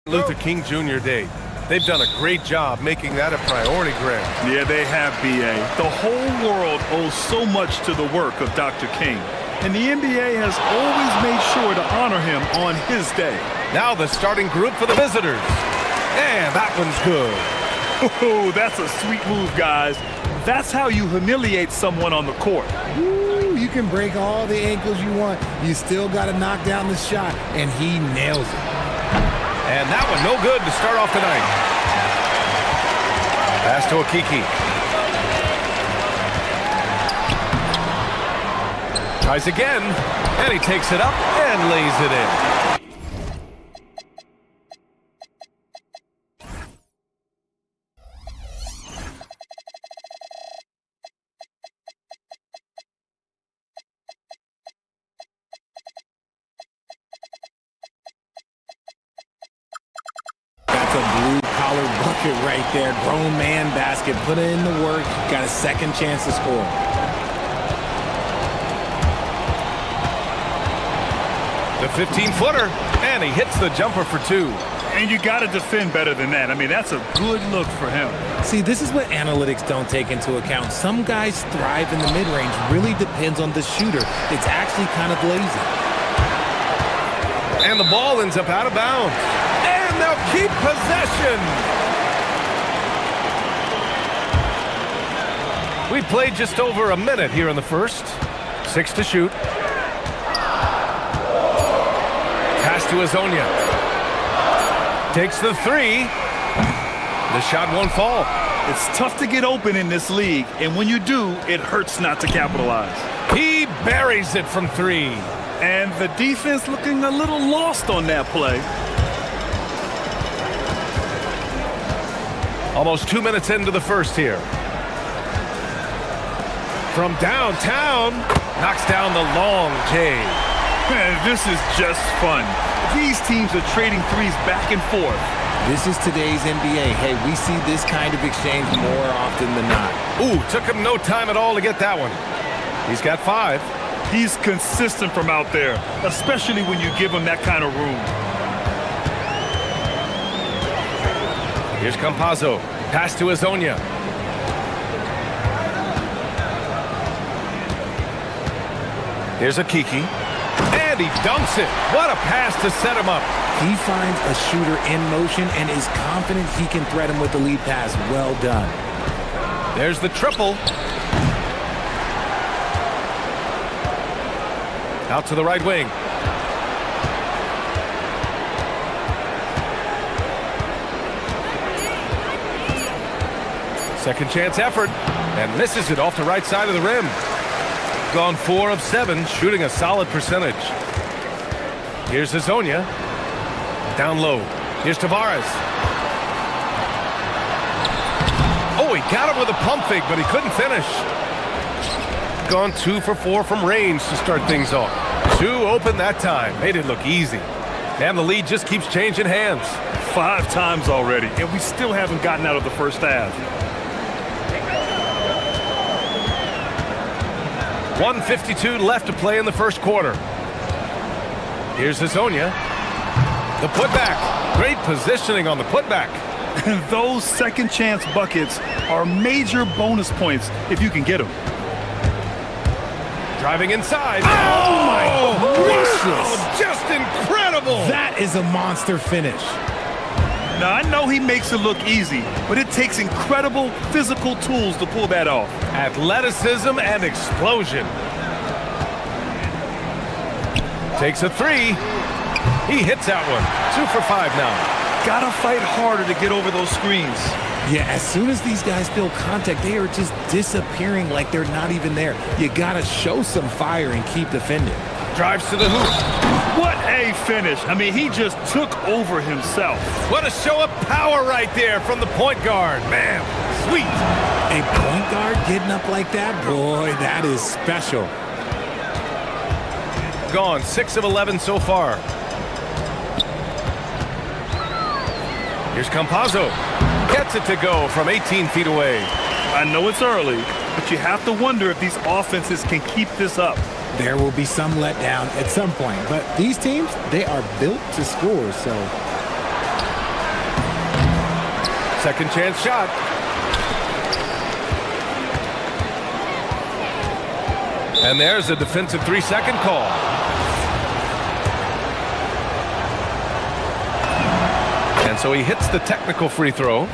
Luther King Jr. Day. They've done a great job making that a priority, Greg. Yeah, they have, B.A. The whole world owes so much to the work of Dr. King. And the NBA has always made sure to honor him on his day. Now the starting group for the visitors. And that one's good. Oh, that's a sweet move, guys. That's how you humiliate someone on the court. Ooh, you can break all the ankles you want. You still got to knock down the shot, and he nails it. And that one no good to start off the night. Pass to Akiki. Tries again, and he takes it up and lays it in. That's a blue-collar bucket right there. Grown man basket. Put in the work. Got a second chance to score. The 15-footer, and he hits the jumper for two. And you got to defend better than that. I mean, that's a good look for him. See, this is what analytics don't take into account. Some guys thrive in the mid-range. Really depends on the shooter. It's actually kind of lazy. And the ball ends up out of bounds. And they'll keep possession. We played just over a minute here in the first. 6 to shoot. Pass to Azonia. Takes the three. The shot won't fall. It's tough to get open in this league, and when you do, it hurts not to capitalize. He buries it from three. And the defense looking a little lost on that play. Almost 2 minutes into the first here. From downtown, knocks down the long J. Man, this is just fun. These teams are trading threes back and forth. This is today's NBA. Hey, we see this kind of exchange more often than not. Ooh, took him no time at all to get that one. He's got 5. He's consistent from out there, especially when you give him that kind of room. Here's Campazzo. Pass to Azonia. Here's Akiki. And he dunks it. What a pass to set him up. He finds a shooter in motion and is confident he can threat him with the lead pass. Well done. There's the triple. Out to the right wing. Second chance effort. And misses it off the right side of the rim. Gone 4 of 7, shooting a solid percentage. Here's Azonia. Down low. Here's Tavares. Oh, he got him with a pump fake, but he couldn't finish. Gone 2 for 4 from range to start things off. 2 open that time. Made it look easy. And the lead just keeps changing hands. 5 times already, and we still haven't gotten out of the first half. 1:52 left to play in the first quarter. Here's Azonia. The putback. Great positioning on the putback. And those second chance buckets are major bonus points if you can get them. Driving inside. Oh my gracious. Oh, just incredible. That is a monster finish. Now, I know he makes it look easy, but it takes incredible physical tools to pull that off. Athleticism and explosion. Takes a 3. He hits that one. 2 for 5 now. Gotta fight harder to get over those screens. Yeah, as soon as these guys feel contact, they are just disappearing like they're not even there. You gotta show some fire and keep defending. Drives to the hoop. What a finish. I mean, he just took over himself. What a show of power right there from the point guard. Man, sweet. A point guard getting up like that? Boy, that is special. Gone 6 of 11 so far. Here's Campazzo. Gets it to go from 18 feet away. I know it's early, but you have to wonder if these offenses can keep this up. There will be some letdown at some point, but these teams, they are built to score, so Second chance shot. And there's a defensive 3-second call. And so he hits the technical free throw.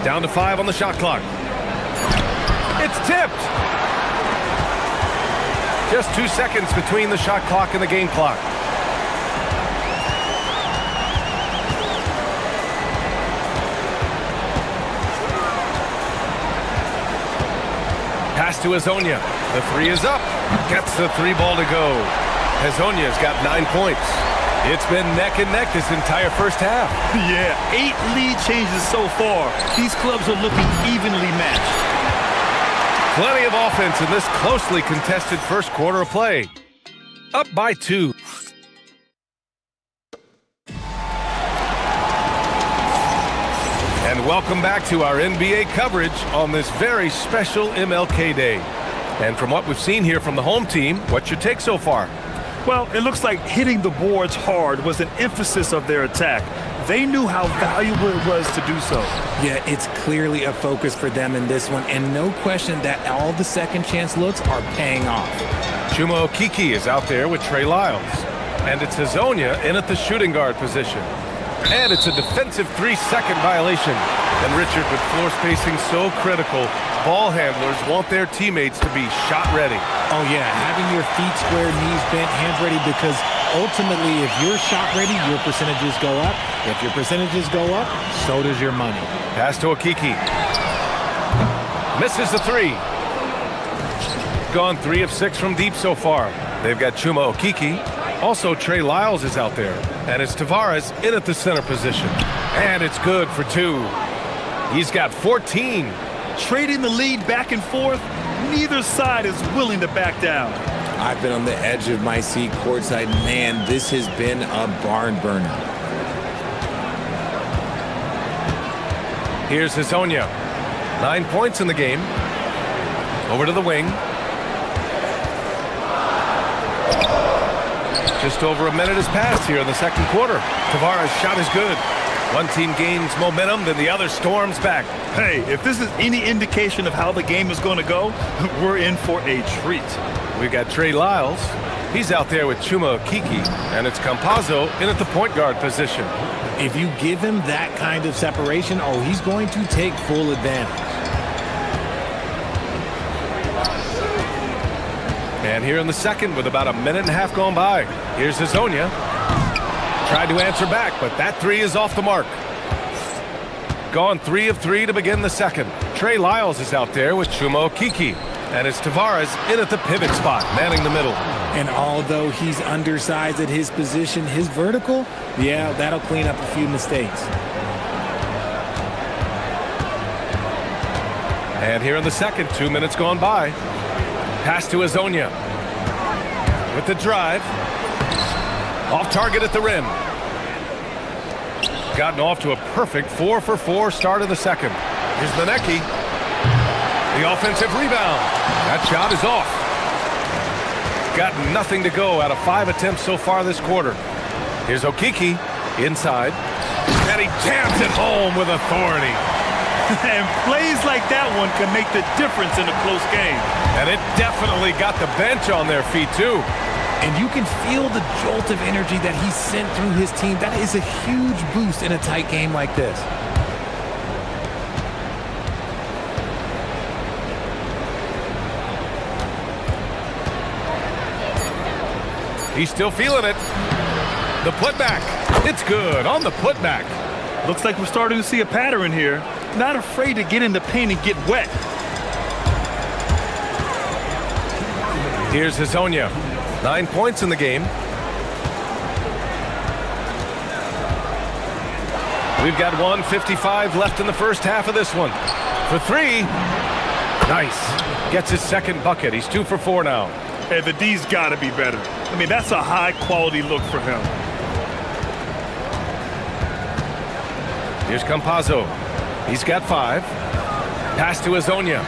Down to 5 on the shot clock. It's tipped. Just 2 seconds between the shot clock and the game clock. Pass to Hazonia. The three is up. Gets the 3 ball to go. Hazonia's got 9 points. It's been neck and neck this entire first half. Yeah, 8 lead changes so far. These clubs are looking evenly matched. Plenty of offense in this closely contested first quarter of play. Up by 2. And welcome back to our NBA coverage on this very special MLK Day. And from what we've seen here from the home team, what's your take so far? Well, it looks like hitting the boards hard was an emphasis of their attack. They knew how valuable it was to do so. Yeah, it's clearly a focus for them in this one, and no question that all the second chance looks are paying off. Chuma Okeke is out there with Trey Lyles. And it's Hazonia in at the shooting guard position. And it's a defensive 3-second violation. And Richard, with floor spacing so critical, ball handlers want their teammates to be shot ready. Oh yeah, having your feet square, knees bent, hands ready, because ultimately if you're shot ready, your percentages go up. If your percentages go up, so does your money. Pass to Okeke. Misses the 3. Gone 3 of 6 from deep so far. They've got Chuma Okeke. Also, Trey Lyles is out there. And it's Tavares in at the center position. And it's good for 2. He's got 14. Trading the lead back and forth, neither side is willing to back down. I've been on the edge of my seat courtside. Man, this has been a barn burner. Here's Hazonia. 9 points in the game. Over to the wing. Just over a minute has passed here in the second quarter. Tavares' shot is good. One team gains momentum, then the other storms back. Hey, if this is any indication of how the game is going to go, we're in for a treat. We've got Trey Lyles. He's out there with Chuma Okeke, and it's Campazzo in at the point guard position. If you give him that kind of separation, oh, he's going to take full advantage. And here in the second, with about a minute and a half gone by, here's Hazonia. Tried to answer back, but that 3 is off the mark. Gone 3 of 3 to begin the second. Trey Lyles is out there with Chuma Okeke. And it's Tavares in at the pivot spot, manning the middle. And although he's undersized at his position, his vertical, yeah, that'll clean up a few mistakes. And here in the second, 2 minutes gone by. Pass to Hazonia. With the drive. Off target at the rim. Gotten off to a perfect 4-for-4 start of the second. Here's Manecki. The offensive rebound. That shot is off. Got nothing to go out of 5 attempts so far this quarter. Here's Okeke inside. And he jams it home with authority. And plays like that one can make the difference in a close game. And it definitely got the bench on their feet, too. And you can feel the jolt of energy that he sent through his team. That is a huge boost in a tight game like this. He's still feeling it. The putback. It's good on the putback. Looks like we're starting to see a pattern here. Not afraid to get in the paint and get wet. Here's Hazonia. 9 points in the game. We've got 1:55 left in the first half of this one. For 3. Nice. Gets his second bucket. He's 2 for 4 now. Hey, the D's got to be better. I mean, that's a high-quality look for him. Here's Campazzo. He's got 5. Pass to Azonia.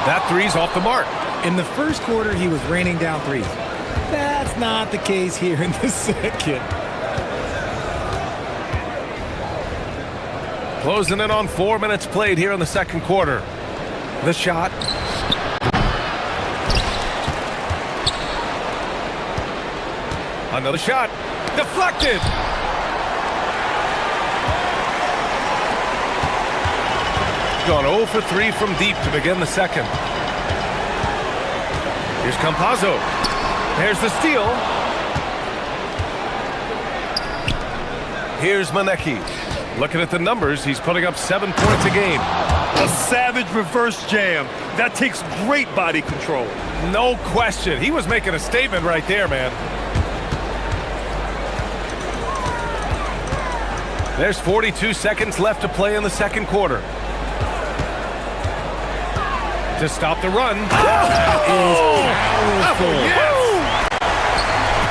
That three's off the mark. In the first quarter, he was raining down threes. That's not the case here in the second. Closing in on 4 minutes played here in the second quarter. The shot. Another shot. Deflected. Gone 0 for 3 from deep to begin the second. Here's Campazzo. There's the steal. Here's Manecki. Looking at the numbers, he's putting up 7 points a game. A savage reverse jam. That takes great body control. No question. He was making a statement right there, man. There's 42 seconds left to play in the second quarter. To stop the run. That is powerful. Yes!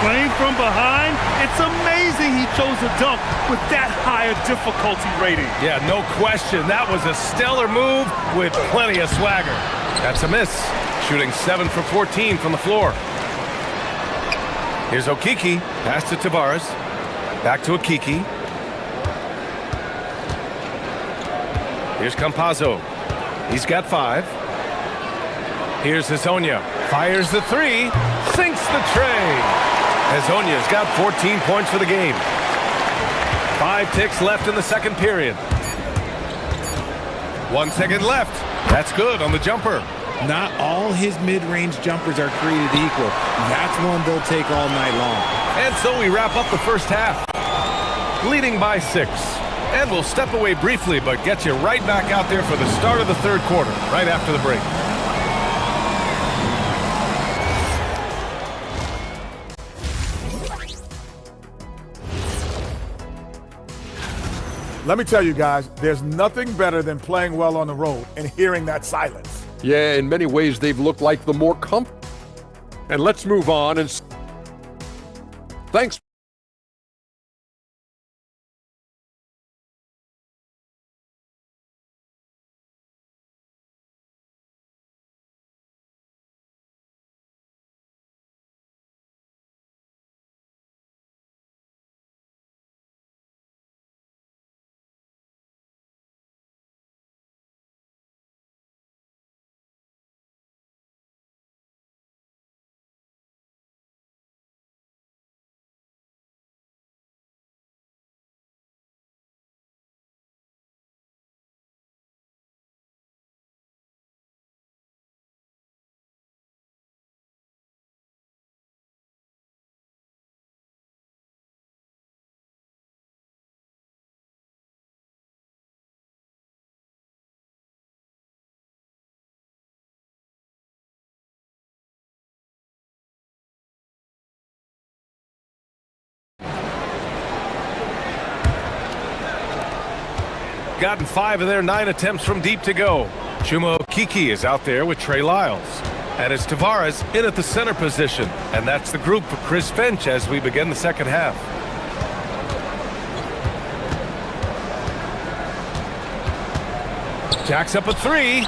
Playing from behind, it's amazing he chose a dunk with that higher difficulty rating. Yeah, no question. That was a stellar move with plenty of swagger. That's a miss. Shooting 7 for 14 from the floor. Here's Okiki. Pass to Tavares. Back to Okiki. Here's Campazzo. He's got 5. Here's Hazonia. Fires the 3. Sinks the tray. Hazonia's got 14 points for the game. 5 ticks left in the second period. 1 second left. That's good on the jumper. Not all his mid-range jumpers are created equal. That's one they'll take all night long. And so we wrap up the first half. Leading by 6. And we'll step away briefly, but get you right back out there for the start of the third quarter, right after the break. Let me tell you guys, there's nothing better than playing well on the road and hearing that silence. Yeah, in many ways, they've looked like the more comfortable. And let's move on and thanks. Gotten 5 of their 9 attempts from deep to go. Chuma Okiki is out there with Trey Lyles. And it's Tavares in at the center position. And that's the group for Chris Finch as we begin the second half. Jacks up a 3.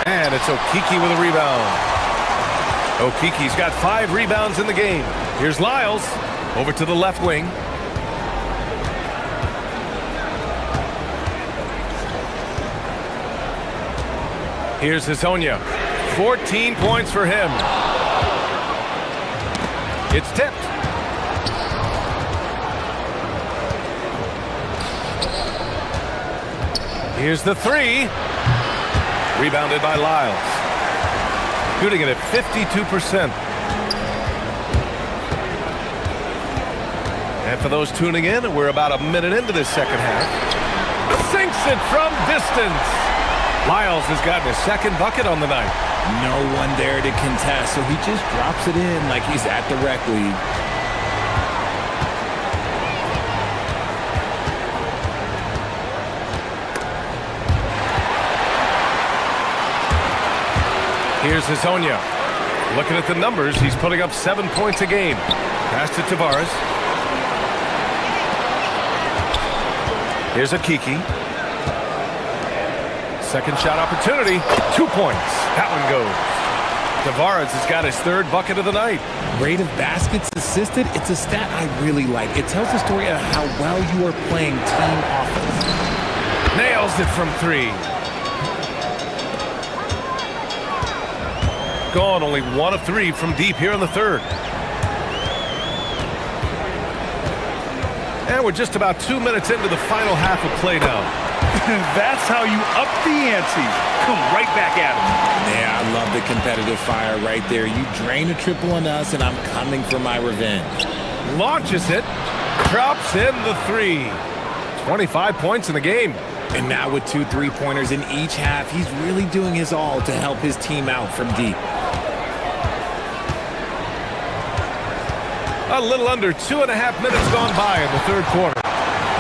And it's Okiki with a rebound. Okiki's got 5 rebounds in the game. Here's Lyles over to the left wing. Here's Hazonia. 14 points for him. It's tipped. Here's the 3. Rebounded by Lyles. Shooting it at 52%. And for those tuning in, we're about a minute into this second half. Sinks it from distance. Lyles has gotten his second bucket on the night. No one there to contest, so he just drops it in like he's at the rec league. Here's Hazonia. Looking at the numbers, he's putting up 7 points a game. Pass to Tavares. Here's a Kiki. Second shot opportunity. 2 points. That one goes. Tavares has got his third bucket of the night. Rate of baskets assisted, it's a stat I really like. It tells the story of how well you are playing team offense. Nails it from 3. Gone, only 1 of 3 from deep here in the third. And we're just about 2 minutes into the final half of play now. That's how you up the ante. Come right back at him. Yeah, I love the competitive fire right there. You drain a triple on us, and I'm coming for my revenge. Launches it. Drops in the 3. 25 points in the game. And now with 2 3-pointers in each half, he's really doing his all to help his team out from deep. A little under 2.5 minutes gone by in the third quarter.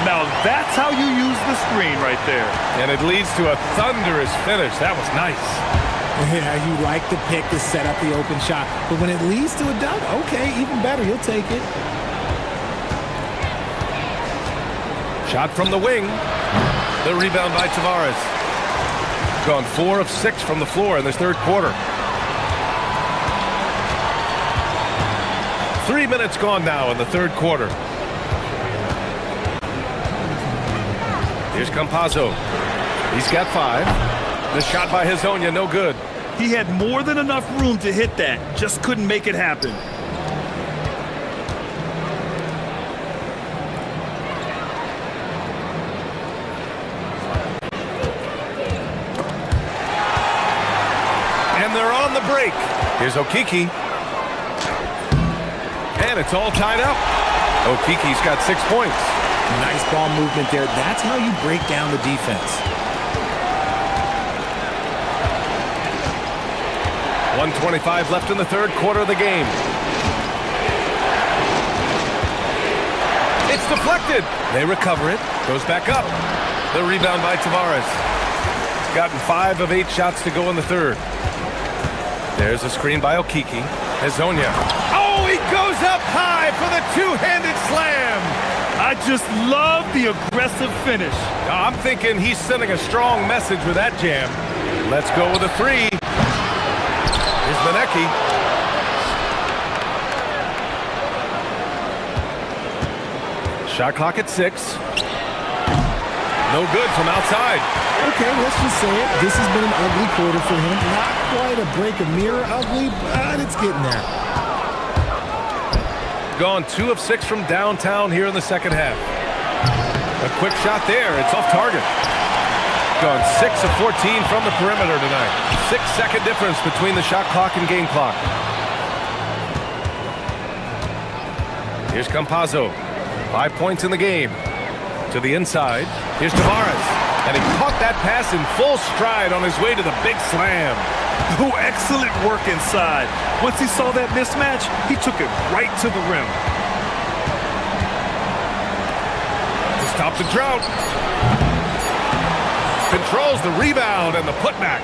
Now that's how you use the screen right there. And it leads to a thunderous finish. That was nice. Yeah, you like the pick to set up the open shot. But when it leads to a dunk, okay, even better. You'll take it. Shot from the wing. The rebound by Tavares. Gone 4 of 6 from the floor in this third quarter. 3 minutes gone now in the third quarter. Here's Campazzo. He's got 5. The shot by Hezonja, no good. He had more than enough room to hit that. Just couldn't make it happen. And they're on the break. Here's Okiki. And it's all tied up. Okiki's got 6 points. Nice ball movement there. That's how you break down the defense. 1:25 left in the third quarter of the game. It's deflected. They recover it. Goes back up. The rebound by Tavares. Gotten 5 of 8 shots to go in the third. There's a screen by Okiki. Hezonja. Oh, he goes up high for the two-handed slam. I just love the aggressive finish. I'm thinking he's sending a strong message with that jam. Let's go with a 3. Here's Manecki. Shot clock at 6. No good from outside. Okay, let's just say it. This has been an ugly quarter for him. Not quite a break a mirror ugly, but it's getting there. Gone 2 of 6 from downtown here in the second half. A quick shot there. It's off target. Gone 6 of 14 from the perimeter tonight. 6-second difference between the shot clock and game clock. Here's Campazzo. 5 points in the game. To the inside. Here's Tavares. And he caught that pass in full stride on his way to the big slam. Oh, excellent work inside. Once he saw that mismatch, he took it right to the rim. To stop the drought. Controls the rebound and the putback.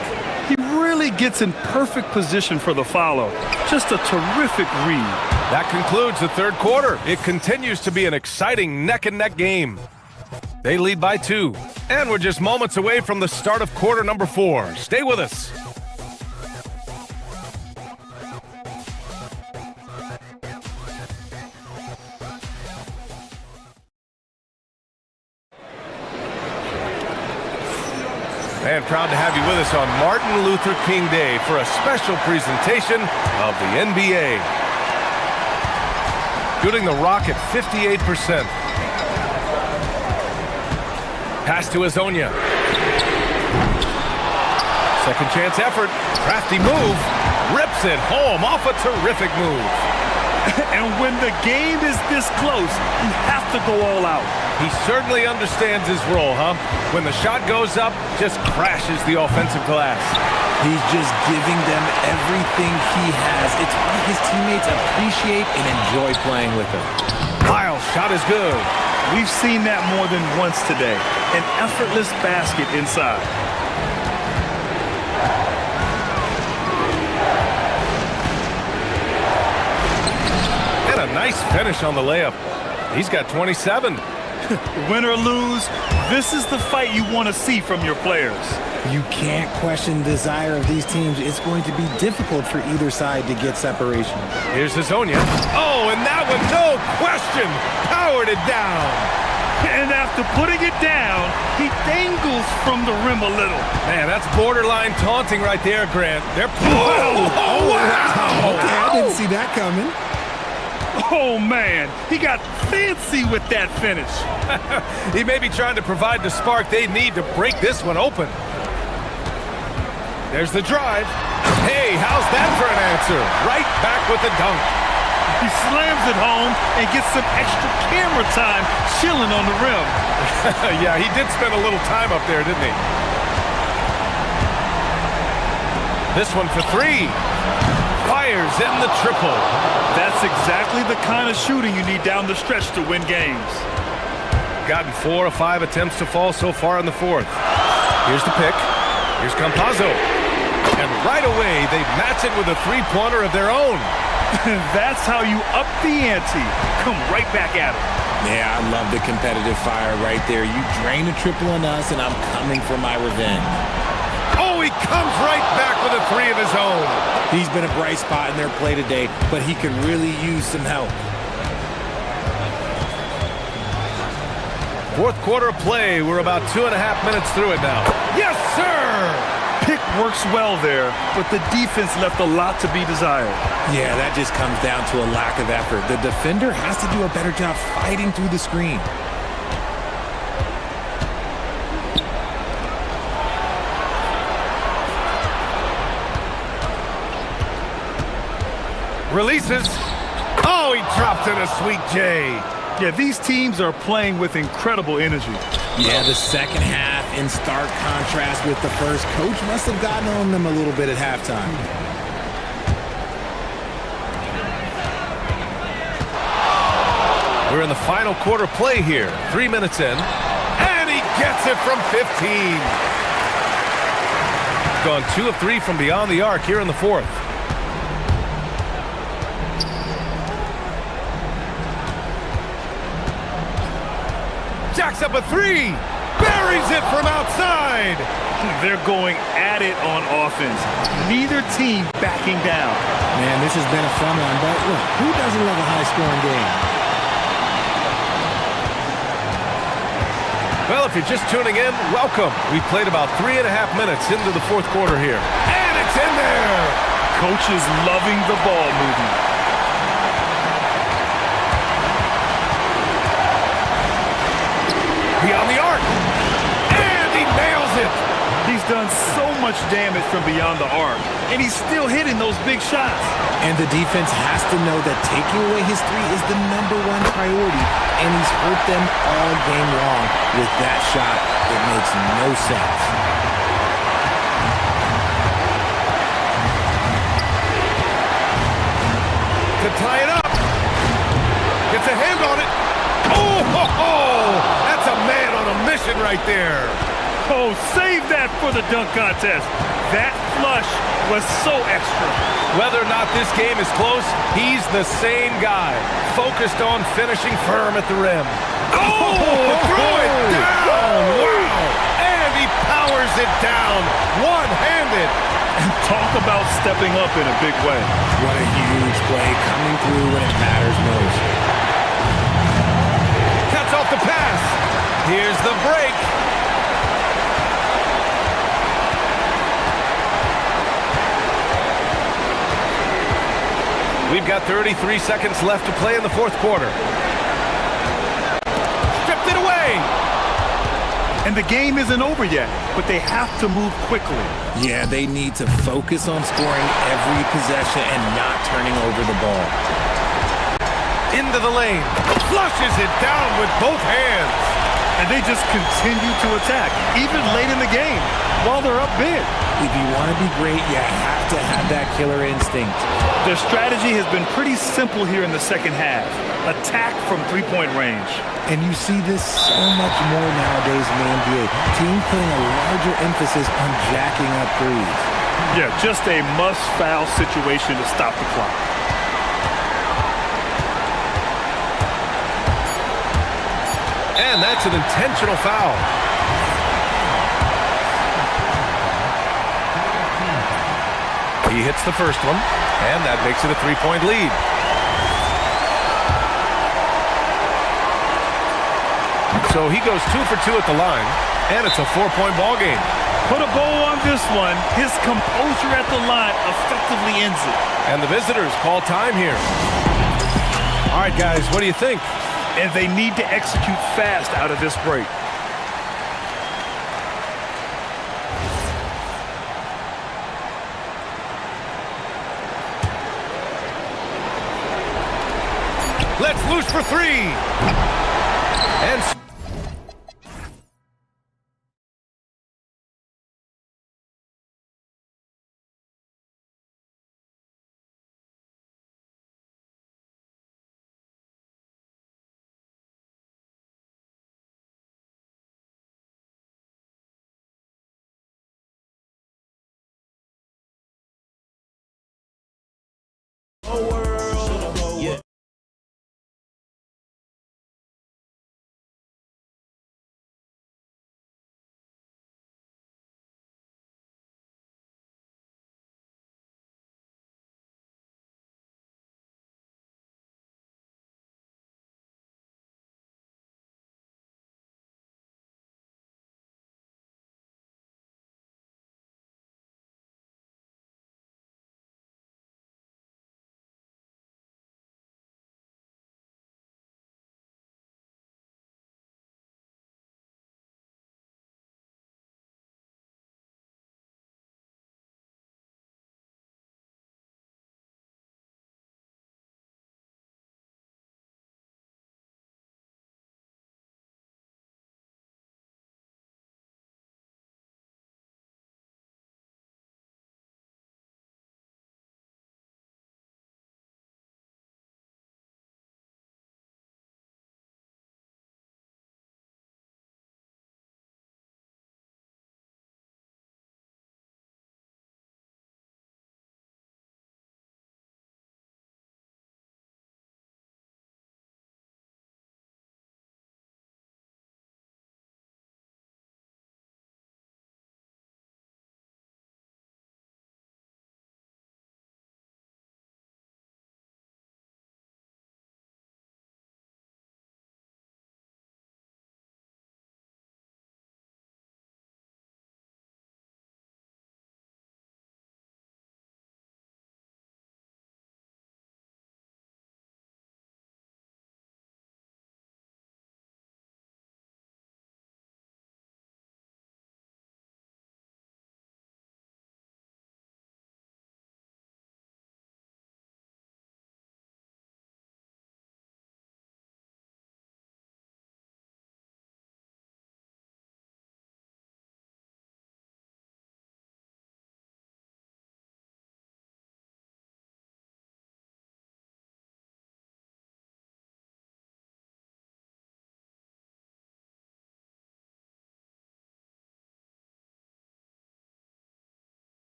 He really gets in perfect position for the follow. Just a terrific read. That concludes the third quarter. It continues to be an exciting neck-and-neck game. They lead by 2. And we're just moments away from the start of quarter number 4. Stay with us. And proud to have you with us on Martin Luther King Day for a special presentation of the NBA. Shooting the Rock at 58%. Pass to Hezonja. Second chance effort. Crafty move. Rips it home off a terrific move. And when the game is this close, you have to go all out. He certainly understands his role, huh? When the shot goes up, just crashes the offensive glass. He's just giving them everything he has. It's why his teammates appreciate and enjoy playing with him. Lyle's shot is good. We've seen that more than once today. An effortless basket inside. And a nice finish on the layup. He's got 27. Win or lose, this is the fight you want to see from your players. You can't question the desire of these teams. It's going to be difficult for either side to get separation. Here's Hazonia. Oh, and that one, no question, powered it down. And after putting it down, he dangles from the rim a little. Man, that's borderline taunting right there, Grant. They're... Oh, wow. Okay, I didn't see that coming. Oh, man, he got fancy with that finish. He may be trying to provide the spark they need to break this one open. There's the drive. Hey, how's that for an answer? Right back with the dunk. He slams it home and gets some extra camera time chilling on the rim. Yeah, he did spend a little time up there, didn't he? This one for three. Fires in the triple. That's exactly the kind of shooting you need down the stretch to win games. Gotten 4 of 5 attempts to fall so far in the fourth. Here's the pick. Here's Campazzo. And right away, they match it with a three-pointer of their own. That's how you up the ante. Come right back at him. Yeah, I love the competitive fire right there. You drain a triple on us, and I'm coming for my revenge. Oh, he comes right back with a three of his own. He's been a bright spot in their play today, but he could really use some help. Fourth quarter of play. We're about 2.5 minutes through it now. Yes, sir! Pick works well there, but the defense left a lot to be desired. Yeah, that just comes down to a lack of effort. The defender has to do a better job fighting through the screen. Releases. Oh, he dropped in a sweet J. Yeah, these teams are playing with incredible energy. Yeah, the second half in stark contrast with the first. Coach must have gotten on them a little bit at halftime. We're in the final quarter play here. 3 minutes in. And he gets it from 15. Gone 2 of 3 from beyond the arc here in the fourth. Jacks up a three. Buries it from outside. They're going at it on offense. Neither team backing down. Man, this has been a fun one, but look, who doesn't love a high-scoring game? Well, if you're just tuning in, welcome. We've played about 3.5 minutes into the fourth quarter here. And it's in there. Coach is loving the ball movement. Beyond the arc. And he nails it. He's done so much damage from beyond the arc, and he's still hitting those big shots. And the defense has to know that taking away his three is the #1 priority, and he's hurt them all game long with that shot. It makes no sense. To tie it up. Gets a hand on it. Oh, ho, ho. That's a man on a mission right there. Oh, save that for the dunk contest. That flush was so extra. Whether or not this game is close, he's the same guy. Focused on finishing firm at the rim. Oh, throw it down. Wow. And he powers it down. One-handed. Talk about stepping up in a big way. What a huge play coming through when it matters most. Cuts off the pass. Here's the break. We've got 33 seconds left to play in the fourth quarter. Stripped it away. And the game isn't over yet, but they have to move quickly. Yeah, they need to focus on scoring every possession and not turning over the ball. Into the lane. Flushes it down with both hands. And they just continue to attack, even late in the game, while they're up big. If you want to be great, you have to have that killer instinct. Their strategy has been pretty simple here in the second half. Attack from three-point range. And you see this so much more nowadays in the NBA. Teams putting a larger emphasis on jacking up threes. Yeah, just a must-foul situation to stop the clock. And And that's an intentional foul. He hits the first one, and that makes it a 3-point lead. So he goes 2 for 2 at the line, and it's a 4-point ball game. Put a bow on this one. His composure at the line effectively ends it. And the visitors call time here. All right, guys, what do you think? And they need to execute fast out of this break. Let's loose for 3. And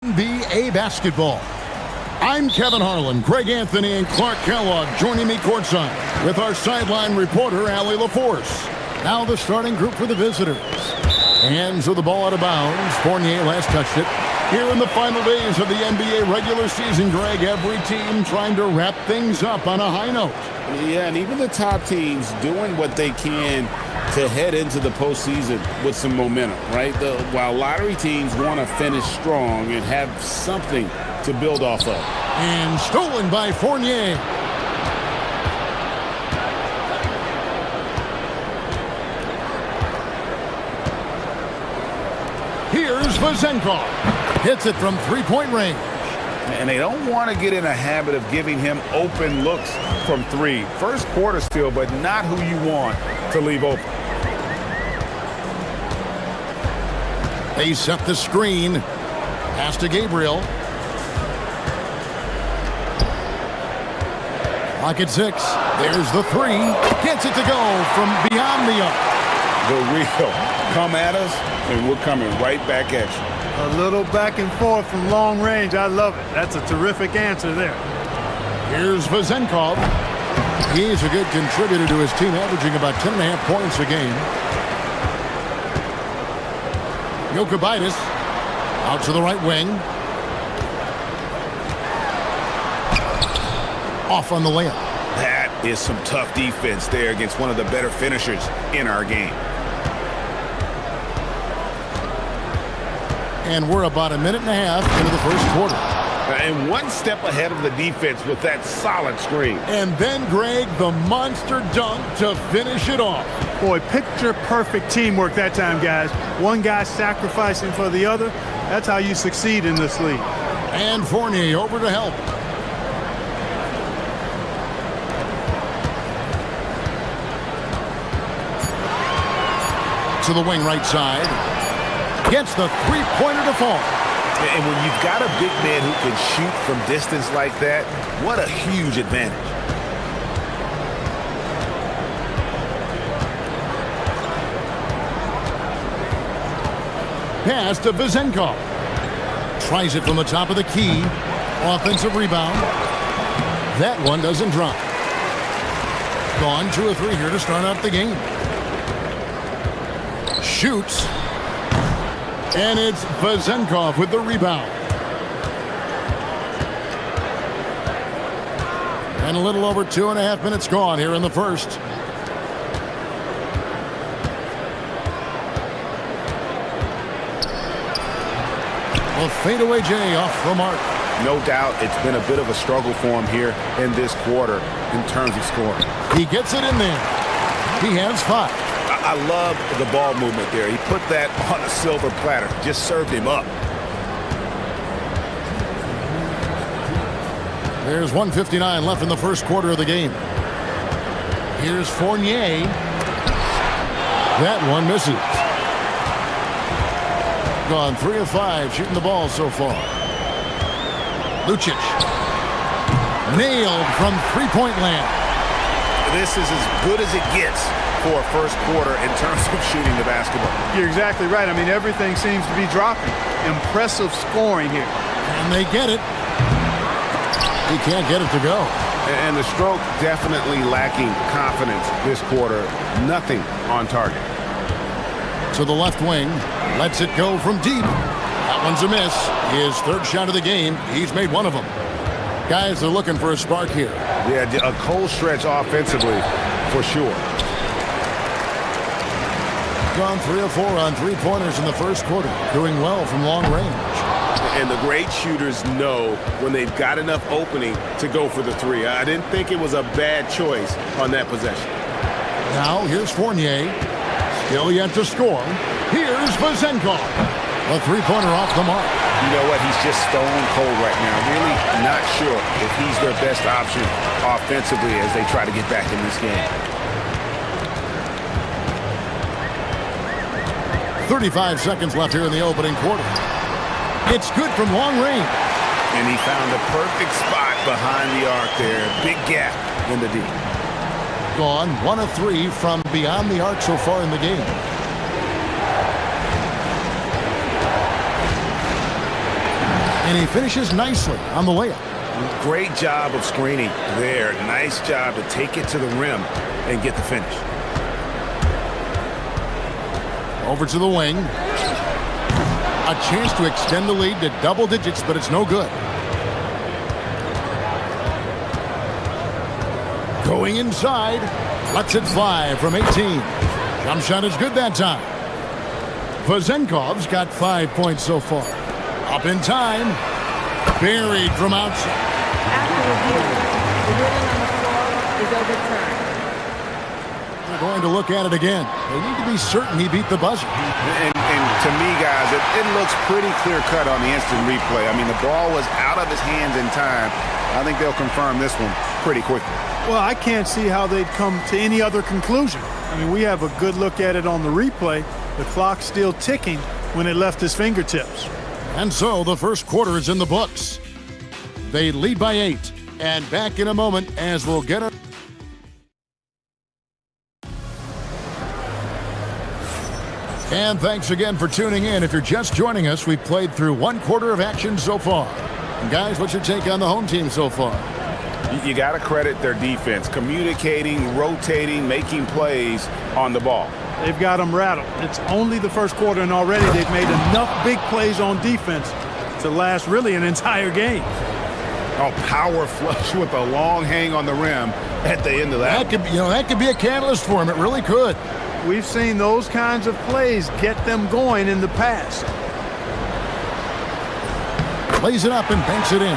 NBA basketball. I'm Kevin Harlan, Greg Anthony, and Clark Kellogg joining me courtside with our sideline reporter, Allie LaForce. Now the starting group for the visitors. Hands of the ball out of bounds. Fournier last touched it. Here in the final days of the NBA regular season, Greg, every team trying to wrap things up on a high note. Yeah, and even the top teams doing what they can to head into the postseason with some momentum, right? While lottery teams want to finish strong and have something to build off of. And stolen by Fournier. Here's Vazenkov. Hits it from three-point range. And they don't want to get in a habit of giving him open looks from three. First quarter still, but not who you want to leave open. They set the screen. Pass to Gabriel. Clock at 6. There's the three. Gets it to go from beyond the arc. The real come at us, and we're coming right back at you. A little back and forth from long range. I love it. That's a terrific answer there. Here's Vazenkov. He's a good contributor to his team, averaging about 10.5 points a game. Jokubaitis out to the right wing. Off on the layup. That is some tough defense there against one of the better finishers in our game. And we're about a minute and a half into the first quarter. And one step ahead of the defense with that solid screen. And then, Greg, the monster dunk to finish it off. Boy, picture-perfect teamwork that time, guys. One guy sacrificing for the other. That's how you succeed in this league. And Fournier over to help. To the wing right side. Gets the three-pointer to fall. And when you've got a big man who can shoot from distance like that, what a huge advantage. Pass to Vazenkov. Tries it from the top of the key. Offensive rebound. That one doesn't drop. Gone 2 or 3 here to start out the game. Shoots. And it's Vazenkov with the rebound. And a little over 2.5 minutes gone here in the first. A fadeaway J off the mark. No doubt it's been a bit of a struggle for him here in this quarter in terms of scoring. He gets it in there. He has 5. I love the ball movement there. He put that on a silver platter. Just served him up. There's 1:59 left in the first quarter of the game. Here's Fournier. That one misses. Gone 3 of 5 shooting the ball so far. Lucic. Nailed from three-point land. This is as good as it gets for a first quarter in terms of shooting the basketball. You're exactly right. I mean, everything seems to be dropping. Impressive scoring here. And they get it. He can't get it to go. And the stroke definitely lacking confidence this quarter. Nothing on target. To the left wing. Lets it go from deep. That one's a miss. His third shot of the game. He's made one of them. Guys are looking for a spark here. Yeah, a cold stretch offensively for sure. Gone 3 of 4 on three-pointers in the first quarter. Doing well from long range. And the great shooters know when they've got enough opening to go for the three. I didn't think it was a bad choice on that possession. Now here's Fournier. Still yet to score. Here's Vazenkov. A three-pointer off the mark. You know what? He's just stone cold right now. Really not sure if he's their best option offensively as they try to get back in this game. 35 seconds left here in the opening quarter. It's good from long range. And he found the perfect spot behind the arc there. Big gap in the D. Gone 1 of 3 from beyond the arc so far in the game. And he finishes nicely on the layup. Great job of screening there. Nice job to take it to the rim and get the finish. Over to the wing. A chance to extend the lead to double digits, but it's no good. Going inside. Lets it fly from 18. Jump shot is good that time. Vazenkov's got 5 points so far. Up in time. Buried from outside. After review, the ruling on the floor is overturned. They're going to look at it again. They need to be certain he beat the buzzer. And to me, guys, it looks pretty clear-cut on the instant replay. I mean, the ball was out of his hands in time. I think they'll confirm this one pretty quickly. Well, I can't see how they'd come to any other conclusion. I mean, we have a good look at it on the replay. The clock's still ticking when it left his fingertips. And so the first quarter is in the books. They lead by 8. And back in a moment as we'll get it. And thanks again for tuning in. If you're just joining us, we've played through one quarter of action so far. And guys, what's your take on the home team so far? You got to credit their defense, communicating, rotating, making plays on the ball. They've got them rattled. It's only the first quarter, and already they've made enough big plays on defense to last really an entire game. Oh, power flush with a long hang on the rim at the end of that. That could be a catalyst for him. It really could. We've seen those kinds of plays get them going in the past. Plays it up and banks it in.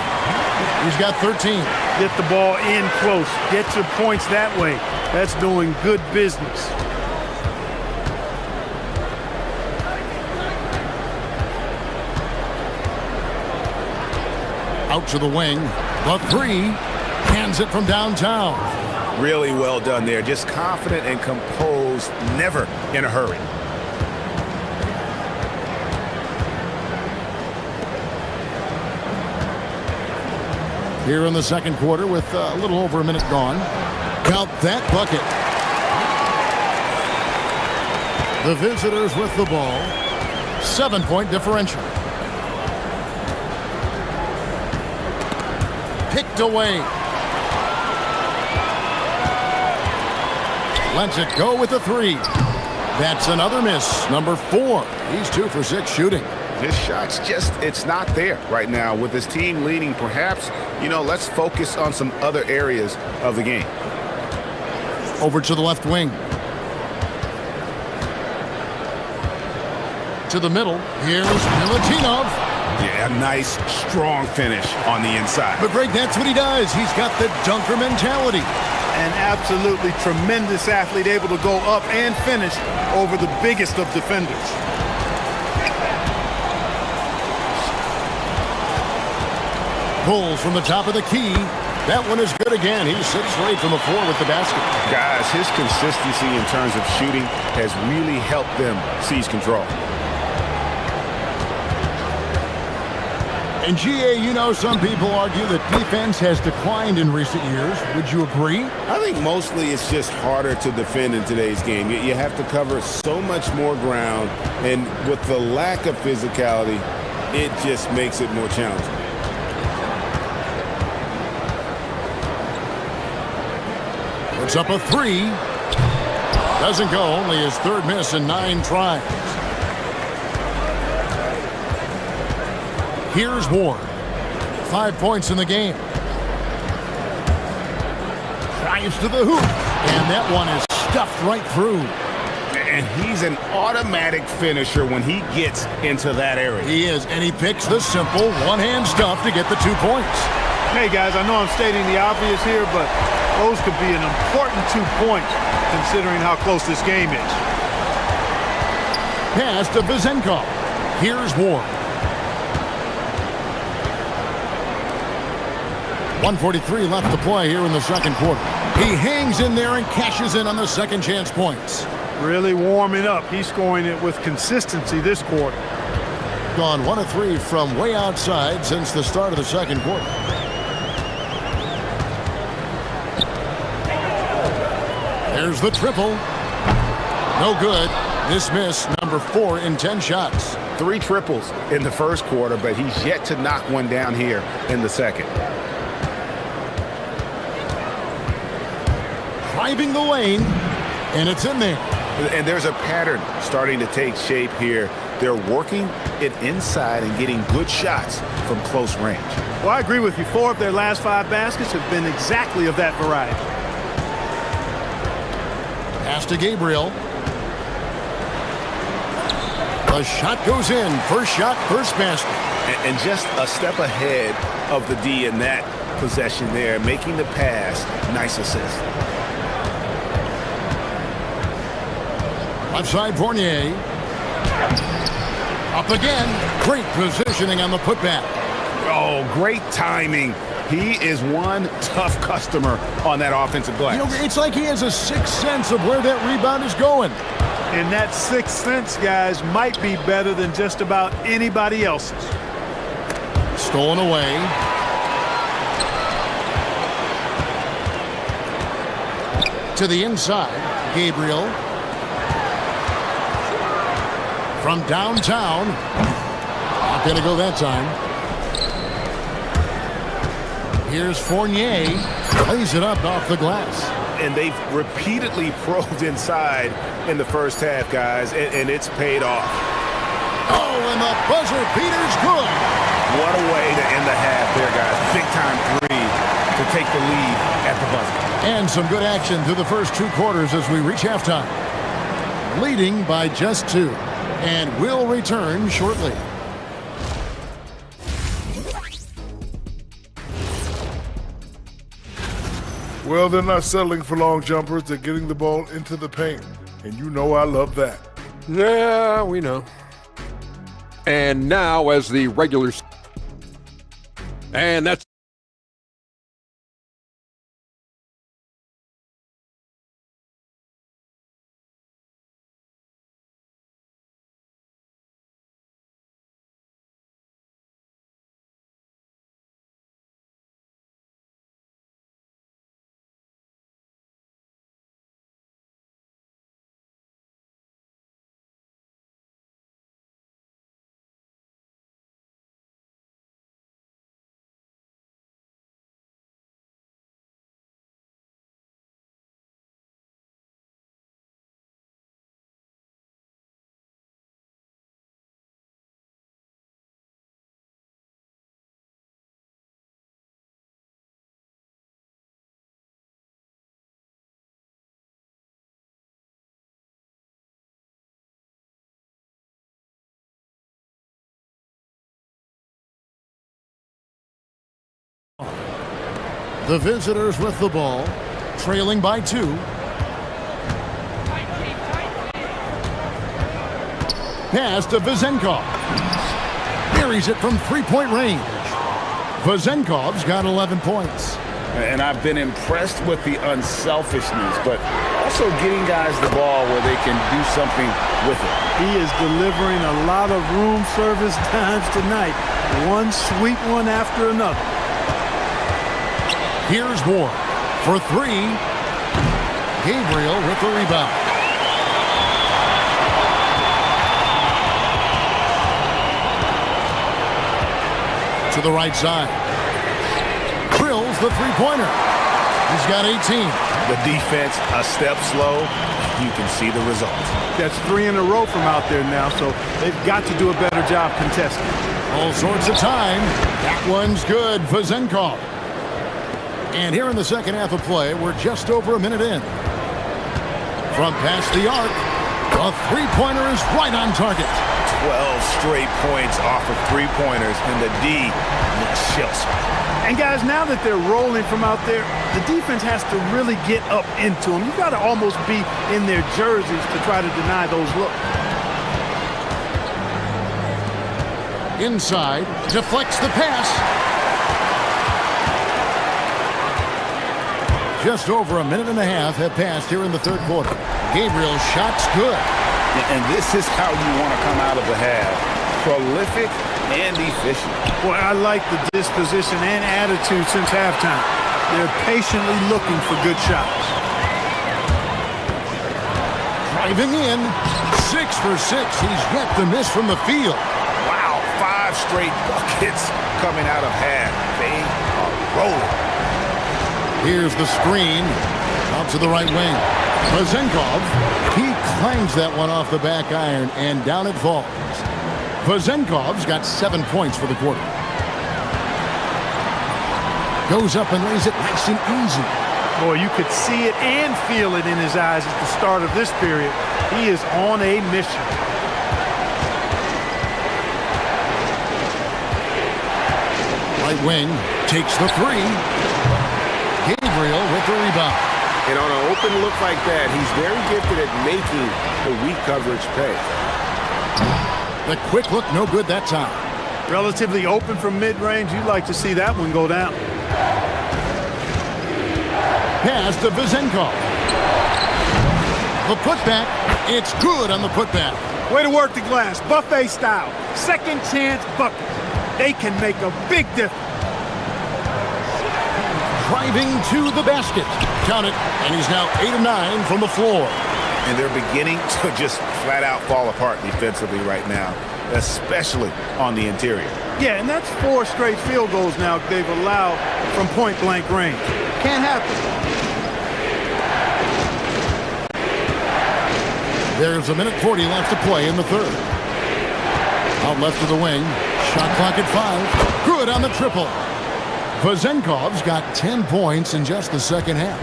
He's got 13. Get the ball in close. Get your points that way. That's doing good business. Out to the wing. The three. Hands it from downtown. Really well done there. Just confident and composed, never in a hurry. Here in the second quarter with a little over a minute gone. Count that bucket. The visitors with the ball. 7-point differential. Picked away. Lets it go with the three. That's another miss. Number 4. He's 2 for 6 shooting. His shot's just, it's not there right now. With his team leading, perhaps, let's focus on some other areas of the game. Over to the left wing. To the middle. Here's Milutinov. Yeah, nice, strong finish on the inside. But Greg, that's what he does. He's got the dunker mentality. An absolutely tremendous athlete, able to go up and finish over the biggest of defenders. Pulls from the top of the key. That one is good again. He's 6 for 8 from the floor with the basket. Guys, his consistency in terms of shooting has really helped them seize control. And GA, some people argue that defense has declined in recent years. Would you agree? I think mostly it's just harder to defend in today's game. You have to cover so much more ground, and with the lack of physicality, it just makes it more challenging. Puts up a 3. Doesn't go. Only his 3rd miss in 9 tries. Here's Ward. 5 points in the game. Drives to the hoop. And that one is stuffed right through. And he's an automatic finisher when he gets into that area. He is. And he picks the simple one-hand stuff to get the 2 points. Hey, guys, I know I'm stating the obvious here, but those could be an important 2 points considering how close this game is. Pass to Vazenkov. Here's Ward. 1:43 left to play here in the second quarter. He hangs in there and cashes in on the second chance points. Really warming up. He's scoring it with consistency this quarter. Gone 1 of 3 from way outside since the start of the second quarter. There's the triple. No good. This miss, number 4 in 10 shots. 3 triples in the first quarter, but he's yet to knock one down here in the second. Driving the lane, and it's in there. And there's a pattern starting to take shape here. They're working it inside and getting good shots from close range. Well, I agree with you. 4 of their last 5 baskets have been exactly of that variety. Pass to Gabriel. The shot goes in. First shot, first basket. And just a step ahead of the D in that possession there, making the pass. Nice assist. Left side, Fournier. Up again. Great positioning on the putback. Oh, great timing. He is one tough customer on that offensive glass. You know, it's like he has a sixth sense of where that rebound is going. And that sixth sense, guys, might be better than just about anybody else's. Stolen away. To the inside, Gabriel. From downtown. Not going to go that time. Here's Fournier. Plays it up off the glass. And they've repeatedly probed inside in the first half, guys, and it's paid off. Oh, and the buzzer beater's good. What a way to end the half there, guys. Big-time 3 to take the lead at the buzzer. And some good action through the first 2 quarters as we reach halftime. Leading by just 2. And we'll return shortly. Well, they're not settling for long jumpers. They're getting the ball into the paint. And you know I love that. Yeah, we know. And now as the regular... And that's... The visitors with the ball, trailing by 2. Pass to Vezenkov. Buries it from 3-point range. Vezenkov's got 11 points. And I've been impressed with the unselfishness, but also getting guys the ball where they can do something with it. He is delivering a lot of room service times tonight. One sweet one after another. Here's Ward for 3. Gabriel with the rebound. To the right side. Drills the 3-pointer. He's got 18. The defense a step slow. You can see the results. That's 3 in a row from out there now, so they've got to do a better job contesting. All sorts of time. That one's good for Vezenkov. And here in the second half of play, we're just over a minute in. From past the arc, the 3-pointer is right on target. 12 straight points off of 3-pointers, and the D looks shell-shocked. And guys, now that they're rolling from out there, the defense has to really get up into them. You've got to almost be in their jerseys to try to deny those looks. Inside, deflects the pass. Just over a minute and a half have passed here in the third quarter. Gabriel's shot's good. And this is how you want to come out of the half. Prolific and efficient. Boy, I like the disposition and attitude since halftime. They're patiently looking for good shots. Driving in, 6 for 6. He's yet to miss from the field. Wow, 5 straight buckets coming out of half. They are rolling. Here's the screen. Out to the right wing. Vazenkov, he clangs that one off the back iron, and down it falls. Vazenkov's got 7 points for the quarter. Goes up and lays it nice and easy. Boy, you could see it and feel it in his eyes at the start of this period. He is on a mission. Right wing takes the 3. Gabriel with the rebound. And on an open look like that, he's very gifted at making the weak coverage pay. The quick look, no good that time. Relatively open from mid-range. You'd like to see that one go down. Pass to Vazenkov. The putback. It's good on the putback. Way to work the glass. Buffet style. Second chance bucket. They can make a big difference. Driving to the basket. Count it. And he's now 8 of 9 from the floor. And they're beginning to just flat out fall apart defensively right now, especially on the interior. Yeah, and that's 4 straight field goals now they've allowed from point-blank range. Can't happen. There's 1:40 left to play in the third. Out left of the wing. Shot clock at 5. Good on the triple. Vazenkov's got 10 points in just the second half.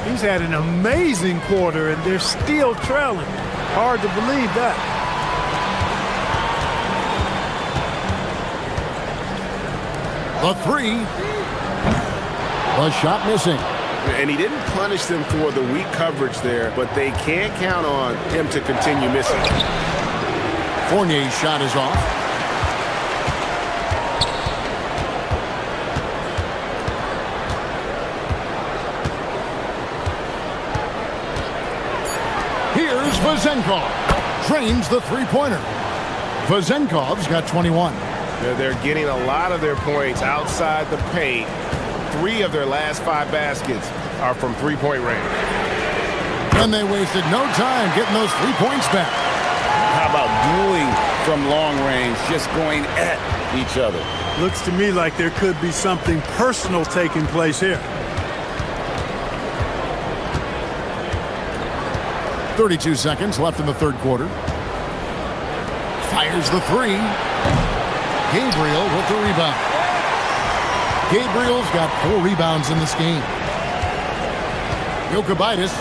He's had an amazing quarter, and they're still trailing. Hard to believe that. The 3. The shot missing. And he didn't punish them for the weak coverage there, but they can't count on him to continue missing. Fournier's shot is off. Here's Vazenkov. Drains the three-pointer. Vazenkov's got 21. They're getting a lot of their points outside the paint. 3 of their last 5 baskets are from three-point range. And they wasted no time getting those 3 points back. How about dueling from long range, just going at each other? Looks to me like there could be something personal taking place here. 32 seconds left in the third quarter. Fires the 3. Gabriel with the rebound. Gabriel's got 4 rebounds in this game. Jokubaitis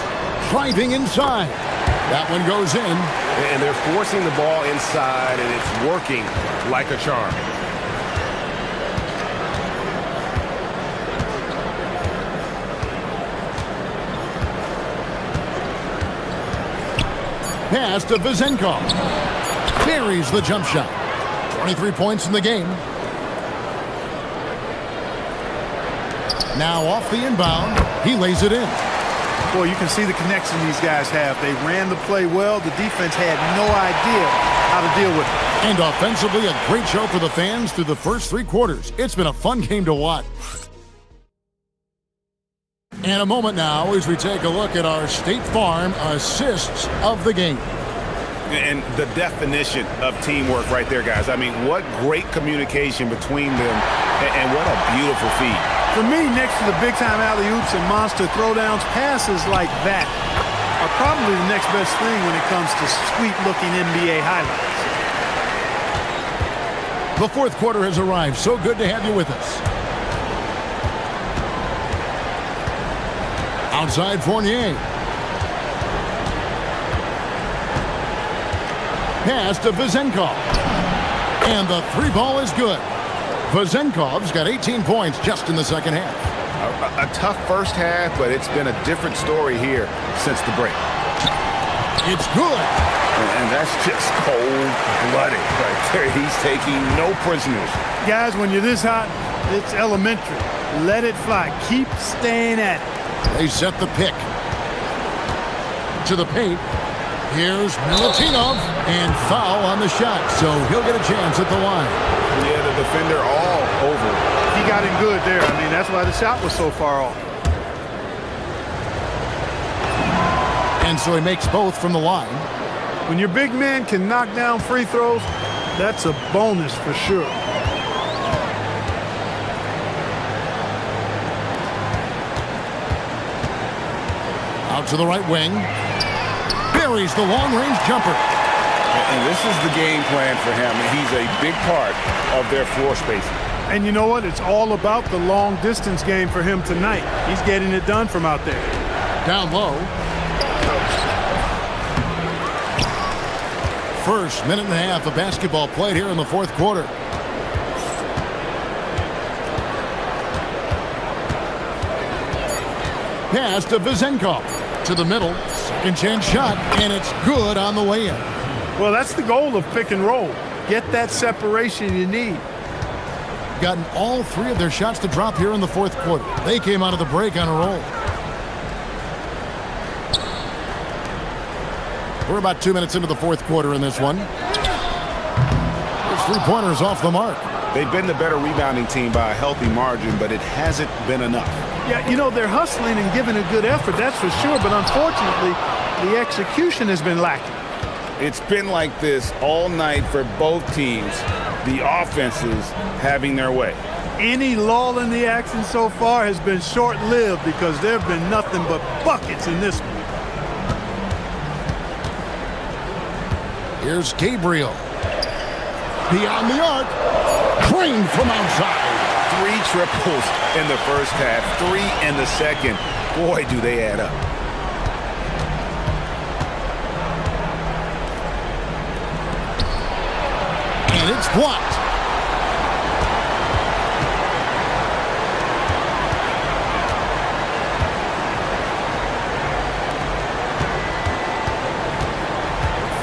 driving inside. That one goes in. And they're forcing the ball inside, and it's working like a charm. Pass to Vazenkov. Buries the jump shot. 23 points in the game. Now off the inbound. He lays it in. Boy, you can see the connection these guys have. They ran the play well. The defense had no idea how to deal with it. And offensively, a great show for the fans through the first 3 quarters. It's been a fun game to watch. And a moment now as we take a look at our State Farm assists of the game. And the definition of teamwork right there, guys. I mean, what great communication between them, and what a beautiful feed. For me, next to the big-time alley-oops and monster throwdowns, passes like that are probably the next best thing when it comes to sweet-looking NBA highlights. The fourth quarter has arrived. So good to have you with us. Outside Fournier. Pass to Vazenkov. And the 3 ball is good. Vazenkov's got 18 points just in the second half. A tough first half, but it's been a different story here since the break. It's good. And that's just cold-blooded right there. He's taking no prisoners. Guys, when you're this hot, it's elementary. Let it fly. Keep staying at it. They set the pick. To the paint. Here's Milutinov, and foul on the shot, so he'll get a chance at the line. Yeah, the defender all over. He got him good there. I mean, that's why the shot was so far off. And so he makes both from the line. When your big man can knock down free throws, that's a bonus for sure. Out to the right wing. Buries the long-range jumper. And this is the game plan for him. He's a big part of their floor spacing. And you know what? It's all about the long-distance game for him tonight. He's getting it done from out there. Down low. First minute and a half of basketball played here in the fourth quarter. Pass to Vizenkov. To the middle. Second chance shot, and it's good on the way in. Well, that's the goal of pick and roll. Get that separation you need. Gotten all three of their shots to drop here in the fourth quarter. They came out of the break on a roll. We're about 2 minutes into the fourth quarter in this one. There's three-pointers off the mark. They've been the better rebounding team by a healthy margin, but it hasn't been enough. Yeah, you know, they're hustling and giving a good effort, that's for sure, but unfortunately, the execution has been lacking. It's been like this all night for both teams, the offenses having their way. Any lull in the action so far has been short-lived because there have been nothing but buckets in this one. Here's Gabriel. Beyond the arc. Crane from outside. 3 triples in the first half, 3 in the second. Boy, do they add up. And it's blocked.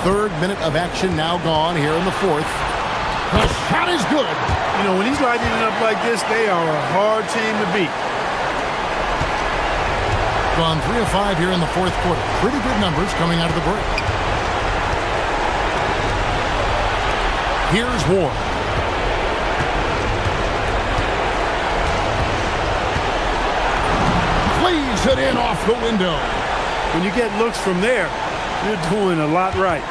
Third minute of action now gone here in the fourth. The shot is good. You know, when he's lighting it up like this, they are a hard team to beat. Gone 3 of 5 here in the fourth quarter. Pretty good numbers coming out of the break. Here's Ward. Flees it in off the window. When you get looks from there, you're doing a lot right.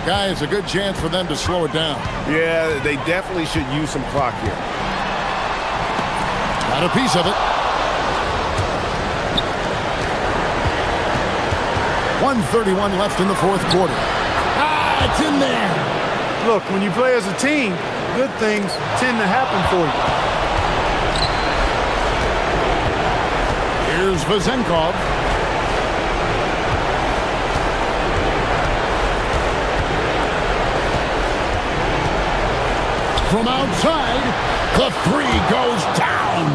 Guys, a good chance for them to slow it down. Yeah, they definitely should use some clock here. Got a piece of it. 1:31 left in the fourth quarter. Ah, it's in there. Look, when you play as a team, good things tend to happen for you. Here's Vizenkov. From outside, the three goes down.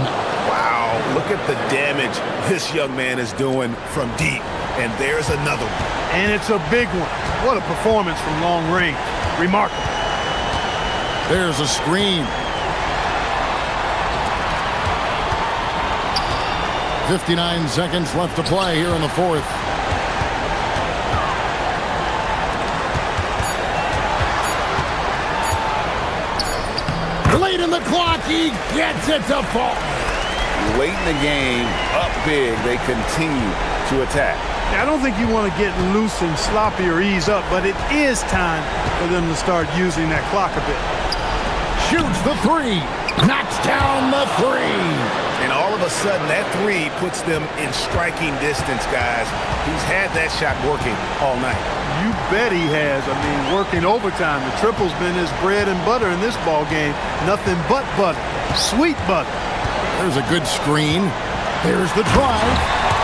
Wow, look at the damage this young man is doing from deep. And there's another one. And it's a big one. What a performance from long range. Remarkable. There's a screen. 59 seconds left to play here in the fourth. Late in the clock, he gets it to fall. Late in the game, up big, they continue to attack. I don't think you want to get loose and sloppy or ease up, but it is time for them to start using that clock a bit. Shoots the three. Knocks down the three. And all of a sudden, that three puts them in striking distance, guys. He's had that shot working all night. You bet he has. I mean, working overtime. The triple's been his bread and butter in this ball game. Nothing but butter. Sweet butter. There's a good screen. There's the drive.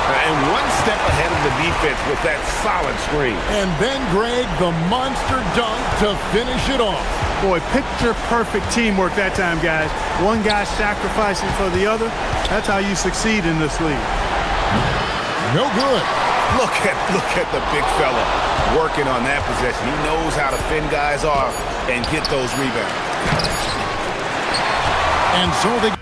And one step ahead of the defense with that solid screen. And then, Greg, the monster dunk to finish it off. Boy, picture-perfect teamwork that time, guys. One guy sacrificing for the other. That's how you succeed in this league. No good. Look at the big fella working on that possession. He knows how to fend guys off and get those rebounds. And so they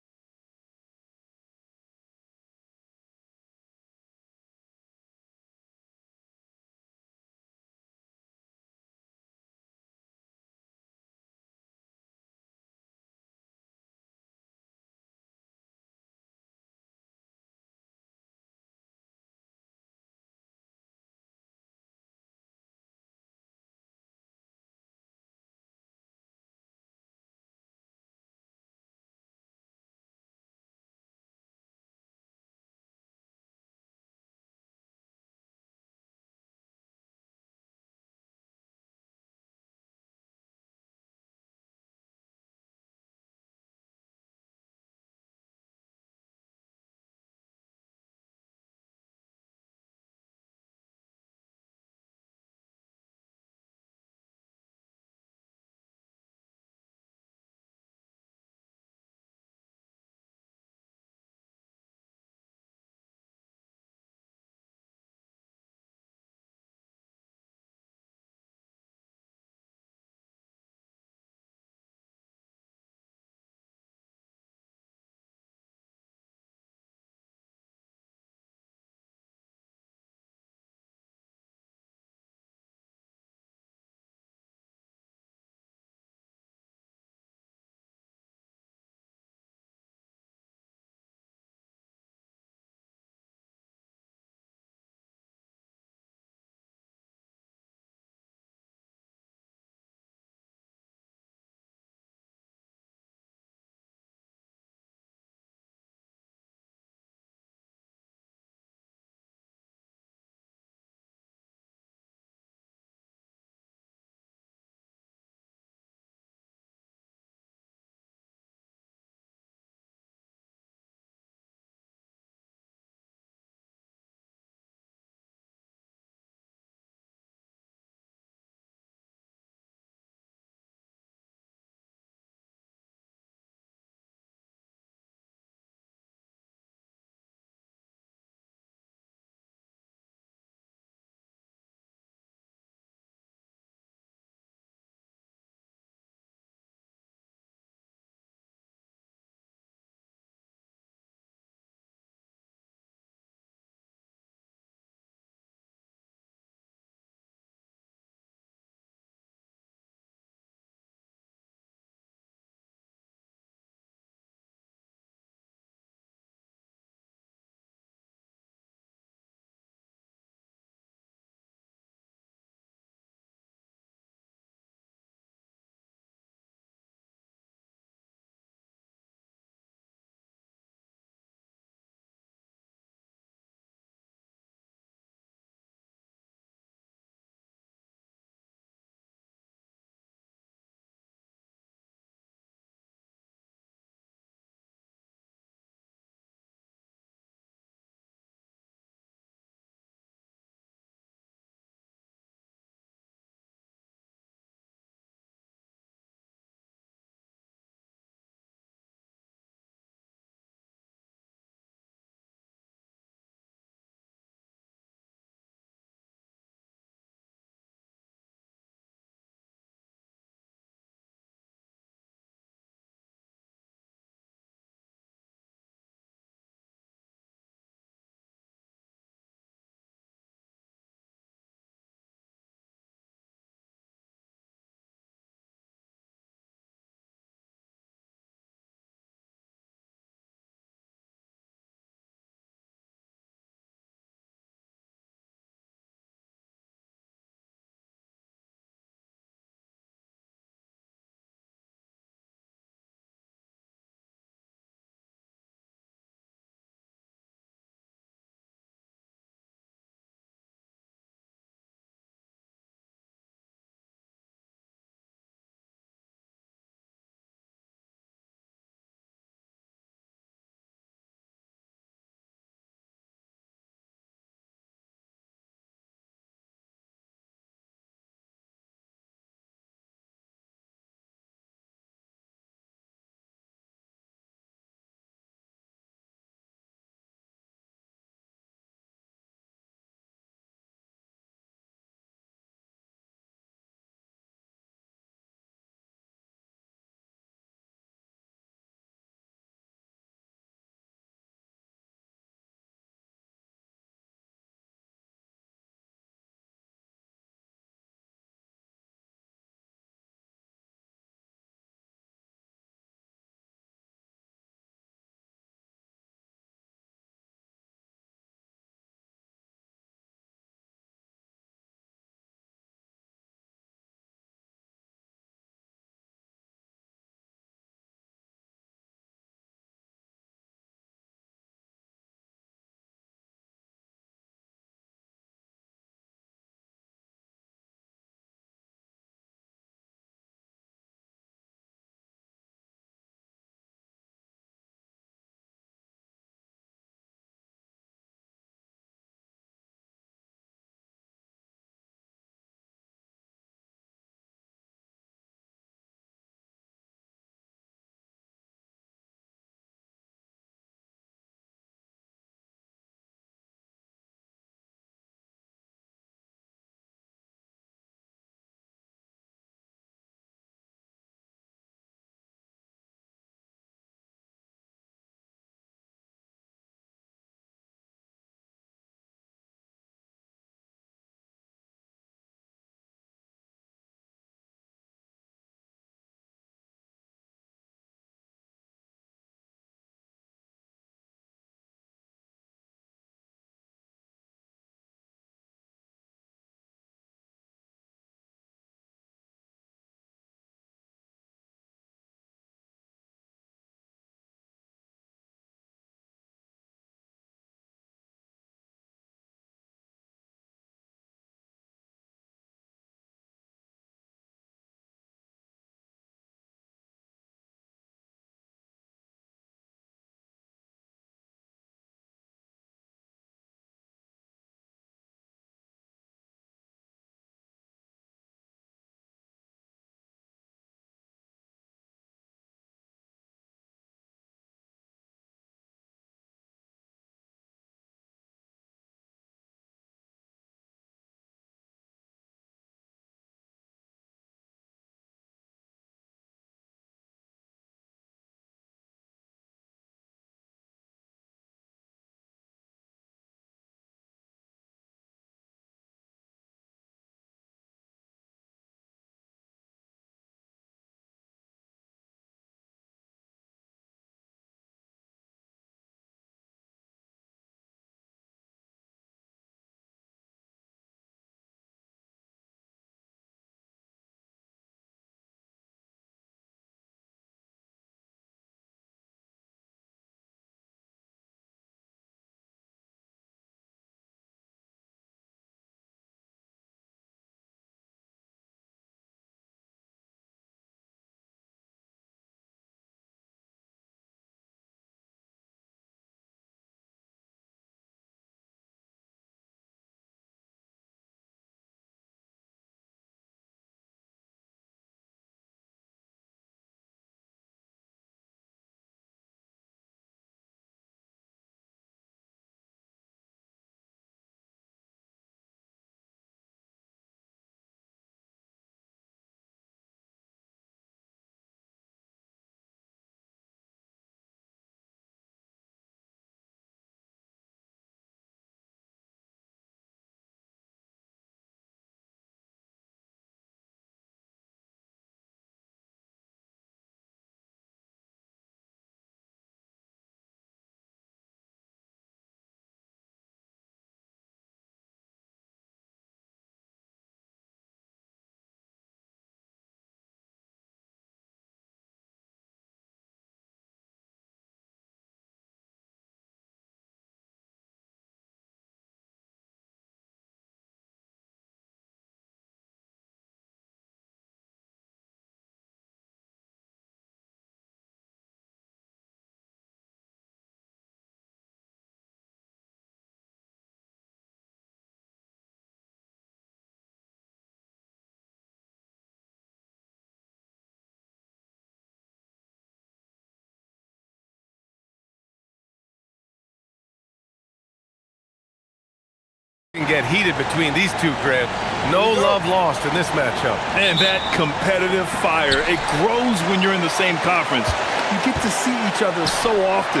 can get heated between these two, Grant. No love lost in this matchup. And that competitive fire, it grows when you're in the same conference. You get to see each other so often.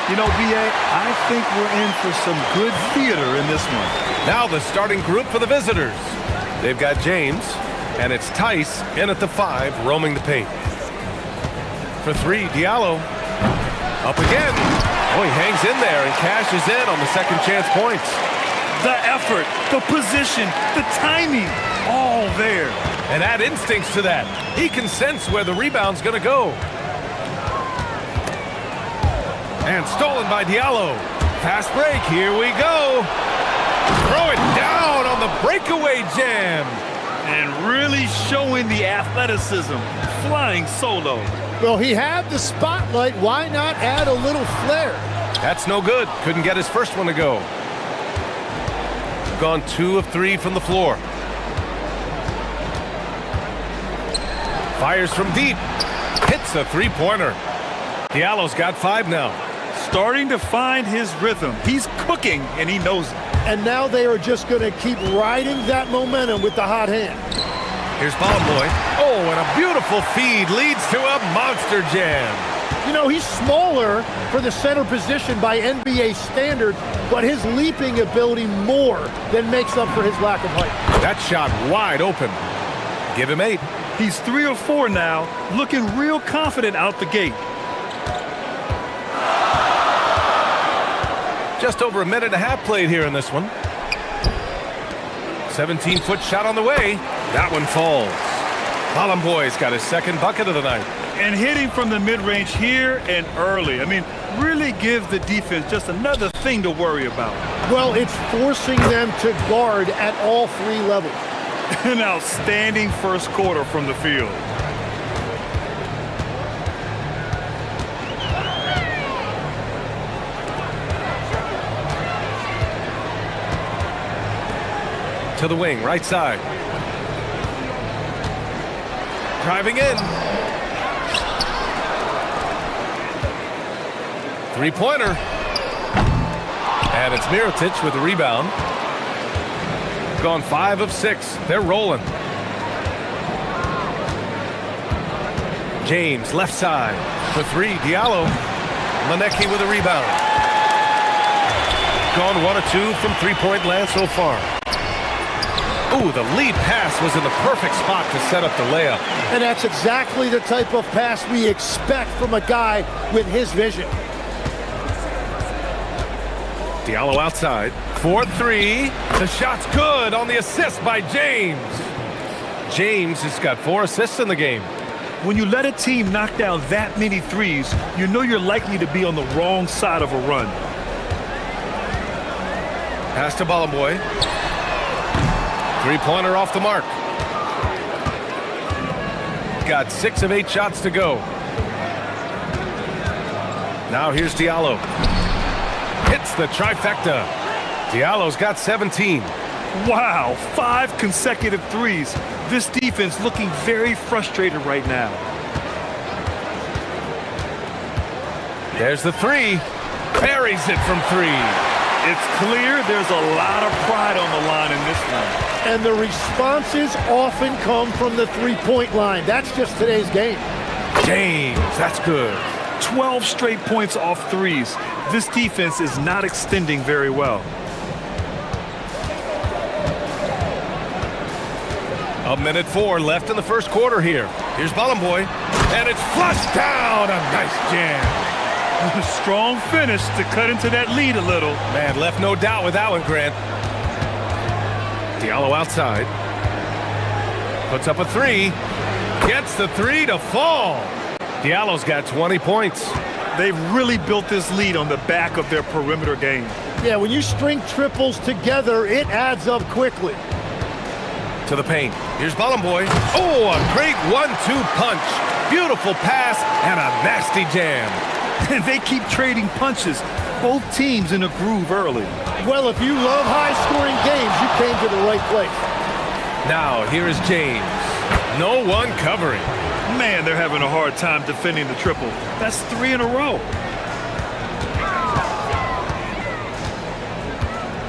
You know, B.A., I think we're in for some good theater in this one. Now the starting group for the visitors. They've got James, and it's Tice in at the 5, roaming the paint. For 3, Diallo. Up again. Oh, he hangs in there and cashes in on the second chance points. The effort, the position, the timing, all there. And add instincts to that. He can sense where the rebound's going to go. And stolen by Diallo. Fast break, here we go. Throw it down on the breakaway jam. And really showing the athleticism, flying solo. Well, he had the spotlight. Why not add a little flair? That's no good. Couldn't get his first one to go. Gone 2 of 3 from the floor. Fires from deep. Hits a three-pointer. Diallo's got 5 now. Starting to find his rhythm. He's cooking, and he knows it. And now they are just going to keep riding that momentum with the hot hand. Here's Boy. Oh, and a beautiful feed leads to a monster jam. You know, he's smaller for the center position by NBA standards, but his leaping ability more than makes up for his lack of height. That shot wide open. Give him 8. He's 3 or 4 now, looking real confident out the gate. Just over a minute and a half played here in this one. 17-foot shot on the way. That one falls. Boy's got his second bucket of the night. And hitting from the mid-range here and early. I mean, really give the defense just another thing to worry about. Well, it's forcing them to guard at all 3 levels. An outstanding first quarter from the field. To the wing, right side. Driving in. Three-pointer. And it's Mirotic with the rebound. Gone 5 of 6. They're rolling. James, left side. For 3, Diallo. Manecki with a rebound. Gone 1 of 2 from three-point land so far. Ooh, the lead pass was in the perfect spot to set up the layup. And that's exactly the type of pass we expect from a guy with his vision. Diallo outside. 4-3. The shot's good on the assist by James. James has got 4 assists in the game. When you let a team knock down that many threes, you know you're likely to be on the wrong side of a run. Pass to Boy. Three-pointer off the mark. Got 6 of 8 shots to go. Now here's Diallo. Hits the trifecta. Diallo's got 17. Wow, 5 consecutive threes. This defense looking very frustrated right now. There's the 3. Buries it from 3. It's clear there's a lot of pride on the line in this one. And the responses often come from the three-point line. That's just today's game. James, that's good. 12 straight points off threes. This defense is not extending very well. A minute 4 left in the first quarter here. Here's Boy. And it's flushed down. A nice jam. A strong finish to cut into that lead a little. Man, left no doubt with that one, Grant. Diallo outside. Puts up a 3. Gets the 3 to fall. Diallo's got 20 points. They've really built this lead on the back of their perimeter game. Yeah, when you string triples together, it adds up quickly. To the paint. Here's Boy. Oh, a great 1-2 punch. Beautiful pass and a nasty jam. And they keep trading punches. Both teams in a groove early. Well, if you love high-scoring games, you came to the right place. Now, here is James. No one covering. Man, they're having a hard time defending the triple. That's 3 in a row.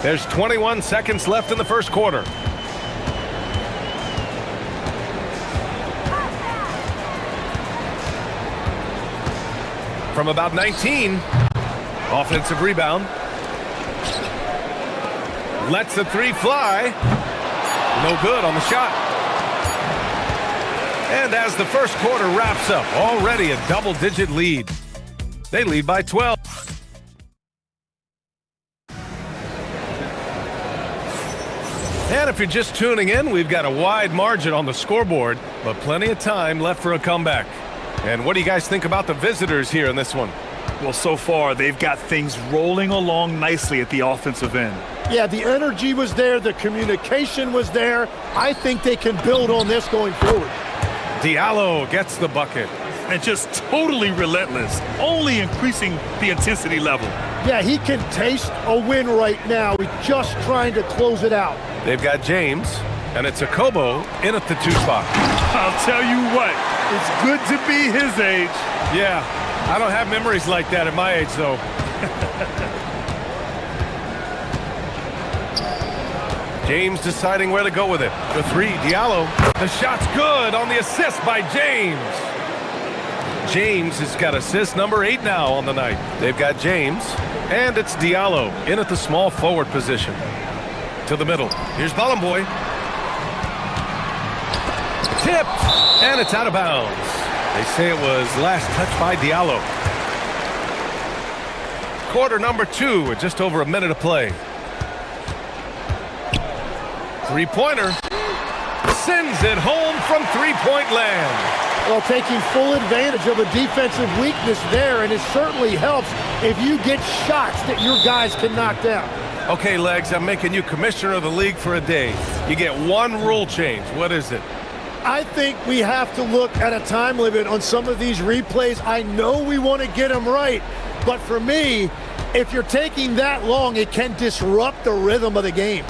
There's 21 seconds left in the first quarter. From about 19, offensive rebound. Lets the three fly. No good on the shot. And as the first quarter wraps up, already a double-digit lead. They lead by 12. And if you're just tuning in, we've got a wide margin on the scoreboard, but plenty of time left for a comeback. And what do you guys think about the visitors here in this one? Well, so far, they've got things rolling along nicely at the offensive end. Yeah, the energy was there. The communication was there. I think they can build on this going forward. Diallo gets the bucket. And just totally relentless, only increasing the intensity level. Yeah, he can taste a win right now. He's just trying to close it out. They've got James, and it's Akobo in at the 2 spot. I'll tell you what, it's good to be his age. Yeah, I don't have memories like that at my age, though. James deciding where to go with it. The 3, Diallo. The shot's good on the assist by James. James has got assist number 8 now on the night. They've got James, and it's Diallo in at the small forward position. To the middle. Here's Bolomboy. Tipped, and it's out of bounds. They say it was last touched by Diallo. Quarter number 2 with just over a minute to play. Three-pointer. Sends it home from three-point land. Well, taking full advantage of a defensive weakness there, and it certainly helps if you get shots that your guys can knock down. Okay, Legs, I'm making you commissioner of the league for a day. You get one rule change. What is it? I think we have to look at a time limit on some of these replays. I know we want to get them right, but for me, if you're taking that long, it can disrupt the rhythm of the game.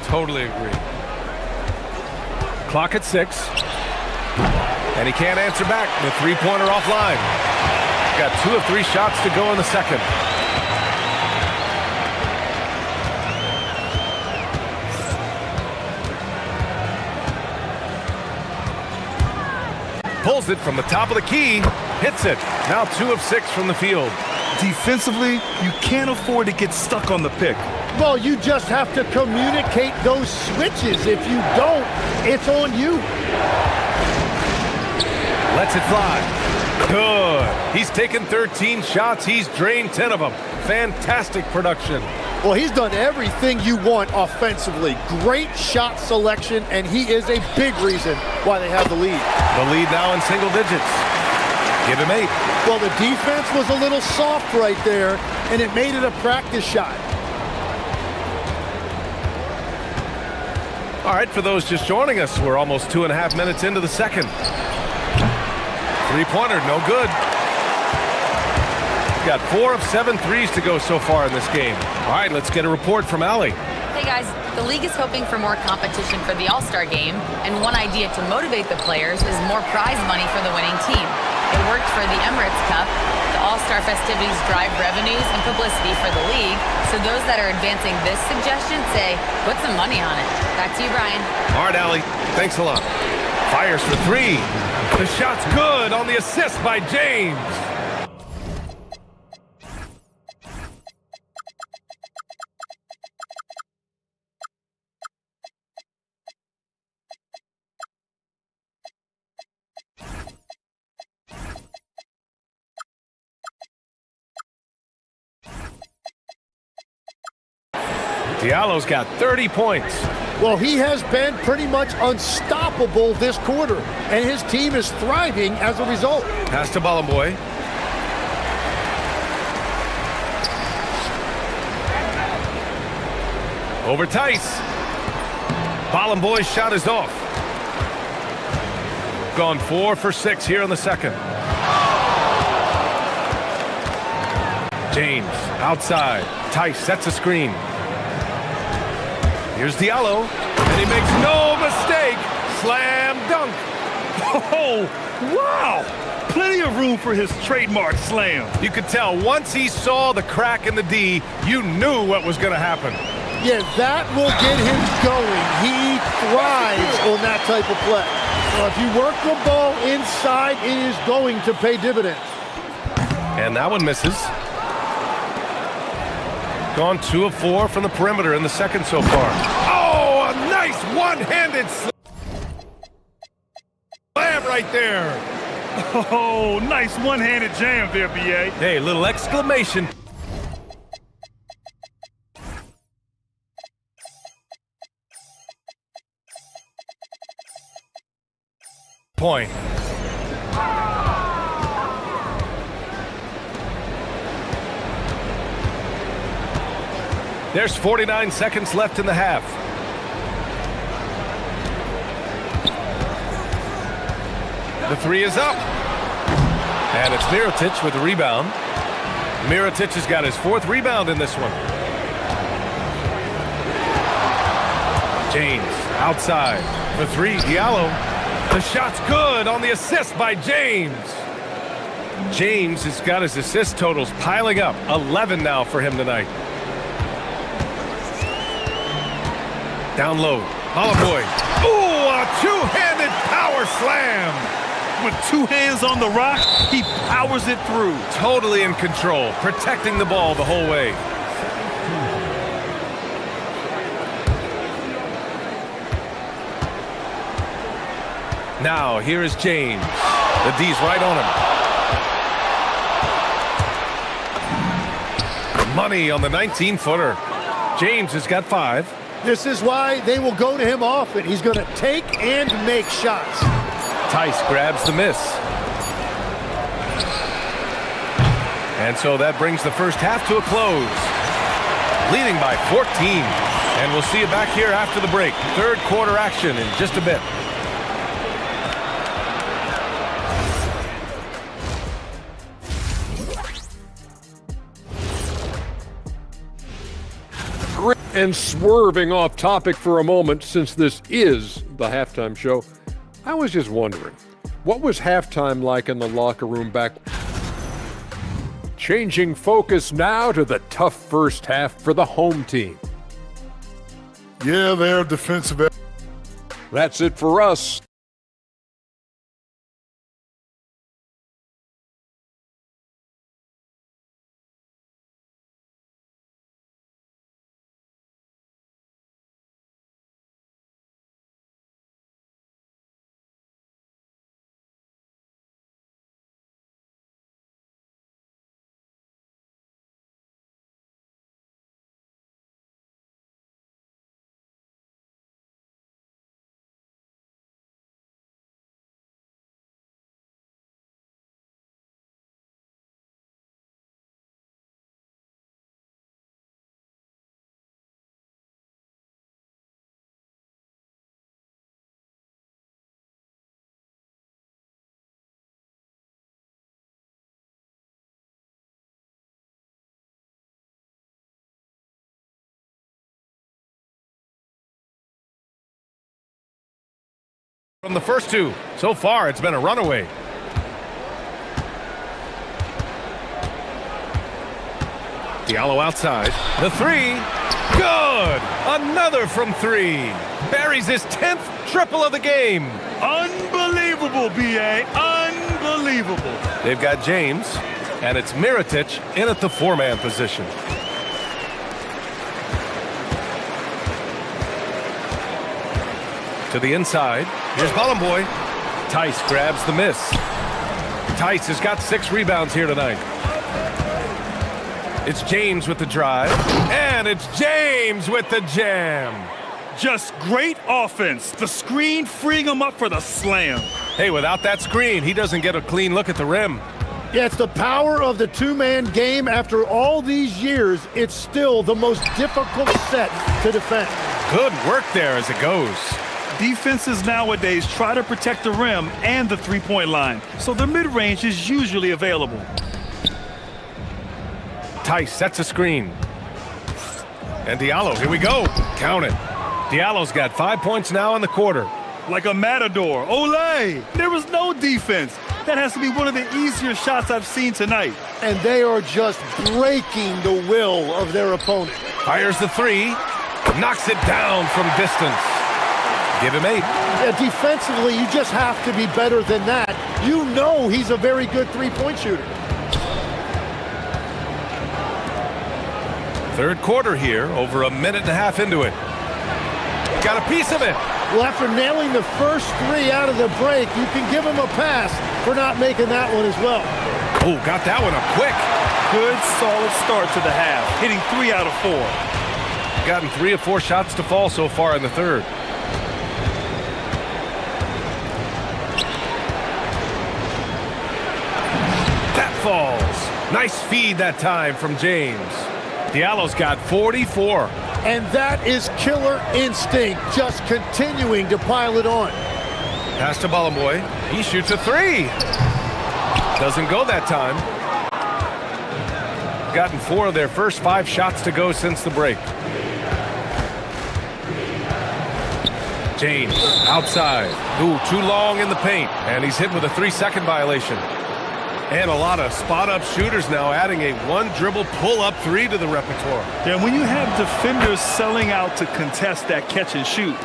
Totally agree. Clock at 6. And he can't answer back. The three-pointer offline. Got 2 of 3 shots to go in the second. Pulls it from the top of the key. Hits it. Now 2 of 6 from the field. Defensively, you can't afford to get stuck on the pick. Well, you just have to communicate those switches. If you don't, it's on you. Lets it fly. Good. He's taken 13 shots. He's drained 10 of them. Fantastic production. Well, he's done everything you want offensively. Great shot selection, and he is a big reason why they have the lead. The lead now in single digits. Give him 8. Well, the defense was a little soft right there, and it made it a practice shot. All right, for those just joining us, we're almost 2.5 minutes into the second. Three-pointer, no good. Got 4 of 7 threes to go so far in this game. All right, let's get a report from Allie. Hey guys, the league is hoping for more competition for the All-Star game, and one idea to motivate the players is more prize money for the winning team. It worked for the Emirates Cup. The All-Star festivities drive revenues and publicity for the league, so those that are advancing this suggestion say, put some money on it. Back to you, Brian. All right, Allie, thanks a lot. Fires for 3. The shot's good on the assist by James. Diallo's got 30 points. Well, he has been pretty much unstoppable this quarter, and his team is thriving as a result. Pass to Bolomboy. Over Tice. Bolomboy's shot is off. Gone 4 for 6 here in the second. James outside. Tice sets a screen. Here's Diallo, and he makes no mistake. Slam dunk. Oh, wow! Plenty of room for his trademark slam. You could tell once he saw the crack in the D, you knew what was going to happen. Yeah, that will get him going. He thrives on that type of play. So if you work the ball inside, it is going to pay dividends. And that one misses. Gone 2 of 4 from the perimeter in the second so far. Oh, a nice one-handed slam right there. Oh, nice one-handed jam there, B.A. Hey, little exclamation. Point. There's 49 seconds left in the half. The three is up. And it's Mirotic with the rebound. Mirotic has got his 4th rebound in this one. James outside. The 3, Diallo. The shot's good on the assist by James. James has got his assist totals piling up. 11 now for him tonight. Down low. Hollaboy. Ooh, a two-handed power slam. With 2 hands on the rock, he powers it through. Totally in control, protecting the ball the whole way. Now, here is James. The D's right on him. Money on the 19-footer. James has got 5. This is why they will go to him often. He's going to take and make shots. Tice grabs the miss. And so that brings the first half to a close. Leading by 14. And we'll see you back here after the break. 3rd quarter action in just a bit. And swerving off topic for a moment, since this is the halftime show, I was just wondering, what was halftime like in the locker room back? Changing focus now to the tough first half for the home team. Yeah, they're defensive. That's it for us. From the first 2, so far it's been a runaway. Diallo outside. The 3, good! Another from 3. Buries his 10th triple of the game. Unbelievable, B.A. Unbelievable. They've got James, and it's Mirotic in at the 4-man position. To the inside. Here's Bollenboy. Tice grabs the miss. Tice has got 6 rebounds here tonight. It's James with the drive. And it's James with the jam. Just great offense. The screen freeing him up for the slam. Hey, without that screen, he doesn't get a clean look at the rim. Yeah, it's the power of the 2-man game. After all these years, it's still the most difficult set to defend. Good work there as it goes. Defenses nowadays try to protect the rim and the three-point line, so the mid-range is usually available. Tice sets a screen. And Diallo, here we go. Count it. Diallo's got 5 points now in the quarter. Like a matador. Olé! There was no defense. That has to be one of the easier shots I've seen tonight. And they are just breaking the will of their opponent. Fires the 3. Knocks it down from distance. Give him 8. Yeah, defensively, you just have to be better than that. You know he's a very good three-point shooter. Third quarter here, over a minute and a half into it. Got a piece of it. Well, after nailing the first 3 out of the break, you can give him a pass for not making that one as well. Oh, got that one up quick. Good, solid start to the half, hitting 3 out of 4. Gotten 3 of 4 shots to fall so far in the third. That falls. Nice feed that time from James. Diallo's got 44. And that is killer instinct, just continuing to pile it on. Pass to Ballamboy. He shoots a 3. Doesn't go that time. Gotten 4 of their first 5 shots to go since the break. James outside. Ooh, too long in the paint. And he's hit with a 3-second violation. And a lot of spot-up shooters now, adding a 1-dribble pull-up 3 to the repertoire. Yeah, when you have defenders selling out to contest that catch and shoot,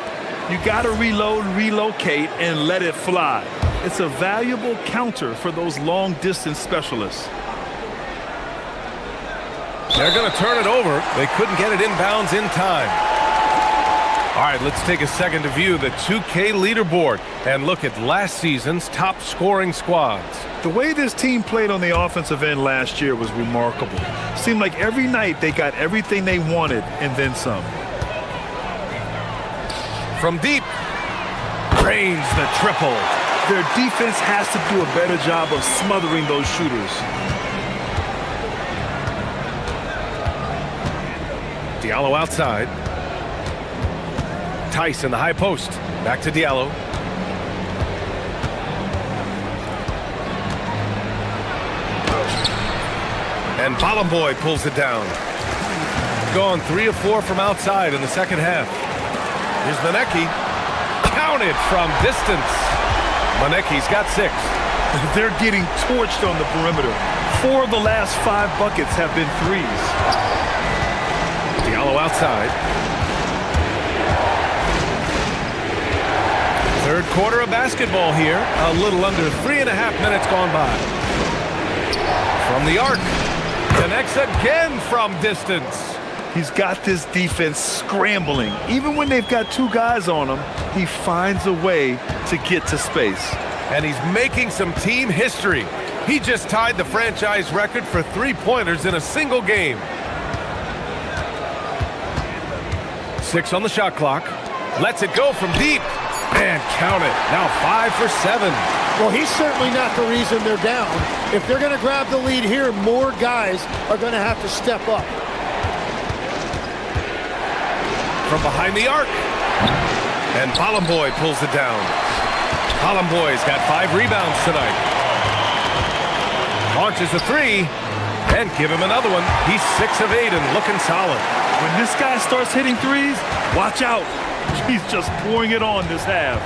you got to reload, relocate, and let it fly. It's a valuable counter for those long-distance specialists. They're going to turn it over. They couldn't get it inbounds in time. All right, let's take a second to view the 2K leaderboard and look at last season's top scoring squads. The way this team played on the offensive end last year was remarkable. Seemed like every night they got everything they wanted and then some. From deep, drains the triple. Their defense has to do a better job of smothering those shooters. Diallo outside. Tice in the high post. Back to Diallo. And Ballamboy pulls it down. Gone 3 of 4 from outside in the second half. Here's Manecki. Counted from distance. Manecki's got 6. They're getting torched on the perimeter. 4 of the last 5 buckets have been 3s. Diallo outside. Third quarter of basketball here. A little under 3.5 minutes gone by. From the arc. Connects again from distance. He's got this defense scrambling. Even when they've got 2 guys on him, he finds a way to get to space. And he's making some team history. He just tied the franchise record for 3-pointers in a single game. 6 on the shot clock. Lets it go from deep. And count it. Now 5 for 7. Well, he's certainly not the reason they're down. If they're going to grab the lead here, more guys are going to have to step up. From behind the arc. And Ballamboy pulls it down. Ballamboy's got 5 rebounds tonight. Launches a 3. And give him another one. He's 6 of 8 and looking solid. When this guy starts hitting 3s, watch out. He's just pouring it on this half.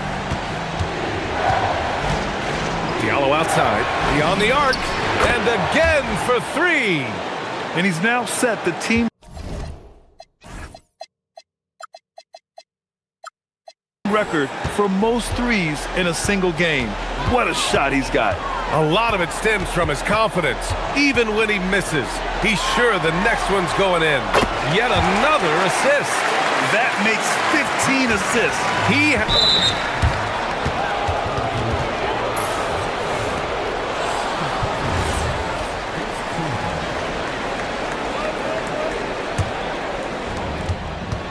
Diallo outside. Beyond the arc. And again for 3. And he's now set the team record for most 3s in a single game. What a shot he's got. A lot of it stems from his confidence. Even when he misses, he's sure the next one's going in. Yet another assist. That makes 15 assists. He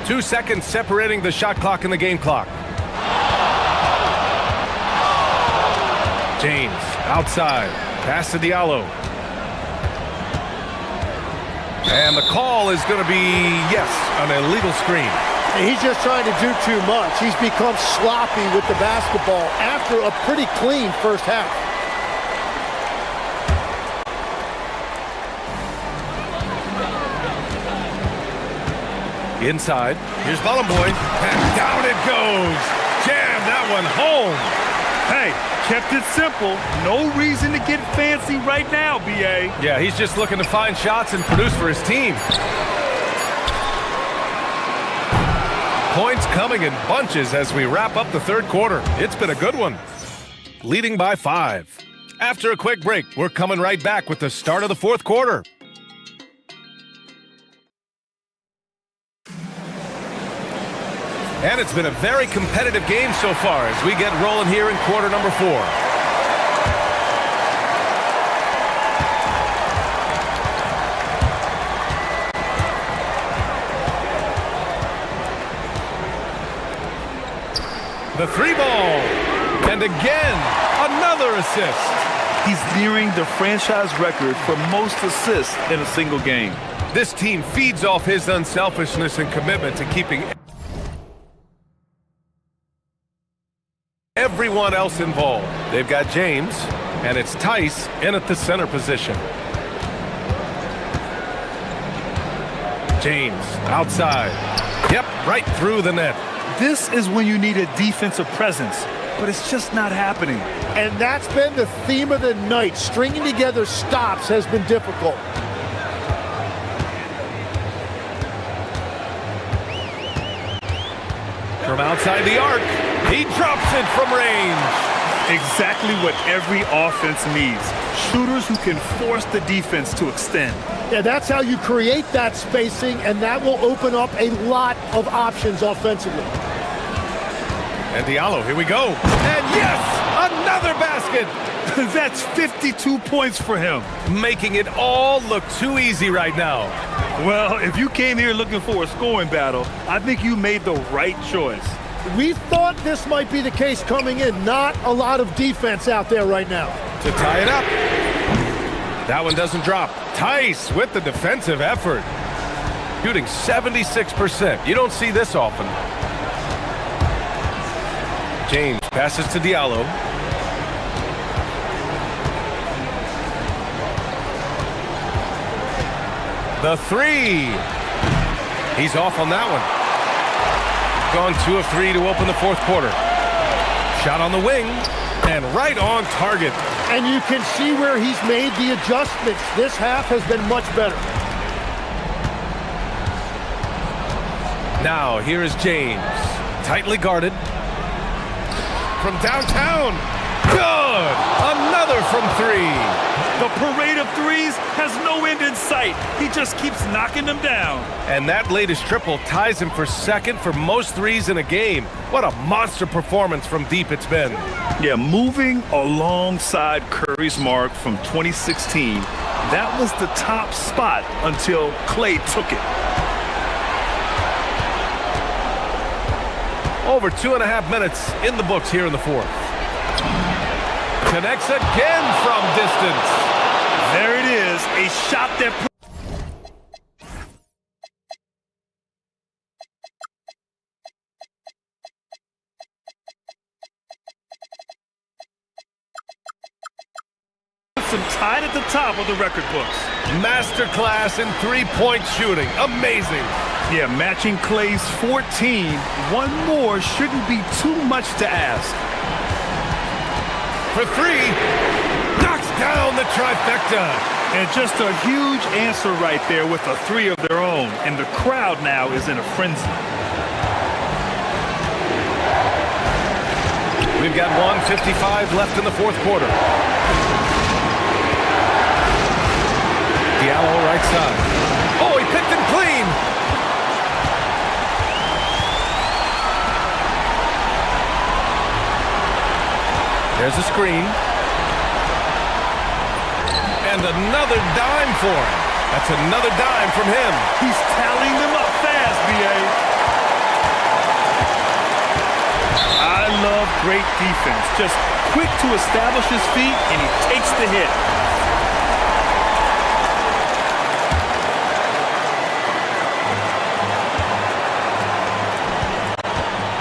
2 seconds separating the shot clock and the game clock. James outside. Pass to Diallo. And the call is going to be, yes, an illegal screen. And he's just trying to do too much. He's become sloppy with the basketball after a pretty clean first half. Inside. Here's Ballamboy. And down it goes. Jam that one home. Hey, kept it simple. No reason to get fancy right now, B.A. Yeah, he's just looking to find shots and produce for his team. Points coming in bunches as we wrap up the third quarter. It's been a good one. Leading by 5. After a quick break, we're coming right back with the start of the fourth quarter. And it's been a very competitive game so far as we get rolling here in quarter number 4. The 3-ball. And again, another assist. He's nearing the franchise record for most assists in a single game. This team feeds off his unselfishness and commitment to keeping everyone else involved. They've got James, and it's Tice in at the center position. James, outside. Yep, right through the net. This is when you need a defensive presence, but it's just not happening. And that's been the theme of the night. Stringing together stops has been difficult. From outside the arc, he drops it from range. Exactly what every offense needs. Shooters who can force the defense to extend. Yeah, that's how you create that spacing, and that will open up a lot of options offensively. And Diallo, here we go. And yes, another basket. That's 52 points for him. Making it all look too easy right now. Well, if you came here looking for a scoring battle, I think you made the right choice. We thought this might be the case coming in. Not a lot of defense out there right now. To tie it up. That one doesn't drop. Tice with the defensive effort. Shooting 76%. You don't see this often. James passes to Diallo. The 3. He's off on that one. Gone 2 of 3 to open the fourth quarter. Shot on the wing and right on target. And you can see where he's made the adjustments. This half has been much better. Now here is James. Tightly guarded. From downtown. Good! Another from 3. The parade of threes has no end in sight. He just keeps knocking them down. And that latest triple ties him for second for most threes in a game. What a monster performance from deep it's been. Yeah, moving alongside Curry's mark from 2016, that was the top spot until Clay took it. Over 2.5 minutes in the books here in the fourth. Connects again from distance. There it is, a shot that... some tied at the top of the record books. Masterclass in three-point shooting. Amazing. Yeah, matching Clay's 14. One more shouldn't be too much to ask. For 3, knocks down the trifecta. And just a huge answer right there with a 3 of their own. And the crowd now is in a frenzy. We've got 1:55 left in the fourth quarter. Diallo right side. Oh, he picked him clean. There's a screen. And another dime for him. That's another dime from him. He's tallying them up fast, B.A. I love great defense. Just quick to establish his feet, and he takes the hit.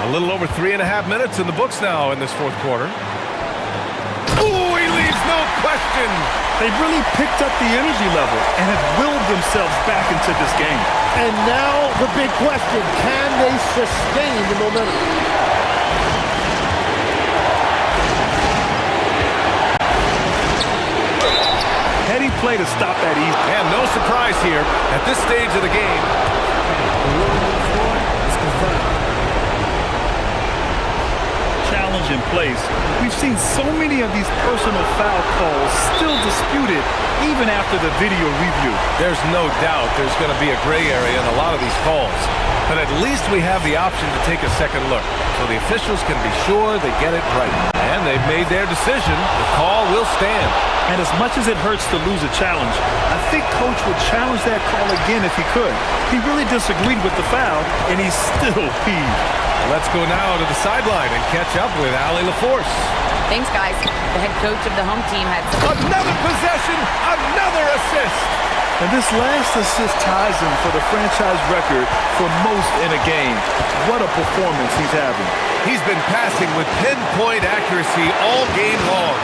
A little over 3.5 minutes in the books now in this fourth quarter. Ooh, he leaves no question. They've really picked up the energy level and have willed themselves back into this game. And now the big question, can they sustain the momentum? Heady play to stop that easy. And no surprise here at this stage of the game. challenge in place. We've seen so many of these personal foul calls still disputed even after the video review. There's no doubt there's going to be a gray area in a lot of these calls. But at least we have the option to take a second look, so the officials can be sure they get it right. And they've made their decision. The call will stand. And as much as it hurts to lose a challenge, I think Coach would challenge that call again if he could. He really disagreed with the foul, and he's still peeved. Let's go now to the sideline and catch up with Allie LaForce. Thanks, guys. The head coach of the home team had Another possession, another assist. And this last assist ties him for the franchise record for most in a game. What a performance he's having. He's been passing with pinpoint accuracy all game long.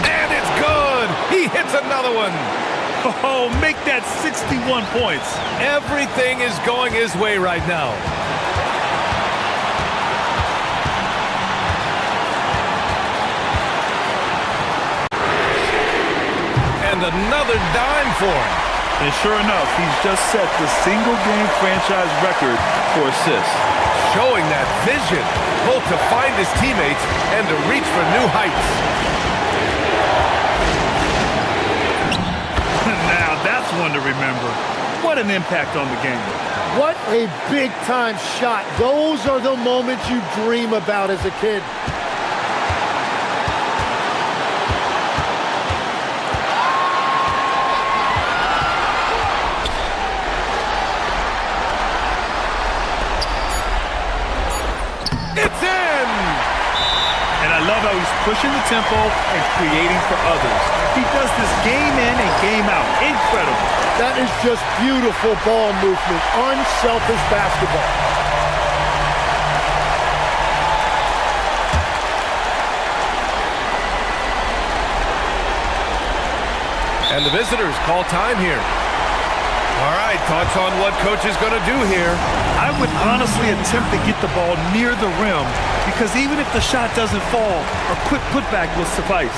And it's good. He hits another one. Oh, make that 61 points. Everything is going his way right now. And another dime for him. And sure enough, he's just set the single-game franchise record for assists. Showing that vision, both to find his teammates and to reach for new heights. Now that's one to remember. What an impact on the game. What a big-time shot. Those are the moments you dream about as a kid. It's in! And I love how he's pushing the tempo and creating for others. He does this game in and game out. Incredible. That is just beautiful ball movement. Unselfish basketball. And the visitors call time here. All right, thoughts on what coach is going to do here? I would honestly attempt to get the ball near the rim because even if the shot doesn't fall, a quick putback will suffice.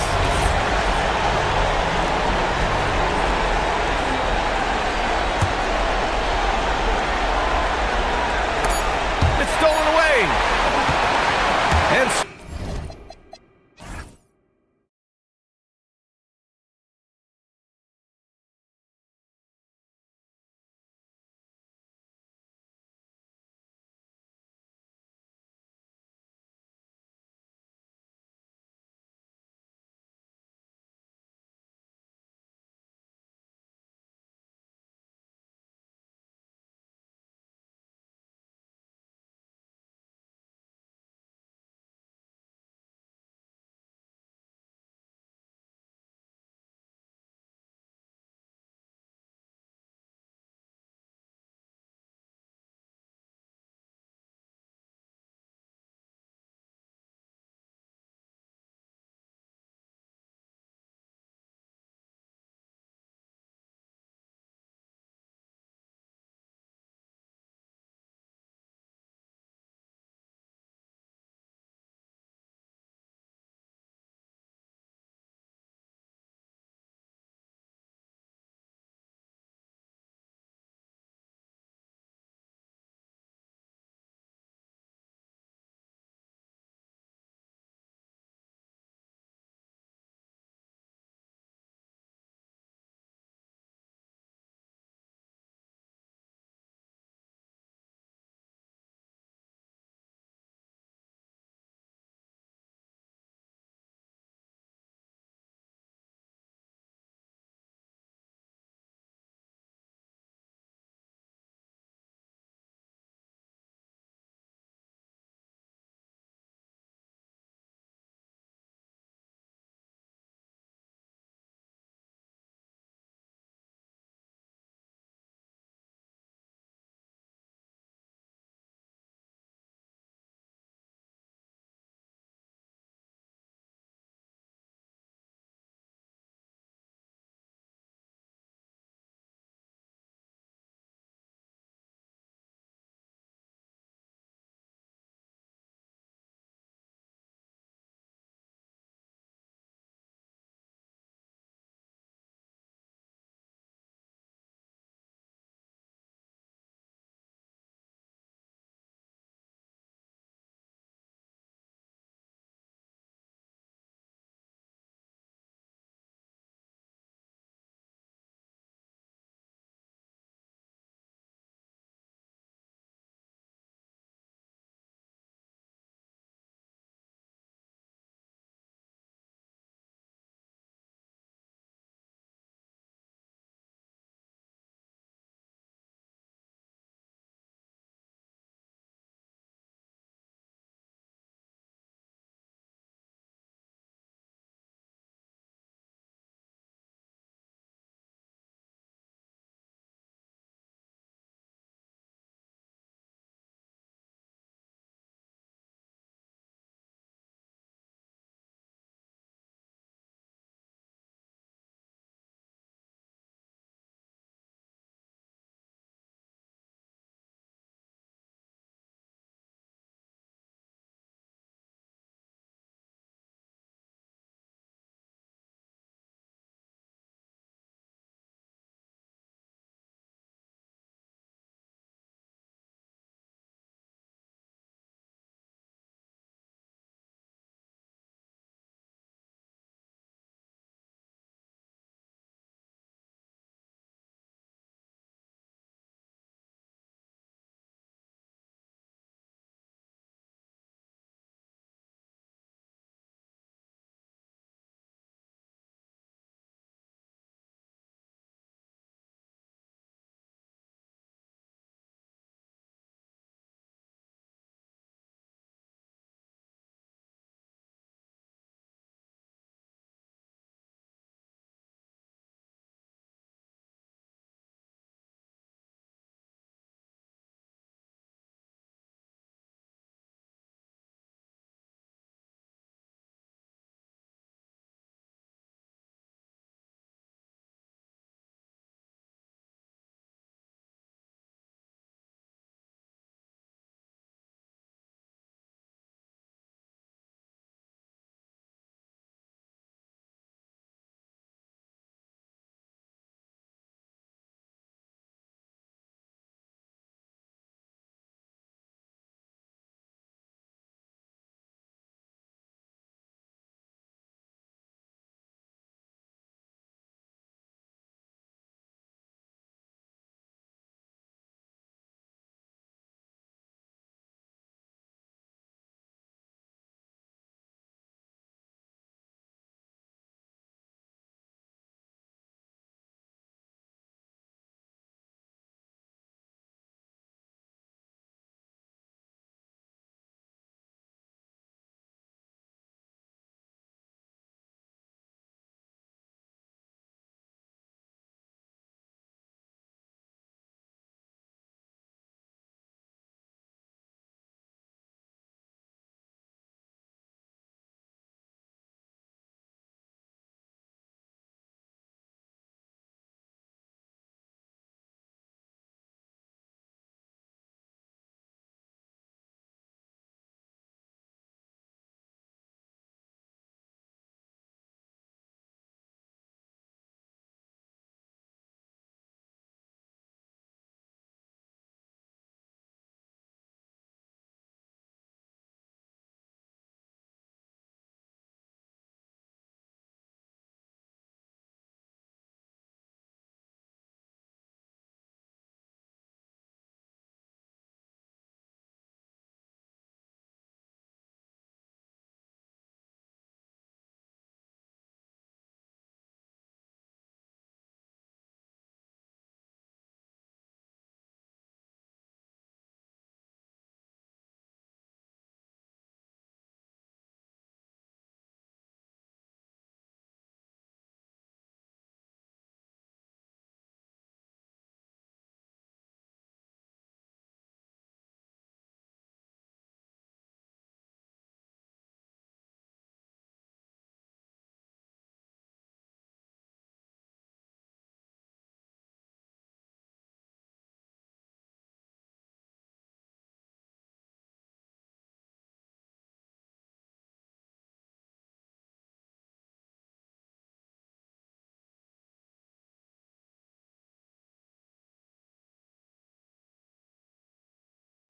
It's stolen away. And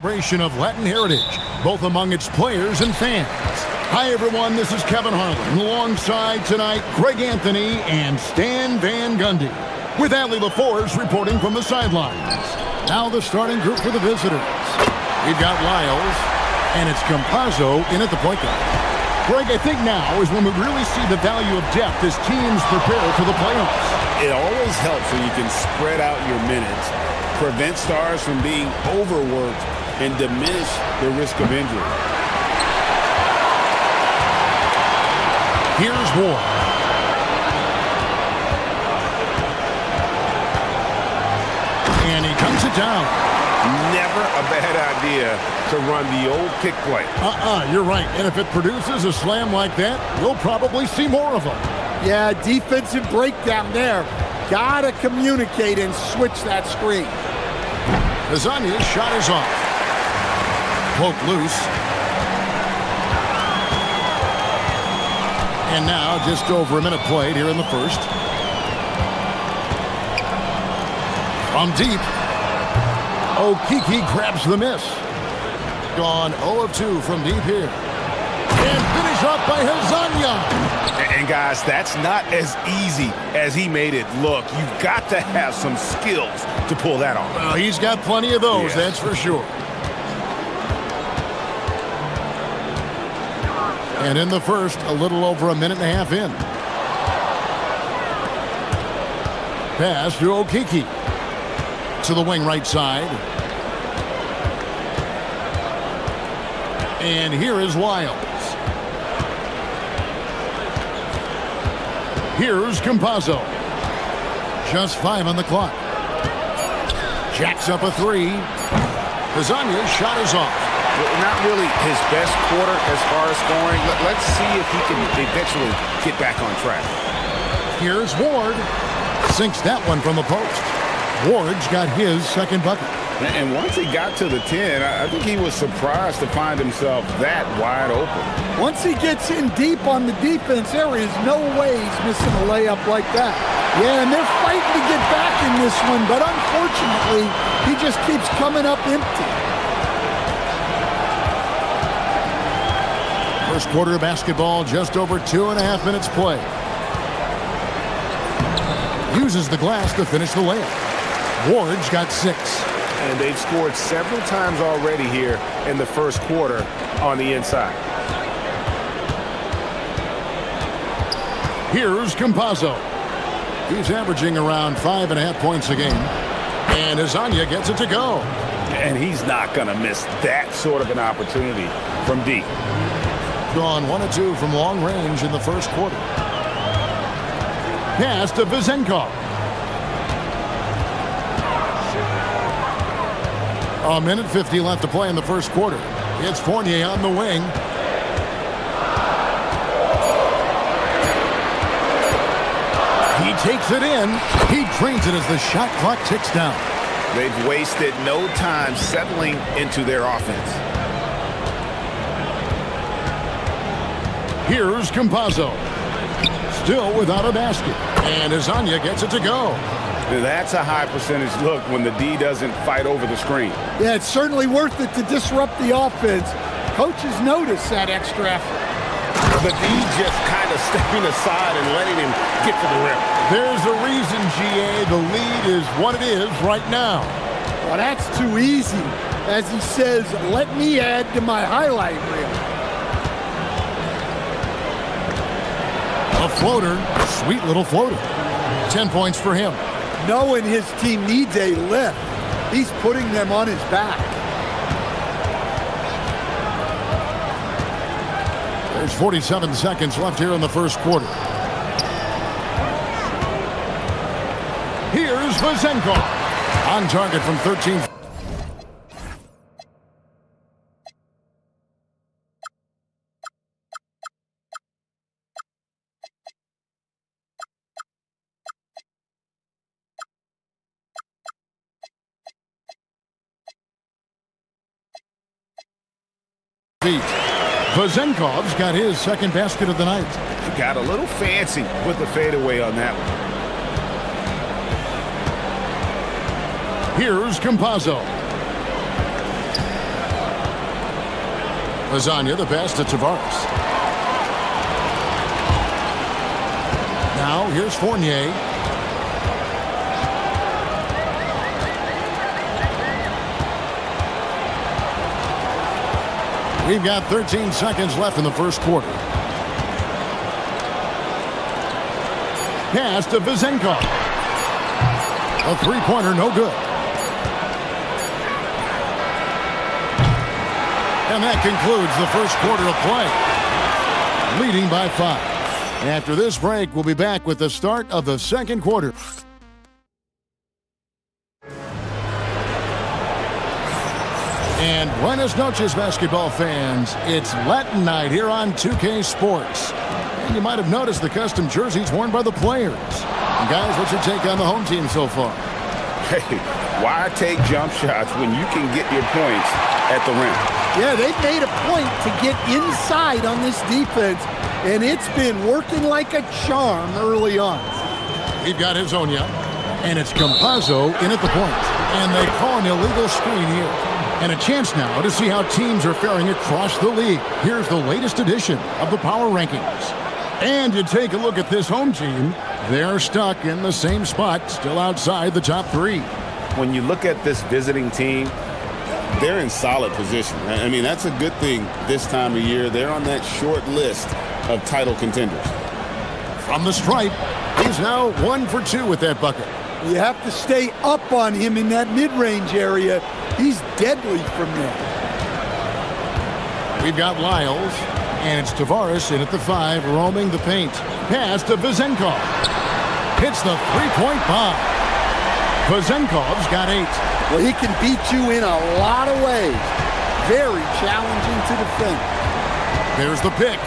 Celebration of Latin heritage, both among its players and fans. Hi, everyone. This is Kevin Harlan. Alongside tonight, Greg Anthony and Stan Van Gundy, with Allie LaForce reporting from the sidelines. Now the starting group for the visitors. We've got Lyles, and it's Campazzo in at the point guard. Greg, I think now is when we really see the value of depth as teams prepare for the playoffs. It always helps when you can spread out your minutes, prevent stars from being overworked, and diminish the risk of injury. Here's Ward. And he comes it down. Never a bad idea to run the old pick play. You're right. And if it produces a slam like that, you'll probably see more of them. Yeah, defensive breakdown there. Gotta communicate and switch that screen. Kazanya's shot is off. Poke loose. And now just over a minute played here in the first. From deep. Okiki grabs the miss. Gone 0 of 2 from deep here. And finish off by Hazanya. And guys, that's not as easy as he made it look. You've got to have some skills to pull that off. Well, he's got plenty of those, Yes. that's for sure. And in the first, a little over a minute and a half in. Pass to Okiki. To the wing right side. And here is Lyles. Here's Campazzo. Just 5 on the clock. Jacks up a 3. Kazanya's shot is off. Well, not really his best quarter as far as scoring. Let's see if he can eventually get back on track. Here's Ward. Sinks that one from the post. Ward's got his second bucket. And once he got to the 10, I think he was surprised to find himself that wide open. Once he gets in deep on the defense, there is no way he's missing a layup like that. Yeah, and they're fighting to get back in this one, but unfortunately, he just keeps coming up empty. First quarter of basketball, just over 2.5 minutes play. Uses the glass to finish the layup. Ward's got 6. And they've scored several times already here in the first quarter on the inside. Here's Campazzo. He's averaging around 5.5 points a game. And Hazanya gets it to go. And he's not going to miss that sort of an opportunity from deep. Gone 1 of 2 from long range in the first quarter. Pass to Vizenkov. A minute 50 left to play in the first quarter. It's Fournier on the wing. He takes it in. He drains it as the shot clock ticks down. They've wasted no time settling into their offense. Here's Campazzo. Still without a basket. And Hazanya gets it to go. That's a high percentage look when the D doesn't fight over the screen. Yeah, it's certainly worth it to disrupt the offense. Coaches notice that extra effort. The D just kind of stepping aside and letting him get to the rim. There's a reason, GA. The lead is what it is right now. Well, that's too easy. As he says, let me add to my highlight reel. A floater. Sweet little floater. 10 points for him. Knowing his team needs a lift, he's putting them on his back. There's 47 seconds left here in the first quarter. Here's Vizenkov. On target from 13. Vizenkov's got his second basket of the night. He got a little fancy with the fadeaway on that one. Here's Campazzo. Lasagna, the pass to Tavares. Now, here's Fournier. We've got 13 seconds left in the first quarter. Pass to Vizenkov. A three-pointer, no good. And that concludes the first quarter of play. Leading by 5. After this break, we'll be back with the start of the second quarter. And buenas noches, basketball fans. It's Latin night here on 2K Sports. And you might have noticed the custom jerseys worn by the players. And guys, what's your take on the home team so far? Hey, why take jump shots when you can get your points at the rim? Yeah, they've made a point to get inside on this defense, and it's been working like a charm early on. We've got Hezonja, and it's Campazzo in at the point. And they call an illegal screen here. And a chance now to see how teams are faring across the league. Here's the latest edition of the Power Rankings. And you take a look at this home team. They're stuck in the same spot, still outside the top 3. When you look at this visiting team, they're in solid position. I mean, that's a good thing this time of year. They're on that short list of title contenders. From the stripe, he's now 1 for 2 with that bucket. You have to stay up on him in that mid-range area. He's deadly from there. We've got Lyles, and it's Tavares in at the 5, roaming the paint. Pass to Vizenkov. Hits the three-point bomb. Vizenkov's got 8. Well, he can beat you in a lot of ways. Very challenging to defend. There's the pick.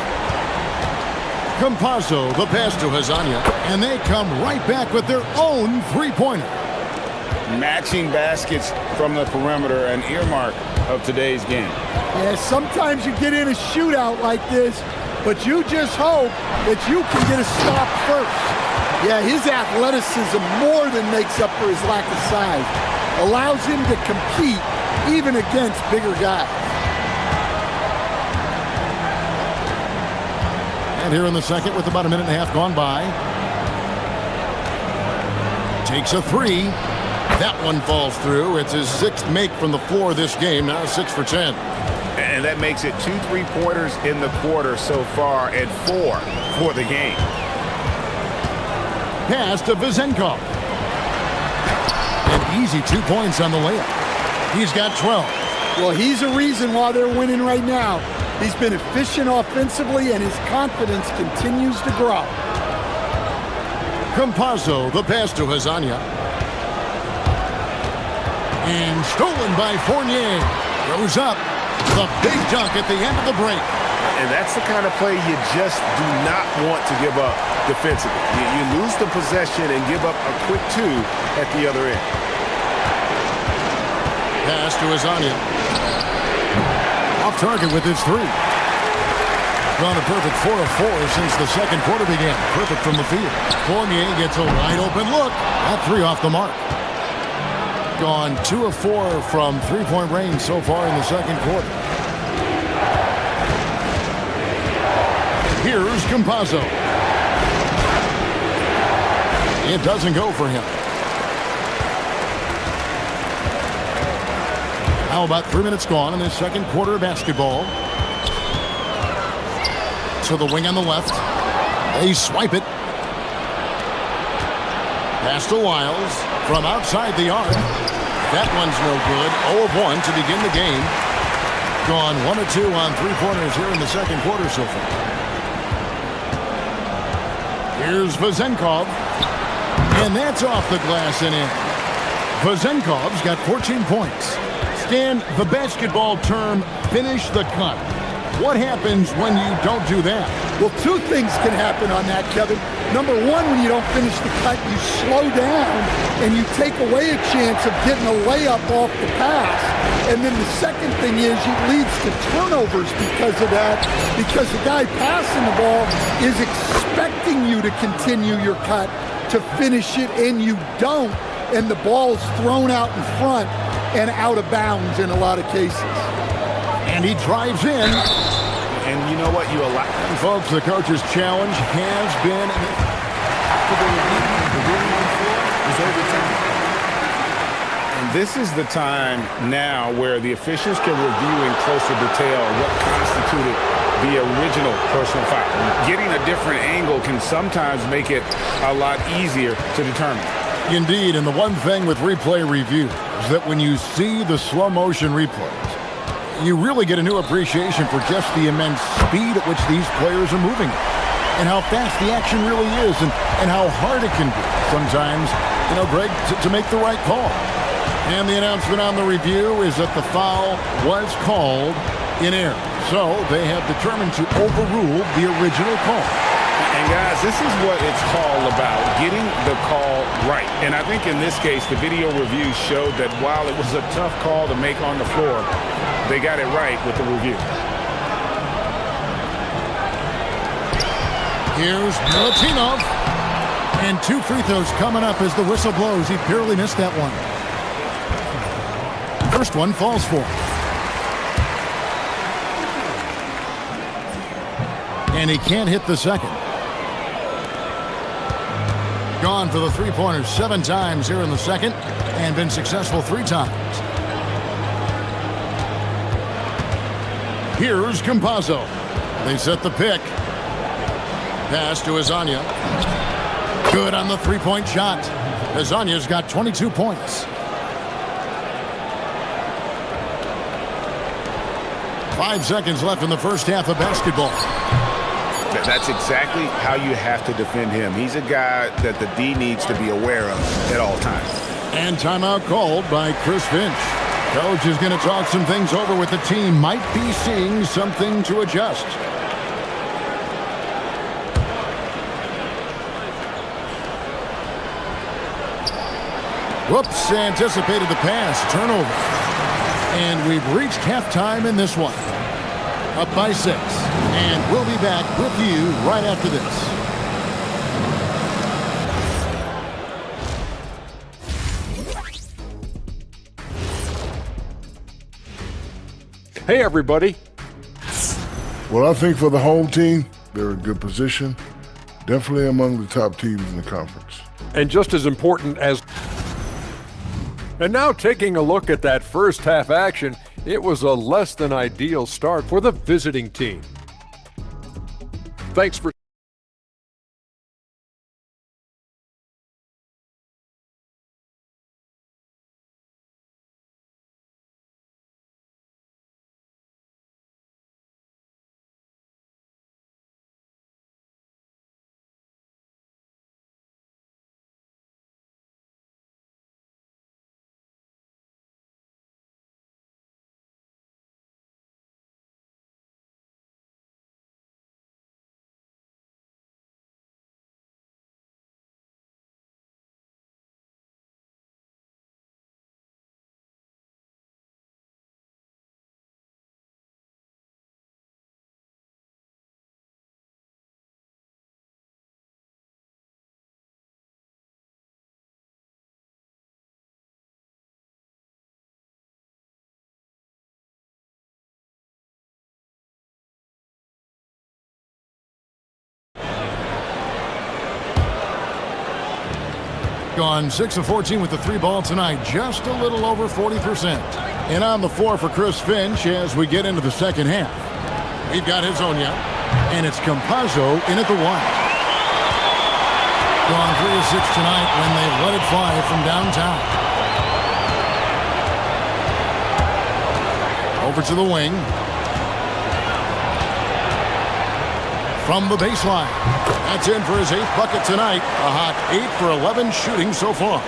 Campazzo, the pass to Hezonja, and they come right back with their own three-pointer. Matching baskets from the perimeter, an earmark of today's game. Yeah, sometimes you get in a shootout like this, but you just hope that you can get a stop first. Yeah, his athleticism more than makes up for his lack of size. Allows him to compete even against bigger guys. And here in the second with about a minute and a half gone by. Takes a 3. That one falls through. It's his 6th make from the floor this game, now 6 for 10. And that makes it 2 3-pointers in the quarter so far and 4 for the game. Pass to Vizenkov. An easy 2 points on the layup. He's got 12. Well, he's a reason why they're winning right now. He's been efficient offensively, and his confidence continues to grow. Campazzo, the pass to Hezonja. And stolen by Fournier. Goes up. The big dunk at the end of the break. And that's the kind of play you just do not want to give up defensively. You lose the possession and give up a quick 2 at the other end. Pass to Hezonja. Off target with his 3. Gone a perfect 4 of 4 since the second quarter began. Perfect from the field. Fournier gets a wide open look. That 3 off the mark. Gone 2 of 4 from three-point range so far in the second quarter. Here's Campazzo. It doesn't go for him. Now about 3 minutes gone in this second quarter of basketball. To the wing on the left. They swipe it. Pass to Lyles from outside the arc. That one's no good. 0 of 1 to begin the game. Gone 1 of 2 on three-pointers here in the second quarter so far. Here's Vizenkov. And that's off the glass and in. Vizenkov's got 14 points. Stan, the basketball term, finish the cut. What happens when you don't do that? Well, 2 things can happen on that, Kevin. Number 1, when you don't finish the cut, you slow down and you take away a chance of getting a layup off the pass. And then the second thing is it leads to turnovers because of that, because the guy passing the ball is expecting you to continue your cut, to finish it, and you don't, and the ball is thrown out in front and out of bounds in a lot of cases. And he drives in. And you know what? You allow. Folks, the coach's challenge has been. And this is the time now where the officials can review in closer detail what constituted the original personal foul. Getting a different angle can sometimes make it a lot easier to determine. Indeed, and the one thing with replay review is that when you see the slow motion replays, you really get a new appreciation for just the immense speed at which these players are moving and how fast the action really is and how hard it can be sometimes, Greg, to make the right call. And the announcement on the review is that the foul was called in error. So they have determined to overrule the original call. And guys, this is what it's all about, getting the call right. And I think in this case, the video review showed that while it was a tough call to make on the floor, they got it right with the review. Here's Milutinov. And 2 free throws coming up as the whistle blows. He barely missed that one. First one falls for him. And he can't hit the second. Gone for the three-pointers 7 times here in the second and been successful 3 times. Here's Campazzo. They set the pick. Pass to Azania. Good on the three-point shot. Azania's got 22 points. 5 seconds left in the first half of basketball. That's exactly how you have to defend him. He's a guy that the D needs to be aware of at all times. And timeout called by Chris Finch. Coach is going to talk some things over with the team. Might be seeing something to adjust. Whoops, anticipated the pass. Turnover. And we've reached halftime in this one. Up by 6. And we'll be back with you right after this. Hey, everybody. Well, I think for the home team, they're in good position. Definitely among the top teams in the conference. And just as important as... And now taking a look at that first half action, it was a less than ideal start for the visiting team. Thanks for... Gone 6 of 14 with the 3 ball tonight, just a little over 40%. And on the floor for Chris Finch as we get into the second half. We've got Hazonia, and it's Campazzo in at the 1. Gone 3 of 6 tonight when they've let it fly from downtown. Over to the wing. From the baseline. That's in for his 8th bucket tonight. A hot 8 for 11 shooting so far.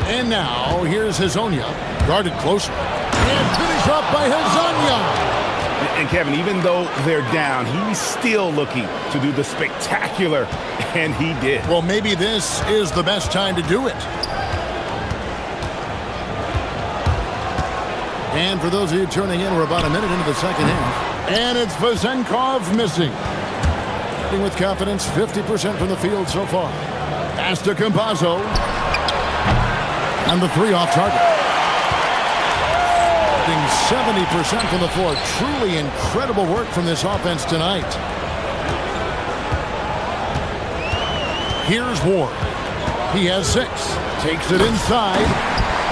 And now, here's Hazonia. Guarded closer. And finished off by Hazonia. And Kevin, even though they're down, he's still looking to do the spectacular, and he did. Well, maybe this is the best time to do it. And for those of you tuning in, we're about a minute into the second half. And it's Vazenkov missing. With confidence, 50% from the field so far. Pass to Campazzo. And the 3 off target. shooting 70% from the floor. Truly incredible work from this offense tonight. Here's Ward. He has 6. Takes it inside.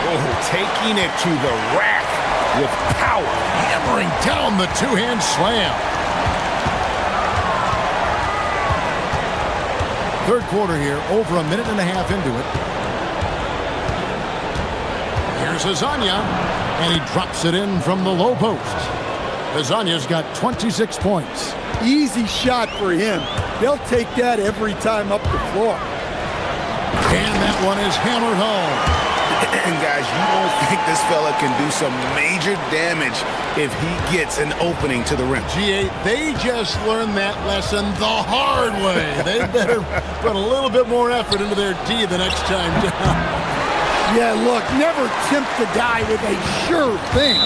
Oh, taking it to the rack with power. Hammering down the two-hand slam. Third quarter here, over a minute and a half into it. Here's Azania, and he drops it in from the low post. Azania's got 26 points. Easy shot for him. They'll take that every time up the floor. And that one is hammered home. And guys, you don't think this fella can do some major damage if he gets an opening to the rim. G8, they just learned that lesson the hard way. They better put a little bit more effort into their D the next time down. Yeah, look, never tempt the guy with a sure thing.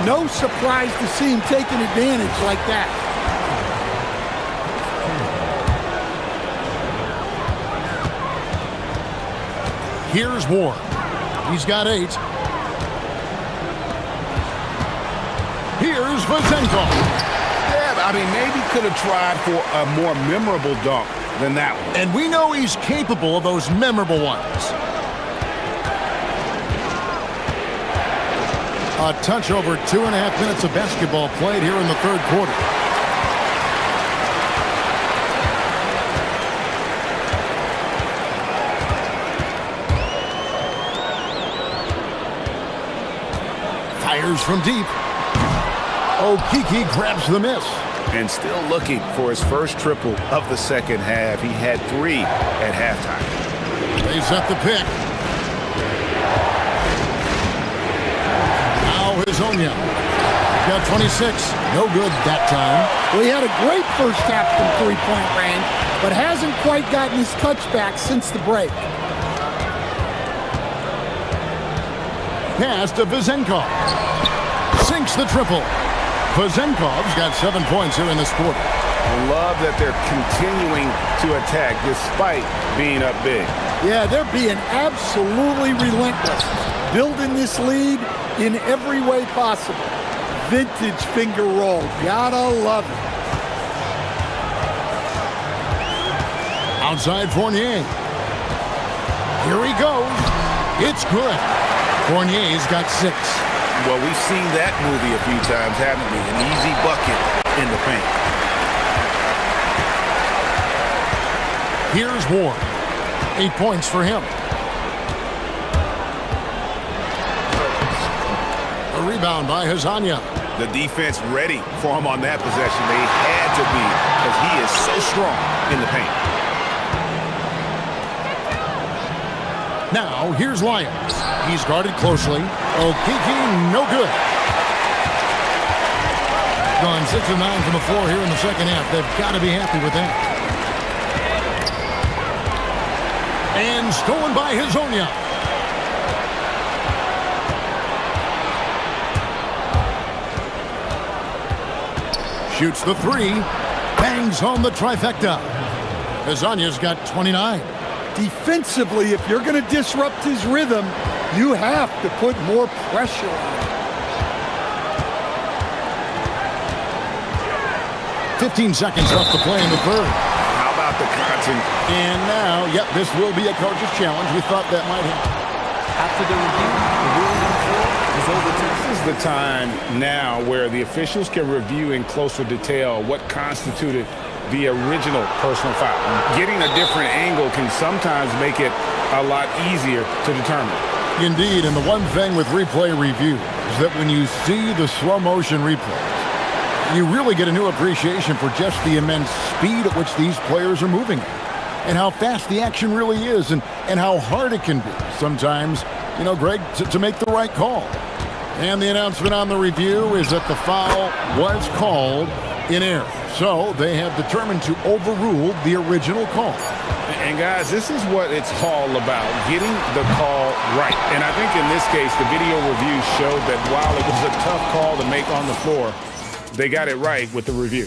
No surprise to see him taking advantage like that. Here's Ward. He's got 8. Here's Vazenkov. Yeah, I mean, maybe could have tried for a more memorable dunk than that one. And we know he's capable of those memorable ones. A touch over 2.5 minutes of basketball played here in the third quarter. Fires from deep. Okiki grabs the miss. And still looking for his first triple of the second half. He had 3 at halftime. They set the pick. Now Hazonia. Got 26. No good that time. Well, he had a great first half from three-point range, but hasn't quite gotten his touchback since the break. Pass to Vazenkov. Sinks the triple. Vazenkov's got 7 points here in this quarter. I love that they're continuing to attack despite being up big. Yeah, they're being absolutely relentless. Building this lead in every way possible. Vintage finger roll. Gotta love it. Outside Fournier. Here he goes. It's good. Fournier's got 6. Well, we've seen that movie a few times, haven't we? An easy bucket in the paint. Here's Ward. 8 points for him. A rebound by Hazonia. The defense ready for him on that possession. They had to be because he is so strong in the paint. Now, here's Lyons. He's guarded closely. Okiki, no good. Gone 6 of 9 from the floor here in the second half. They've got to be happy with that. And stolen by Hazonia. Shoots the 3. Bangs home the trifecta. Hazonia's got 29. Defensively, if you're going to disrupt his rhythm, you have to put more pressure on him. 15 seconds left to play in the third. How about the content? And now, yep, this will be a coach's challenge. We thought that might happen. After the review, the ruling on the floor is overturned. This is the time now where the officials can review in closer detail what constituted the original personal foul. Getting a different angle can sometimes make it a lot easier to determine. Indeed, and the one thing with replay review is that when you see the slow motion replays, you really get a new appreciation for just the immense speed at which these players are moving and how fast the action really is and how hard it can be sometimes, you know, Greg, to make the right call. And the announcement on the review is that the foul was called in error. So they have determined to overrule the original call. And guys, this is what it's all about, getting the call right. And I think in this case, the video review showed that while it was a tough call to make on the floor, they got it right with the review.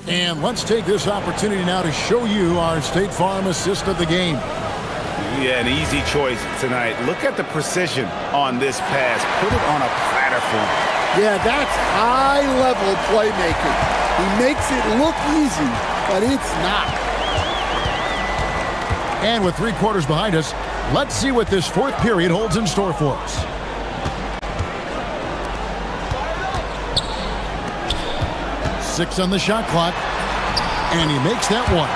And let's take this opportunity now to show you our State Farm assist of the game. Yeah, an easy choice tonight. Look at the precision on this pass. Put it on a platter for him. Yeah, that's high-level playmaking. He makes it look easy, but it's not. And with 3 quarters behind us, let's see what this fourth period holds in store for us. Six on the shot clock, and he makes that one.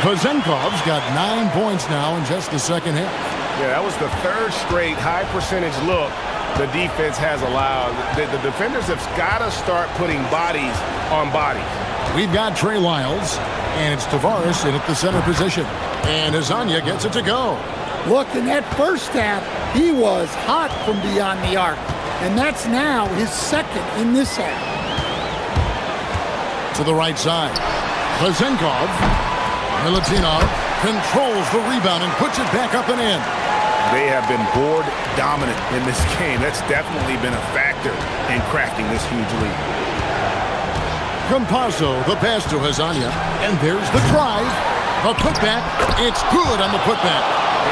Vazenkov's got 9 points now in just the second half. Yeah, that was the third straight high-percentage look the defense has allowed. The defenders have got to start putting bodies on bodies. We've got Trey Lyles, and it's Tavares in at the center position. And Azania gets it to go. Look, in that first half, he was hot from beyond the arc. And that's now his second in this half. To the right side. Vazenkov. Milutinov controls the rebound and puts it back up and in. They have been board dominant in this game. That's definitely been a factor in crafting this huge lead. Campazzo, the pass to Hazania. And there's the drive. A putback. It's good on the putback.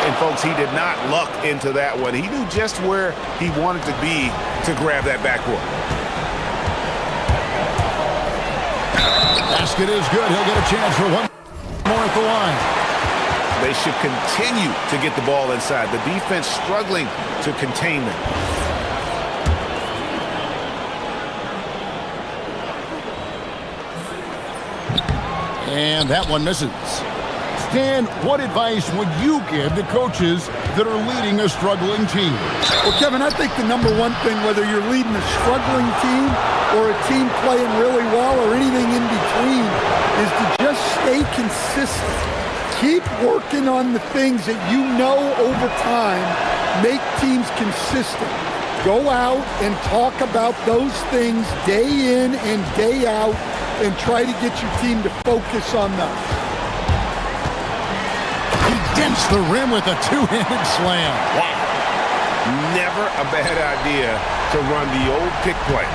And folks, he did not luck into that one. He knew just where he wanted to be to grab that backboard. Basket is good. He'll get a chance for one more at the line. They should continue to get the ball inside. The defense struggling to contain them. And that one misses. Stan, what advice would you give to coaches that are leading a struggling team? Well, Kevin, I think the number one thing, whether you're leading a struggling team or a team playing really well or anything in between, is to just stay consistent. Keep working on the things that you know over time make teams consistent. Go out and talk about those things day in and day out and try to get your team to focus on them. He dents the rim with a two-handed slam. Wow. Never a bad idea to run the old pick play.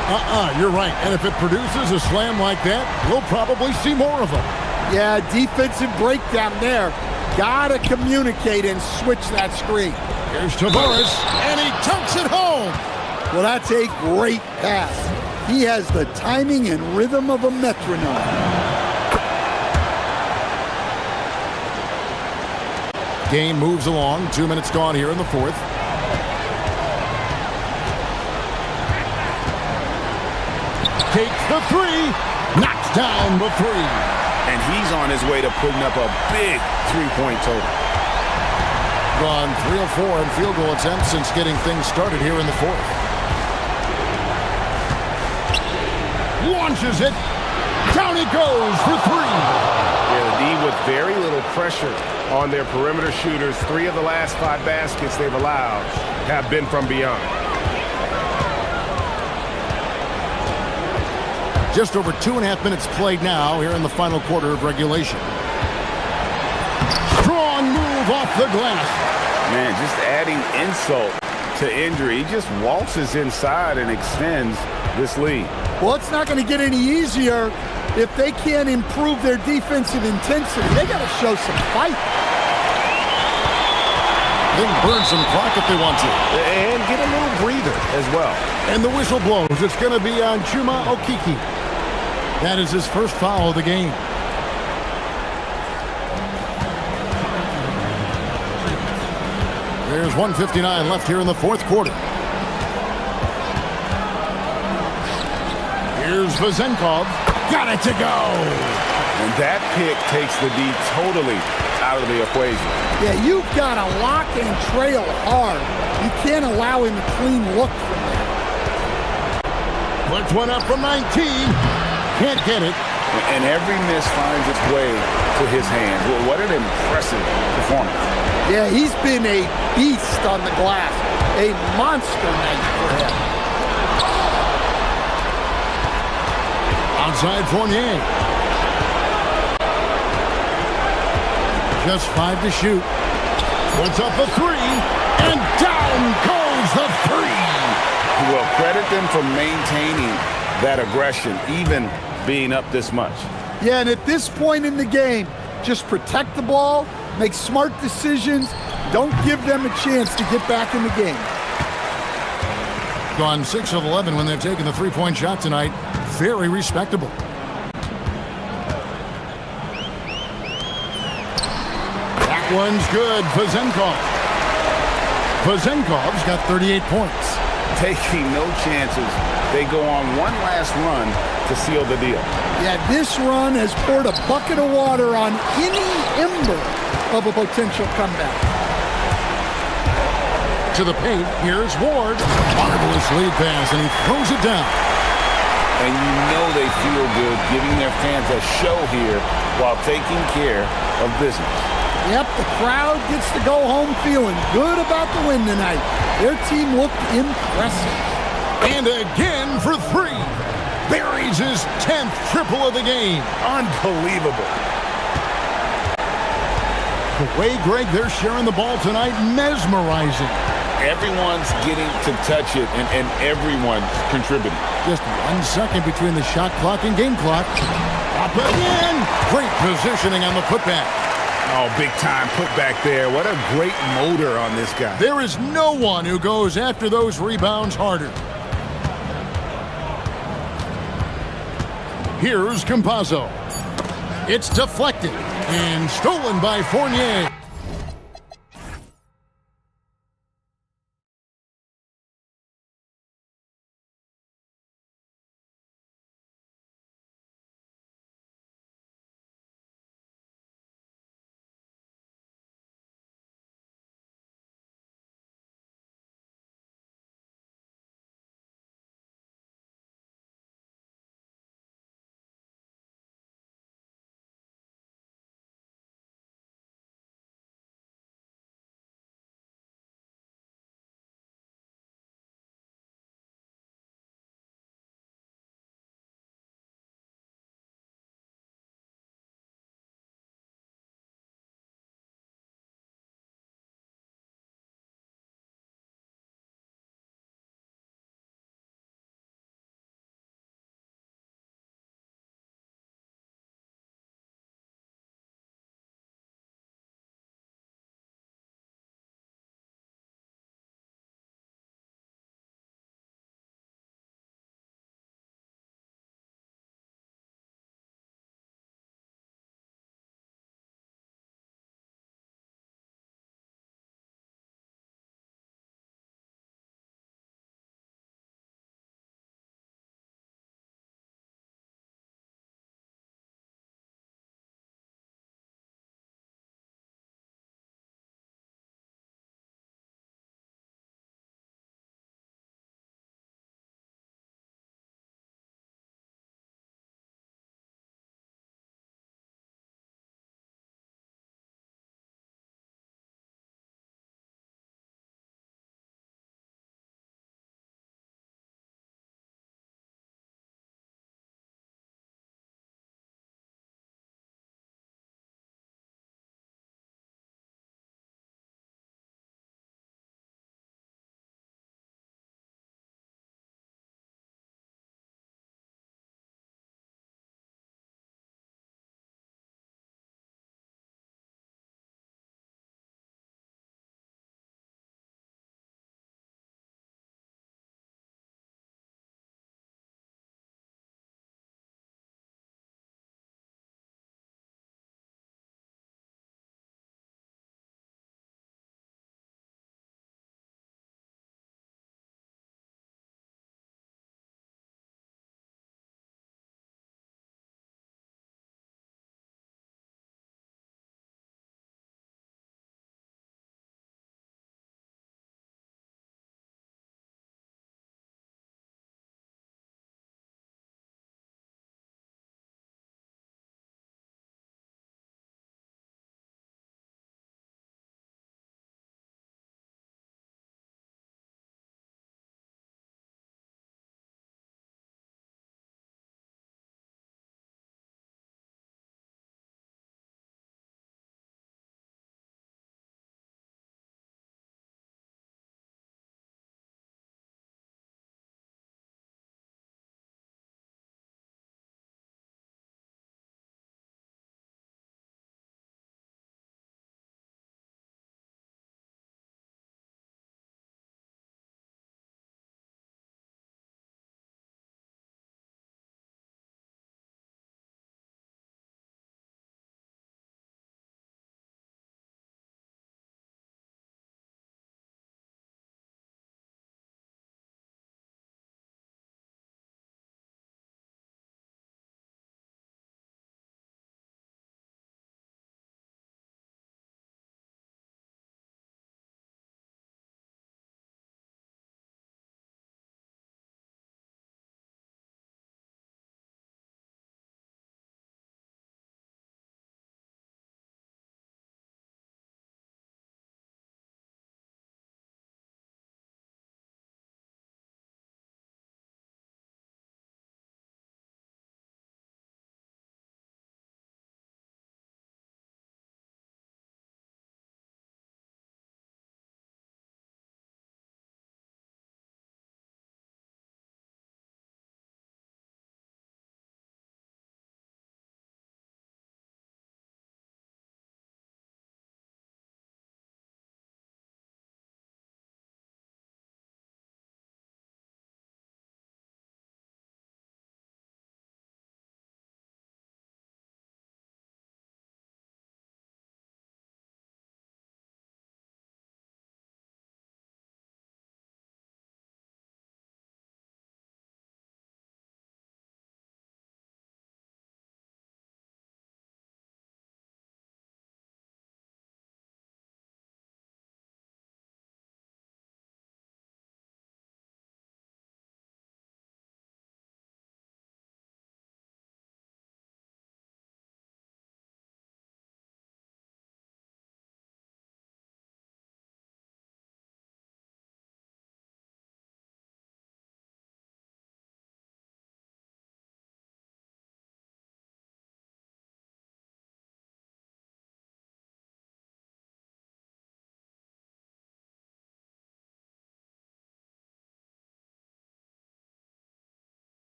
You're right. And if it produces a slam like that, we'll probably see more of them. Yeah, defensive breakdown there. Gotta communicate and switch that screen. Here's Tavares, and he dunks it home. Well, that's a great pass. He has the timing and rhythm of a metronome. Game moves along. 2 minutes gone here in the fourth. Takes the three. Knocks down the three. And he's on his way to putting up a big three-point total. Gone 3 of 4 in field goal attempts since getting things started here in the fourth. Launches it. Down he goes for three. Yeah, the D with very little pressure on their perimeter shooters. 3 of the last 5 baskets they've allowed have been from beyond. Just over 2.5 minutes played now here in the final quarter of regulation. Strong move off the glass. Man, just adding insult to injury. He just waltzes inside and extends this lead. Well, it's not going to get any easier if they can't improve their defensive intensity. They got to show some fight. They can burn some clock if they want to. And get a little breather as well. And the whistle blows. It's going to be on Chuma Okiki. That is his first foul of the game. There's 1:59 left here in the fourth quarter. Here's Vazenkov. Got it to go. And that pick takes the D totally out of the equation. Yeah, you've got to lock and trail hard. You can't allow him a clean look from there. Puts one up from 19. Can't get it. And every miss finds its way to his hand. Well, what an impressive performance. Yeah, he's been a beast on the glass. A monster night for him. Outside Fournier. Just 5 to shoot. Puts up a 3. And down goes the 3. Well, credit them for maintaining that aggression, even being up this much. Yeah, and at this point in the game, just protect the ball, make smart decisions, Don't give them a chance to get back in the game. Gone 6 of 11 when they've taken the three-point shot tonight. Very respectable. That one's good. Pazenkov's got 38 points. Taking no chances. They go on one last run to seal the deal. Yeah, this run has poured a bucket of water on any ember of a potential comeback. To the paint, here's Ward. Marvelous lead pass, and he throws it down. And you know they feel good giving their fans a show here while taking care of business. Yep, the crowd gets to go home feeling good about the win tonight. Their team looked impressive. And again for 3. Buries his 10th triple of the game. Unbelievable. The way, Greg, they're sharing the ball tonight, mesmerizing. Everyone's getting to touch it, and everyone's contributing. Just 1 second between the shot clock and game clock. Up again. Great positioning on the putback. Oh, big time putback there. What a great motor on this guy. There is no one who goes after those rebounds harder. Here's Campazzo. It's deflected and stolen by Fournier.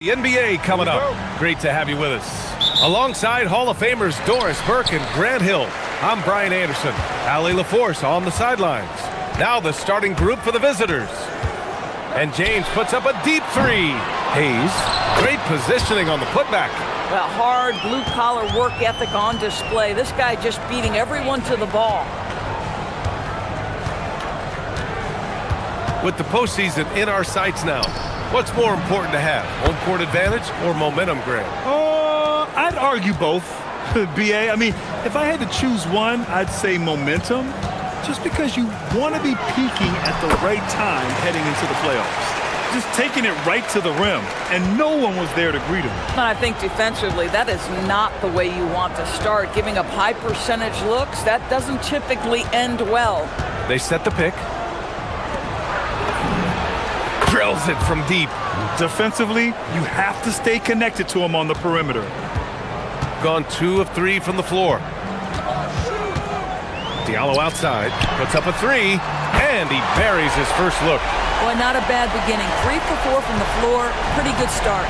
The NBA coming up. Great to have you with us. Alongside Hall of Famers Doris Burke and Grant Hill, I'm Brian Anderson. Allie LaForce on the sidelines. Now the starting group for the visitors. And James puts up a deep three. Hayes, great positioning on the putback. Well, hard blue-collar work ethic on display. This guy just beating everyone to the ball. With the postseason in our sights now, what's more important to have, home court advantage or momentum, Grant? I'd argue both, BA. I mean, if I had to choose one, I'd say momentum, just because you want to be peaking at the right time heading into the playoffs. Just taking it right to the rim, and no one was there to greet him. And I think defensively, that is not the way you want to start. Giving up high percentage looks, that doesn't typically end well. They set the pick. Drills it from deep. Defensively, you have to stay connected to him on the perimeter. Gone 2 of 3 from the floor. Diallo outside, puts up a three, and he buries his first look. Boy, not a bad beginning. 3 for 4 from the floor. Pretty good start.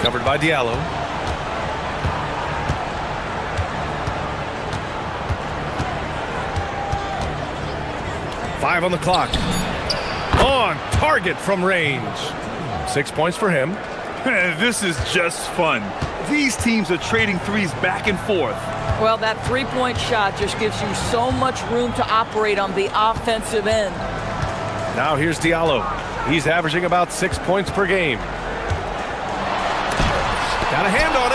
Covered by Diallo. Five on the clock. On target from range. 6 points for him. This is just fun. These teams are trading threes back and forth. Well, that three-point shot just gives you so much room to operate on the offensive end. Now here's Diallo. He's averaging about 6 points per game. Got a hand on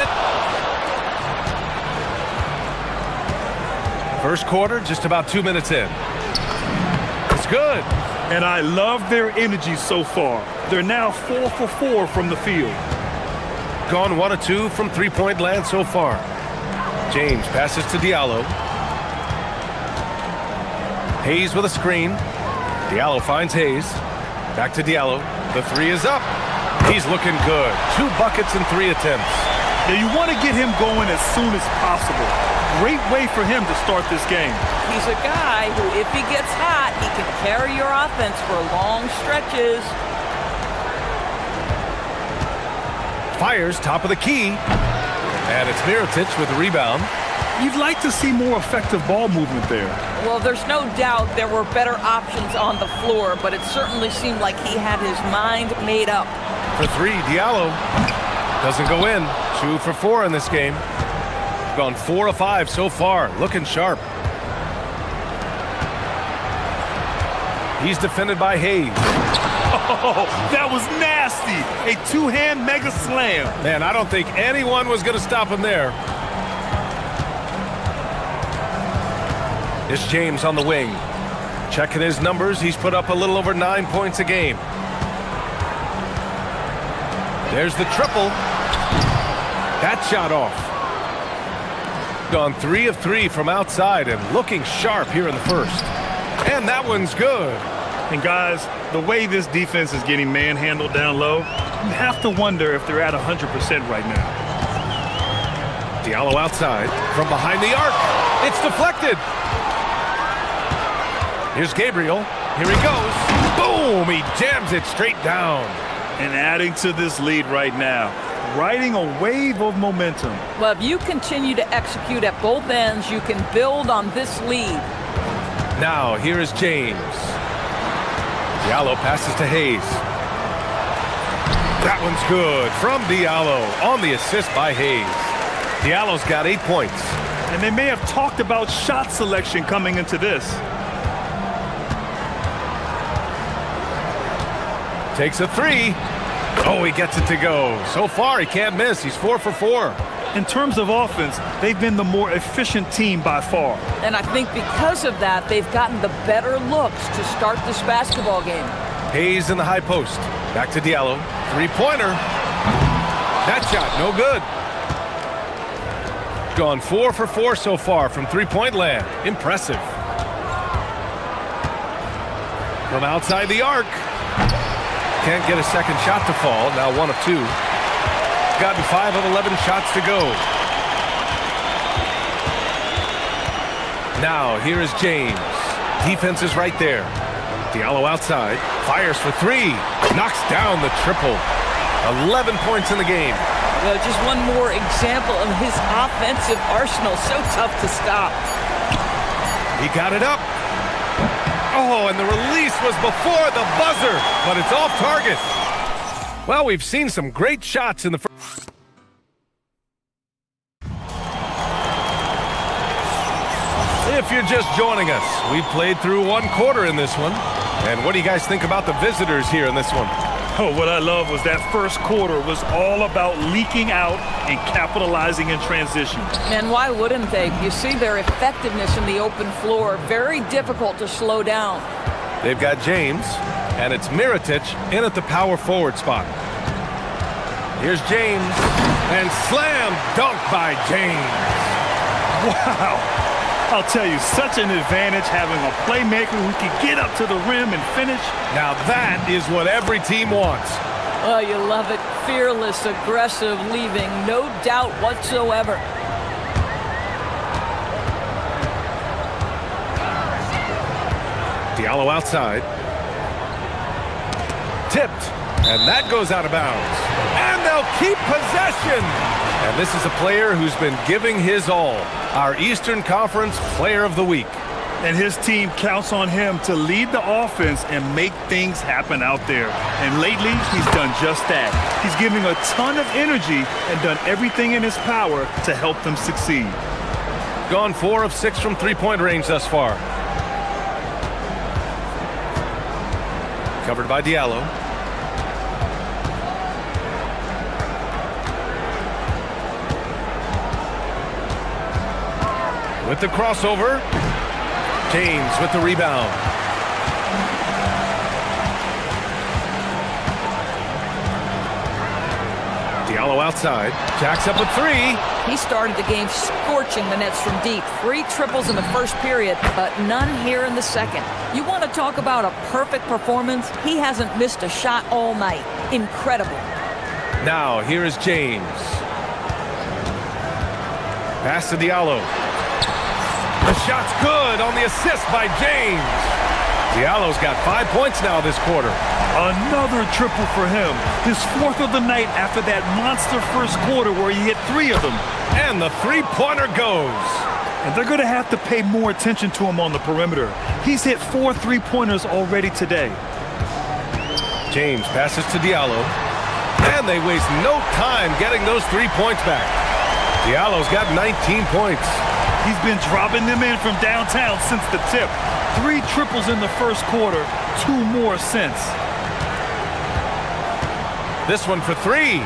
it. First quarter, just about 2 minutes in. It's good. And I love their energy so far. They're now 4 for 4 from the field. Gone 1 of 2 from three-point land so far. James passes to Diallo. Hayes with a screen. Diallo finds Hayes. Back to Diallo. The three is up. He's looking good. 2 buckets in 3 attempts. Now you want to get him going as soon as possible. Great way for him to start this game. He's a guy who, if he gets hot, he can carry your offense for long stretches. Fires top of the key. And it's Mirotic with the rebound. You'd like to see more effective ball movement there. Well, there's no doubt there were better options on the floor, but it certainly seemed like he had his mind made up. For 3, Diallo doesn't go in. 2 for 4 in this game. Gone 4 of 5 so far. Looking sharp. He's defended by Hayes. Oh, that was nasty. A two-hand mega slam. Man, I don't think anyone was going to stop him there. It's James on the wing. Checking his numbers, he's put up a little over 9 points a game. There's the triple. That shot off. Gone 3 of 3 from outside and looking sharp here in the first. And that one's good. And guys, the way this defense is getting manhandled down low, you have to wonder if they're at 100% right now. Diallo outside from behind the arc. It's deflected. Here's Gabriel. Here he goes. Boom! He jams it straight down. And adding to this lead right now, riding a wave of momentum. Well, if you continue to execute at both ends, you can build on this lead. Now, here is James. Diallo passes to Hayes. That one's good from Diallo on the assist by Hayes. Diallo's got 8 points. And they may have talked about shot selection coming into this. Takes a three. Oh, he gets it to go. So far, he can't miss. He's 4 for 4. In terms of offense, they've been the more efficient team by far. And I think because of that, they've gotten the better looks to start this basketball game. Hayes in the high post. Back to Diallo. Three-pointer. That shot, no good. Gone 4 for 4 so far from three-point land. Impressive. From outside the arc. Can't get a second shot to fall. Now 1 of 2. Gotten 5 of 11 shots to go. Now here is James. defense is right there. Diallo outside, fires for three, knocks down the triple. 11 points in the game. Well, just one more example of his offensive arsenal. So tough to stop. He got it up. Oh, and the release was before the buzzer, but it's off target. Well, we've seen some great shots in the first. If you're just joining us, we played through one quarter in this one. And what do you guys think about the visitors here in this one? Oh, what I love was that first quarter was all about leaking out and capitalizing in transition. And why wouldn't they? You see their effectiveness in the open floor. Very difficult to slow down. They've got James, and it's Mirotic in at the power forward spot. Here's James, and slam dunk by James. Wow. I'll tell you, such an advantage having a playmaker who can get up to the rim and finish. Now that is what every team wants. Oh, you love it. Fearless, aggressive, leaving no doubt whatsoever. Diallo outside. Tipped, and that goes out of bounds. And they'll keep possession. And this is a player who's been giving his all. Our Eastern Conference Player of the Week. And his team counts on him to lead the offense and make things happen out there. And lately, he's done just that. He's giving a ton of energy and done everything in his power to help them succeed. Gone 4 of 6 from three-point range thus far. Covered by Diallo. With the crossover, James with the rebound. Diallo outside, jacks up a three. He started the game scorching the nets from deep. 3 triples in the first period, but none here in the second. You want to talk about a perfect performance? He hasn't missed a shot all night. Incredible. Now, here is James. Pass to Diallo. The shot's good on the assist by James. Diallo's got 5 points now this quarter. Another triple for him. His 4th of the night after that monster first quarter where he hit 3 of them. And the three-pointer goes. And they're going to have to pay more attention to him on the perimeter. He's hit 4 three-pointers already today. James passes to Diallo. And they waste no time getting those 3 points back. Diallo's got 19 points. He's been dropping them in from downtown since the tip. 3 triples in the first quarter, 2 more since. This one for 3.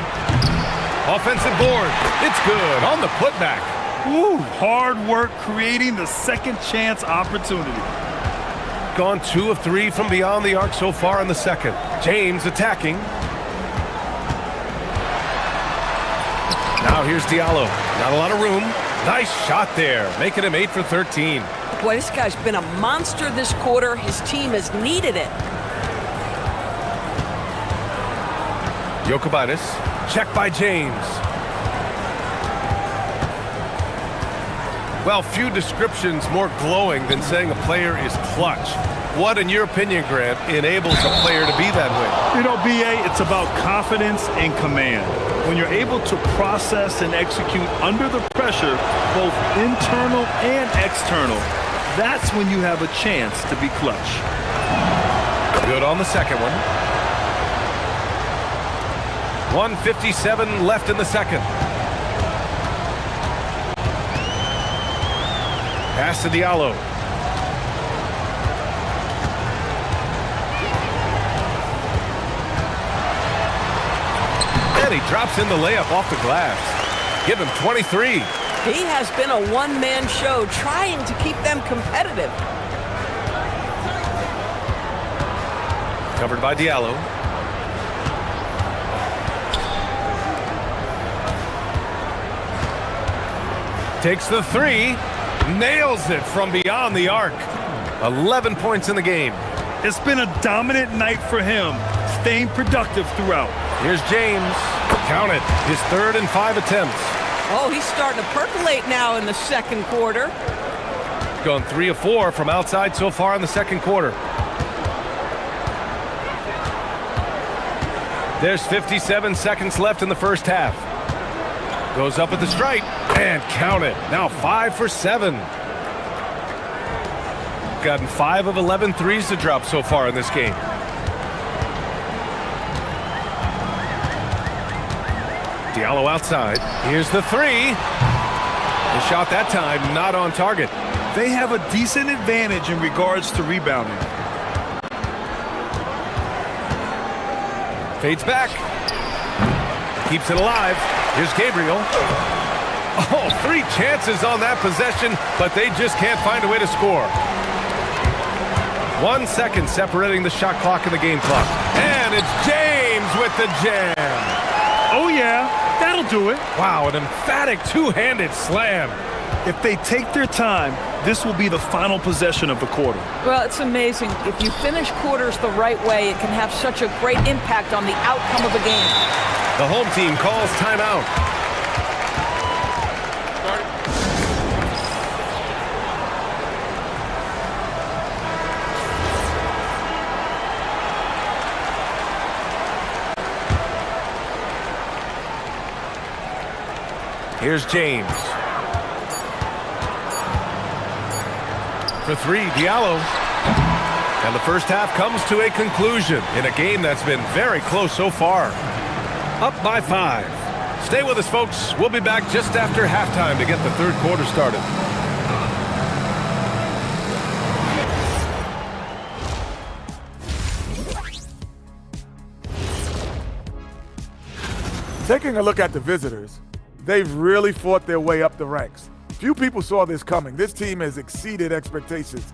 Offensive board. It's good on the putback. Woo, hard work creating the second chance opportunity. Gone 2 of 3 from beyond the arc so far in the second. James attacking. Now here's Diallo. Not a lot of room. Nice shot there, making him 8 for 13. Boy, this guy's been a monster this quarter. His team has needed it. Jokibatis, checked by James. Well, few descriptions more glowing than saying a player is clutch. What, in your opinion, Grant, enables a player to be that way? You know, BA, it's about confidence and command. When you're able to process and execute under the pressure, both internal and external, that's when you have a chance to be clutch. Good on the second one. 1:57 left in the second. Pass to Diallo. And he drops in the layup off the glass. Give him 23. He has been a one-man show trying to keep them competitive. Covered by Diallo. Takes the 3. Nails it from beyond the arc. 11 points in the game. It's been a dominant night for him, staying productive throughout. Here's James. Count it. His 3rd and 5 attempts. Oh, he's starting to percolate now in the second quarter. gone 3 of 4 from outside so far in the second quarter. There's 57 seconds left in the first half. Goes up at the stripe and count it. Now 5 for 7. Gotten 5 of 11 threes to drop so far in this game. Diallo outside. Here's the three. The shot that time not on target. They have a decent advantage in regards to rebounding. Fades back. Keeps it alive. Here's Gabriel. Oh, 3 chances on that possession, but they just can't find a way to score. 1 second separating the shot clock and the game clock. And it's James with the jam. Oh, yeah, that'll do it. Wow, an emphatic two-handed slam. If they take their time, this will be the final possession of the quarter. Well, it's amazing. If you finish quarters the right way, it can have such a great impact on the outcome of a game. The home team calls timeout. Here's James. For 3, Diallo. And the first half comes to a conclusion in a game that's been very close so far. Up by 5. Stay with us, folks. We'll be back just after halftime to get the third quarter started. Taking a look at the visitors, they've really fought their way up the ranks. Few people saw this coming. This team has exceeded expectations.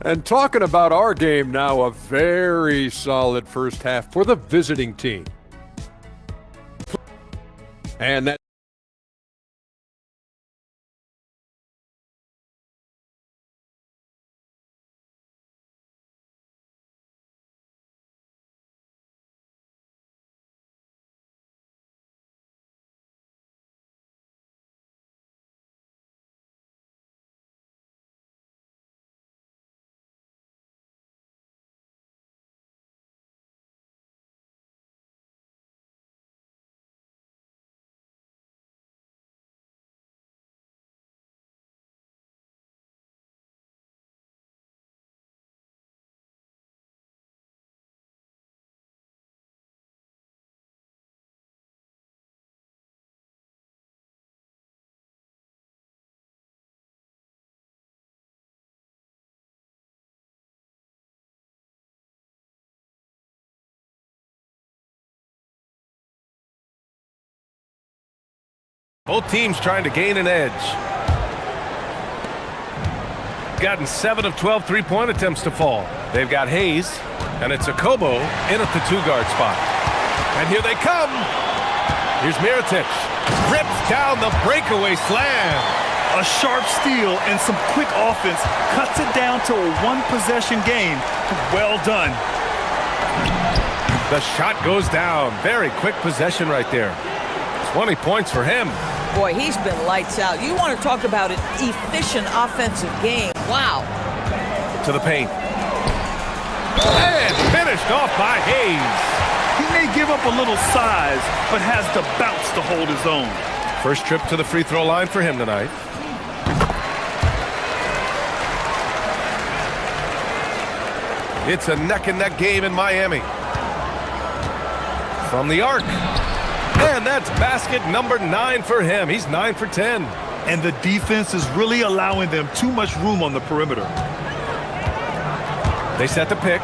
And talking about our game now, a very solid first half for the visiting team. And that both teams trying to gain an edge. Gotten 7 of 12 three-point attempts to fall. They've got Hayes, and it's Akobo in at the 2-guard spot. And here they come. Here's Mirotic. Rips down the breakaway slam. A sharp steal and some quick offense cuts it down to a 1-possession game. Well done. The shot goes down. Very quick possession right there. 20 points for him. Boy, he's been lights out. You want to talk about an efficient offensive game. Wow. To the paint. And finished off by Hayes. He may give up a little size, but has the bounce to hold his own. First trip to the free throw line for him tonight. It's a neck-and-neck game in Miami. From the arc. And that's basket number 9 for him. He's 9 for 10. And the defense is really allowing them too much room on the perimeter. They set the pick.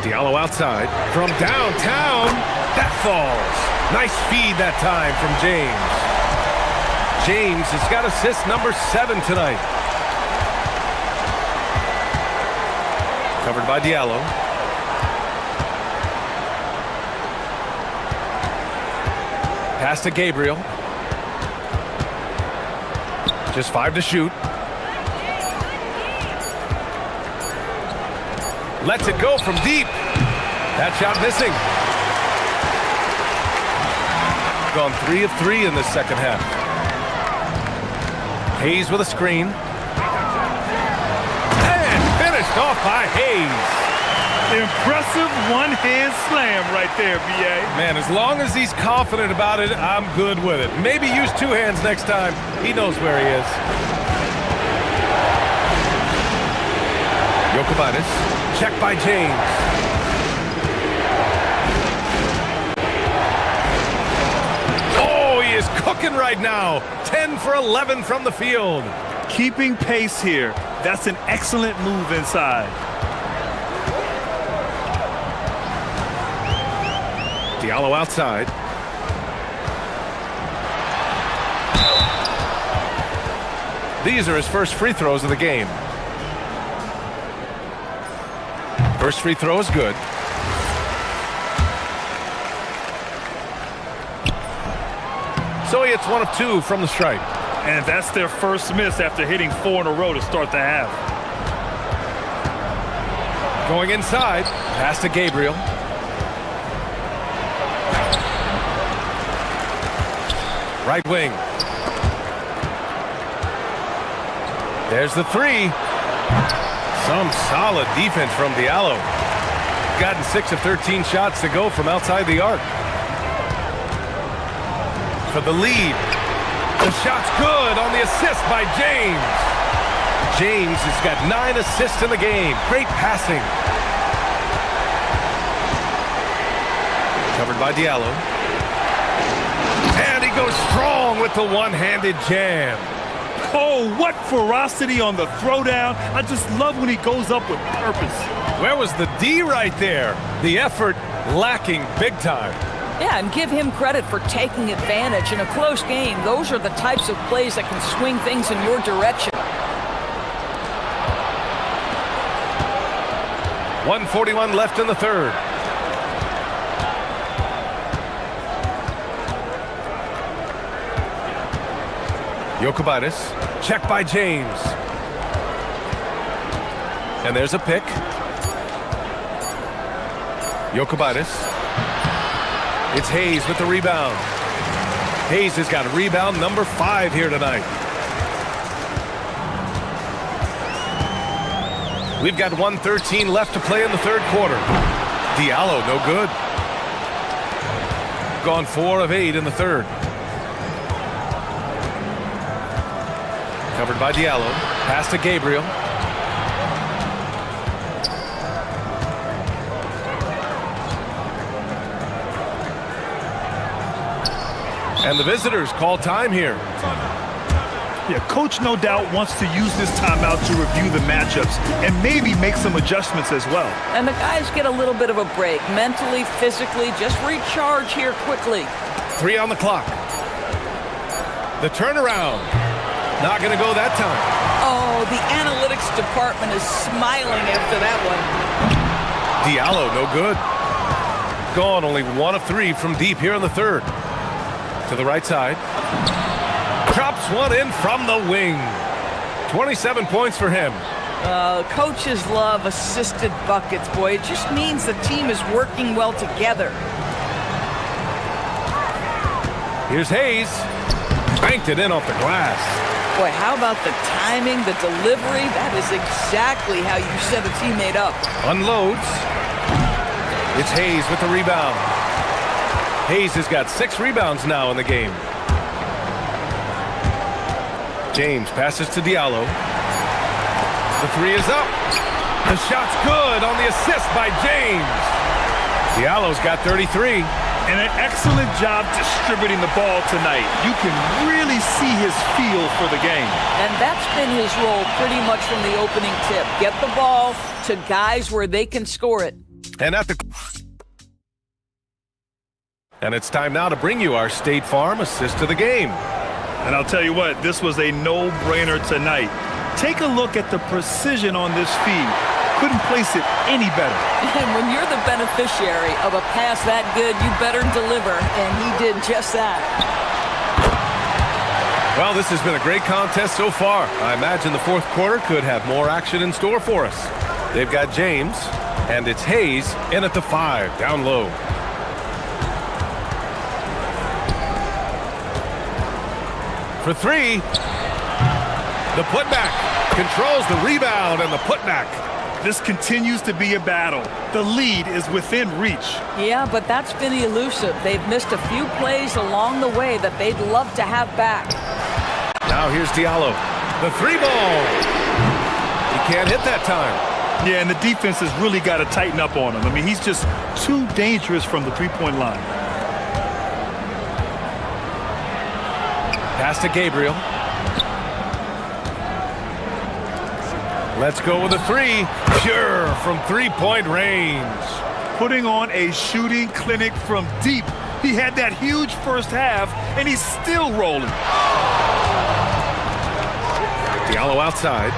Diallo outside. From downtown. That falls. Nice feed that time from James. James has got assist number 7 tonight. Covered by Diallo. Pass to Gabriel. Just 5 to shoot. Lets it go from deep. That shot missing. Gone 3 of 3 in the second half. Hayes with a screen. And finished off by Hayes. Impressive one-hand slam right there, B.A. Man, as long as he's confident about it, I'm good with it. Maybe use two hands next time. He knows where he is. Jokovitis, check by James. Oh, he is cooking right now. 10 for 11 from the field. Keeping pace here. That's an excellent move inside. Diallo outside. These are his first free throws of the game. First free throw is good. So he hits one of two from the stripe. And that's their first miss after hitting 4 in a row to start the half. Going inside, pass to Gabriel. Right wing. There's the three. Some solid defense from Diallo. Gotten 6 of 13 shots to go from outside the arc. For the lead. The shot's good on the assist by James. James has got 9 assists in the game. Great passing. Covered by Diallo. And he goes strong with the one-handed jam. Oh, what ferocity on the throwdown. I just love when he goes up with purpose. Where was the D right there? The effort lacking big time. Yeah, and give him credit for taking advantage in a close game. Those are the types of plays that can swing things in your direction. 1:41 left in the third. Jokovitis, check by James. And there's a pick. Jokovitis. It's Hayes with the rebound. Hayes has got rebound number 5 here tonight. We've got 1:13 left to play in the third quarter. Diallo, no good. Gone 4 of 8 in the third. Covered by Diallo. Pass to Gabriel. And the visitors call time here. Yeah, coach no doubt wants to use this timeout to review the matchups and maybe make some adjustments as well. And the guys get a little bit of a break. Mentally, physically, just recharge here quickly. 3 on the clock. The turnaround. Not going to go that time. Oh, the analytics department is smiling after that one. Diallo, no good. Gone only 1 of 3 from deep here in the third. To the right side. Drops one in from the wing. 27 points for him. Coaches love assisted buckets, boy. It just means the team is working well together. Here's Hayes. Banked it in off the glass. Boy, how about the timing, the delivery? That is exactly how you set a teammate up. Unloads. It's Hayes with the rebound. Hayes has got 6 rebounds now in the game. James passes to Diallo. The 3 is up. The shot's good on the assist by James. Diallo's got 33. And an excellent job distributing the ball tonight. You can really see his feel for the game. And that's been his role pretty much from the opening tip. Get the ball to guys where they can score it. And it's time now to bring you our State Farm assist of the game. And I'll tell you what, this was a no-brainer tonight. Take a look at the precision on this feed. Couldn't place it any better. And when you're the beneficiary of a pass that good, you better deliver, and he did just that. Well, this has been a great contest so far. I imagine the fourth quarter could have more action in store for us. They've got James, and it's Hayes in at the 5, down low. For 3. The putback controls the rebound and the putback. This continues to be a battle. The lead is within reach. Yeah, but that's been elusive. They've missed a few plays along the way that they'd love to have back. Now here's Diallo. The three ball. He can't hit that time. Yeah, and the defense has really got to tighten up on him. I mean, he's just too dangerous from the three-point line. Pass to Gabriel. Let's go with a three. Pure from three-point range. Putting on a shooting clinic from deep. He had that huge first half, and he's still rolling. Diallo outside.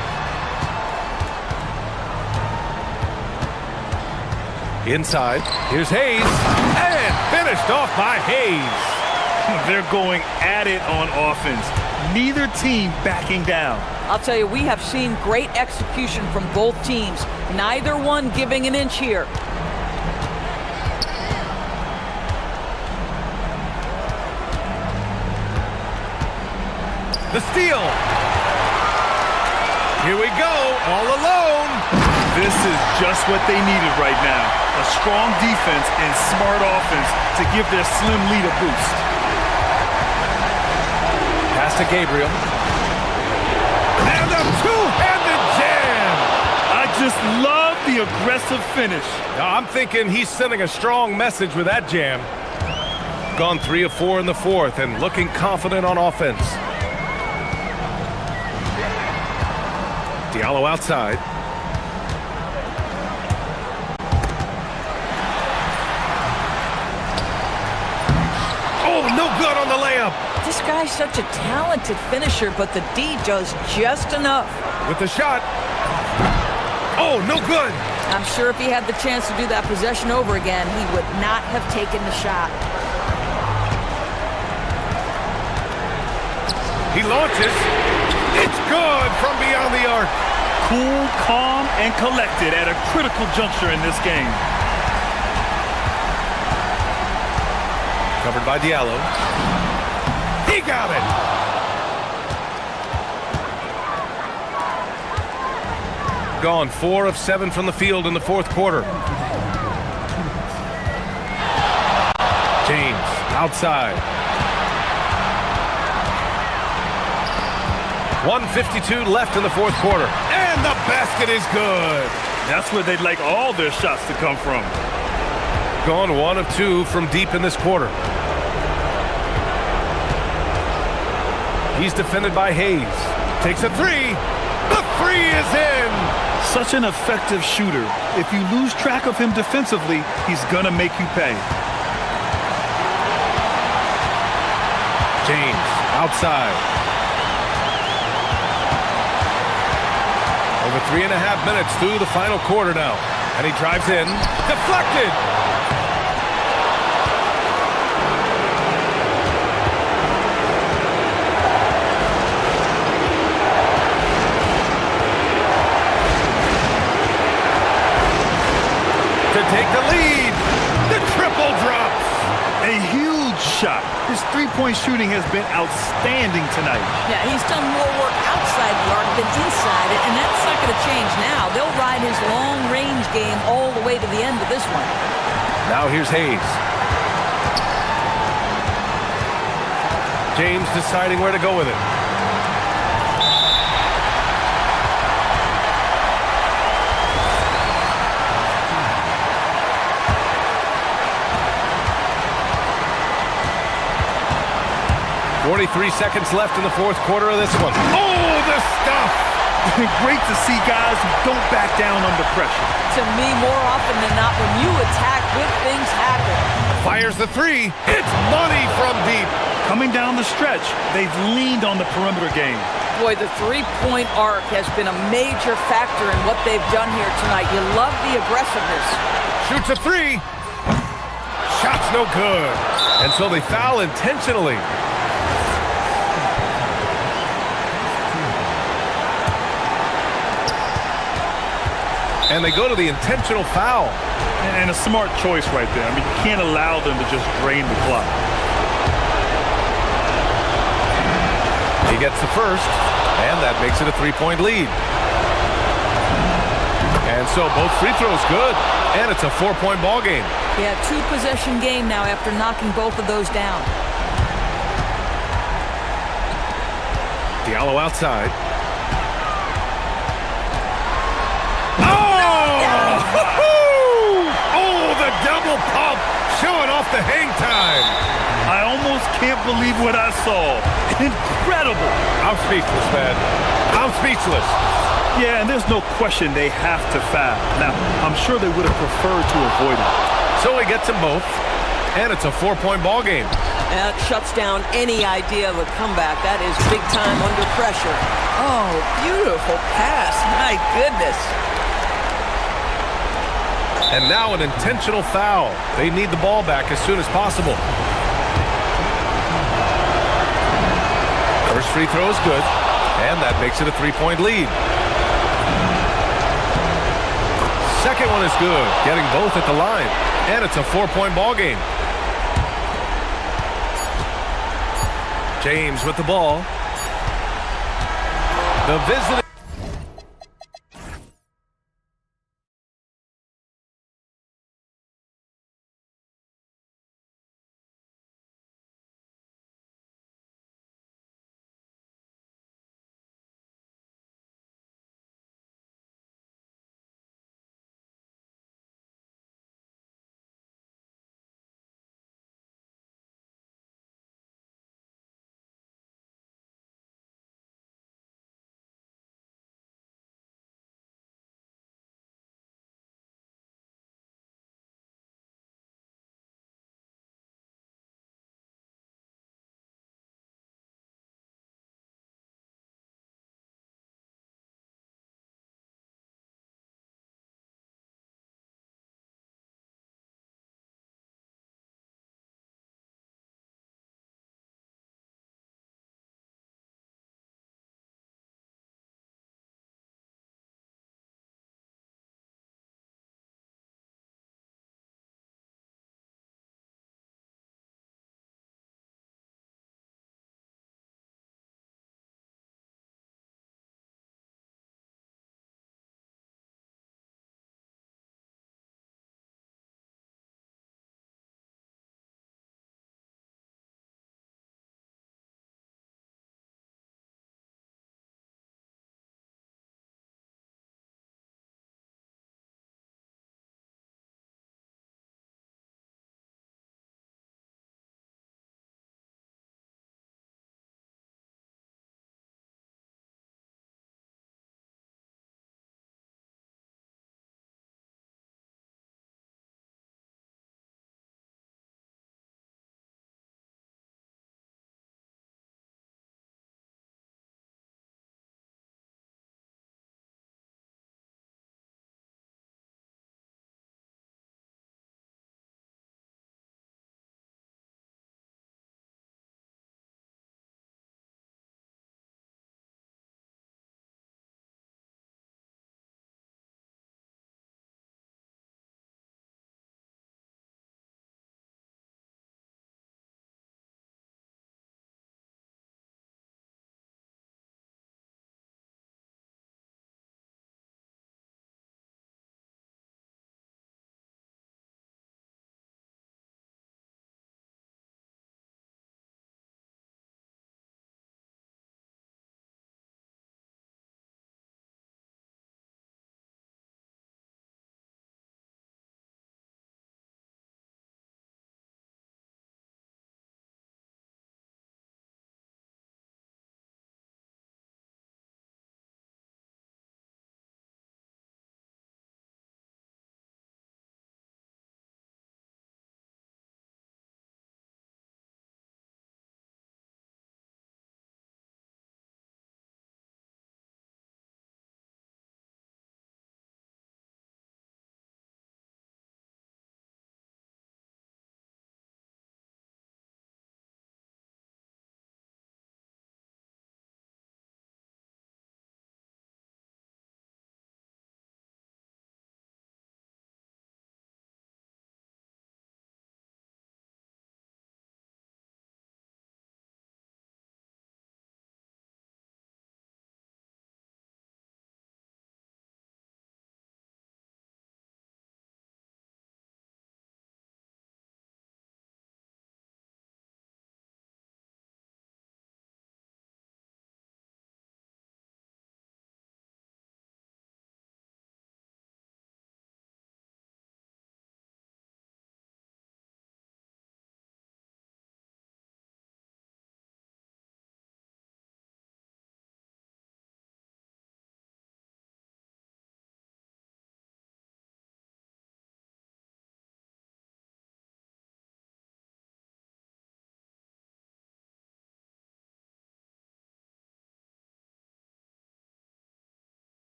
Inside. Here's Hayes. And finished off by Hayes. They're going at it on offense. Neither team backing down. I'll tell you, we have seen great execution from both teams. Neither one giving an inch here. The steal. Here we go, all alone. This is just what they needed right now. A strong defense and smart offense to give their slim lead a boost. Pass to Gabriel. And a two-handed jam. I just love the aggressive finish. Now, I'm thinking he's sending a strong message with that jam. Gone 3 of 4 in the fourth and looking confident on offense. Diallo outside. Oh, no good on the layup. This guy's such a talented finisher, but the D does just enough. With the shot. Oh, no good. I'm sure if he had the chance to do that possession over again, he would not have taken the shot. He launches. It's good from beyond the arc. Cool, calm, and collected at a critical juncture in this game. Covered by Diallo. He got it. Gone 4 of 7 from the field in the fourth quarter. James outside. 1:52 left in the fourth quarter. And the basket is good. That's where they'd like all their shots to come from. Gone 1 of 2 from deep in this quarter. He's defended by Hayes. Takes a three. The three is in. Such an effective shooter. If you lose track of him defensively, he's gonna make you pay. James outside. Over 3.5 minutes through the final quarter now. And he drives in. Deflected. To take the lead. The triple drops. A huge shot. His three-point shooting has been outstanding tonight. Yeah, he's done more work outside the arc than inside it, and that's not going to change now. They'll ride his long-range game all the way to the end of this one. Now here's Hayes. James deciding where to go with it. .43 seconds left in the fourth quarter of this one. Oh, the stuff! Great to see guys who don't back down under pressure. To me, more often than not, when you attack, good things happen. Fires the three. It's money from deep. Coming down the stretch, they've leaned on the perimeter game. Boy, the three-point arc has been a major factor in what they've done here tonight. You love the aggressiveness. Shoots a three. Shot's no good. And so they foul intentionally. And they go to the intentional foul. And a smart choice right there. I mean, you can't allow them to just drain the clock. He gets the first, And that makes it a 3-point lead. And so both free throws good. And it's a 4-point ball game. Yeah, 2-possession game now after knocking both of those down. Diallo outside. Oh! Oh, the double pump, showing off the hang time. I almost can't believe what I saw. Incredible. I'm speechless, man. I'm speechless. Yeah, and there's no question they have to foul. Now, I'm sure they would have preferred to avoid it. So he gets them both, and it's a 4-point ball game. That shuts down any idea of a comeback. That is big time under pressure. Oh, beautiful pass. My goodness. And now an intentional foul. They need the ball back as soon as possible. First free throw is good, and that makes it a 3-point lead. Second one is good, getting both at the line, and it's a 4-point ball game. James with the ball. The visiting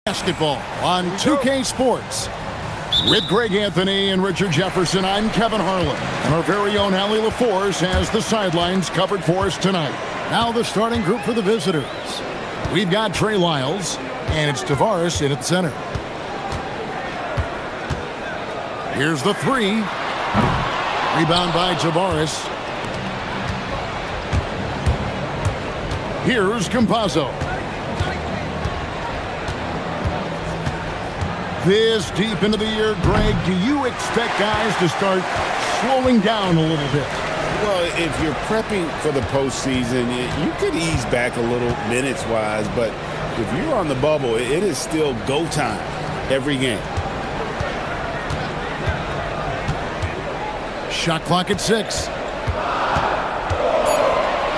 Basketball on 2K Sports. With Greg Anthony and Richard Jefferson, I'm Kevin Harlan. And our very own Allie LaForce has the sidelines covered for us tonight. Now the starting group for the visitors. We've got Trey Lyles, and it's Tavares in at center. Here's the three. Rebound by Tavares. Here's Campazzo. This deep into the year, Greg, do you expect guys to start slowing down a little bit? Well, if you're prepping for the postseason, you could ease back a little minutes-wise, but if you're on the bubble, it is still go time every game. Shot clock at 6.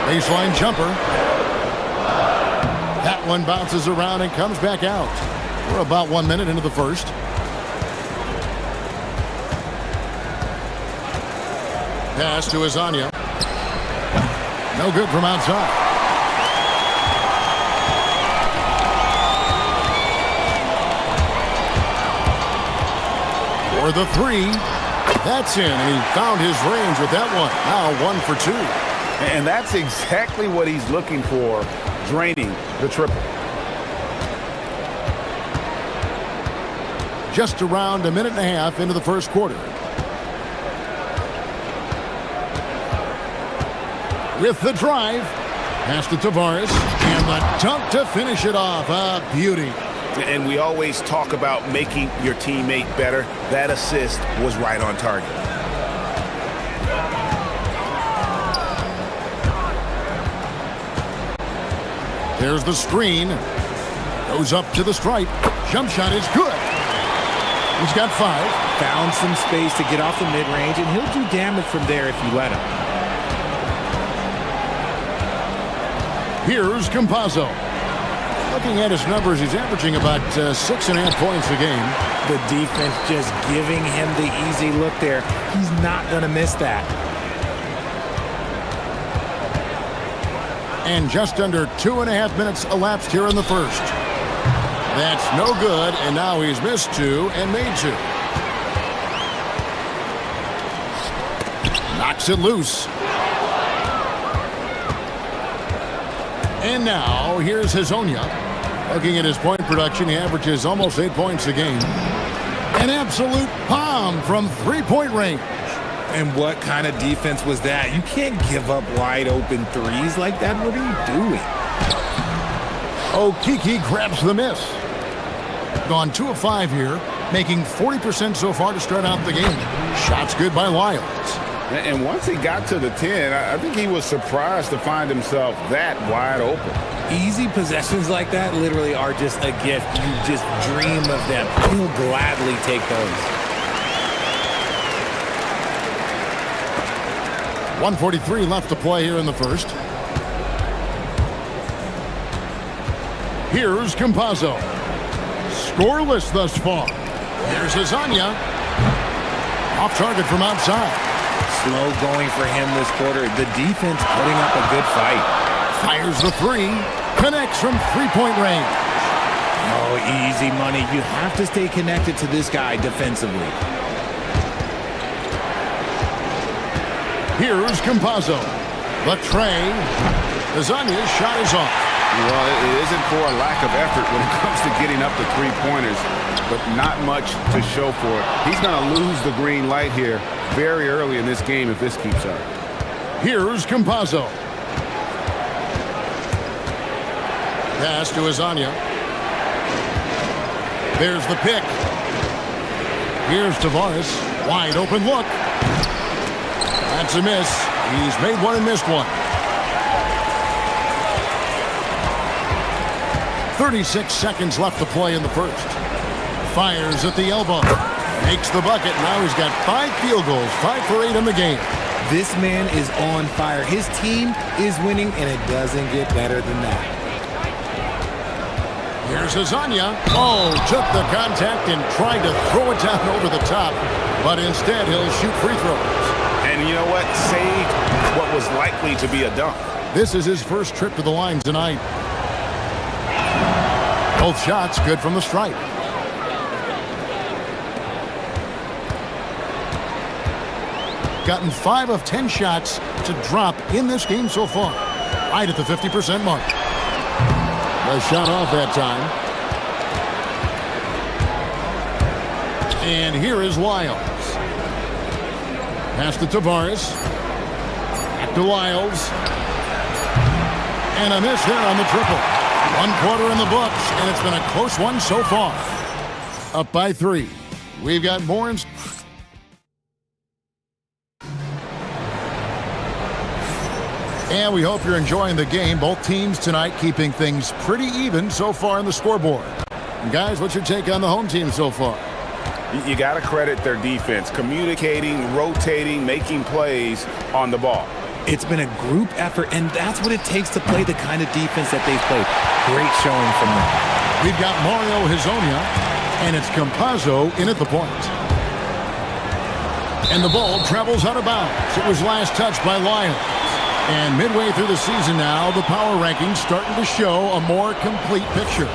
Baseline jumper. That one bounces around and comes back out. We're about 1 minute into the first. Pass to Azania. No good from outside. For the three. That's in, and he found his range with that one. Now 1 for 2. And that's exactly what he's looking for, draining the triple. Just around a minute and a half into the first quarter. With the drive. Pass to Tavares. And the dunk to finish it off. A beauty. And we always talk about making your teammate better. That assist was right on target. There's the screen. Goes up to the stripe. Jump shot is good. He's got 5. Found some space to get off the mid-range, and he'll do damage from there if you let him. Here's Campazzo. Looking at his numbers, he's averaging about 6.5 points a game. The defense just giving him the easy look there. He's not going to miss that. And just under 2.5 minutes elapsed here in the first. That's no good, and now he's missed 2 and made 2. Knocks it loose. And now, here's Hazonia. Looking at his point production, he averages almost 8 points a game. An absolute bomb from three-point range. And what kind of defense was that? You can't give up wide open threes like that. What are you doing? Okeke grabs the miss. Gone 2 of 5 here, making 40% so far to start out the game. Shots good by Lyles. And once he got to the 10, I think he was surprised to find himself that wide open. Easy possessions like that literally are just a gift. You just dream of them. He'll gladly take those. 1:43 left to play here in the first. Here's Campazzo. Scoreless thus far. Here's Azania. Off target from outside. Slow going for him this quarter. The defense putting up a good fight. Fires the 3. Connects from three-point range. Oh, easy money. You have to stay connected to this guy defensively. Here's Campazzo. The tray. Azania's shot is off. Well, it isn't for a lack of effort when it comes to getting up to three-pointers, but not much to show for it. He's going to lose the green light here very early in this game if this keeps up. Here's Campazzo. Pass to Azania. There's the pick. Here's Tavares. Wide open look. That's a miss. He's made one and missed one. 36 seconds left to play in the first. Fires at the elbow. Makes the bucket. Now he's got 5 field goals, 5 for 8 in the game. This man is on fire. His team is winning, and it doesn't get better than that. Here's Azania. Oh, took the contact and tried to throw it down over the top, but instead he'll shoot free throws. And you know what? Saved what was likely to be a dunk. This is his first trip to the line tonight. Both shots good from the stripe. Gotten 5 of 10 shots to drop in this game so far. Right at the 50% mark. The shot off that time. And here is Wiles. Pass to Tavares. Back to Wiles. And a miss there on the triple. 1 quarter in the books, and it's been a close one so far. Up by 3. We've got more in... And we hope you're enjoying the game. Both teams tonight keeping things pretty even so far in the scoreboard. And guys, what's your take on the home team so far? You got to credit their defense, communicating, rotating, making plays on the ball. It's been a group effort, and that's what it takes to play the kind of defense that they've played. Great showing from them. We've got Mario Hezonja, and it's Campazzo in at the point. And the ball travels out of bounds. It was last touched by Lyons. And midway through the season now, the power rankings starting to show a more complete picture.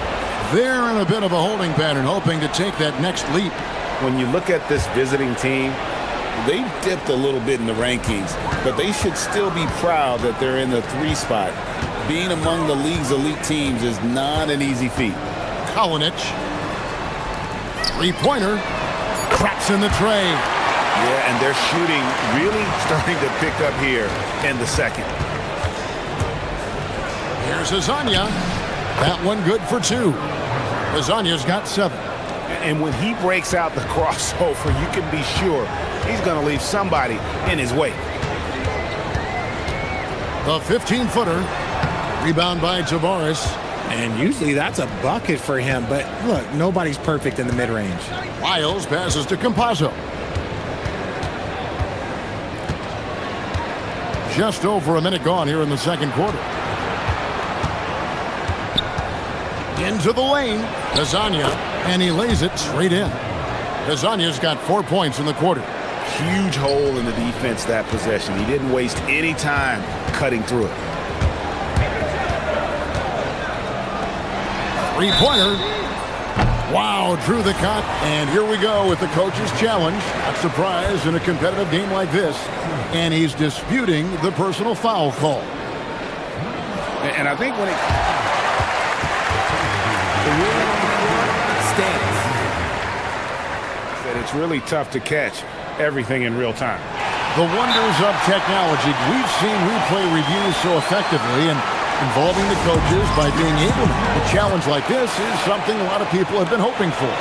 They're in a bit of a holding pattern, hoping to take that next leap. When you look at this visiting team, they've dipped a little bit in the rankings, but they should still be proud that they're in the 3 spot. Being among the league's elite teams is not an easy feat. Kalinic. 3-pointer. Cracks in the tray. Yeah, and their shooting really starting to pick up here in the second. Here's Hezonja. That one good for 2. Hezonja's got 7. And when he breaks out the crossover, you can be sure he's going to leave somebody in his wake. The 15-footer. Rebound by Tavares. And usually that's a bucket for him, but look, nobody's perfect in the mid-range. Wiles passes to Campazzo. Just over a minute gone here in the second quarter. Into the lane. Hezonja, and he lays it straight in. Hezonja's got 4 points in the quarter. Huge hole in the defense that possession. He didn't waste any time cutting through it. 3-pointer. Wow, drew the cut. And here we go with the coach's challenge. Not surprised in a competitive game like this. And he's disputing the personal foul call. And I think when it... Stands. That it's really tough to catch everything in real time. The wonders of technology. We've seen replay reviews so effectively, and involving the coaches by being able to make a challenge like this is something a lot of people have been hoping for.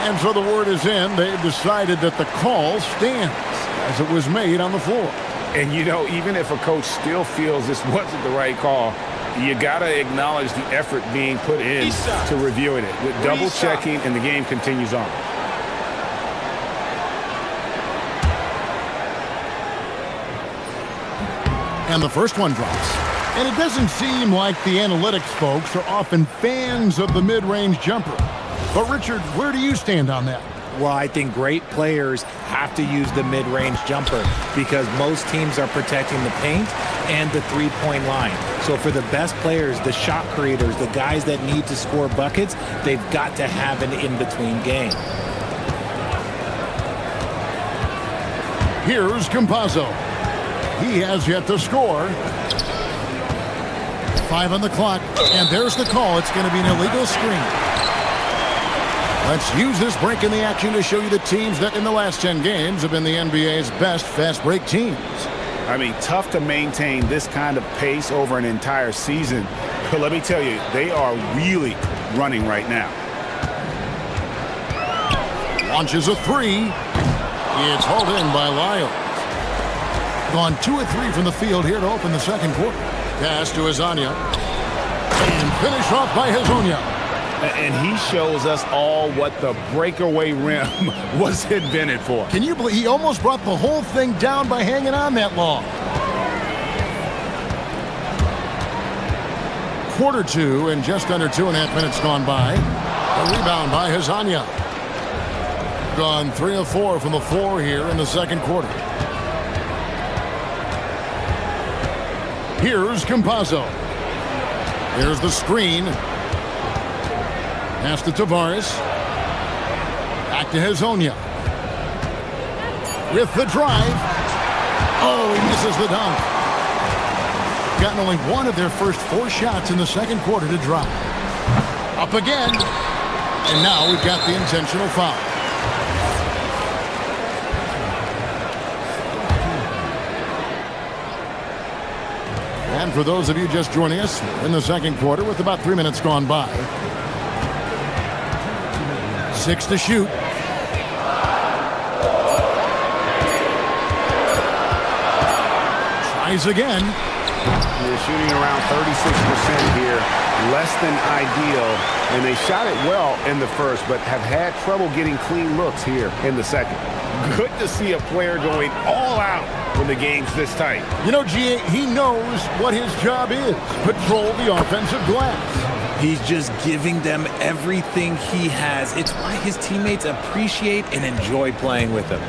And so the word is in. They've decided that the call stands as it was made on the floor. And you know, even if a coach still feels this wasn't the right call, you got to acknowledge the effort being put in to reviewing it, with double checking, and the game continues on. And the first one drops. And it doesn't seem like the analytics folks are often fans of the mid-range jumper. But Richard, where do you stand on that? Well, I think great players have to use the mid-range jumper because most teams are protecting the paint and the three-point line. So for the best players, the shot creators, the guys that need to score buckets, they've got to have an in-between game. Here's Campazzo. He has yet to score. 5 on the clock, and there's the call. It's going to be an illegal screen. Let's use this break in the action to show you the teams that in the last 10 games have been the NBA's best fast break teams. I mean, tough to maintain this kind of pace over an entire season. But let me tell you, they are really running right now. Launches a 3. It's hauled in by Lyles. Gone 2 of 3 from the field here to open the second quarter. Pass to Hezonja. And finish off by Hezonja. And he shows us all what the breakaway rim was invented for. Can you believe he almost brought the whole thing down by hanging on that long? Quarter 2 and just under 2.5 minutes gone by. A rebound by Hezonja. Gone 3 of 4 from the floor here in the second quarter. Here's Campazzo. Here's the screen. Pass to Tavares. Back to Hezonja. With the drive. Oh, he misses the dunk. Gotten only one of their first 4 shots in the second quarter to drop. Up again. And now we've got the intentional foul. And for those of you just joining us, in the second quarter with about 3 minutes gone by. 6 to shoot. Tries again. They're shooting around 36% here, less than ideal, and they shot it well in the first, but have had trouble getting clean looks here in the second. Good to see a player going all out when the game's this tight. You know, GA, he knows what his job is. Patrol the offensive glass. He's just giving them everything he has. It's why his teammates appreciate and enjoy playing with him.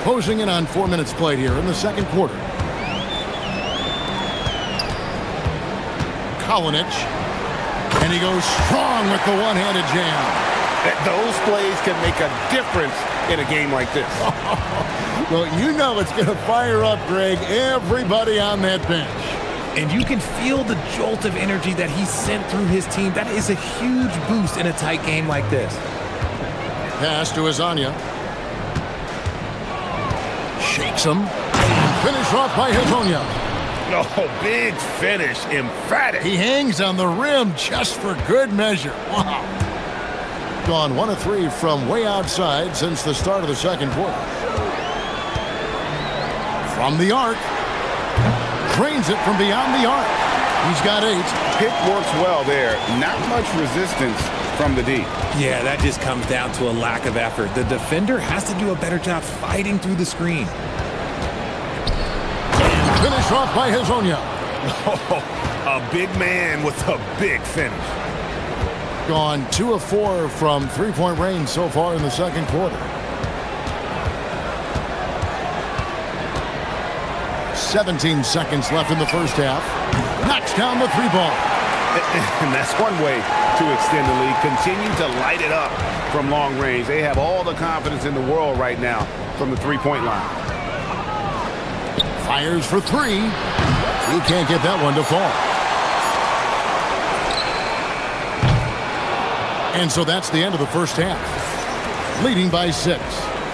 Closing in on 4 minutes played here in the second quarter. Kalinic. And he goes strong with the one-handed jam. Those plays can make a difference in a game like this. Well, you know it's going to fire up, Greg, everybody on that bench. And you can feel the jolt of energy that he sent through his team. That is a huge boost in a tight game like this. Pass to Hezonja. Shakes him. And finish off by Hezonja. Oh, big finish. Emphatic. He hangs on the rim just for good measure. Wow. Gone 1 of 3 from way outside since the start of the second quarter. From the arc. Drains it from beyond the arc. He's got 8. Pick works well there. Not much resistance from the D. Yeah, that just comes down to a lack of effort. The defender has to do a better job fighting through the screen. And finish off by Hezonja. Oh, a big man with a big finish. Gone 2 of 4 from three-point range so far in the second quarter. 17 seconds left in the first half. Knocks down the 3 ball. And that's one way to extend the lead. Continue to light it up from long range. They have all the confidence in the world right now from the 3-point line. Fires for 3. He can't get that one to fall. And so that's the end of the first half. Leading by 6.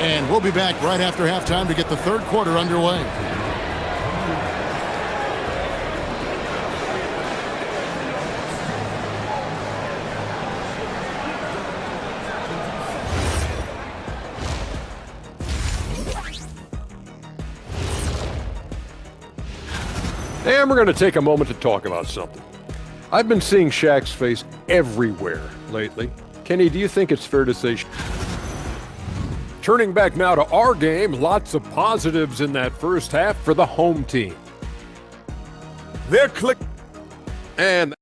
And we'll be back right after halftime to get the third quarter underway. And we're going to take a moment to talk about something. I've been seeing Shaq's face everywhere lately. Kenny, do you think it's fair to say... Turning back now to our game, lots of positives in that first half for the home team. They're click... And...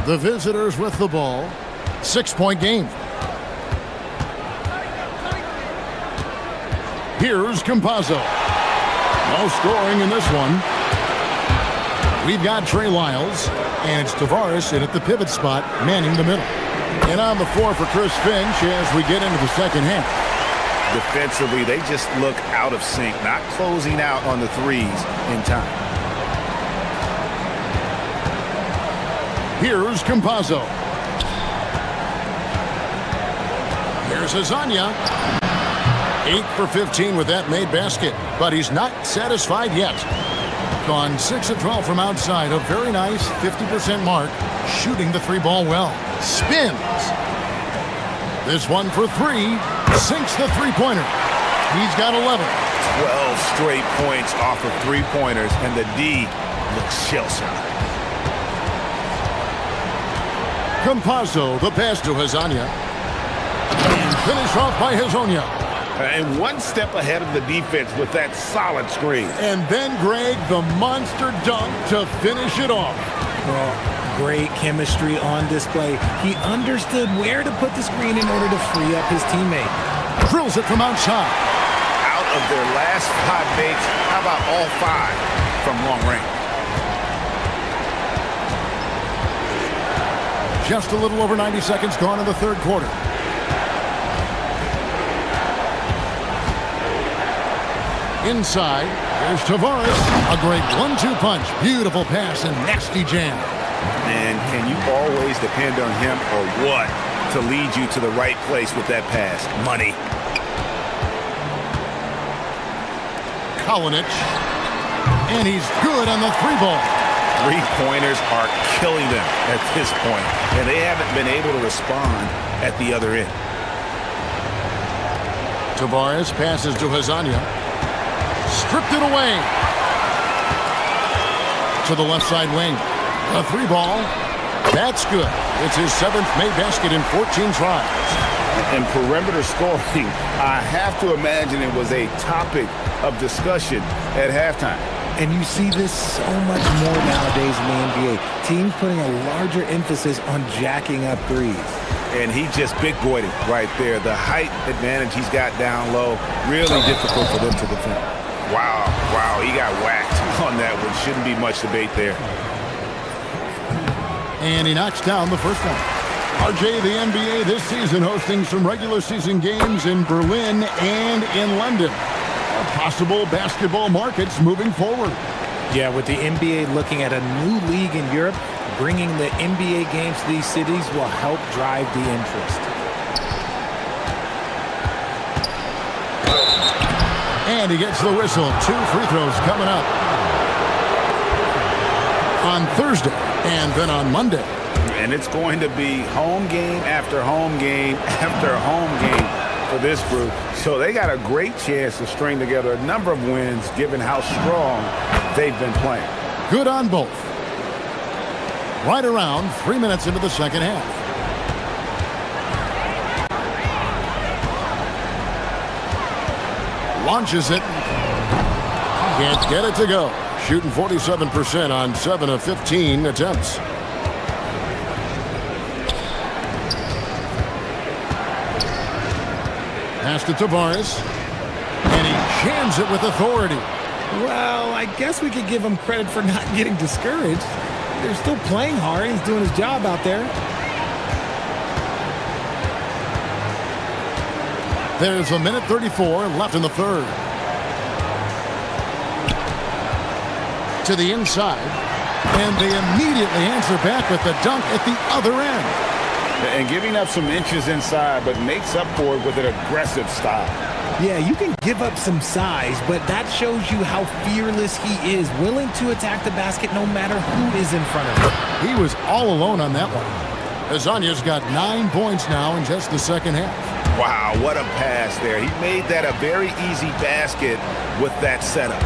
The visitors with the ball. 6-point game. Here's Campazzo. No scoring in this one. We've got Trey Lyles, and it's Tavares in at the pivot spot, manning the middle. And on the floor for Chris Finch as we get into the second half. Defensively, they just look out of sync, not closing out on the threes in time. Here's Campazzo. Here's Azania. 8 for 15 with that made basket, but he's not satisfied yet. Gone 6 of 12 from outside. A very nice 50% mark. Shooting the three ball well. Spins. This one for 3. Sinks the three-pointer. He's got 11. 12 straight points off of three-pointers, and the D looks shell-shocked. Campazzo, the pass to Hazania. And finished off by Hazonia. And one step ahead of the defense with that solid screen. And then Greg, the monster dunk to finish it off. Well, great chemistry on display. He understood where to put the screen in order to free up his teammate. Drills it from outside. Out of their last 5 makes, how about all 5 from long range? Just a little over 90 seconds gone in the third quarter. Inside, there's Tavares. A great 1-2 punch. Beautiful pass and nasty jam. And can you always depend on him or what to lead you to the right place with that pass? Money. Kalinic. And he's good on the three ball. Three-pointers are killing them at this point, and they haven't been able to respond at the other end. Tavares passes to Hazania. Stripped it away. To the left side wing. A three ball. That's good. It's his 7th made basket in 14 tries. And perimeter scoring, I have to imagine it was a topic of discussion at halftime. And you see this so much more nowadays in the NBA. Teams putting a larger emphasis on jacking up threes. And he just big boyed it right there. The height advantage he's got down low, really difficult for them to defend. Wow, he got whacked on that one. Shouldn't be much debate there. And he knocks down the first one. RJ, the NBA this season hosting some regular season games in Berlin and in London. Possible basketball markets moving forward. Yeah, with the NBA looking at a new league in Europe, bringing the NBA games to these cities will help drive the interest. And he gets the whistle. 2 free throws coming up on Thursday and then on Monday. And it's going to be home game after home game after home game for this group. So they got a great chance to string together a number of wins given how strong they've been playing. Good on both. Right around 3 minutes into the second half. Launches it. Can't get it to go. Shooting 47% on 7 of 15 attempts. Pass to Tavares. And he jams it with authority. Well, I guess we could give him credit for not getting discouraged. They're still playing hard. He's doing his job out there. There's 1:34 left in the third. To the inside. And they immediately answer back with the dunk at the other end. And giving up some inches inside, but makes up for it with an aggressive style. Yeah, you can give up some size, but that shows you how fearless he is, willing to attack the basket no matter who is in front of him. He was all alone on that one. Azania's got 9 points now in just the second half. Wow, what a pass there. He made that a very easy basket with that setup.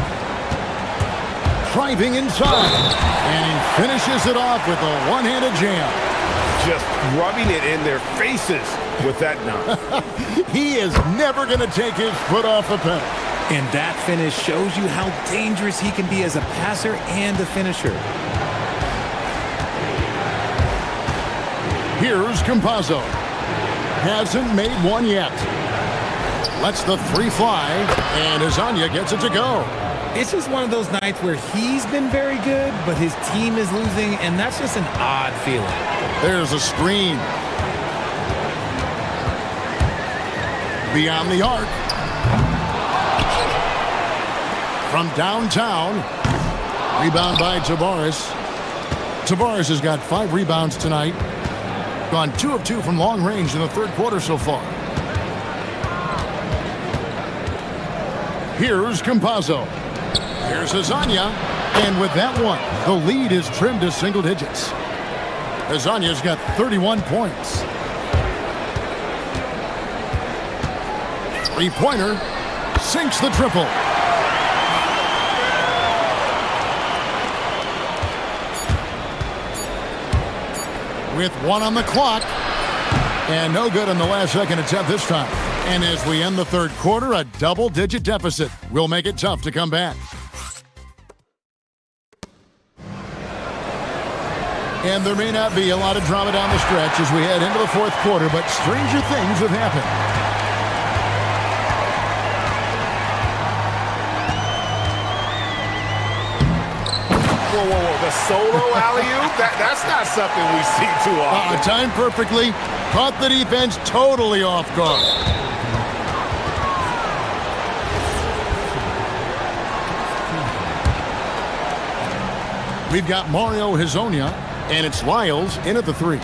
Driving inside, and he finishes it off with a one-handed jam. Just rubbing it in their faces with that dunk. He is never going to take his foot off the pedal. And that finish shows you how dangerous he can be as a passer and a finisher. Here's Campazzo. Hasn't made one yet. Lets the three fly, and Azania gets it to go. It's just one of those nights where he's been very good, but his team is losing, and that's just an odd feeling. There's a screen. Beyond the arc. From downtown. Rebound by Tavares. Tavares has got 5 rebounds tonight. Gone 2 of 2 from long range in the third quarter so far. Here's Campazzo. Here's Hazanya. And with that one, the lead is trimmed to single digits. Hazanya's got 31 points. Three-pointer. Sinks the triple. With 1 on the clock. And no good in the last second attempt this time. And as we end the third quarter, a double-digit deficit will make it tough to come back. And there may not be a lot of drama down the stretch as we head into the fourth quarter, but stranger things have happened. Whoa, whoa, whoa. The solo alley-oop? That's not something we see too often. Timed perfectly. Caught the defense totally off guard. We've got Mario Hezonja, and it's Lyles in at the 3.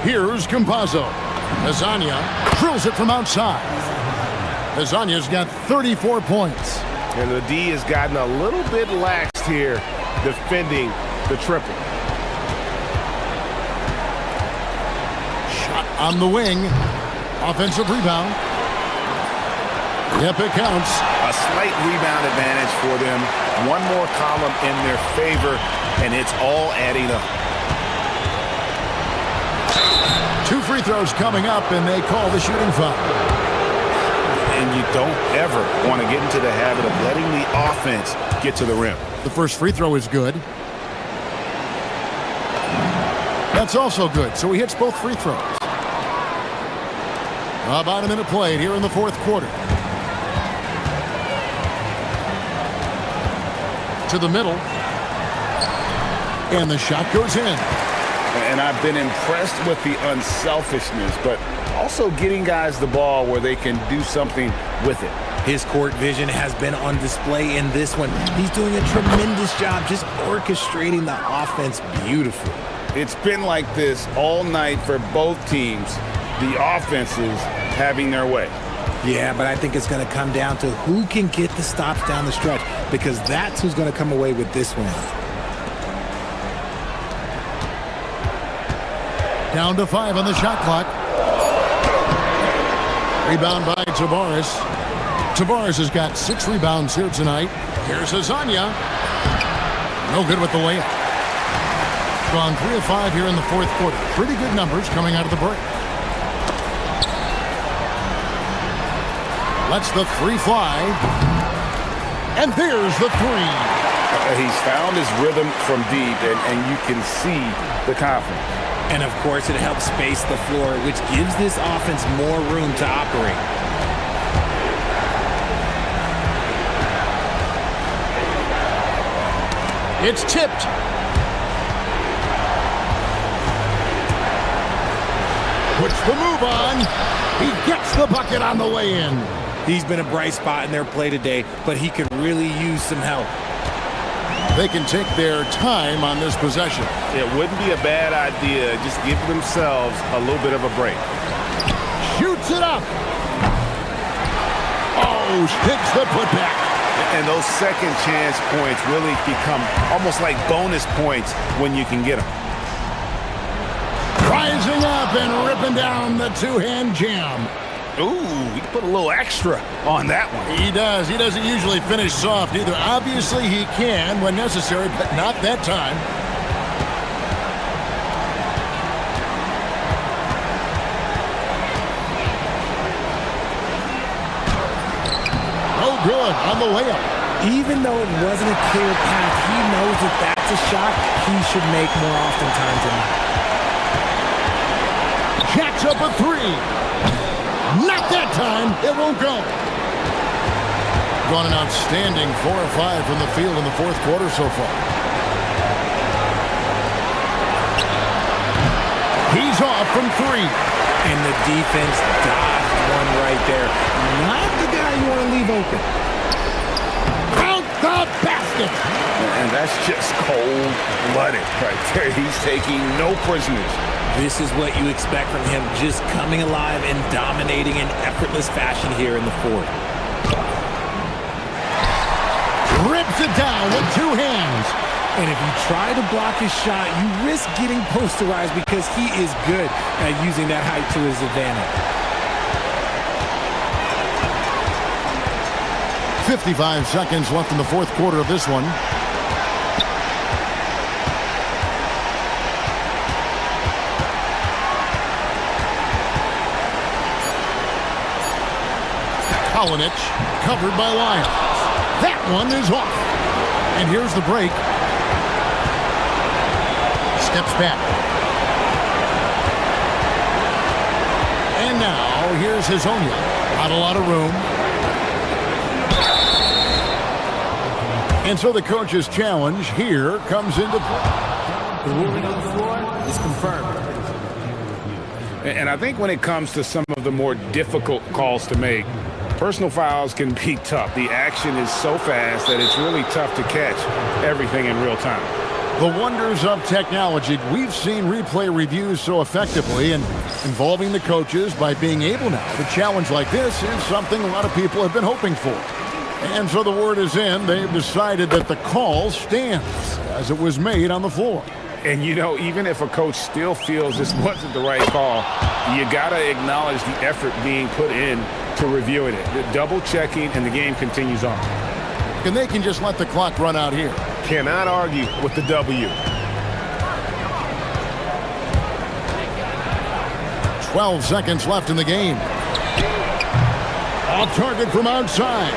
Here's Campazzo. Hezonja drills it from outside. Hezonja's got 34 points. And the D has gotten a little bit laxed here defending the triple. Shot on the wing. Offensive rebound. Yep, it counts. A slight rebound advantage for them. One more column in their favor, and it's all adding up. 2 free throws coming up, and they call the shooting foul. And you don't ever want to get into the habit of letting the offense get to the rim. The first free throw is good. That's also good, so he hits both free throws. About a minute played here in the fourth quarter. To the middle. And the shot goes in. And I've been impressed with the unselfishness, but also getting guys the ball where they can do something with it. His court vision has been on display in this one. He's doing a tremendous job just orchestrating the offense beautifully. It's been like this all night for both teams. The offenses having their way. Yeah, but I think it's going to come down to who can get the stops down the stretch, because that's who's going to come away with this one. Down to 5 on the shot clock. Rebound by Tavares. Tavares has got 6 rebounds here tonight. Here's Hezonja. No good with the layup. Gone 3 of 5 here in the fourth quarter. Pretty good numbers coming out of the break. Lets the 3 fly. And there's the 3. He's found his rhythm from deep, and you can see the confidence. And of course, it helps space the floor, which gives this offense more room to operate. It's tipped. Puts the move on. He gets the bucket on the way in. He's been a bright spot in their play today, but he could really use some help. They can take their time on this possession. It wouldn't be a bad idea. Just give themselves a little bit of a break. Shoots it up. Oh, sticks the putback. And those second chance points really become almost like bonus points when you can get them. Rising up and ripping down the two-hand jam. Ooh, he put a little extra on that one. He does. He doesn't usually finish soft either. Obviously, he can when necessary, but not that time. Oh, good on the layup. Even though it wasn't a clear path, he knows that that's a shot he should make more oftentimes than not. Jacks up a 3. Not that time. It won't go. Gone an outstanding 4 of 5 from the field in the fourth quarter so far. He's off from 3. And the defense dodged one right there. Not the guy you want to leave open. Count the basket. And that's just cold-blooded right there. He's taking no prisoners. This is what you expect from him, just coming alive and dominating in effortless fashion here in the fourth. Rips it down with two hands. And if you try to block his shot, you risk getting posterized because he is good at using that height to his advantage. 55 seconds left in the fourth quarter of this one. Kalinic covered by Lyons. That one is off. And here's the break. Steps back. And now here's Hazonia. Not a lot of room. And so the coach's challenge here comes into play. The ruling on the floor is confirmed. And I think when it comes to some of the more difficult calls to make, personal fouls can be tough. The action is so fast that it's really tough to catch everything in real time. The wonders of technology. We've seen replay reviews so effectively, and involving the coaches by being able now to challenge like this is something a lot of people have been hoping for. And so the word is in. They've decided that the call stands as it was made on the floor. And, you know, even if a coach still feels this wasn't the right call, you got to acknowledge the effort being put in to reviewing it. The double checking, and the game continues on. And they can just let the clock run out here. Cannot argue with the W. 12 seconds left in the game. Off target from outside.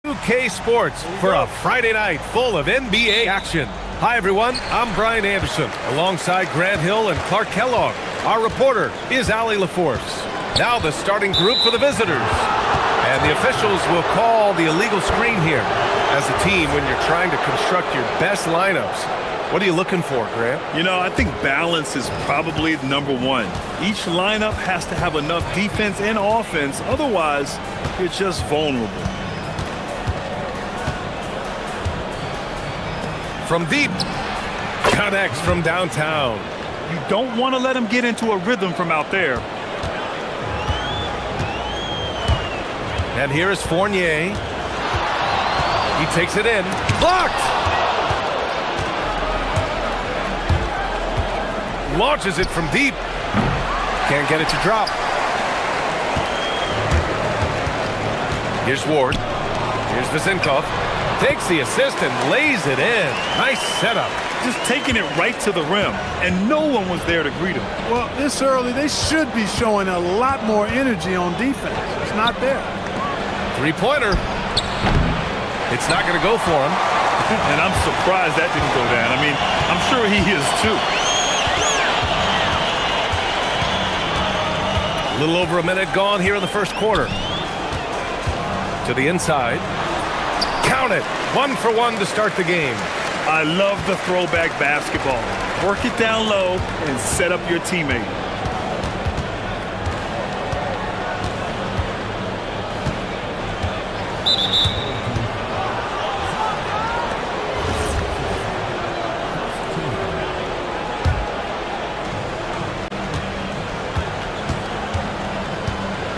UK Sports for a Friday night full of NBA action. Hi, everyone. I'm Brian Anderson, alongside Grant Hill and Clark Kellogg. Our reporter is Allie LaForce. Now the starting group for the visitors. And the officials will call the illegal screen here. As a team, when you're trying to construct your best lineups, what are you looking for, Grant? You know, I think balance is probably number one. Each lineup has to have enough defense and offense. Otherwise, you're just vulnerable. From deep, connects from downtown. You don't want to let him get into a rhythm from out there. And here is Fournier. He takes it in. Blocked! Launches it from deep. Can't get it to drop. Here's Ward. Here's Vizenkov. Takes the assist and lays it in. Nice setup. Just taking it right to the rim, and no one was there to greet him. Well, this early, they should be showing a lot more energy on defense. It's not there. Three-pointer. It's not going to go for him. And I'm surprised that didn't go down. I mean, I'm sure he is too. A little over a minute gone here in the first quarter. To the inside. Count it. 1 for 1 to start the game. I love the throwback basketball. Work it down low and set up your teammate.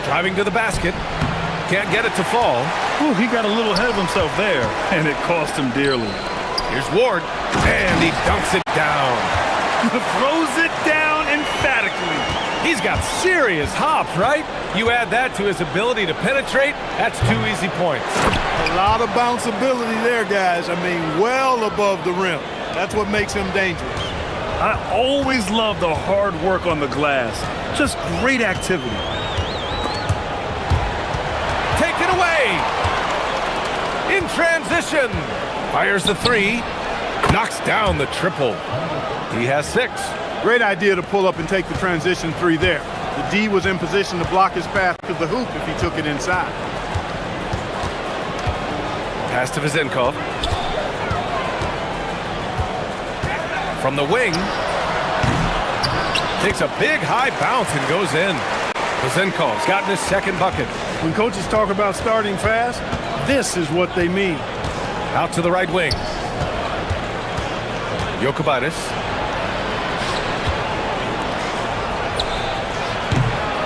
Driving to the basket. Can't get it to fall. Ooh, he got a little ahead of himself there, and it cost him dearly. Here's Ward, and he dunks it down. Throws it down emphatically. He's got serious hops, right? You add that to his ability to penetrate, that's 2 easy points. A lot of bounceability there, guys. I mean, well above the rim. That's what makes him dangerous. I always love the hard work on the glass. Just great activity. Taken away. In transition. Fires the three. Knocks down the triple. He has 6. Great idea to pull up and take the transition three there. The D was in position to block his path to the hoop if he took it inside. Pass to Vizenkov. From the wing. Takes a big high bounce and goes in. Vizenkov's gotten his second bucket. When coaches talk about starting fast, this is what they mean. Out to the right wing. Jokubaitis.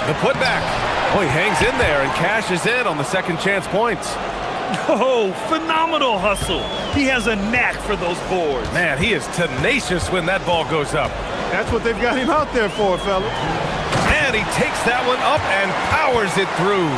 The putback. Oh, he hangs in there and cashes in on the second chance points. Oh, phenomenal hustle. He has a knack for those boards. Man, he is tenacious when that ball goes up. That's what they've got him out there for, fella. And he takes that one up and powers it through.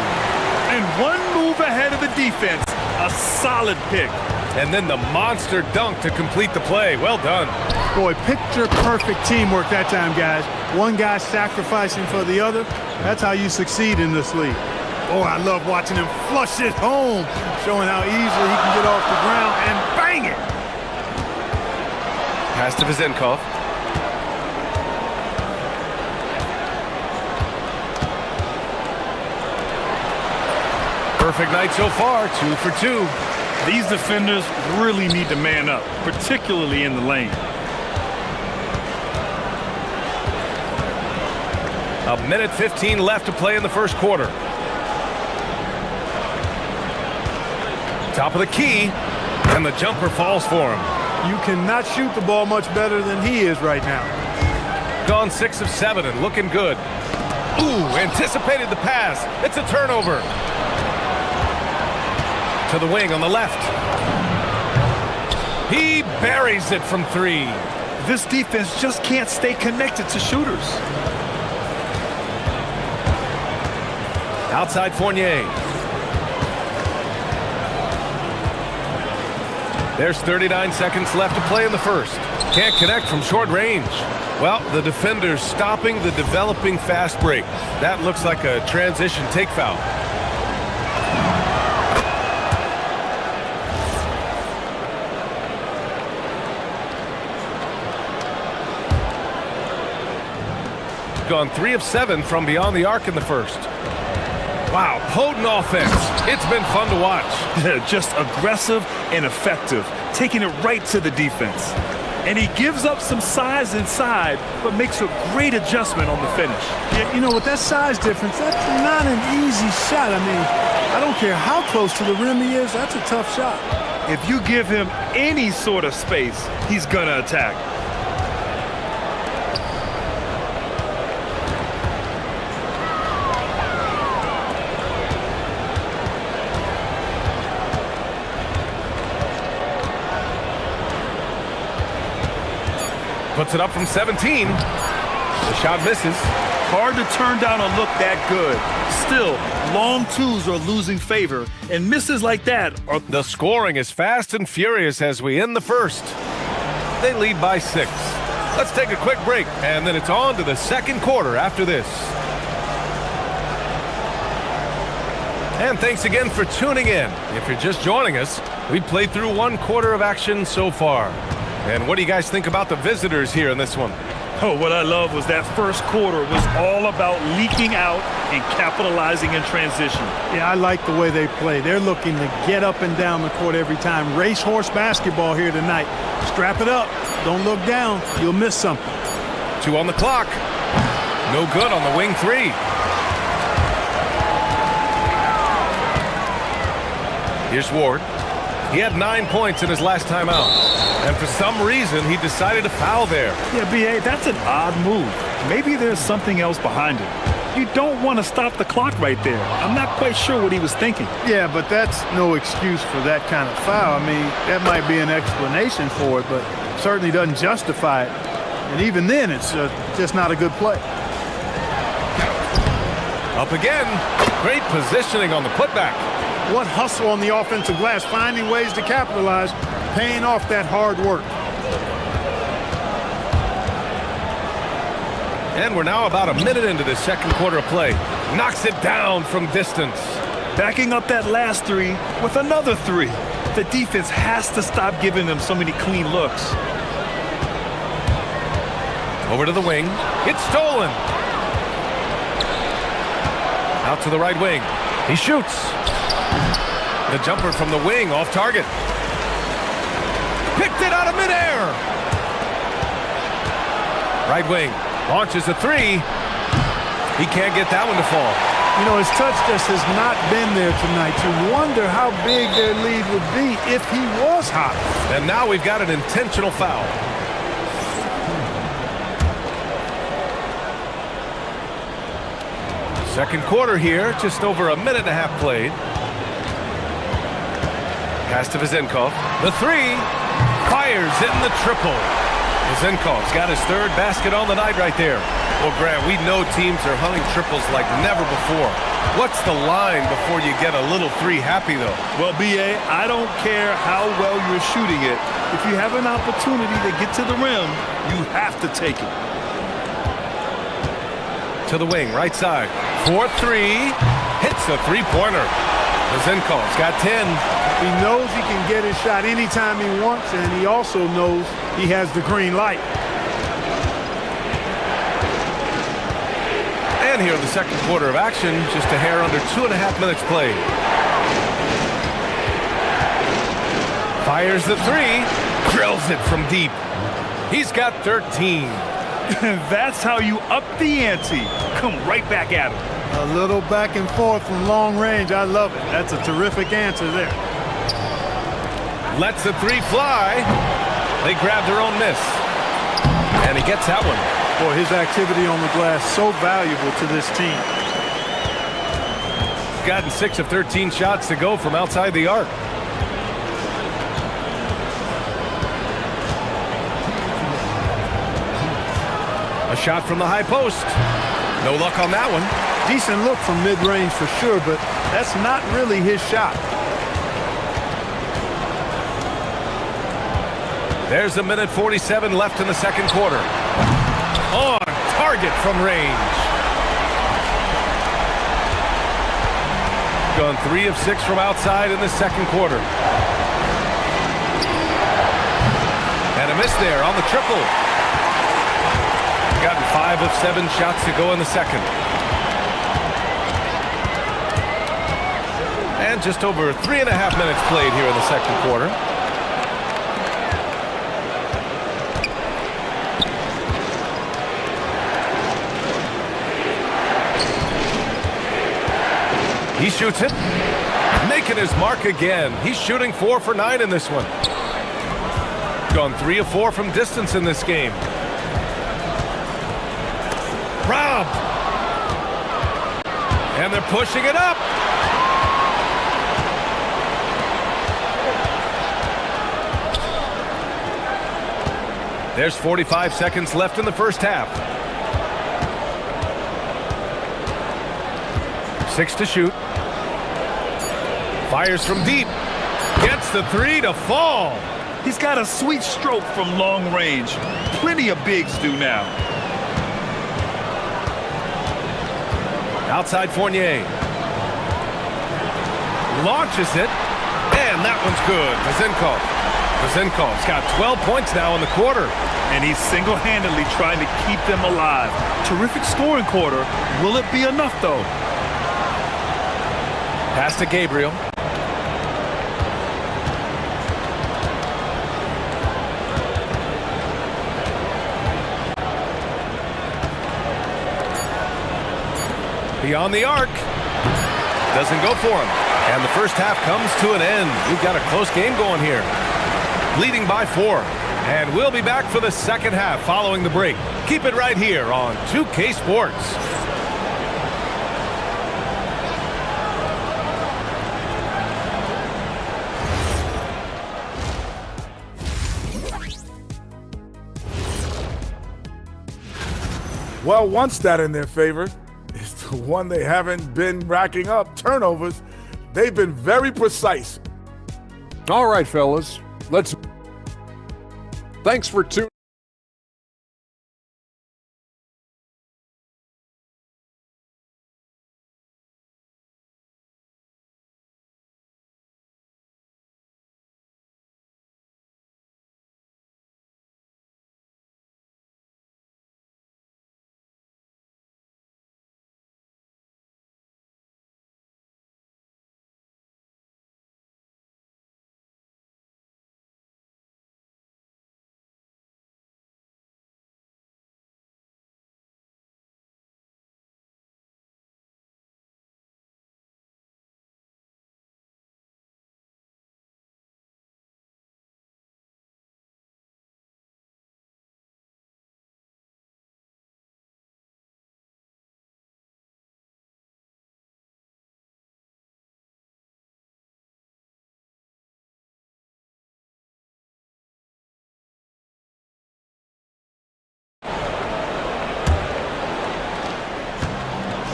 And one move ahead of the defense. A solid pick. And then the monster dunk to complete the play. Well done. Boy, picture-perfect teamwork that time, guys. One guy sacrificing for the other. That's how you succeed in this league. Oh, I love watching him flush it home, showing how easily he can get off the ground and bang it. Pass to Vizenkov. Perfect night so far, 2 for 2. These defenders really need to man up, particularly in the lane. A minute 15 left to play in the first quarter. Top of the key, and the jumper falls for him. You cannot shoot the ball much better than he is right now. Gone 6 of 7 and looking good. Ooh, anticipated the pass. It's a turnover. To the wing on the left. He buries it from 3. This defense just can't stay connected to shooters. Outside Fournier. There's 39 seconds left to play in the first. Can't connect from short range. Well, the defender's stopping the developing fast break. That looks like a transition take foul. gone 3 of 7 from beyond the arc in the first. Wow, potent offense. It's been fun to watch. Just aggressive and effective, taking it right to the defense. And he gives up some size inside, but makes a great adjustment on the finish. Yeah, you know, with that size difference, that's not an easy shot. I mean, I don't care how close to the rim he is, that's a tough shot. If you give him any sort of space, he's gonna attack. Puts it up from 17. The shot misses. Hard to turn down a look that good. Still, long twos are losing favor, and misses like that are... The scoring is fast and furious as we end the first. They lead by 6. Let's take a quick break, and then it's on to the second quarter after this. And thanks again for tuning in. If you're just joining us, we played through 1 quarter of action so far. And what do you guys think about the visitors here in this one? Oh, what I love was that first quarter was all about leaking out and capitalizing in transition. Yeah, I like the way they play. They're looking to get up and down the court every time. Racehorse basketball here tonight. Strap it up. Don't look down. You'll miss something. 2 on the clock. No good on the wing 3. Here's Ward. He had 9 points in his last time out. And for some reason, he decided to foul there. Yeah, B.A., that's an odd move. Maybe there's something else behind it. You don't want to stop the clock right there. I'm not quite sure what he was thinking. Yeah, but that's no excuse for that kind of foul. I mean, that might be an explanation for it, but certainly doesn't justify it. And even then, it's just not a good play. Up again. Great positioning on the putback. What hustle on the offensive glass, finding ways to capitalize, paying off that hard work. And we're now about a minute into the second quarter of play. Knocks it down from distance. Backing up that last 3 with another 3. The defense has to stop giving them so many clean looks. Over to the wing. It's stolen. Out to the right wing. He shoots. The jumper from the wing off target. Picked it out of midair. Right wing. Launches a 3. He can't get that one to fall. You know, his touch just has not been there tonight. You wonder how big their lead would be if he was hot. And now we've got an intentional foul. Second quarter here, just over a minute and a half played. Pass to Vezenkov. The 3. Fires in the triple. Vezenkov's got his 3rd basket on the night right there. Well, Grant, we know teams are hunting triples like never before. What's the line before you get a little 3 happy, though? Well, B.A., I don't care how well you're shooting it. If you have an opportunity to get to the rim, you have to take it. To the wing, right side. 4-3. Hits the 3-pointer. Vezenkov's got 10. He knows he can get his shot anytime he wants, and he also knows he has the green light. And here in the second quarter of action, just a hair under 2.5 minutes played. Fires the 3. Drills it from deep. He's got 13. That's how you up the ante. Come right back at him. A little back and forth from long range. I love it. That's a terrific answer there. Lets the 3 fly. They grab their own miss. And he gets that one. Boy, his activity on the glass so valuable to this team. Gotten 6 of 13 shots to go from outside the arc. A shot from the high post. No luck on that one. Decent look from mid-range for sure, but that's not really his shot. There's a minute 47 left in the second quarter. On target from range. Gone 3 of 6 from outside in the second quarter. And a miss there on the triple. gotten 5 of 7 shots to go in the second. And just over 3.5 minutes played here in the second quarter. He shoots it, making his mark again. He's shooting 4 for 9 in this one. Gone 3 of 4 from distance in this game. Rob! And they're pushing it up. There's 45 seconds left in the first half. 6 to shoot. Fires from deep. Gets the 3 to fall. He's got a sweet stroke from long range. Plenty of bigs do now. Outside Fournier. Launches it. And that one's good. Vezinkov's got 12 points now in the quarter. And he's single-handedly trying to keep them alive. Terrific scoring quarter. Will it be enough, though? Pass to Gabriel. Beyond the arc. Doesn't go for him. And the first half comes to an end. We've got a close game going here. Leading by 4. And we'll be back for the second half following the break. Keep it right here on 2K Sports. Well, one stat in their favor is the one they haven't been racking up, turnovers. They've been very precise. All right, fellas, thanks for tuning.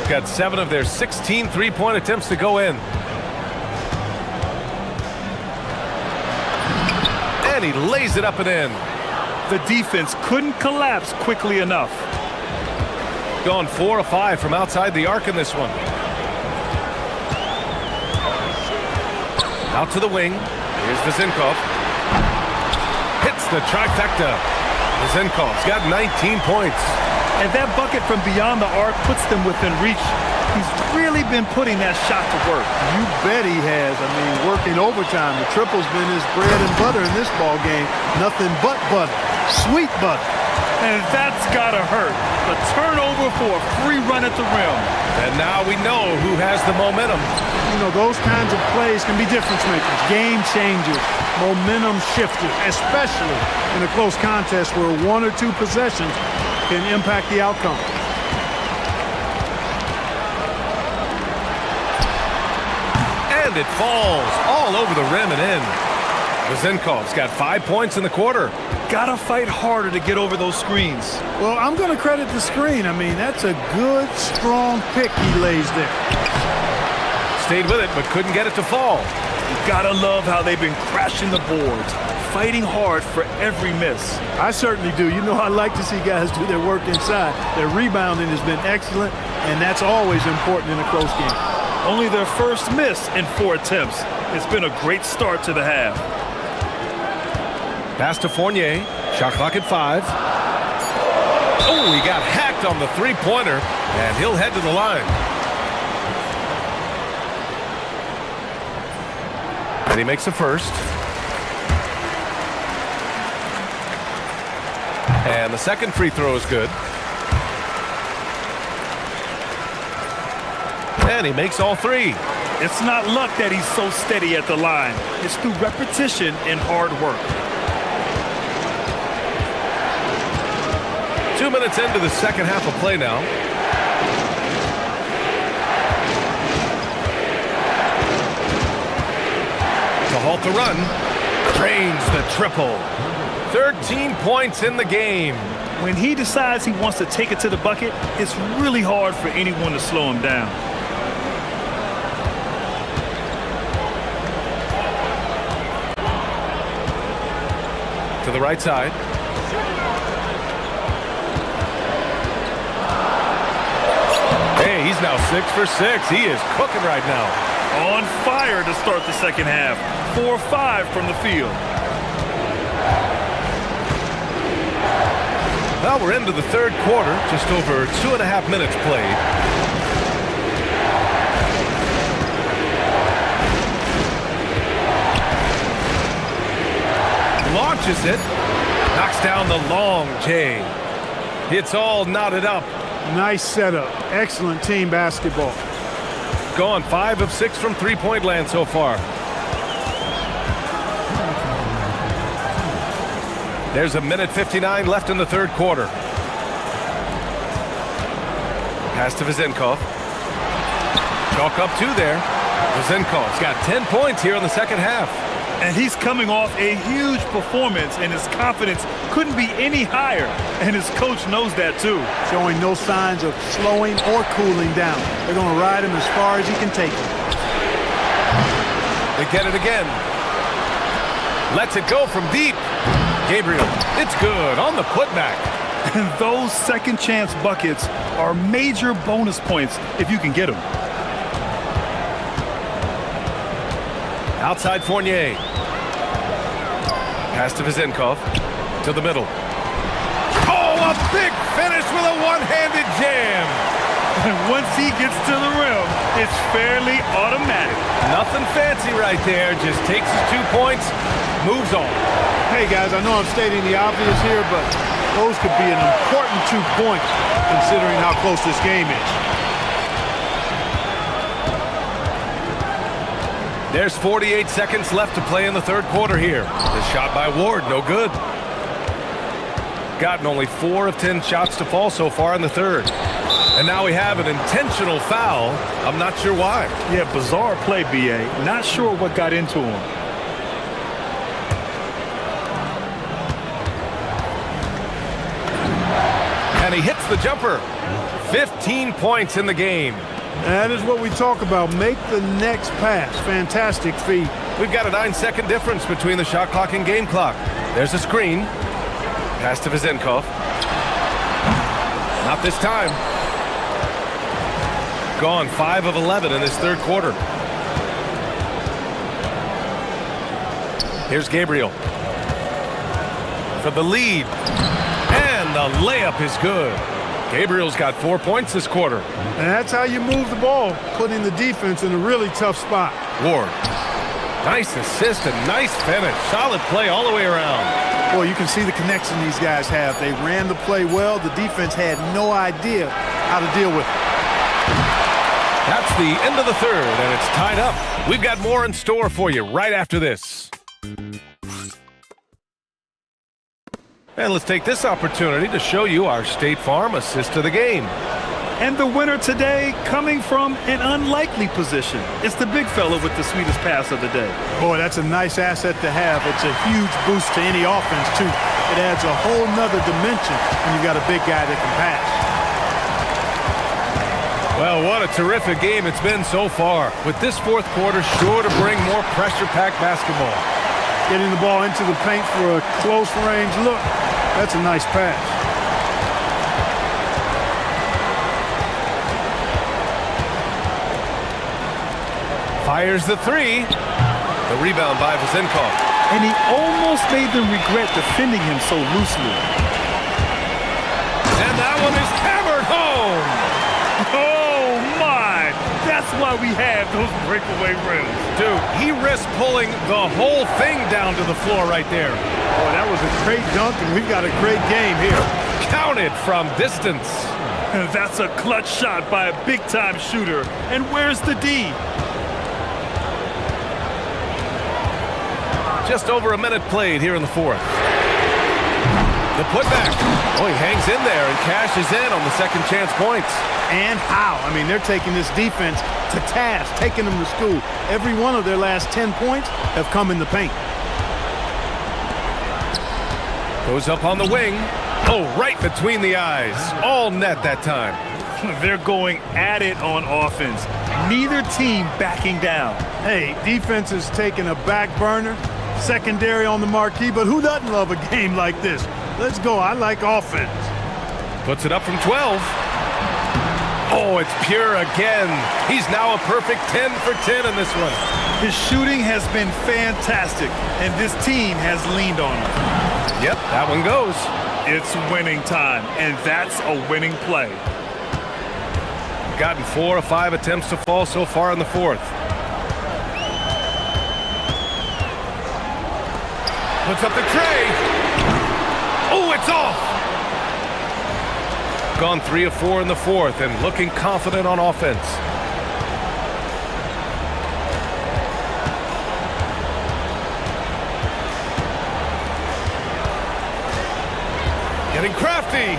Got 7 of their 16 three-point attempts to go in. And he lays it up and in. The defense couldn't collapse quickly enough. Gone 4 of 5 from outside the arc in this one. Out to the wing. Here's Vezinkov. Hits the trifecta. Vezinkov's got 19 points. And that bucket from beyond the arc puts them within reach. He's really been putting that shot to work. You bet he has. I mean, working overtime. The triple's been his bread and butter in this ball game. Nothing but butter. Sweet butter. And that's gotta hurt. The turnover for a free run at the rim. And now we know who has the momentum. You know, those kinds of plays can be difference makers, game changers, momentum shifters, especially in a close contest where 1 or 2 possessions can impact the outcome. And it falls all over the rim and in. Vezinkov's got 5 points in the quarter. Gotta fight harder to get over those screens. Well, I'm going to credit the screen. I mean, that's a good, strong pick he lays there. Stayed with it, but couldn't get it to fall. You gotta love how they've been crashing the boards, fighting hard for every miss. I certainly do. You know, I like to see guys do their work inside. Their rebounding has been excellent, and that's always important in a close game. Only their first miss in 4 attempts. It's been a great start to the half. Pass to Fournier. Shot clock at 5. Oh, he got hacked on the three-pointer, and he'll head to the line. And he makes the first. And the second free throw is good. And he makes all three. It's not luck that he's so steady at the line. It's through repetition and hard work. 2 minutes into the second half of play now. To halt the run. Drains the triple. 13 points in the game. When he decides he wants to take it to the bucket, it's really hard for anyone to slow him down. To the right side. Hey, he's now 6 for 6. He is cooking right now. On fire to start the second half. 4-5 from the field. Well, we're into the third quarter. Just over 2.5 minutes played. Launches it. Knocks down the long J. It's all knotted up. Nice setup. Excellent team basketball. Gone 5 of 6 from three-point land so far. There's 1:59 left in the third quarter. Pass to Vezenkov. Chalk up 2 there. Vezenkov's got 10 points here in the second half. And he's coming off a huge performance, and his confidence couldn't be any higher. And his coach knows that, too. Showing no signs of slowing or cooling down. They're going to ride him as far as he can take him. They get it again. Lets it go from deep. Gabriel, it's good on the putback. And those second chance buckets are major bonus points if you can get them. Outside Fournier. Pass to Vezenkov. To the middle. Oh, a big finish with a one-handed jam. And once he gets to the rim, it's fairly automatic. Nothing fancy right there. Just takes his 2 points, moves on. Hey, guys, I know I'm stating the obvious here, but those could be an important 2 points considering how close this game is. There's 48 seconds left to play in the third quarter here. The shot by Ward, no good. Gotten only 4 of 10 shots to fall so far in the third. And now we have an intentional foul. I'm not sure why. Yeah, bizarre play, B.A. Not sure what got into him. And he hits the jumper. 15 points in the game. That is what we talk about. Make the next pass. Fantastic feat. We've got a 9-second difference between the shot clock and game clock. There's a screen. Pass to Vezenkov. Not this time. Gone 5 of 11 in this third quarter. Here's Gabriel. For the lead. And the layup is good. Gabriel's got 4 points this quarter. And that's how you move the ball, putting the defense in a really tough spot. Ward. Nice assist and nice finish. Solid play all the way around. Well, you can see the connection these guys have. They ran the play well. The defense had no idea how to deal with it. That's the end of the third, and it's tied up. We've got more in store for you right after this. And let's take this opportunity to show you our State Farm assist to the game. And the winner today coming from an unlikely position. It's the big fella with the sweetest pass of the day. Boy, that's a nice asset to have. It's a huge boost to any offense, too. It adds a whole nother dimension when you've got a big guy that can pass. Well, what a terrific game it's been so far. With this fourth quarter sure to bring more pressure-packed basketball. Getting the ball into the paint for a close-range look. That's a nice pass. Fires the three. The rebound by Vezenkov. And he almost made them regret defending him so loosely. And that one is hammered home. Oh, my. That's why we have those breakaway rims. Dude, he risked pulling the whole thing down to the floor right there. Oh, that was a great dunk, and we've got a great game here. Counted from distance. That's a clutch shot by a big-time shooter. And where's the D? Just over a minute played here in the fourth. The putback. Oh, he hangs in there and cashes in on the second chance points. And how? I mean, they're taking this defense to task, taking them to school. Every one of their last 10 points have come in the paint. Goes up on the wing. Oh, right between the eyes. All net that time. They're going at it on offense. Neither team backing down. Hey, defense is taking a back burner, secondary on the marquee, but who doesn't love a game like this? Let's go. I like offense. Puts it up from 12. Oh, it's pure again. He's now a perfect 10 for 10 in this one. His shooting has been fantastic, and this team has leaned on him. Yep, that one goes. It's winning time, and that's a winning play. Gotten 4 of 5 attempts to fall so far in the fourth. Puts up the tray. Oh, it's off. Gone 3 of 4 in the fourth and looking confident on offense. Getting crafty.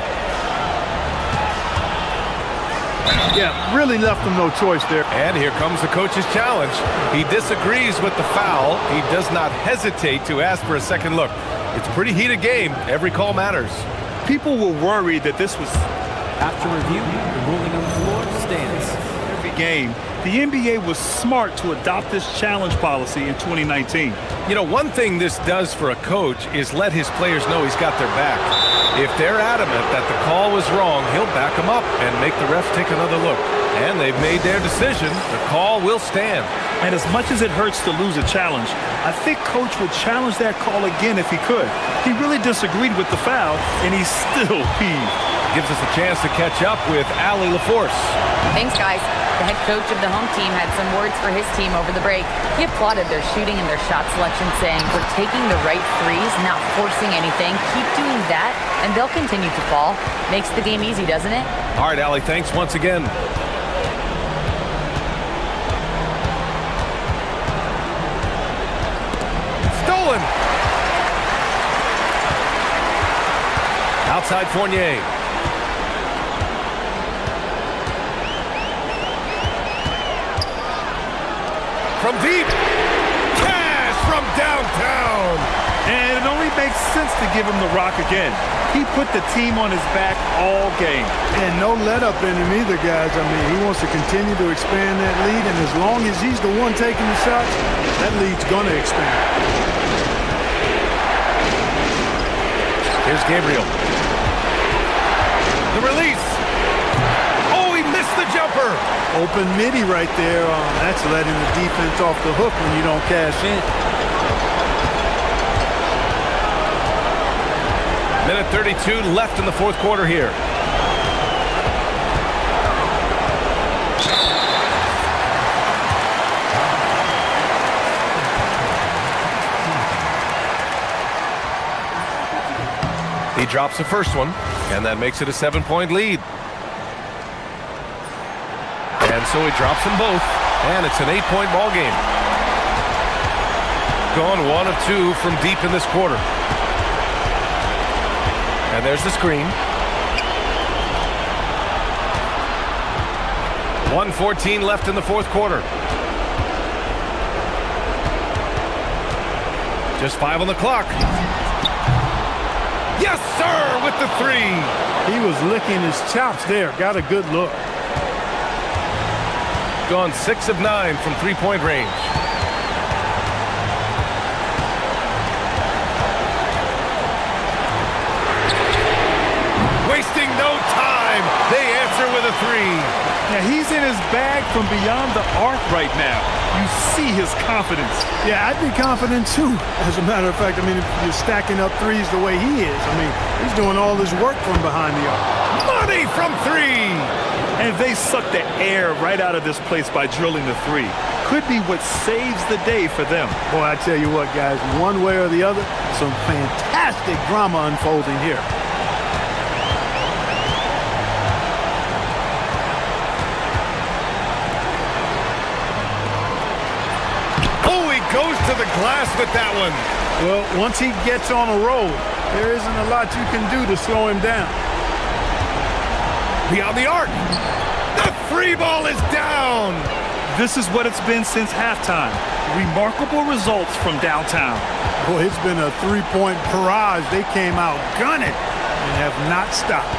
Yeah, really left them no choice there. And here comes the coach's challenge. He disagrees with the foul. He does not hesitate to ask for a second look. It's a pretty heated game. Every call matters. People were worried that this was... After review, the ruling on the floor stands. Every game, the NBA was smart to adopt this challenge policy in 2019. You know, one thing this does for a coach is let his players know he's got their back. If they're adamant that the call was wrong, he'll back them up and make the ref take another look. And they've made their decision. The call will stand. And as much as it hurts to lose a challenge, I think Coach would challenge that call again if he could. He really disagreed with the foul, and he's still peeved. Gives us a chance to catch up with Allie LaForce. Thanks, guys. The head coach of the home team had some words for his team over the break. He applauded their shooting and their shot selection, saying, "We're taking the right threes, not forcing anything. Keep doing that, and they'll continue to fall." Makes the game easy, doesn't it? All right, Allie, thanks once again. Stolen! Outside Fournier. From deep. Cash from downtown. And it only makes sense to give him the rock again. He put the team on his back all game. And no let up in him either, guys. I mean, he wants to continue to expand that lead, and as long as he's the one taking the shots, that lead's going to expand. Here's Gabriel. The release. Oh, he missed the jumper. Open midi right there. That's letting the defense off the hook when you don't cash in. Minute 32 left in the fourth quarter here. He drops the first one, and that makes it a 7-point lead. And so he drops them both, and it's an 8-point ball game. Gone 1 of 2 from deep in this quarter. And there's the screen. 1:14 left in the fourth quarter. Just 5 on the clock. Yes, sir, with the 3. He was licking his chops there. Got a good look. Gone 6 of 9 from three-point range. Wasting no time. They answer with a 3. Yeah, he's in his bag from beyond the arc right now. You see his confidence. Yeah, I'd be confident too. As a matter of fact, I mean, if you're stacking up threes the way he is, I mean, he's doing all his work from behind the arc. ready from three. And they suck the air right out of this place by drilling the three. Could be what saves the day for them. Boy, I tell you what, guys, one way or the other, some fantastic drama unfolding here. Oh, he goes to the glass with that one. Well, once he gets on a roll, there isn't a lot you can do to slow him down. Beyond the arc. The free ball is down. This is what it's been since halftime. Remarkable results from downtown. Boy, it's been a three-point barrage. They came out gunning and have not stopped.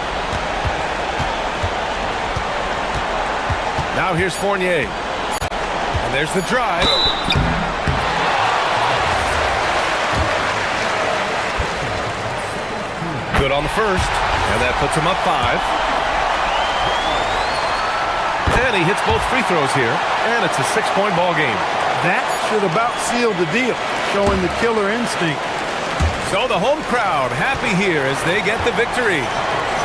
Now here's Fournier. And there's the drive. Good on the first. And that puts him up 5. And he hits both free throws here, and it's a 6-point ball game. That should about seal the deal, showing the killer instinct. So the home crowd happy here as they get the victory.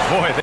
Boy,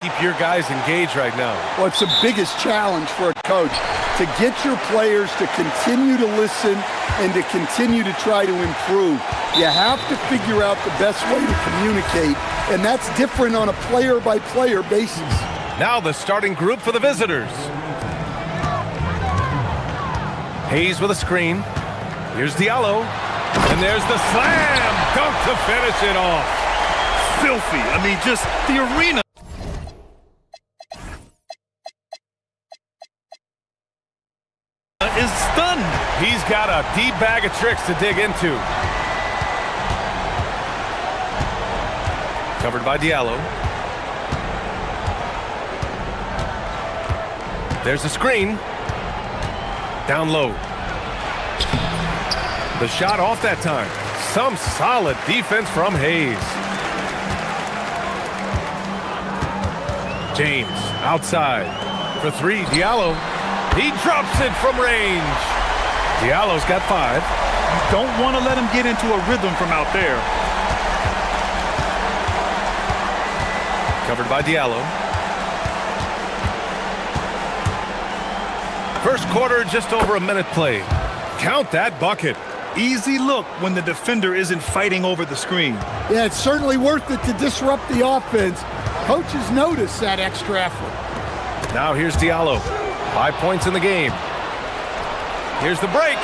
Keep your guys engaged right now. Well, it's the biggest challenge for a coach, to get your players to continue to listen and to continue to try to improve. You have to figure out the best way to communicate, and that's different on a player-by-player basis. Now the starting group for the visitors. Hayes with a screen. Here's Diallo. And there's the slam. Dunk to finish it off. Filthy. I mean, just the arena is stunned. He's got a deep bag of tricks to dig into. Covered by Diallo. There's the screen. Down low. The shot off that time. Some solid defense from Hayes. James outside for three. Diallo. He drops it from range. Diallo's got 5. You don't want to let him get into a rhythm from out there. Covered by Diallo. First quarter, just over a minute played. Count that bucket. Easy look when the defender isn't fighting over the screen. Yeah, it's certainly worth it to disrupt the offense. Coaches notice that extra effort. Now here's Diallo. 5 points in the game. Here's the break.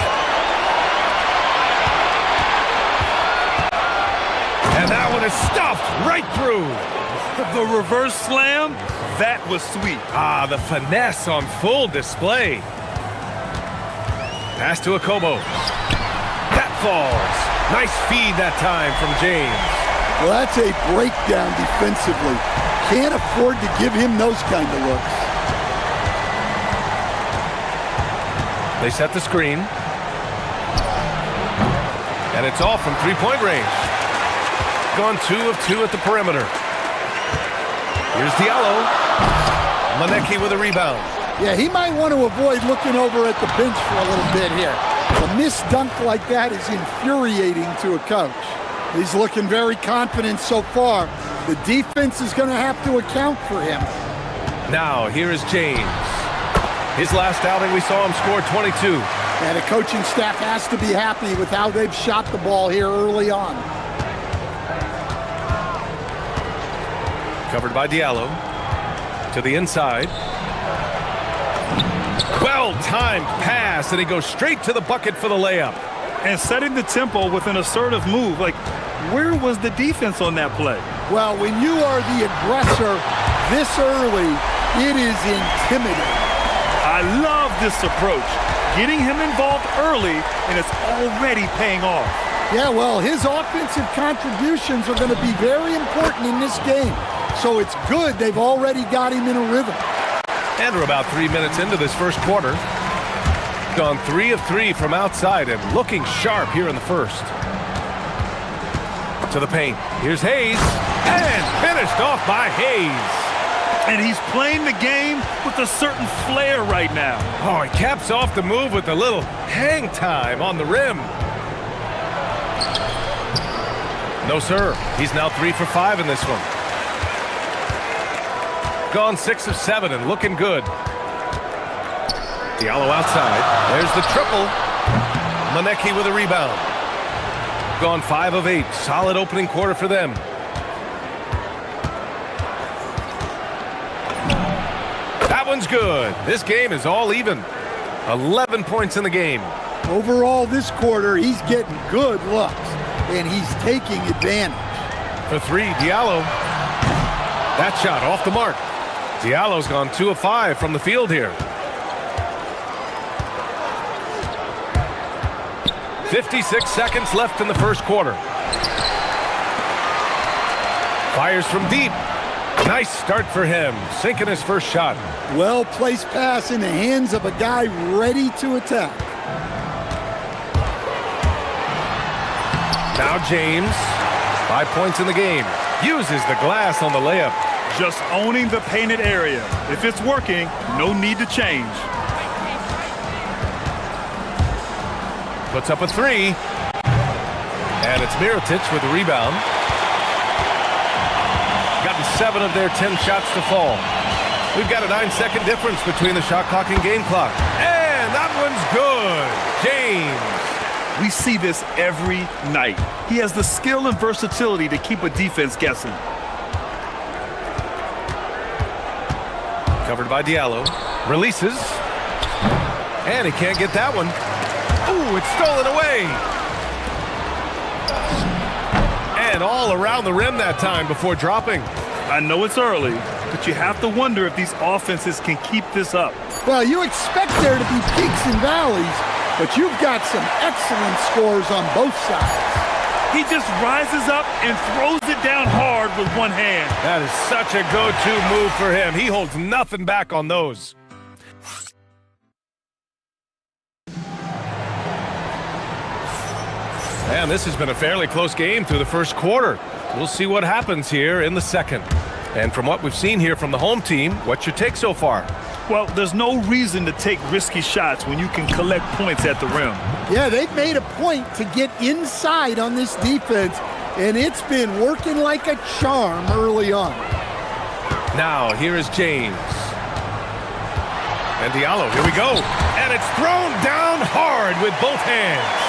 And that one is stuffed right through. The reverse slam, that was sweet. Ah, the finesse on full display. Pass to Akobo. That falls. Nice feed that time from James. Well, that's a breakdown defensively. Can't afford to give him those kind of looks. They set the screen. And it's off from three-point range. Gone 2 of 2 at the perimeter. Here's Diallo. Maneki with a rebound. Yeah, he might want to avoid looking over at the bench for a little bit here. A missed dunk like that is infuriating to a coach. He's looking very confident so far. The defense is going to have to account for him. Now, here is James. His last outing, we saw him score 22. And the coaching staff has to be happy with how they've shot the ball here early on. Covered by Diallo. To the inside. Well-timed pass, and he goes straight to the bucket for the layup. And setting the tempo with an assertive move. Like, where was the defense on that play? Well, when you are the aggressor this early, it is intimidating. I love this approach. Getting him involved early, and it's already paying off. Yeah, well, his offensive contributions are going to be very important in this game. So it's good they've already got him in a rhythm. And we're about 3 minutes into this first quarter. Gone 3 of 3 from outside and looking sharp here in the first. To the paint. Here's Hayes. And finished off by Hayes. And he's playing the game with a certain flair right now. Oh, he caps off the move with a little hang time on the rim. No, sir. He's now 3 for 5 in this one. Gone 6 of 7 and looking good. Diallo outside. There's the triple. Maneki with a rebound. Gone 5 of 8. Solid opening quarter for them. That one's good. This game is all even. 11 points in the game. Overall, this quarter, he's getting good looks, and he's taking advantage. For 3, Diallo. That shot off the mark. Diallo's gone 2 of 5 from the field here. 56 seconds left in the first quarter. Fires from deep. Nice start for him, sinking his first shot. Well-placed pass in the hands of a guy ready to attack. Now James, 5 points in the game. Uses the glass on the layup. Just owning the painted area. If it's working, no need to change. Puts up a 3. And it's Mirotic with the rebound. Gotten 7 of their 10 shots to fall. We've got a 9-second difference between the shot clock and game clock. And that one's good. James. We see this every night. He has the skill and versatility to keep a defense guessing. Covered by Diallo. Releases. And he can't get that one. Ooh, it's stolen away. And all around the rim that time before dropping. I know it's early, but you have to wonder if these offenses can keep this up. Well, you expect there to be peaks and valleys, but you've got some excellent scores on both sides. He just rises up and throws it down hard with one hand. That is such a go-to move for him. He holds nothing back on those. And this has been a fairly close game through the first quarter. We'll see what happens here in the second. And from what we've seen here from the home team, what's your take so far? Well, there's no reason to take risky shots when you can collect points at the rim. Yeah, they've made a point to get inside on this defense, and it's been working like a charm early on. Now, here is James. And Diallo, here we go. And it's thrown down hard with both hands.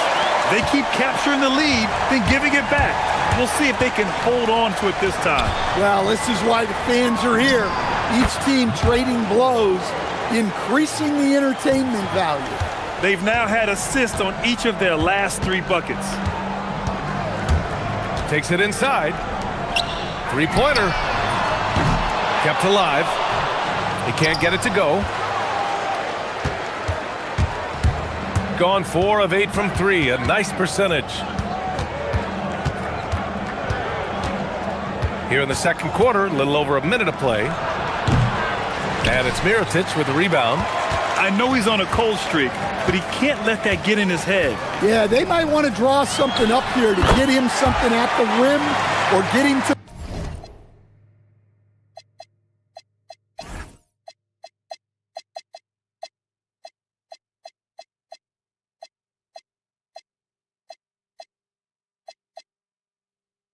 They keep capturing the lead, then giving it back. We'll see if they can hold on to it this time. Well, this is why the fans are here. Each team trading blows, increasing the entertainment value. They've now had assists on each of their last 3 buckets. Takes it inside. Three-pointer. Kept alive. He can't get it to go. Gone 4 of 8 from 3. A nice percentage. Here in the second quarter, a little over a minute of play. And it's Mirotic with the rebound. I know he's on a cold streak, but he can't let that get in his head. Yeah, they might want to draw something up here to get him something at the rim or get him to...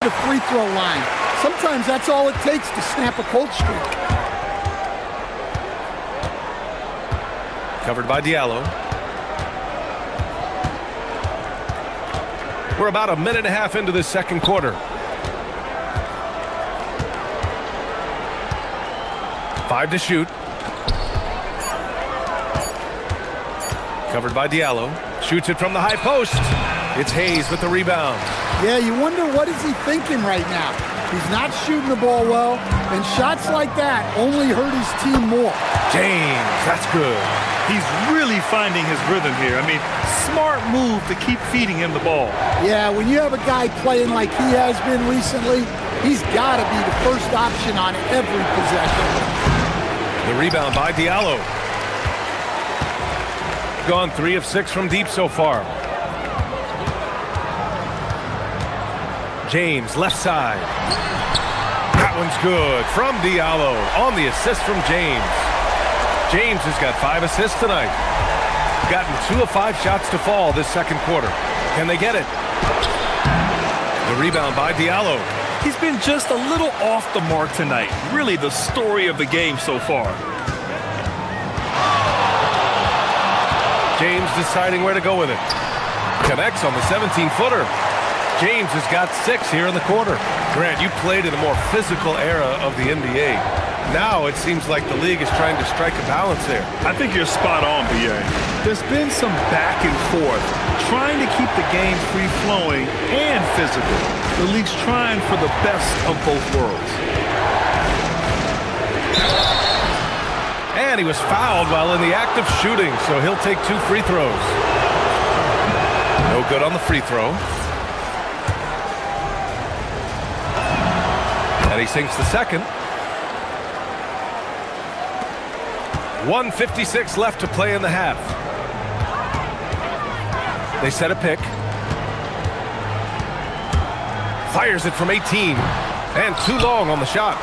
the free throw line. Sometimes that's all it takes to snap a cold streak. Covered by Diallo. We're about a minute and a half into this second quarter. 5 to shoot. Covered by Diallo. Shoots it from the high post. It's Hayes with the rebound. Yeah, you wonder what is he thinking right now. He's not shooting the ball well, and shots like that only hurt his team more. James, that's good. He's really finding his rhythm here. I mean, smart move to keep feeding him the ball. Yeah, when you have a guy playing like he has been recently, he's got to be the first option on every possession. The rebound by Diallo. Gone 3 of 6 from deep so far. James, left side. That one's good from Diallo on the assist from James. James has got 5 assists tonight. Gotten 2 of 5 shots to fall this second quarter. Can they get it? The rebound by Diallo. He's been just a little off the mark tonight. Really the story of the game so far. James deciding where to go with it. Connects on the 17-footer. James has got 6 here in the quarter. Grant, you played in a more physical era of the NBA. Now it seems like the league is trying to strike a balance there. I think you're spot on, B.A. There's been some back and forth, trying to keep the game free-flowing and physical. The league's trying for the best of both worlds. And he was fouled while in the act of shooting, so he'll take 2 free throws. No good on the free throw. And he sinks the second. 1:56 left to play in the half. They set a pick. Fires it from 18. And too long on the shot.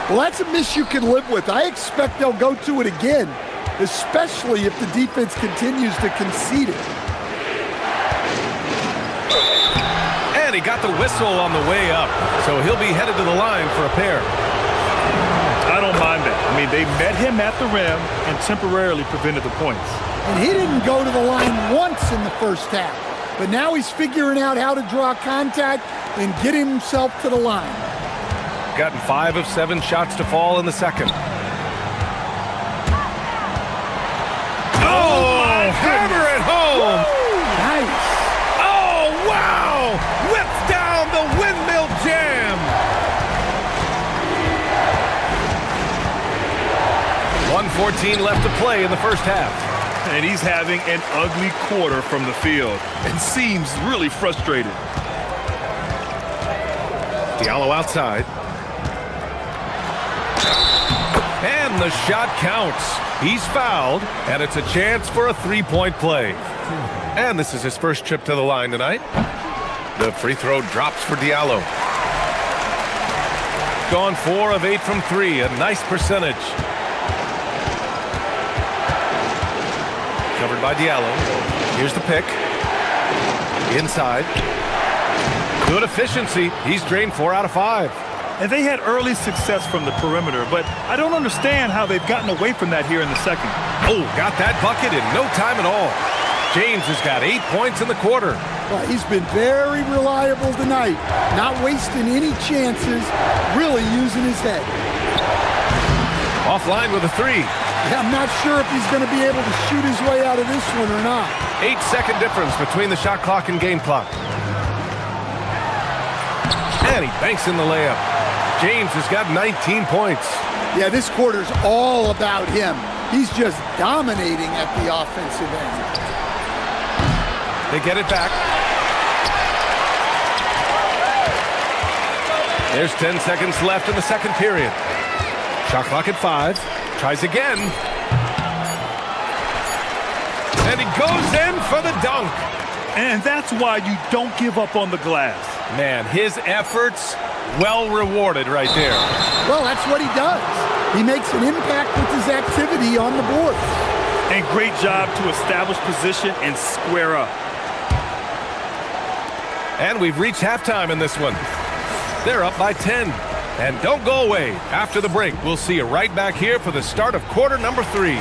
Well, that's a miss you can live with. I expect they'll go to it again, especially if the defense continues to concede it. And he got the whistle on the way up, so he'll be headed to the line for a pair. I don't mind that. I mean, they met him at the rim and temporarily prevented the points. And he didn't go to the line once in the first half. But now he's figuring out how to draw contact and get himself to the line. Gotten 5 of 7 shots to fall in the second. Oh, hammer it home! Woo! Nice. Oh, wow! Whips down the windmill jam! 1:14 left to play in the first half. And he's having an ugly quarter from the field and seems really frustrated. Diallo outside. And the shot counts. He's fouled, and it's a chance for a three-point play. And this is his first trip to the line tonight. The free throw drops for Diallo. Gone 4 of 8 from 3, a nice percentage. Covered by Diallo. Here's the pick. Inside. Good efficiency. He's drained 4 out of 5. And they had early success from the perimeter, but I don't understand how they've gotten away from that here in the second. Oh, got that bucket in no time at all. James has got 8 points in the quarter. Well, he's been very reliable tonight. Not wasting any chances, really using his head. Offline with a 3. Yeah, I'm not sure if he's going to be able to shoot his way out of this one or not. 8-second difference between the shot clock and game clock. And he banks in the layup. James has got 19 points. Yeah, this quarter's all about him. He's just dominating at the offensive end. They get it back. There's 10 seconds left in the second period. Shot clock at 5. Tries again. And he goes in for the dunk. And that's why you don't give up on the glass. Man, his efforts well rewarded right there. Well, that's what he does. He makes an impact with his activity on the board. And great job to establish position and square up. And we've reached halftime in this one. They're up by 10. And don't go away. After the break, we'll see you right back here for the start of quarter number 3.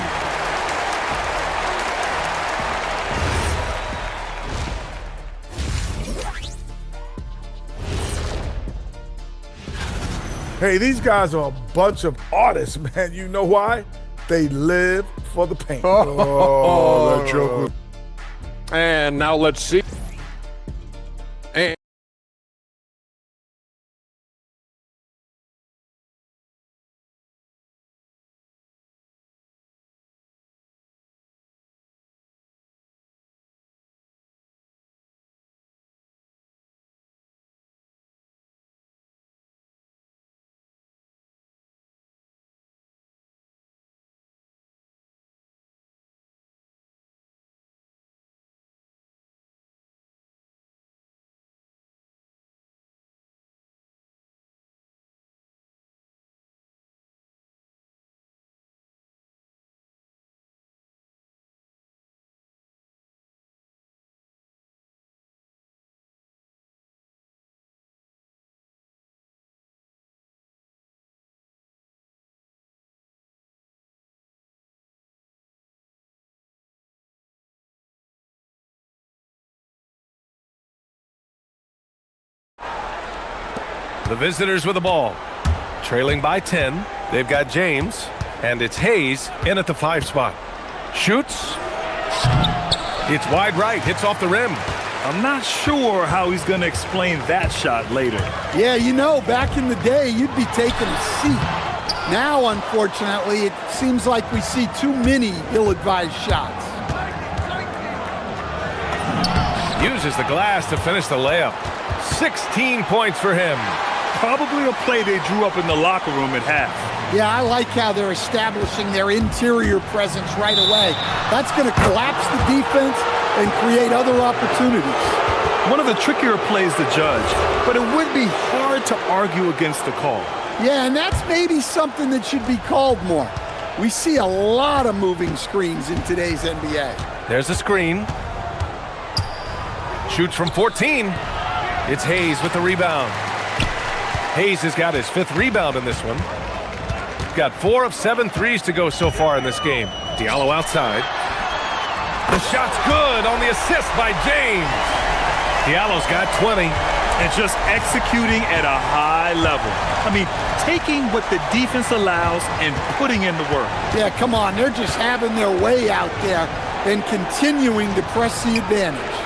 Hey, these guys are a bunch of artists, man. You know why? They live for the paint. Oh, that joke was... And now let's see. And the visitors with the ball. Trailing by 10. They've got James. And it's Hayes in at the 5 spot. Shoots. It's wide right. Hits off the rim. I'm not sure how he's going to explain that shot later. Yeah, you know, back in the day, you'd be taking a seat. Now, unfortunately, it seems like we see too many ill-advised shots. Uses the glass to finish the layup. 16 points for him. Probably a play they drew up in the locker room at half. Yeah, I like how they're establishing their interior presence right away. That's going to collapse the defense and create other opportunities. One of the trickier plays to judge, but it would be hard to argue against the call. Yeah, and that's maybe something that should be called more. We see a lot of moving screens in today's NBA. There's a screen. Shoots from 14. It's Hayes with the rebound. Hayes has got his 5th rebound in this one. got 4 of 7 threes to go so far in this game. Diallo outside. The shot's good on the assist by James. Diallo's got 20. And just executing at a high level. I mean, taking what the defense allows and putting in the work. Yeah, come on. They're just having their way out there and continuing to press the advantage.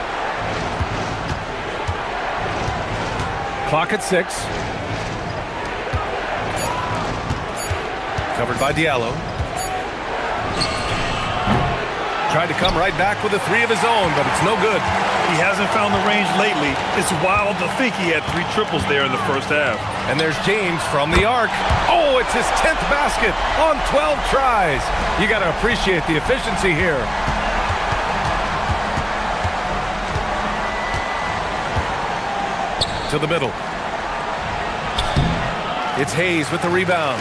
Clock at 6. Covered by Diallo. Tried to come right back with a 3 of his own, but it's no good. He hasn't found the range lately. It's wild to think he had 3 triples there in the first half. And there's James from the arc. Oh, it's his 10th basket on 12 tries. You got to appreciate the efficiency here. To the middle. It's Hayes with the rebound.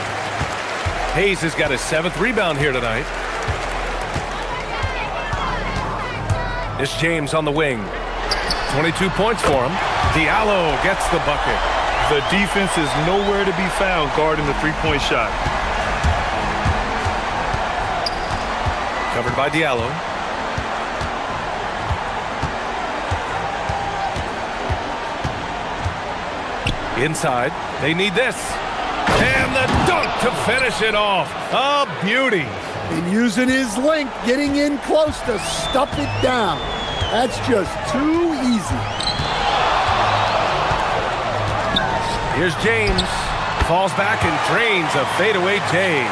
Hayes has got his 7th rebound here tonight. It's James on the wing. 22 points for him. Diallo gets the bucket. The defense is nowhere to be found guarding the 3-point shot. Covered by Diallo. Inside. They need this. And the dunk to finish it off. A beauty. And using his length, getting in close to stuff it down. That's just too easy. Here's James. Falls back and drains a fadeaway J.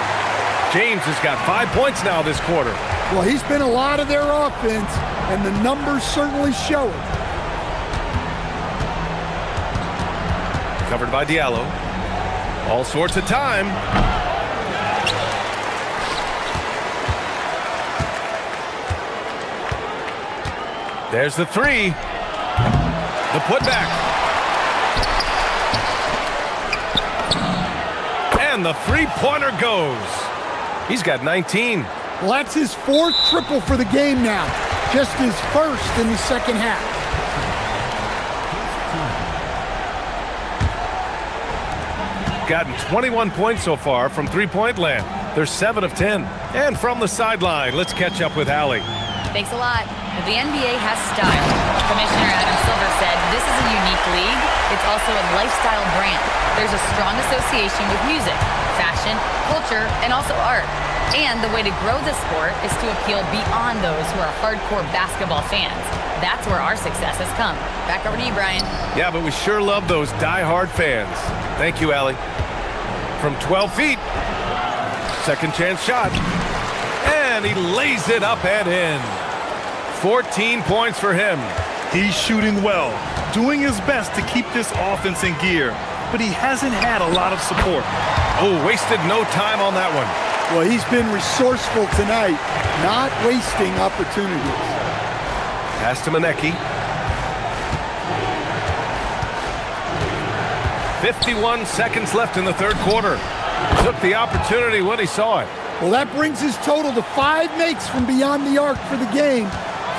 James has got 5 points now this quarter. Well, he's been a lot of their offense, and the numbers certainly show it. Covered by Diallo. All sorts of time. There's the 3. The putback. And the 3-pointer goes. He's got 19. Well, that's his 4th triple for the game now. Just his 1st in the second half. Gotten 21 points so far from 3-point land. They're 7 of 10. And from the sideline, let's catch up with Allie. Thanks a lot. The NBA has style. Commissioner Adam Silver said this is a unique league. It's also a lifestyle brand. There's a strong association with music, fashion, culture, and also art. And the way to grow the sport is to appeal beyond those who are hardcore basketball fans. That's where our success has come. Back over to you, Brian. Yeah, but we sure love those die-hard fans. Thank you, Allie. From 12 feet. Second chance shot. And he lays it up and in. 14 points for him. He's shooting well, doing his best to keep this offense in gear, but he hasn't had a lot of support. Oh, wasted no time on that one. Well, he's been resourceful tonight, not wasting opportunities. Pass to Manecki. 51 seconds left in the 3rd quarter. Took the opportunity when he saw it. Well, that brings his total to 5 makes from beyond the arc for the game.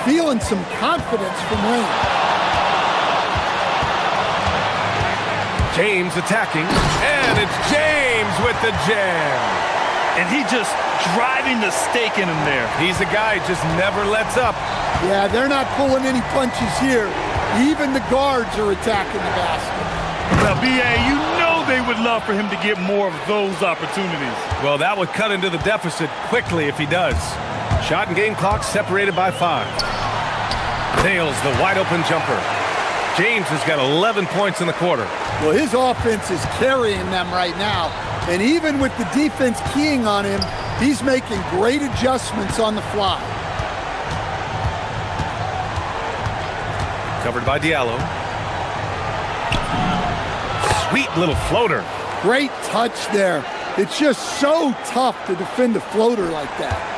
Feeling some confidence from range. James attacking, and it's James with the jam. And he just driving the stake in him there. He's a guy who just never lets up. Yeah, they're not pulling any punches here. Even the guards are attacking the basket. Now, B.A., you know they would love for him to get more of those opportunities. Well, that would cut into the deficit quickly if he does. Shot and game clock separated by 5. Nails the wide-open jumper. James has got 11 points in the quarter. Well, his offense is carrying them right now. And even with the defense keying on him, he's making great adjustments on the fly. Covered by Diallo. Sweet little floater. Great touch there. It's just so tough to defend a floater like that.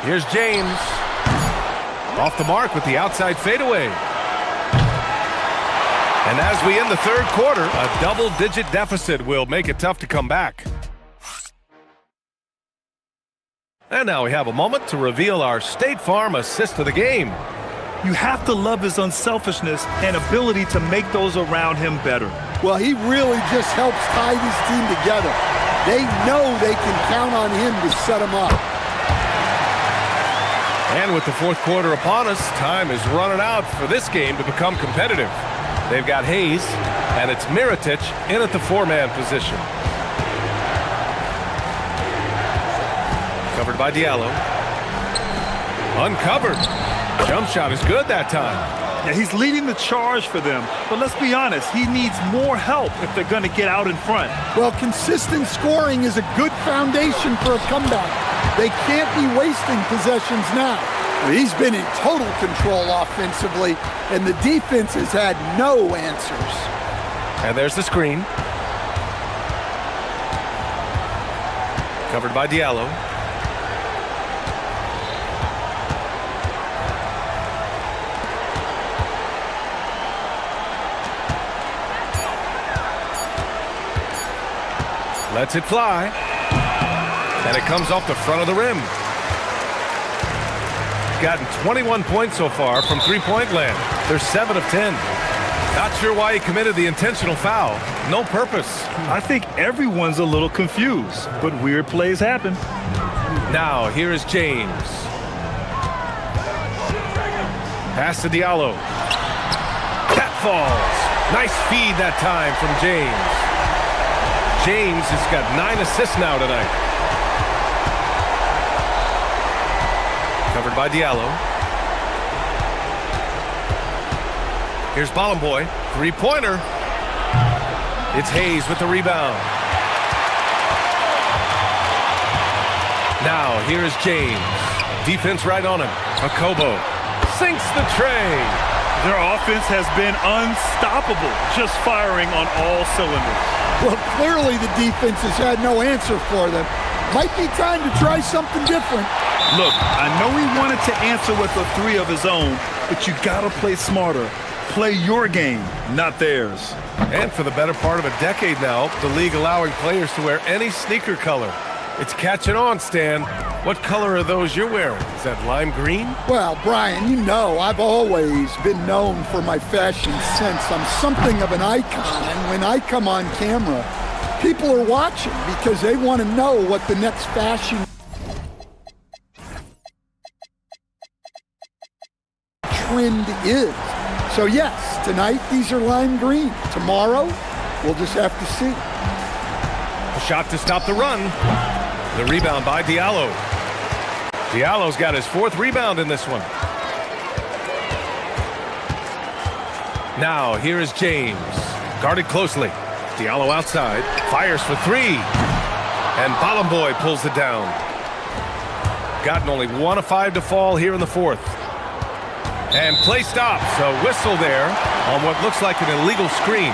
Here's James. Off the mark with the outside fadeaway. And as we end the 3rd quarter, a double-digit deficit will make it tough to come back. And now we have a moment to reveal our State Farm assist of the game. You have to love his unselfishness and ability to make those around him better. Well, he really just helps tie this team together. They know they can count on him to set them up. And with the fourth quarter upon us, time is running out for this game to become competitive. They've got Hayes, and it's Mirotic in at the four-man position. Covered by Diallo. Uncovered. Jump shot is good that time. Yeah, he's leading the charge for them, but let's be honest, he needs more help if they're going to get out in front. Well, consistent scoring is a good foundation for a comeback. They can't be wasting possessions now. He's been in total control offensively, and the defense has had no answers. And there's the screen. Covered by Diallo. Lets it fly. And it comes off the front of the rim. Gotten 21 points so far from three-point land. They're 7 of 10. Not sure why he committed the intentional foul. No purpose. I think everyone's a little confused, but weird plays happen. Now, here is James. Pass to Diallo. That falls. Nice feed that time from James. James has got 9 assists now tonight. Covered by Diallo. Here's Bolomboy. Three-pointer. It's Hayes with the rebound. Now, here is James. Defense right on him. Akobo sinks the tray. Their offense has been unstoppable, just firing on all cylinders. Well, clearly the defense has had no answer for them. Might be time to try something different. Look, I know he wanted to answer with a three of his own, but you gotta play smarter. Play your game, not theirs. And for the better part of a decade now, the league allowing players to wear any sneaker color. It's catching on, Stan. What color are those you're wearing? Is that lime green? Well, Brian, you know I've always been known for my fashion sense. I'm something of an icon, and when I come on camera, people are watching because they want to know what the next fashion trend is. So yes, tonight these are lime green. Tomorrow, we'll just have to see. A shot to stop the run. The rebound by Diallo. Diallo's got his 4th rebound in this one. Now, here is James. Guarded closely. Diallo outside. Fires for 3. And Bolomboy pulls it down. Gotten only 1 of 5 to fall here in the 4th. And play stops. A whistle there on what looks like an illegal screen.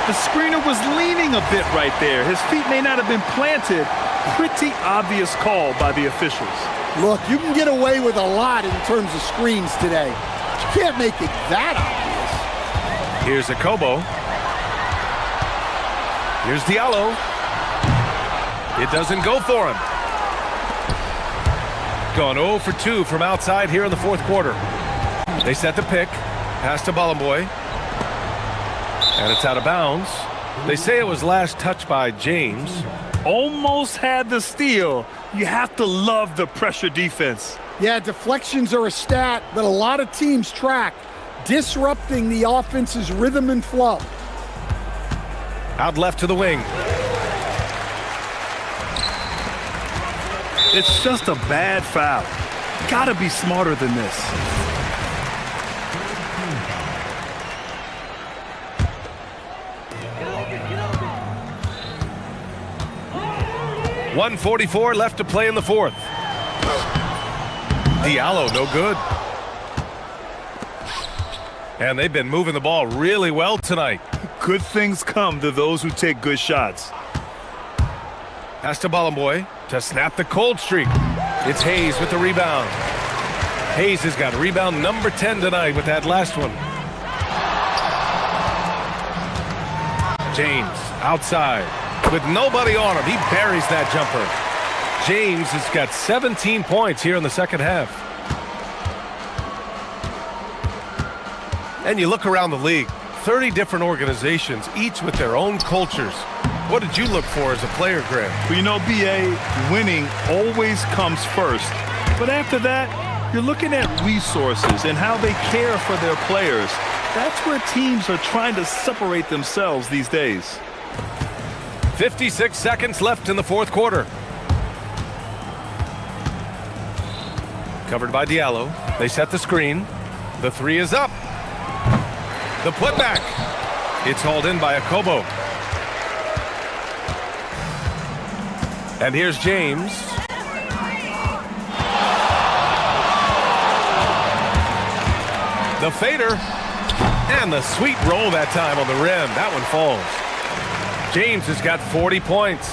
The screener was leaning a bit right there. His feet may not have been planted. Pretty obvious call by the officials. Look, you can get away with a lot in terms of screens today. But you can't make it that obvious. Here's Akobo. Here's Diallo. It doesn't go for him. Gone 0 for 2 from outside here in the 4th quarter. They set the pick. Pass to Bolomboy. And it's out of bounds. They say it was last touched by James. Almost had the steal. You have to love the pressure defense. Yeah, deflections are a stat that a lot of teams track, disrupting the offense's rhythm and flow. Out left to the wing. It's just a bad foul. Gotta be smarter than this. .144 left to play in the 4th. Diallo, no good. And they've been moving the ball really well tonight. Good things come to those who take good shots. Pass to Bolomboy to snap the cold streak. It's Hayes with the rebound. Hayes has got rebound number 10 tonight with that last one. James outside. With nobody on him, he buries that jumper. James has got 17 points here in the 2nd half. And you look around the league, 30 different organizations, each with their own cultures. What did you look for as a player, Graham? Well, you know, BA, winning always comes first. But after that, you're looking at resources and how they care for their players. That's where teams are trying to separate themselves these days. 56 seconds left in the fourth quarter. Covered by Diallo. They set the screen. The three is up. The putback. It's hauled in by Akobo. And here's James. The fader. And the sweet roll that time on the rim. That one falls. James has got 40 points.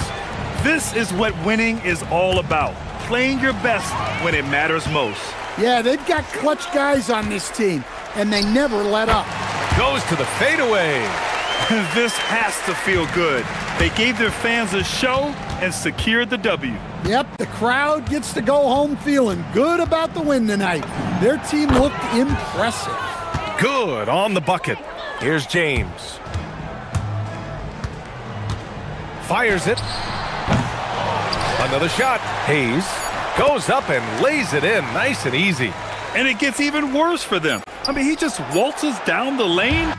This is what winning is all about. Playing your best when it matters most. Yeah, they've got clutch guys on this team, and they never let up. Goes to the fadeaway. This has to feel good. They gave their fans a show and secured the W. Yep, the crowd gets to go home feeling good about the win tonight. Their team looked impressive. Good on the bucket. Here's James. Fires it. Another shot. Hayes goes up and lays it in nice and easy. And it gets even worse for them. I mean, he just waltzes down the lane.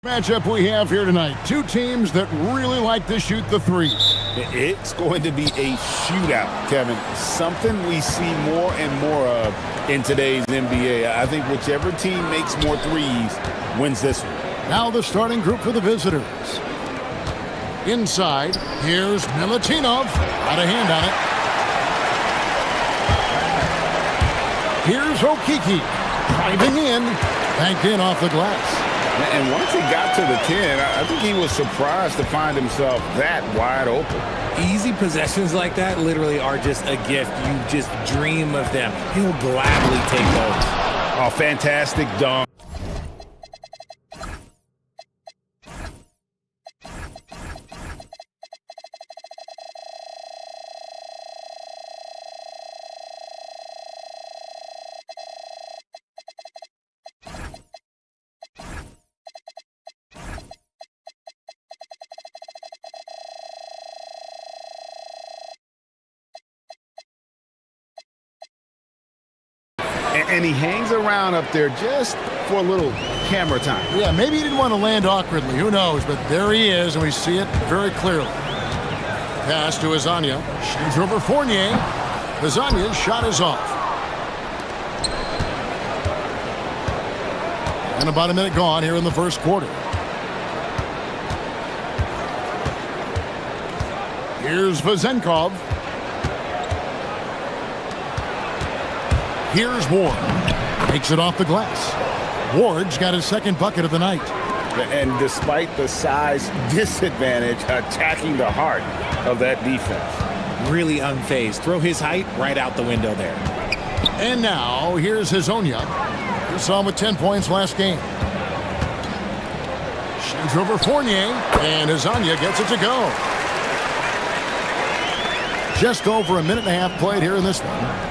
Matchup we have here tonight. Two teams that really like to shoot the three. It's going to be a shootout, Kevin. Something we see more and more of in today's NBA. I think whichever team makes more threes wins this one. Now the starting group for the visitors. Inside, here's Milutinov. Got a hand on it. Here's Okiki. Driving in. Banked in off the glass. And once he got to the 10, I think he was surprised to find himself that wide open. Easy possessions like that literally are just a gift. You just dream of them. He'll gladly take those. Oh, fantastic dunk. And he hangs around up there just for a little camera time. Yeah, maybe he didn't want to land awkwardly. Who knows? But there he is, and we see it very clearly. Pass to Azania. Shoots over Fournier. Azania's shot is off. And about a minute gone here in the first quarter. Here's Vezenkov. Here's Ward. Takes it off the glass. Ward's got his second bucket of the night. And despite the size disadvantage, attacking the heart of that defense. Really unfazed. Throw his height right out the window there. And now, here's Hazonia. You saw him with 10 points last game. Shoots over Fournier, and Hazonia gets it to go. Just over a minute and a half played here in this one.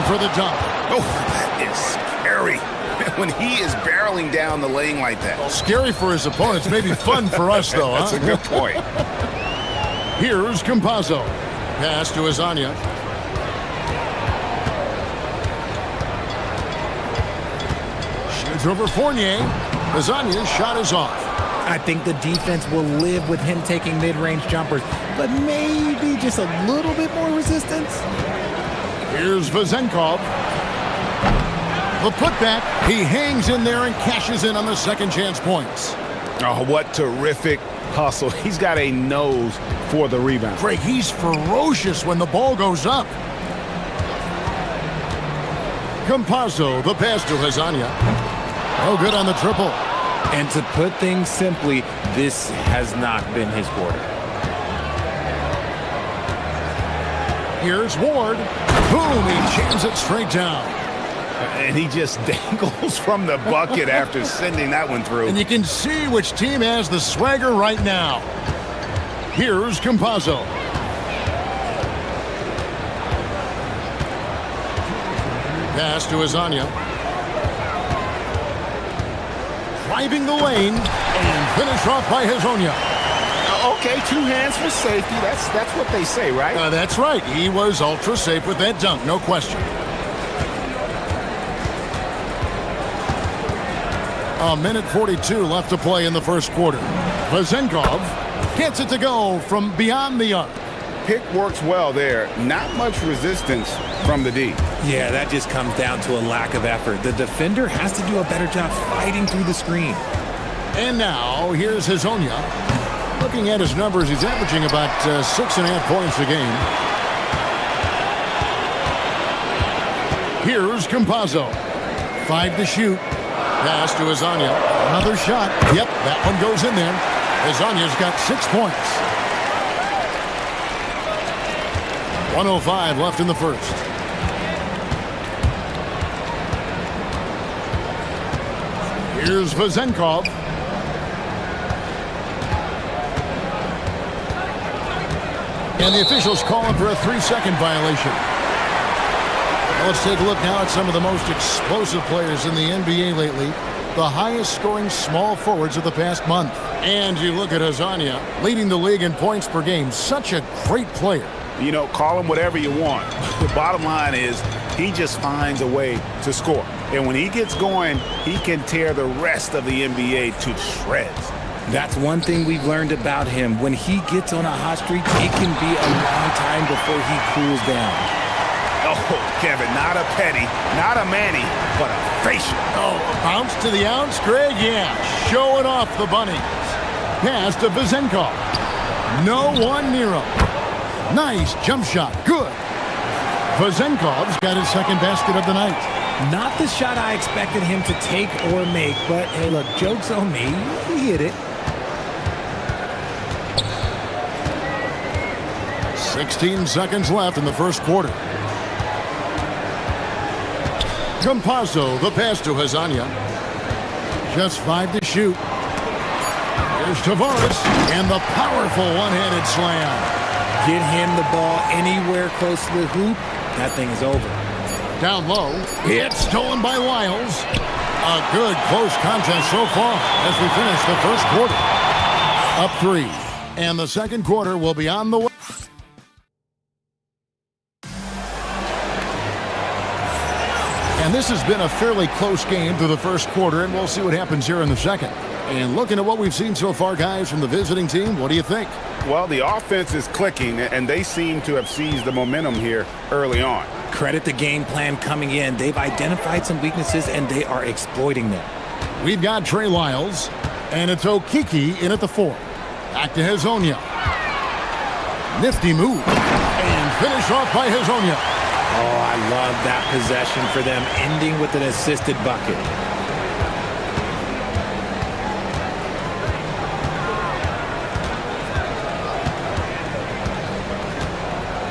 For the dunk. Oh, that is scary when he is barreling down the lane like that. Well, scary for his opponents, maybe fun for us, though. That's a good point. Here's Campazzo. Pass to Azania. Shoots over Fournier. Azania's shot is off. I think the defense will live with him taking mid-range jumpers, but maybe just a little bit more resistance. Here's Vezenkov. The putback. He hangs in there and cashes in on the second chance points. Oh, what terrific hustle. He's got a nose for the rebound. Greg, he's ferocious when the ball goes up. Campazzo, the pass to Hazonia. Oh, good on the triple. And to put things simply, this has not been his quarter. Here's Ward. Boom, he jams it straight down. And he just dangles from the bucket after sending that one through. And you can see which team has the swagger right now. Here's Campazzo. Pass to Azania. Driving the lane and finish off by Hazonia. Okay, 2 hands for safety. That's what they say, right? That's right. He was ultra safe with that dunk, no question. A minute 42 left to play in the first quarter. Vezenkov gets it to go from beyond the arc. Pick works well there. Not much resistance from the D. Yeah, that just comes down to a lack of effort. The defender has to do a better job fighting through the screen. And now, here's Hazonia. Looking at his numbers, he's averaging about 6.5 points a game. Here's Campazzo. 5 to shoot. Pass to Azania. Another shot. Yep, that one goes in there. Azania's got 6 points. 1:05 left in the first. Here's Vezenkov. And the officials calling for a 3-second violation. Well, let's take a look now at some of the most explosive players in the NBA lately. The highest scoring small forwards of the past month. And you look at Hazonia, leading the league in points per game. Such a great player. You know, call him whatever you want. The bottom line is he just finds a way to score. And when he gets going, he can tear the rest of the NBA to shreds. That's one thing we've learned about him. When he gets on a hot streak, it can be a long time before he cools down. Oh, Kevin, not a petty, not a Manny, but a facial. Oh, bounce to the ounce, Greg? Yeah, showing off the bunnies. Pass to Vezenkov. No one near him. Nice jump shot. Good. Vezenkov's got his second basket of the night. Not the shot I expected him to take or make, but hey, look, joke's on me. He hit it. 16 seconds left in the first quarter. Campazzo, the pass to Hazania. Just 5 to shoot. Here's Tavares, and the powerful one-handed slam. Get him the ball anywhere close to the hoop, that thing is over. Down low, it's stolen by Lyles. A good close contest so far as we finish the first quarter. Up 3, and the second quarter will be on the way. And this has been a fairly close game through the first quarter, and we'll see what happens here in the second. And looking at what we've seen so far, guys, from the visiting team, what do you think? Well, the offense is clicking, and they seem to have seized the momentum here early on. Credit the game plan coming in. They've identified some weaknesses, and they are exploiting them. We've got Trey Lyles, and it's Okiki in at the 4. Back to Hazonia. Nifty move, and finish off by Hazonia. Oh, I love that possession for them, ending with an assisted bucket.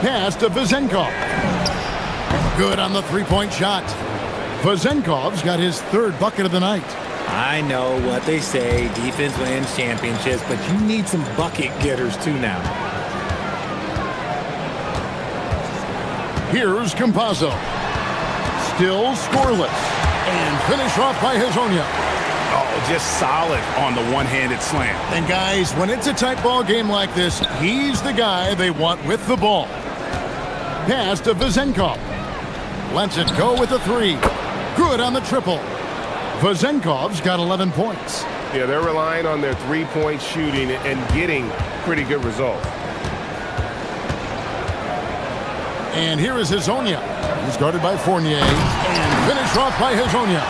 Pass to Vezenkov. Good on the three-point shot. Vezenkov's got his third bucket of the night. I know what they say, defense wins championships, but you need some bucket getters too now. Here's Campazzo. Still scoreless. And finish off by Hazonia. Oh, just solid on the one-handed slam. And guys, when it's a tight ball game like this, he's the guy they want with the ball. Pass to Vezenkov. Lets it go with a 3. Good on the triple. Vezenkov's got 11 points. Yeah, they're relying on their three-point shooting and getting pretty good results. And here is Hazonia. He's guarded by Fournier. And finished off by Hazonia.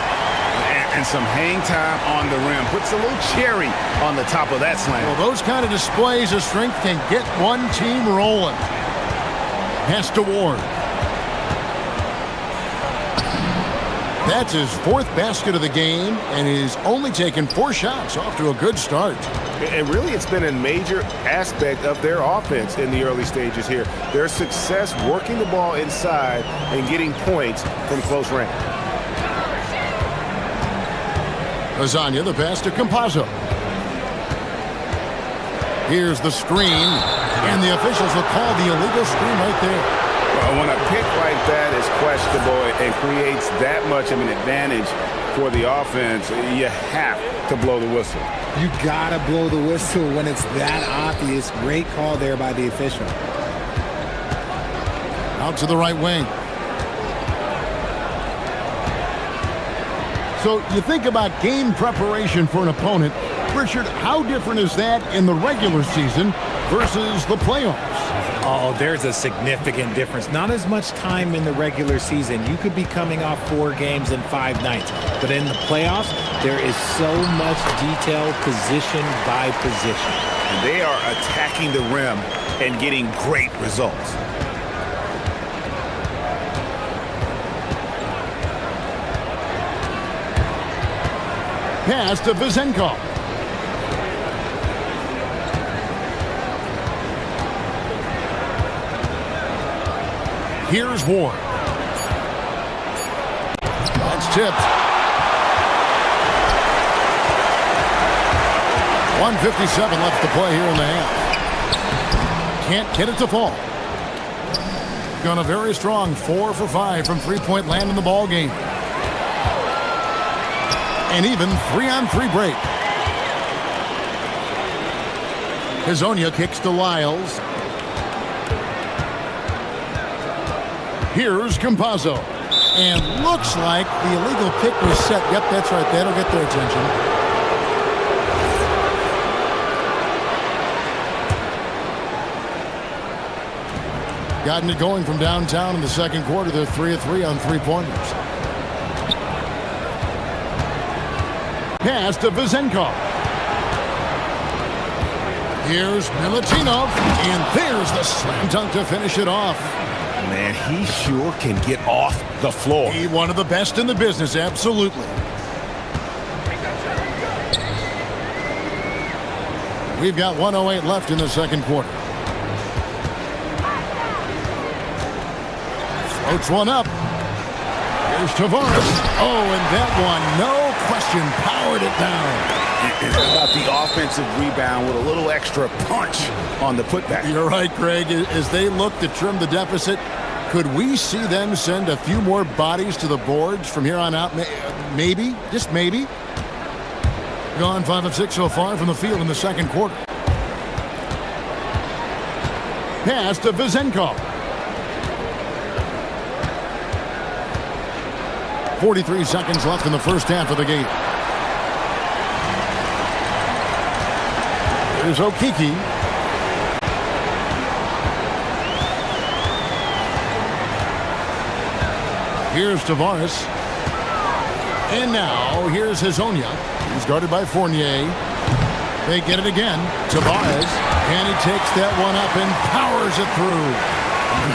And some hang time on the rim. Puts a little cherry on the top of that slam. Well, those kind of displays of strength can get one team rolling. Pass to Ward. That's his 4th basket of the game, and he's only taken 4 shots, off to a good start. And really, it's been a major aspect of their offense in the early stages here. Their success working the ball inside and getting points from close range. Hazonia, the pass to Campazzo. Here's the screen, and the officials will call the illegal screen right there. Well, when a pick like that is questionable and creates that much of an advantage for the offense, you have to blow the whistle. You gotta blow the whistle when it's that obvious. Great call there by the official. Out to the right wing. So you think about game preparation for an opponent. Richard, how different is that in the regular season versus the playoffs? Oh, there's a significant difference. Not as much time in the regular season. You could be coming off 4 games in 5 nights. But in the playoffs, there is so much detail position by position. And they are attacking the rim and getting great results. Pass to Vezenkov. Here's Ward. That's tipped. 1:57 left to play here in the half. Can't get it to fall. Going a very strong 4 for 5 from three-point land in the ball game. And even 3-on-3 break. Hazonia kicks to Lyles. Here's Campazzo. And looks like the illegal pick was set. Yep, that's right. That'll get their attention. Gotten it going from downtown in the second quarter. They're 3 of 3 on three-pointers. Pass to Vezenkov. Here's Milutinov, and there's the slam dunk to finish it off. Man, he sure can get off the floor. He one of the best in the business, absolutely. We've got 1:08 left in the second quarter. Floats one up. Here's Tavares. Oh, and that one, no question, powered it down. And how about the offensive rebound with a little extra punch on the putback? You're right, Greg. As they look to trim the deficit, could we see them send a few more bodies to the boards from here on out? Maybe, just maybe. Gone 5 of 6 so far from the field in the second quarter. Pass to Vezenkov. 43 seconds left in the first half of the game. Here's Okiki. Here's Tavares. And now, here's Hazonia. He's guarded by Fournier. They get it again. Tavares. And he takes that one up and powers it through.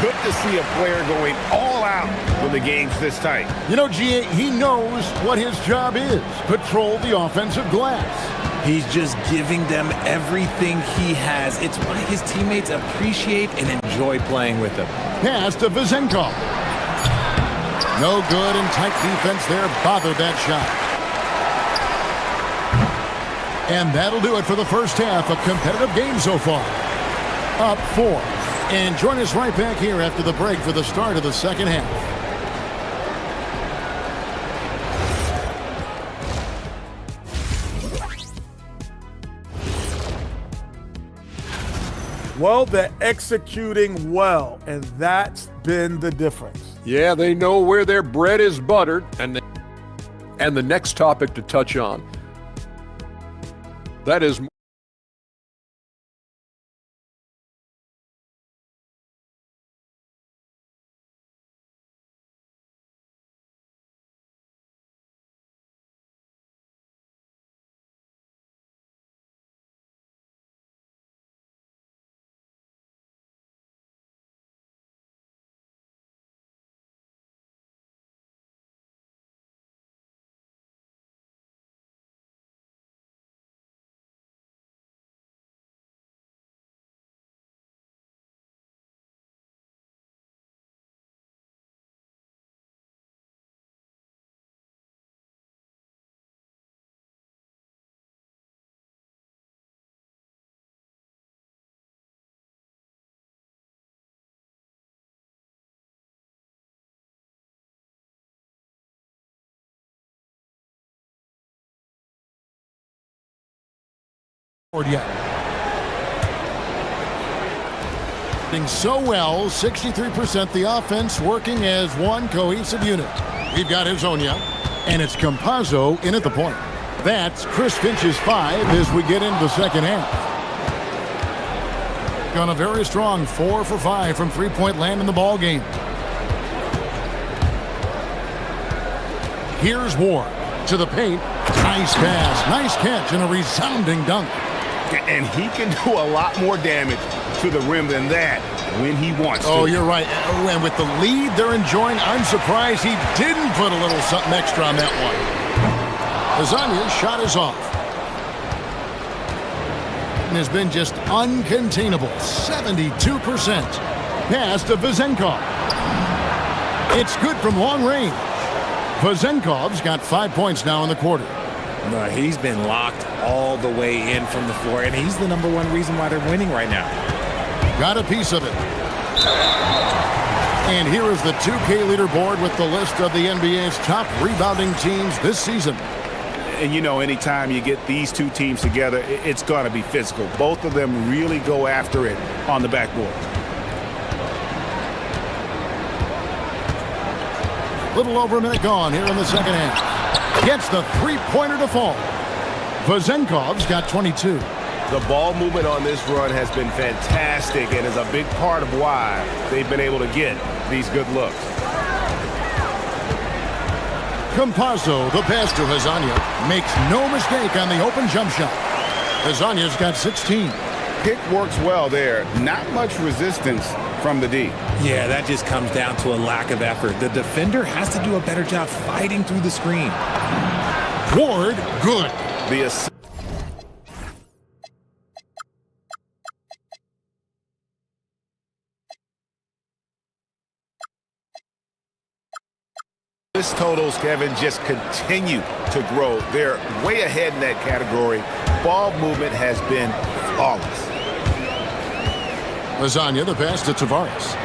Good to see a player going all out when the game's this tight. You know, G.A., he knows what his job is. Patrol the offensive glass. He's just giving them everything he has. It's why his teammates appreciate and enjoy playing with him. Pass to Vezenkov. No good, and tight defense there bothered that shot. And that'll do it for the first half. A competitive game so far. Up 4. And join us right back here after the break for the start of the second half. Well, they're executing well, and that's been the difference. Yeah, they know where their bread is buttered. And the next topic to touch on, that is yet. Doing so well, 63% the offense working as one cohesive unit. We've got Hazonia, and it's Campazzo in at the point. That's Chris Finch's 5 as we get into the second half. Gone a very strong 4 for 5 from three-point land in the ball game. Here's Ward to the paint. Nice pass, nice catch, and a resounding dunk. And he can do a lot more damage to the rim than that when he wants to. Oh, you're right. And with the lead they're enjoying, I'm surprised he didn't put a little something extra on that one. Hazonia's shot is off. And has been just uncontainable. 72%. Pass to Vezenkov. It's good from long range. Vezenkov's got 5 points now in the quarter. No, he's been locked all the way in from the floor, and he's the #1 reason why they're winning right now. Got a piece of it. And here is the 2K leaderboard with the list of the NBA's top rebounding teams this season. And you know, anytime you get these two teams together, it's going to be physical. Both of them really go after it on the backboard. Little over a minute gone here in the second half. Gets the three-pointer to fall. Vazenkov's got 22. The ball movement on this run has been fantastic and is a big part of why they've been able to get these good looks. Campazzo, the pass to Hazanya, makes no mistake on the open jump shot. Hazanya's got 16. Pick works well there. Not much resistance from the D. Yeah, that just comes down to a lack of effort. The defender has to do a better job fighting through the screen. Ward, good. The assist totals, Kevin, just continue to grow. They're way ahead in that category. Ball movement has been flawless. Lasagna, the pass to Tavares.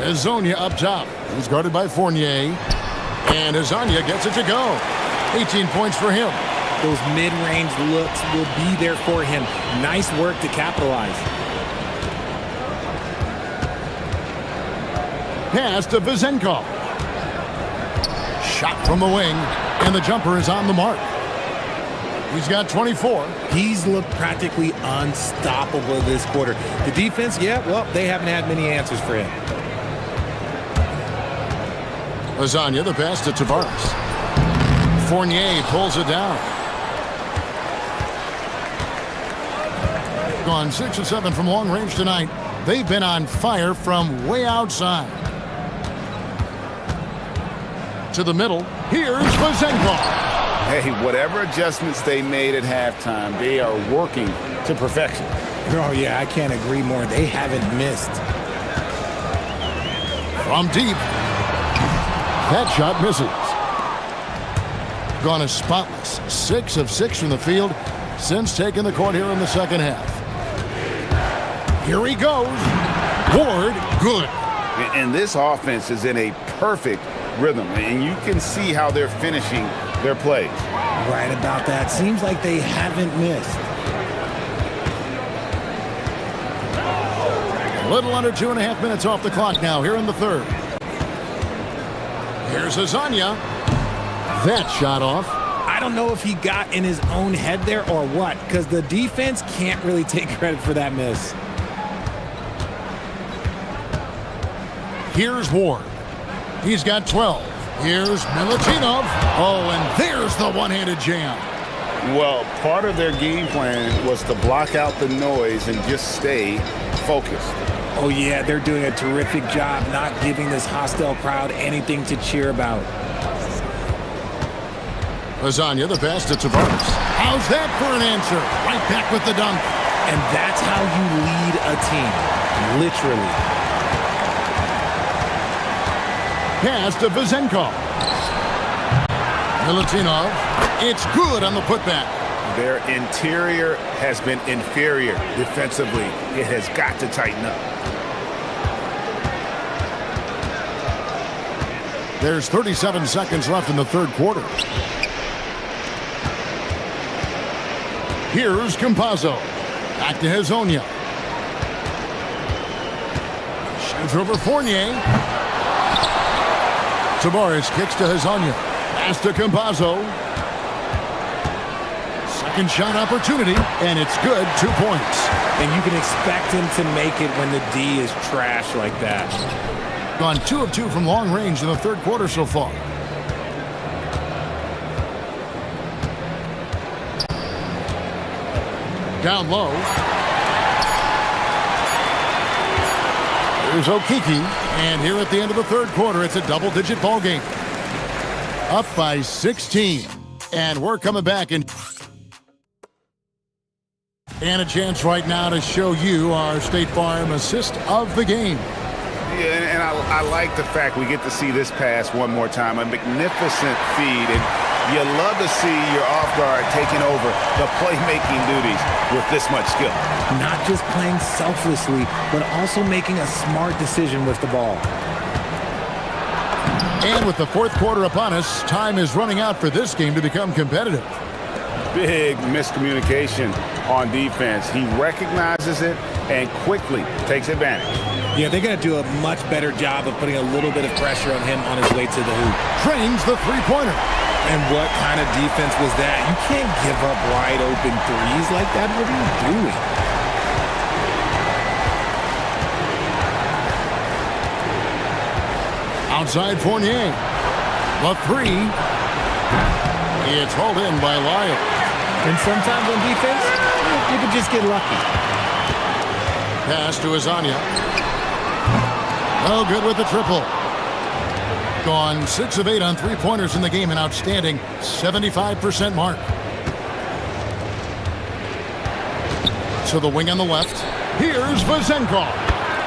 Hazonia up top. He's guarded by Fournier. And Hazonia gets it to go. 18 points for him. Those mid-range looks will be there for him. Nice work to capitalize. Pass to Vazenkov. Shot from the wing. And the jumper is on the mark. He's got 24. He's looked practically unstoppable this quarter. The defense, yeah, well, they haven't had many answers for him. Lasagna, the pass to Tavares. Fournier pulls it down. Gone 6 of 7 from long range tonight. They've been on fire from way outside. To the middle. Here's Vazenkov. Hey, whatever adjustments they made at halftime, they are working to perfection. Oh, yeah, I can't agree more. They haven't missed. From deep. That shot misses. Gone as spotless. 6 of 6 from the field since taking the court here in the second half. Here he goes. Ward, good. And this offense is in a perfect rhythm, and you can see how they're finishing their plays. Right about that. Seems like they haven't missed. A little under 2.5 minutes off the clock now here in the third. Here's Hazanya. That shot off. I don't know if he got in his own head there or what, because the defense can't really take credit for that miss. Here's Ward. He's got 12. Here's Milutinov. Oh, and there's the one-handed jam. Well, part of their game plan was to block out the noise and just stay focused. Oh, yeah, they're doing a terrific job not giving this hostile crowd anything to cheer about. Lasagna, the pass to Tavares. How's that for an answer? Right back with the dunk. And that's how you lead a team, literally. Pass to Vazenkov. Milutinov. It's good on the putback. Their interior has been inferior defensively. It has got to tighten up. There's 37 seconds left in the third quarter. Here's Campazzo. Back to Hazonia. Shoots over Fournier. Tavares kicks to Hazonia. Pass to Campazzo. Second shot opportunity, and it's good. 2 points. And you can expect him to make it when the D is trash like that. Gone 2 of 2 from long range in the third quarter so far. Down low. Here's Okiki. And here at the end of the third quarter, it's a double-digit ball game. Up by 16. And we're coming back in. And a chance right now to show you our State Farm assist of the game. Yeah, and I like the fact we get to see this pass one more time. A magnificent feed, and you love to see your off guard taking over the playmaking duties with this much skill. Not just playing selflessly, but also making a smart decision with the ball. And with the fourth quarter upon us, time is running out for this game to become competitive. Big miscommunication on defense. He recognizes it and quickly takes advantage. Yeah, they got to do a much better job of putting a little bit of pressure on him on his way to the hoop. Drains the three-pointer. And what kind of defense was that? You can't give up wide open threes like that. What are you doing? Outside Fournier. The three. It's hauled in by Lyle. And sometimes on defense, you can just get lucky. Pass to Azania. Oh, good with the triple. Gone 6 of 8 on three-pointers in the game, an outstanding 75% mark. To the wing on the left. Here's Vazenkov.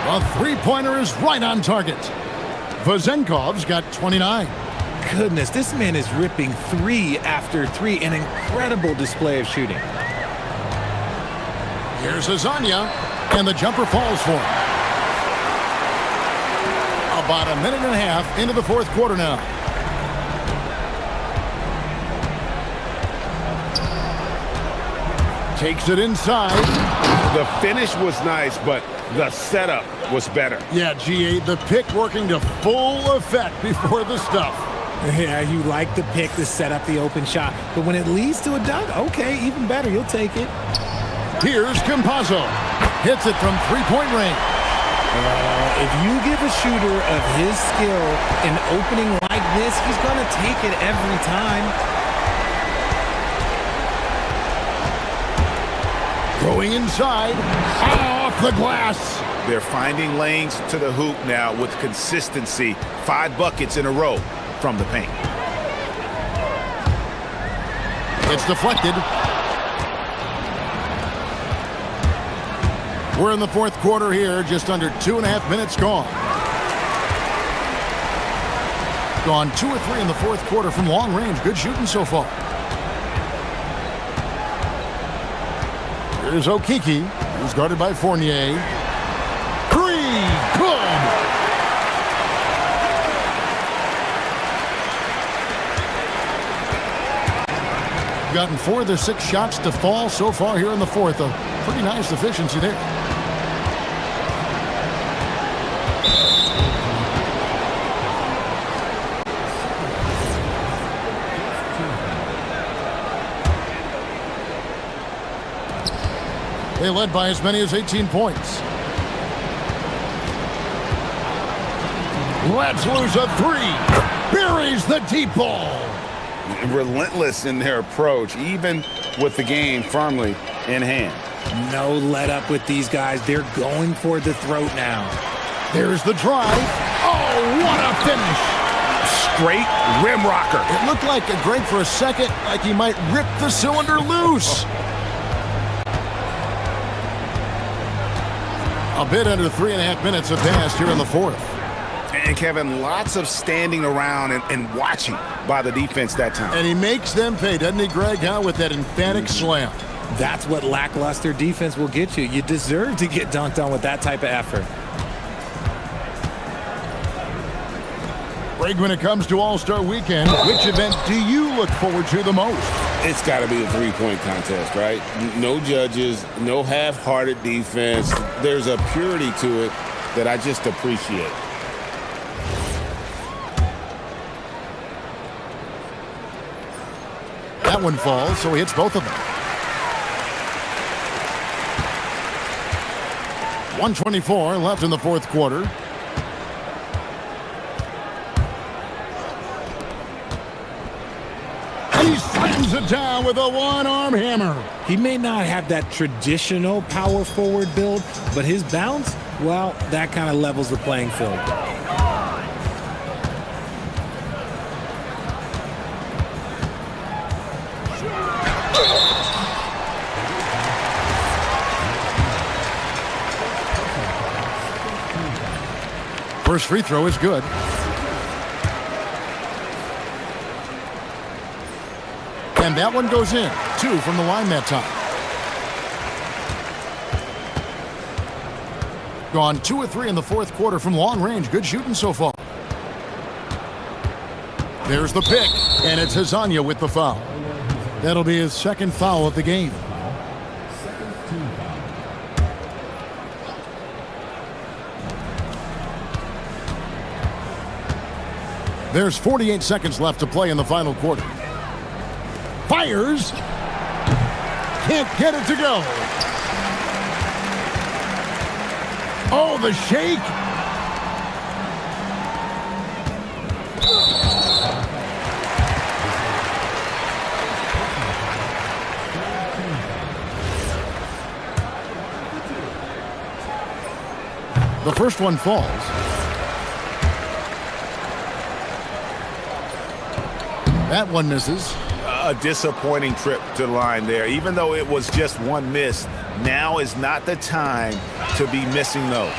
The three-pointer is right on target. Vazenkov's got 29. Goodness, this man is ripping 3 after 3. An incredible display of shooting. Here's Azania, and the jumper falls for him. About a minute and a half into the fourth quarter now. Takes it inside. The finish was nice, but the setup was better. Yeah, G8, the pick working to full effect before the stuff. Yeah, you like the pick to set up the open shot, but when it leads to a dunk, okay, even better, you'll take it. Here's Campazzo. Hits it from three-point range. If you give a shooter of his skill an opening like this, he's going to take it every time. Going inside, off the glass. They're finding lanes to the hoop now with consistency. 5 buckets in a row from the paint. It's deflected. We're in the fourth quarter here, just under 2.5 minutes gone. Gone 2 or 3 in the fourth quarter from long range. Good shooting so far. Here's Okiki, who's guarded by Fournier. 3, good! Gotten 4 of their 6 shots to fall so far here in the fourth. A pretty nice efficiency there. They led by as many as 18 points. Let's lose a 3. Buries the deep ball. Relentless in their approach, even with the game firmly in hand. No let up with these guys. They're going for the throat now. There's the drive. Oh, what a finish. Straight rim rocker. It looked like Greg for a second, like he might rip the cylinder loose. A bit under 3.5 minutes have passed here in the fourth. And Kevin, lots of standing around and watching by the defense that time. And he makes them pay, doesn't he, Greg, with that emphatic slam? That's what lackluster defense will get you. You deserve to get dunked on with that type of effort. Greg, when it comes to All-Star Weekend, which event do you look forward to the most? It's got to be a three-point contest, right? No judges, no half-hearted defense. There's a purity to it that I just appreciate. That one falls, so he hits both of them. 1:24 left in the fourth quarter. He slams it down with a one-arm hammer. He may not have that traditional power forward build, but his bounce, well, that kind of levels the playing field. First free throw is good. And that one goes in. 2 from the line that time. Gone 2 or 3 in the fourth quarter from long range. Good shooting so far. There's the pick, and it's Hazanya with the foul. That'll be his second foul of the game. There's 48 seconds left to play in the final quarter. Fires. Can't get it to go. Oh, the shake. The first one falls. That one misses. A disappointing trip to the line there. Even though it was just one miss, now is not the time to be missing those.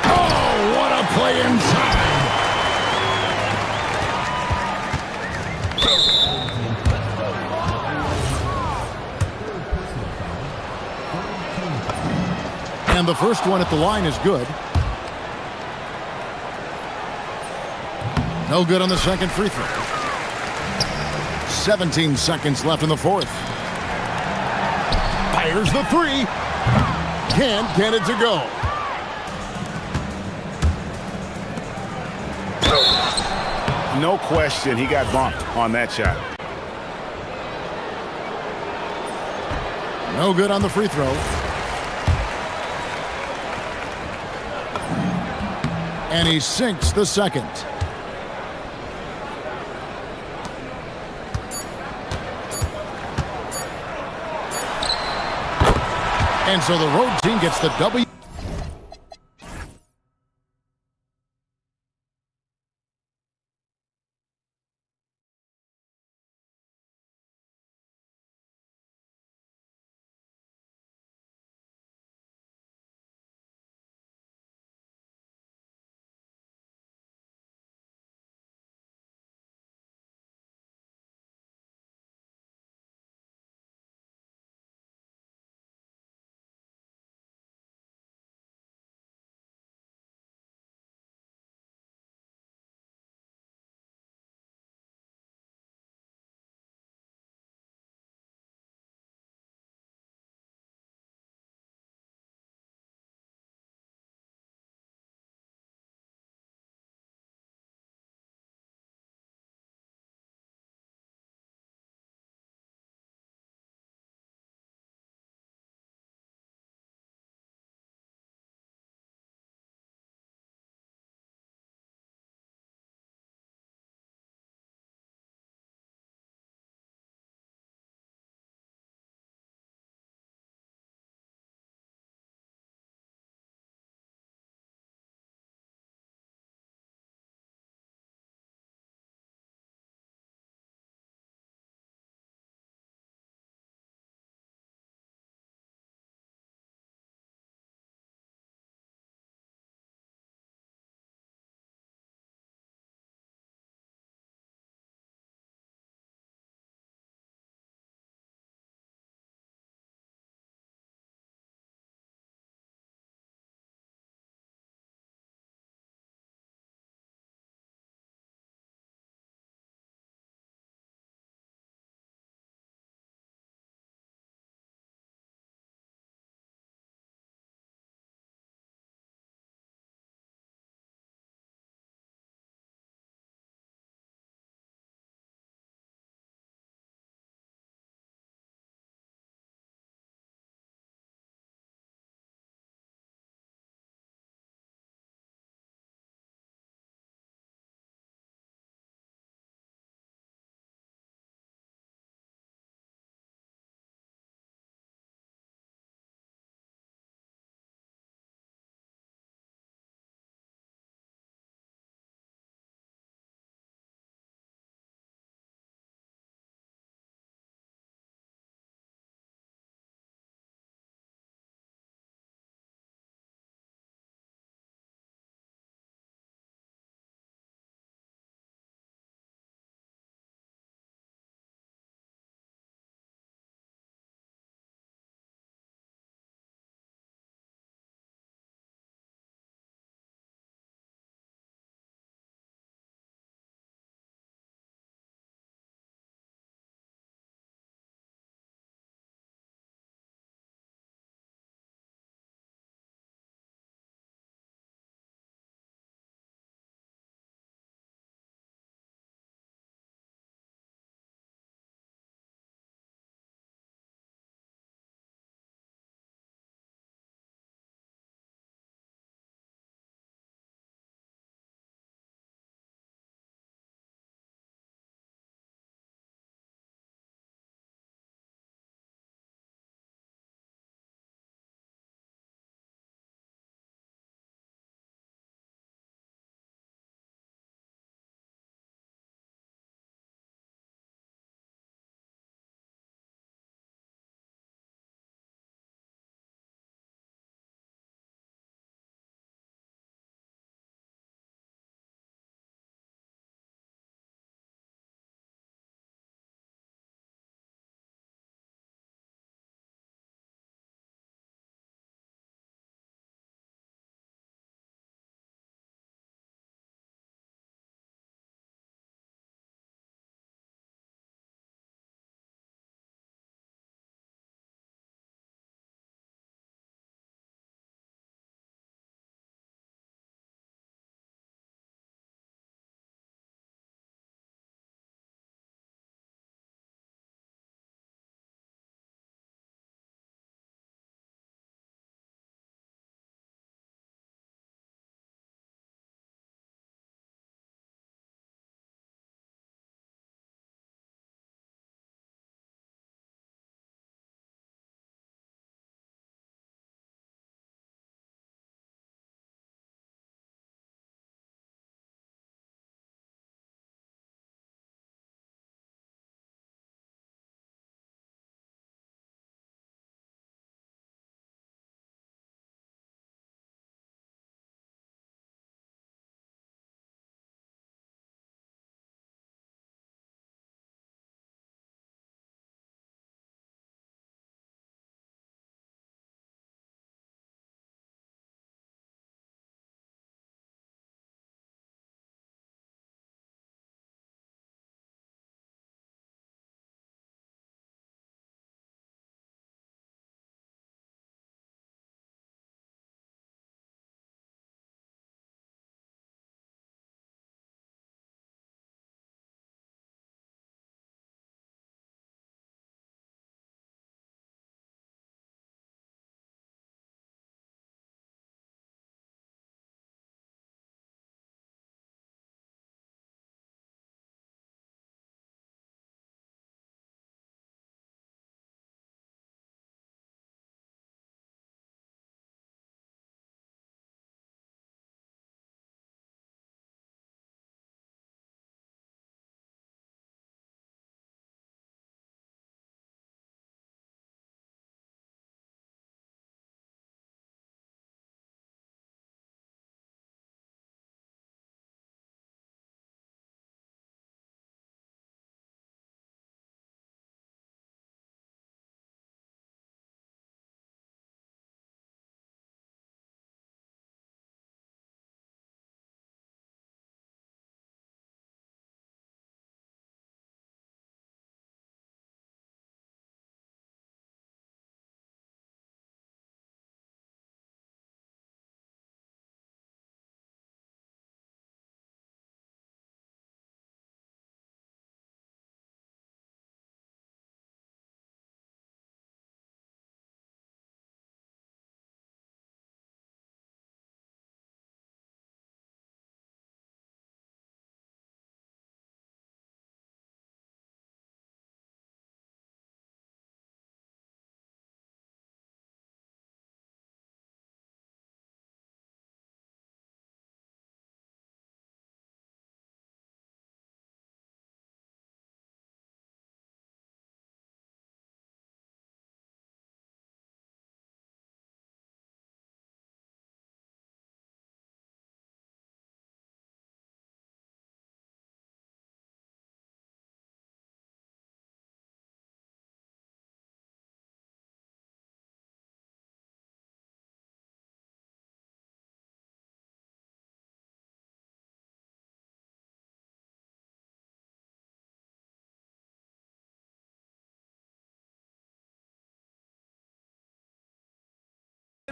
Oh, what a play inside. And the first one at the line is good. No good on the second free throw. 17 seconds left in the fourth. Fires the three. Can't get it to go. No question, he got bumped on that shot. No good on the free throw. And he sinks the second. And so the road team gets the W.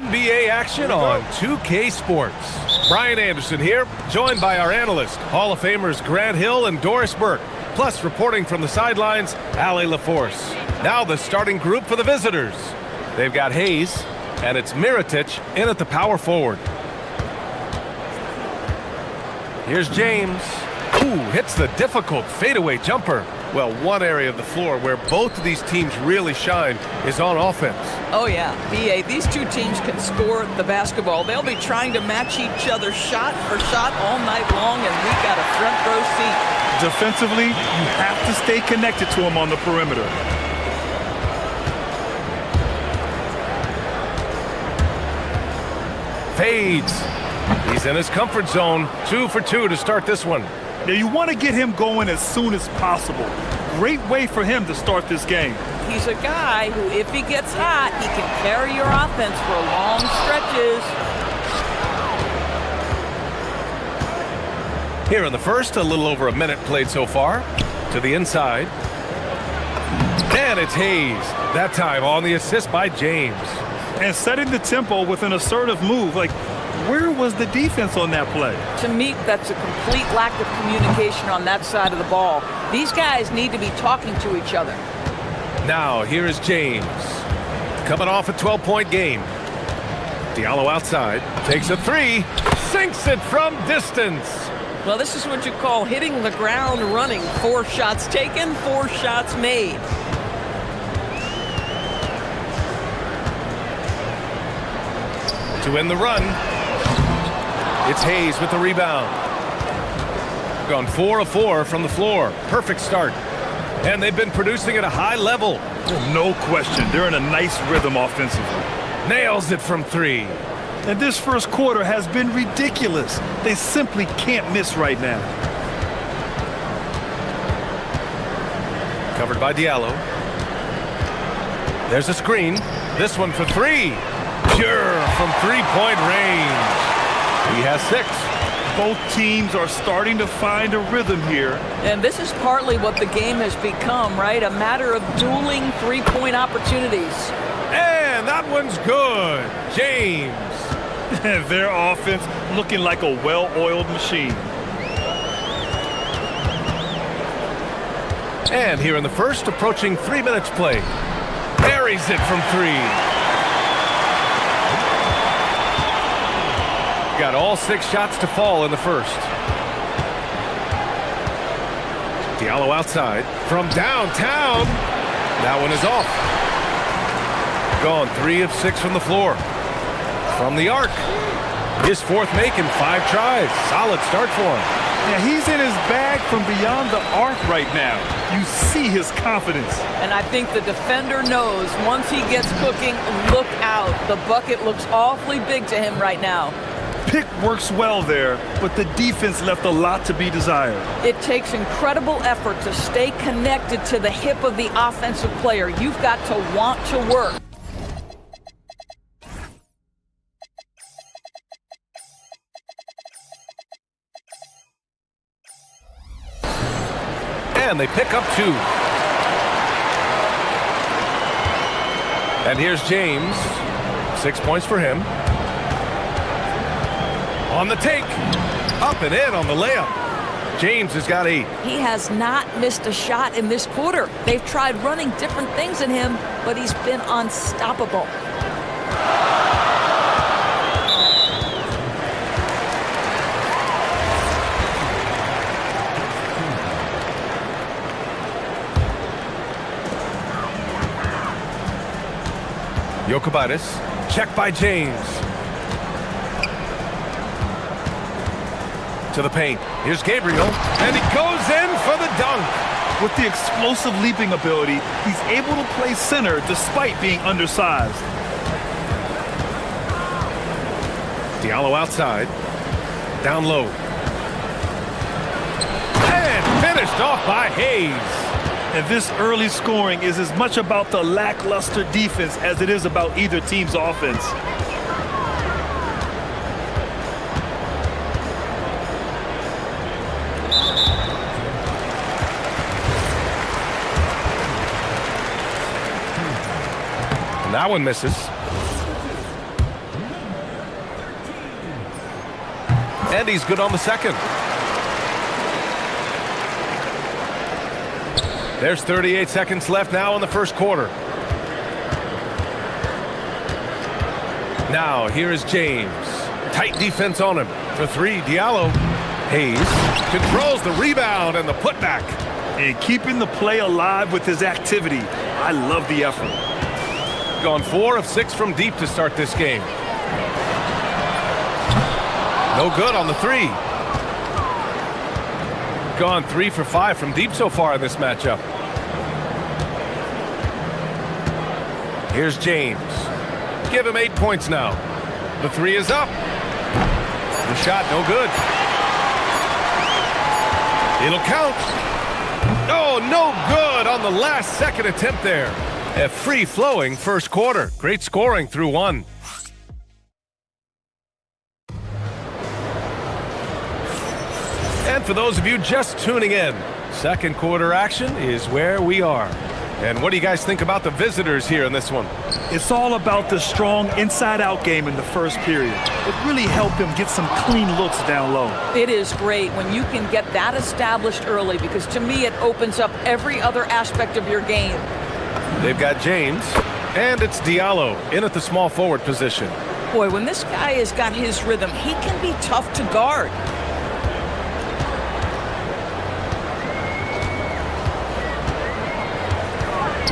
NBA action on 2K Sports. Brian Anderson here, joined by our analyst, Hall of Famers Grant Hill and Doris Burke. Plus, reporting from the sidelines, Ali LaForce. Now the starting group for the visitors. They've got Hayes, and it's Mirotic in at the power forward. Here's James. Ooh, hits the difficult fadeaway jumper. Well, one area of the floor where both of these teams really shine is on offense. Oh, yeah. BA, these two teams can score the basketball. They'll be trying to match each other shot for shot all night long, and we got a front row seat. Defensively, you have to stay connected to him on the perimeter. Fades. He's in his comfort zone. 2 for 2 to start this one. Now, you want to get him going as soon as possible. Great way for him to start this game. He's a guy who, if he gets hot, he can carry your offense for long stretches. Here in the first, a little over a minute played so far. To the inside. And it's Hayes. That time on the assist by James. And setting the tempo with an assertive move. Like, where was the defense on that play? To me, that's a complete lack of communication on that side of the ball. These guys need to be talking to each other. Now, here is James. Coming off a 12-point game. Diallo outside. Takes a three. Sinks it from distance. Well, this is what you call hitting the ground running. 4 shots taken, 4 shots made. To end the run. It's Hayes with the rebound. Gone 4 of 4 from the floor. Perfect start. And they've been producing at a high level. No question. They're in a nice rhythm offensively. Nails it from 3. And this first quarter has been ridiculous. They simply can't miss right now. Covered by Diallo. There's a screen. This one for 3. Pure from 3-point range. He has 6. Both teams are starting to find a rhythm here. And this is partly what the game has become, right? A matter of dueling 3-point opportunities. And that one's good. James. Their offense looking like a well-oiled machine. And here in the first, approaching 3 minutes play. Buries it from 3. Got all 6 shots to fall in the first. Diallo outside from downtown. That one is off. Gone 3 of 6 from the floor. From the arc. His 4th make in 5 tries. Solid start for him. Yeah, he's in his bag from beyond the arc right now. You see his confidence. And I think the defender knows once he gets cooking, look out. The bucket looks awfully big to him right now. Pick works well there, but the defense left a lot to be desired. It takes incredible effort to stay connected to the hip of the offensive player. You've got to want to work. And they pick up 2. And here's James. 6 points for him. On the take. Up and in on the layup. James has got 8. He has not missed a shot in this quarter. They've tried running different things in him, but he's been unstoppable. Jokubaitis, checked by James. To the paint. Here's Gabriel, and he goes in for the dunk. With the explosive leaping ability, he's able to play center despite being undersized. Diallo outside. Down low. And finished off by Hayes. And this early scoring is as much about the lackluster defense as it is about either team's offense. And that one misses. And he's good on the second. There's 38 seconds left now in the first quarter. Now, here is James. Tight defense on him. For three, Diallo. Hayes controls the rebound and the putback. And keeping the play alive with his activity. I love the effort. Gone 4 of 6 from deep to start this game. No good on the three. Gone 3 for 5 from deep so far in this matchup. Here's James. Give him 8 points now. The three is up. The shot no good. It'll count. Oh, no good on the last second attempt there. A free-flowing first quarter. Great scoring through one. And for those of you just tuning in, second quarter action is where we are. And what do you guys think about the visitors here in this one? It's all about the strong inside-out game in the first period. It really helped them get some clean looks down low. It is great when you can get that established early because to me it opens up every other aspect of your game. They've got James, and it's Diallo in at the small forward position. Boy, when this guy has got his rhythm, he can be tough to guard.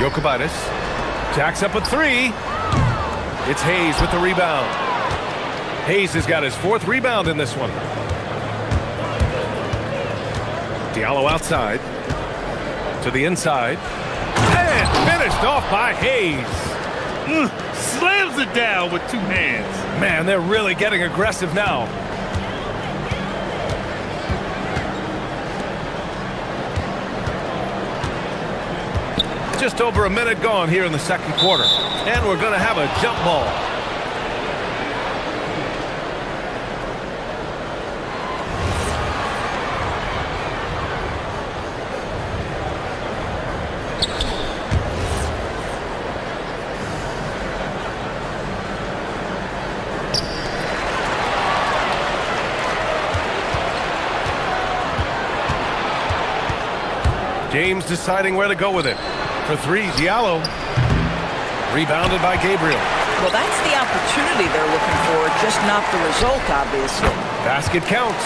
Jokic jacks up a three. It's Hayes with the rebound. Hayes has got his 4th rebound in this one. Diallo outside. To the inside. And finished off by Hayes. Slams it down with 2 hands. Man, they're really getting aggressive now. Just over a minute gone here in the second quarter. And we're going to have a jump ball. James deciding where to go with it. For three, Diallo. Rebounded by Gabriel. Well, that's the opportunity they're looking for, just not the result, obviously. Basket counts.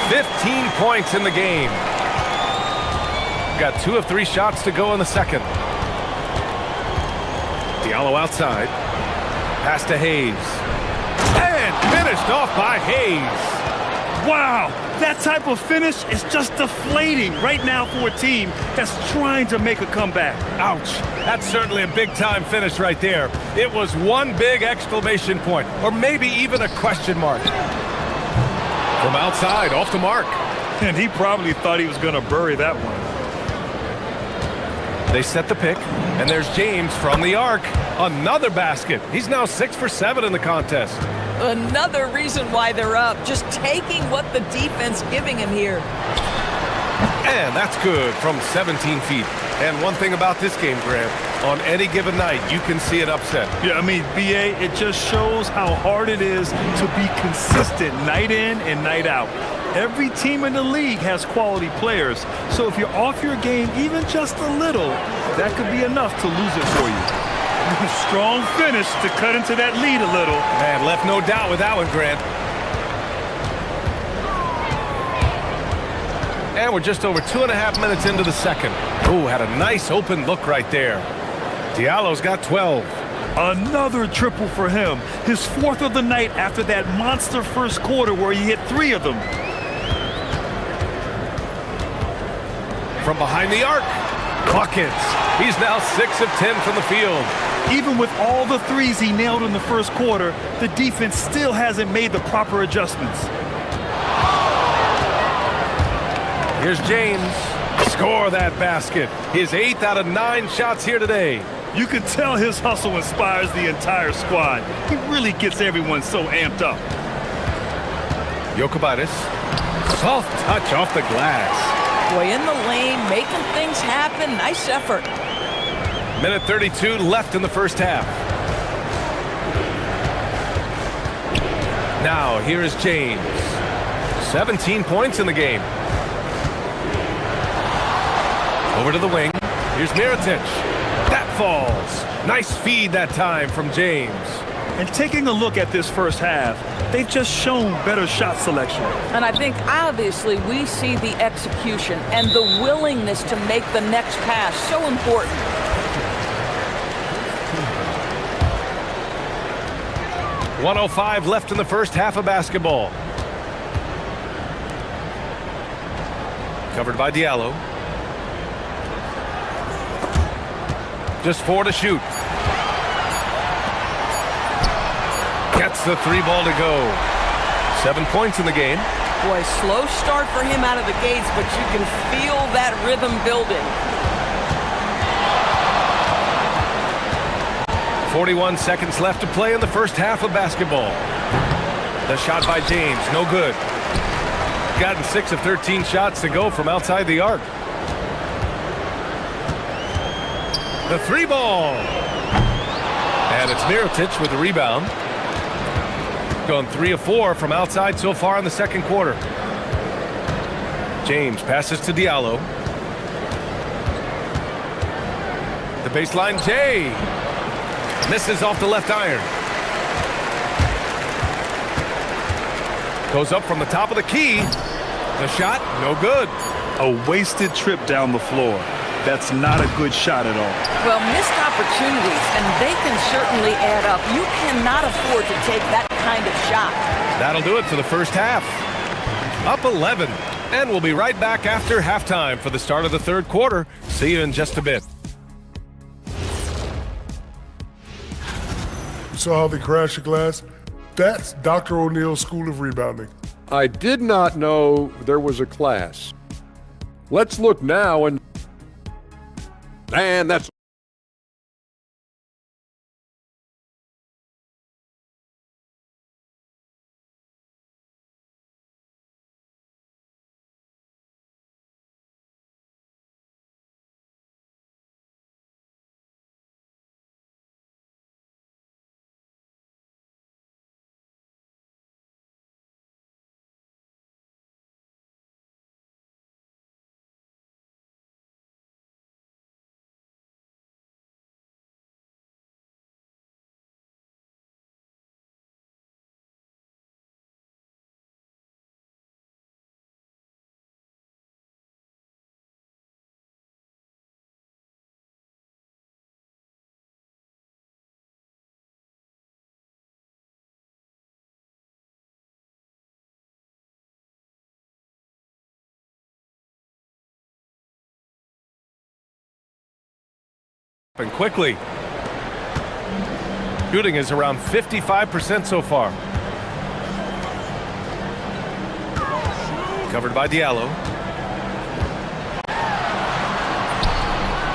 15 points in the game. Got 2 of 3 shots to go in the second. Diallo outside. Pass to Hayes. And finished off by Hayes. Wow, that type of finish is just deflating right now for a team that's trying to make a comeback. Ouch. That's certainly a big-time finish right there. It was one big exclamation point, or maybe even a question mark. From outside, off the mark. And he probably thought he was going to bury that one. They set the pick, and there's James from the arc. Another basket. He's now 6 for 7 in the contest. Another reason why they're up, just taking what the defense giving him here. And that's good from 17 feet. And one thing about this game, Grant, on any given night, you can see it upset. Yeah, I mean, BA, it just shows how hard it is to be consistent night in and night out. Every team in the league has quality players, so if you're off your game even just a little, that could be enough to lose it for you. Strong finish to cut into that lead a little. Man, left no doubt with that one, Grant. And we're just over 2.5 minutes into the second. Ooh, had a nice open look right there. Diallo's got 12. Another triple for him. His 4th of the night after that monster first quarter where he hit 3 of them. From behind the arc, buckets. He's now 6 of 10 from the field. Even with all the threes he nailed in the first quarter, the defense still hasn't made the proper adjustments. Here's James. Score that basket. His 8th out of 9 shots here today. You can tell his hustle inspires the entire squad. He really gets everyone so amped up. Jokic. Soft touch off the glass. Boy, in the lane, making things happen. Nice effort. Minute 32 left in the first half. Now, here is James. 17 points in the game. Over to the wing. Here's Mirotic. That falls. Nice feed that time from James. And taking a look at this first half, they've just shown better shot selection. And I think obviously we see the execution and the willingness to make the next pass so important. .105 left in the first half of basketball. Covered by Diallo. Just 4 to shoot. Gets the 3 ball to go. 7 points in the game. Boy, slow start for him out of the gates, but you can feel that rhythm building. 41 seconds left to play in the first half of basketball. The shot by James, no good. Gotten 6 of 13 shots to go from outside the arc. The 3 ball. And it's Mirotic with the rebound. Gone 3 of 4 from outside so far in the second quarter. James passes to Diallo. The baseline, Jay. Misses off the left iron. Goes up from the top of the key. The shot, no good. A wasted trip down the floor. That's not a good shot at all. Well, missed opportunities, and they can certainly add up. You cannot afford to take that kind of shot. That'll do it for the first half. Up 11. And we'll be right back after halftime for the start of the third quarter. See you in just a bit. You saw how they crashed the glass? That's Dr. O'Neill's School of Rebounding. I did not know there was a class. Let's look now and that's and quickly. Shooting is around 55% so far. Covered by Diallo.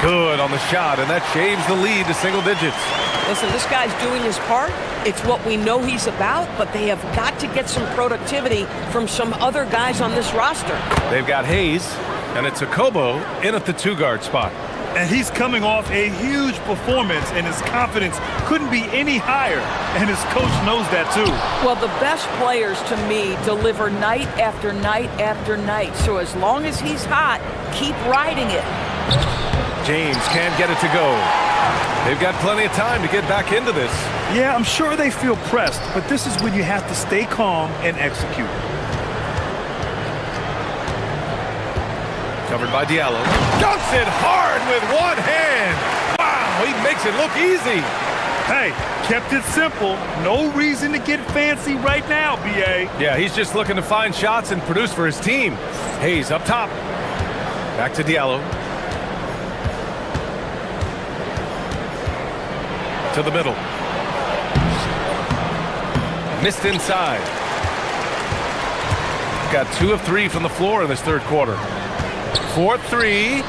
Good on the shot, and that shaves the lead to single digits. Listen, this guy's doing his part. It's what we know he's about, but they have got to get some productivity from some other guys on this roster. They've got Hayes, and it's Okobo in at the 2-guard spot. And he's coming off a huge performance, and his confidence couldn't be any higher. And his coach knows that, too. Well, the best players, to me, deliver night after night after night. So as long as he's hot, keep riding it. James can't get it to go. They've got plenty of time to get back into this. Yeah, I'm sure they feel pressed, but this is when you have to stay calm and execute. Covered by Diallo. Dunks it hard with one hand. Wow, he makes it look easy. Hey, kept it simple. No reason to get fancy right now, B.A. Yeah, he's just looking to find shots and produce for his team. Hayes up top. Back to Diallo. To the middle. Missed inside. Got 2 of 3 from the floor in this third quarter. 4-3.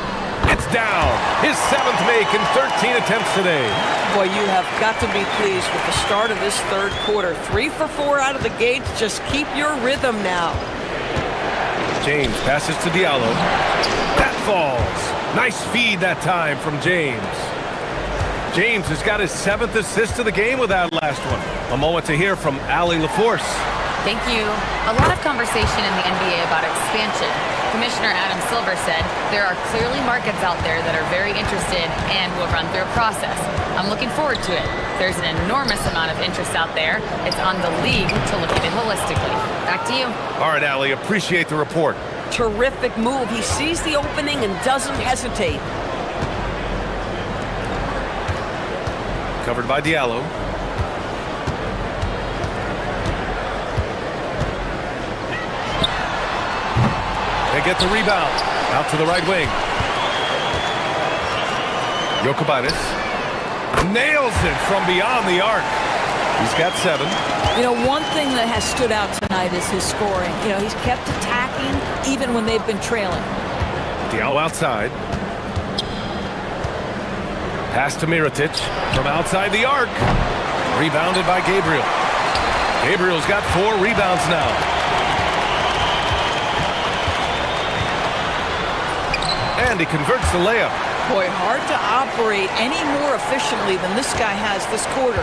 It's down. His 7th make in 13 attempts today. Boy, you have got to be pleased with the start of this third quarter. 3 for 4 out of the gates. Just keep your rhythm now. James passes to Diallo. That falls. Nice feed that time from James. James has got his 7th assist of the game with that last one. A moment to hear from Allie LaForce. Thank you. A lot of conversation in the NBA about expansion. Commissioner Adam Silver said there are clearly markets out there that are very interested and will run through a process. I'm looking forward to it. There's an enormous amount of interest out there. It's on the league to look at it holistically. Back to you. All right, Allie, appreciate the report. Terrific move. He sees the opening and doesn't hesitate. Covered by Diallo. They get the rebound. Out to the right wing. Jokic nails it from beyond the arc. He's got 7. You know, one thing that has stood out tonight is his scoring. You know, he's kept attacking even when they've been trailing. Diallo outside. Pass to Mirotic from outside the arc. Rebounded by Gabriel. Gabriel's got 4 rebounds now. And he converts the layup. Boy, hard to operate any more efficiently than this guy has this quarter.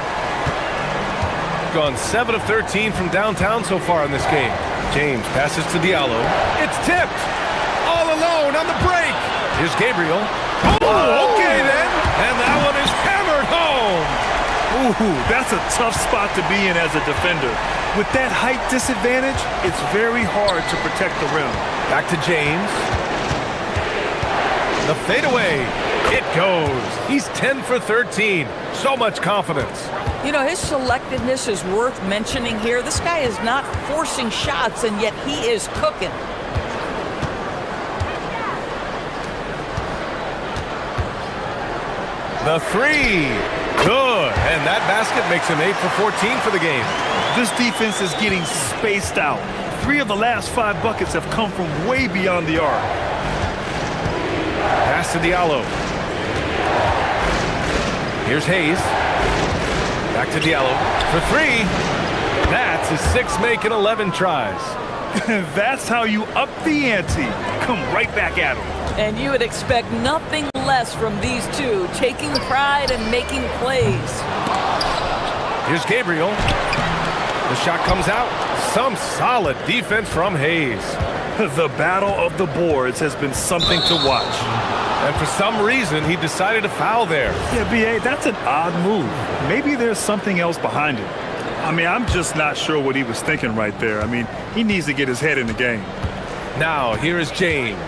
Gone 7 of 13 from downtown so far in this game. James passes to Diallo. It's tipped. All alone on the break. Here's Gabriel. Oh, okay then. And that one is hammered home. Ooh, that's a tough spot to be in as a defender. With that height disadvantage, it's very hard to protect the rim. Back to James. The fadeaway. It goes. He's 10 for 13. So much confidence. You know, his selectiveness is worth mentioning here. This guy is not forcing shots, and yet he is cooking. The 3. Good. And that basket makes him 8 for 14 for the game. This defense is getting spaced out. 3 of the last 5 buckets have come from way beyond the arc. Pass to Diallo. Here's Hayes. Back to Diallo for 3. That's his 6th make in 11 tries. That's how you up the ante. Come right back at him. And you would expect nothing less from these two, taking pride and making plays. Here's Gabriel. The shot comes out. Some solid defense from Hayes. The battle of the boards has been something to watch. And for some reason, he decided to foul there. Yeah, B.A., that's an odd move. Maybe there's something else behind it. I mean, I'm just not sure what he was thinking right there. I mean, he needs to get his head in the game. Now, here is James.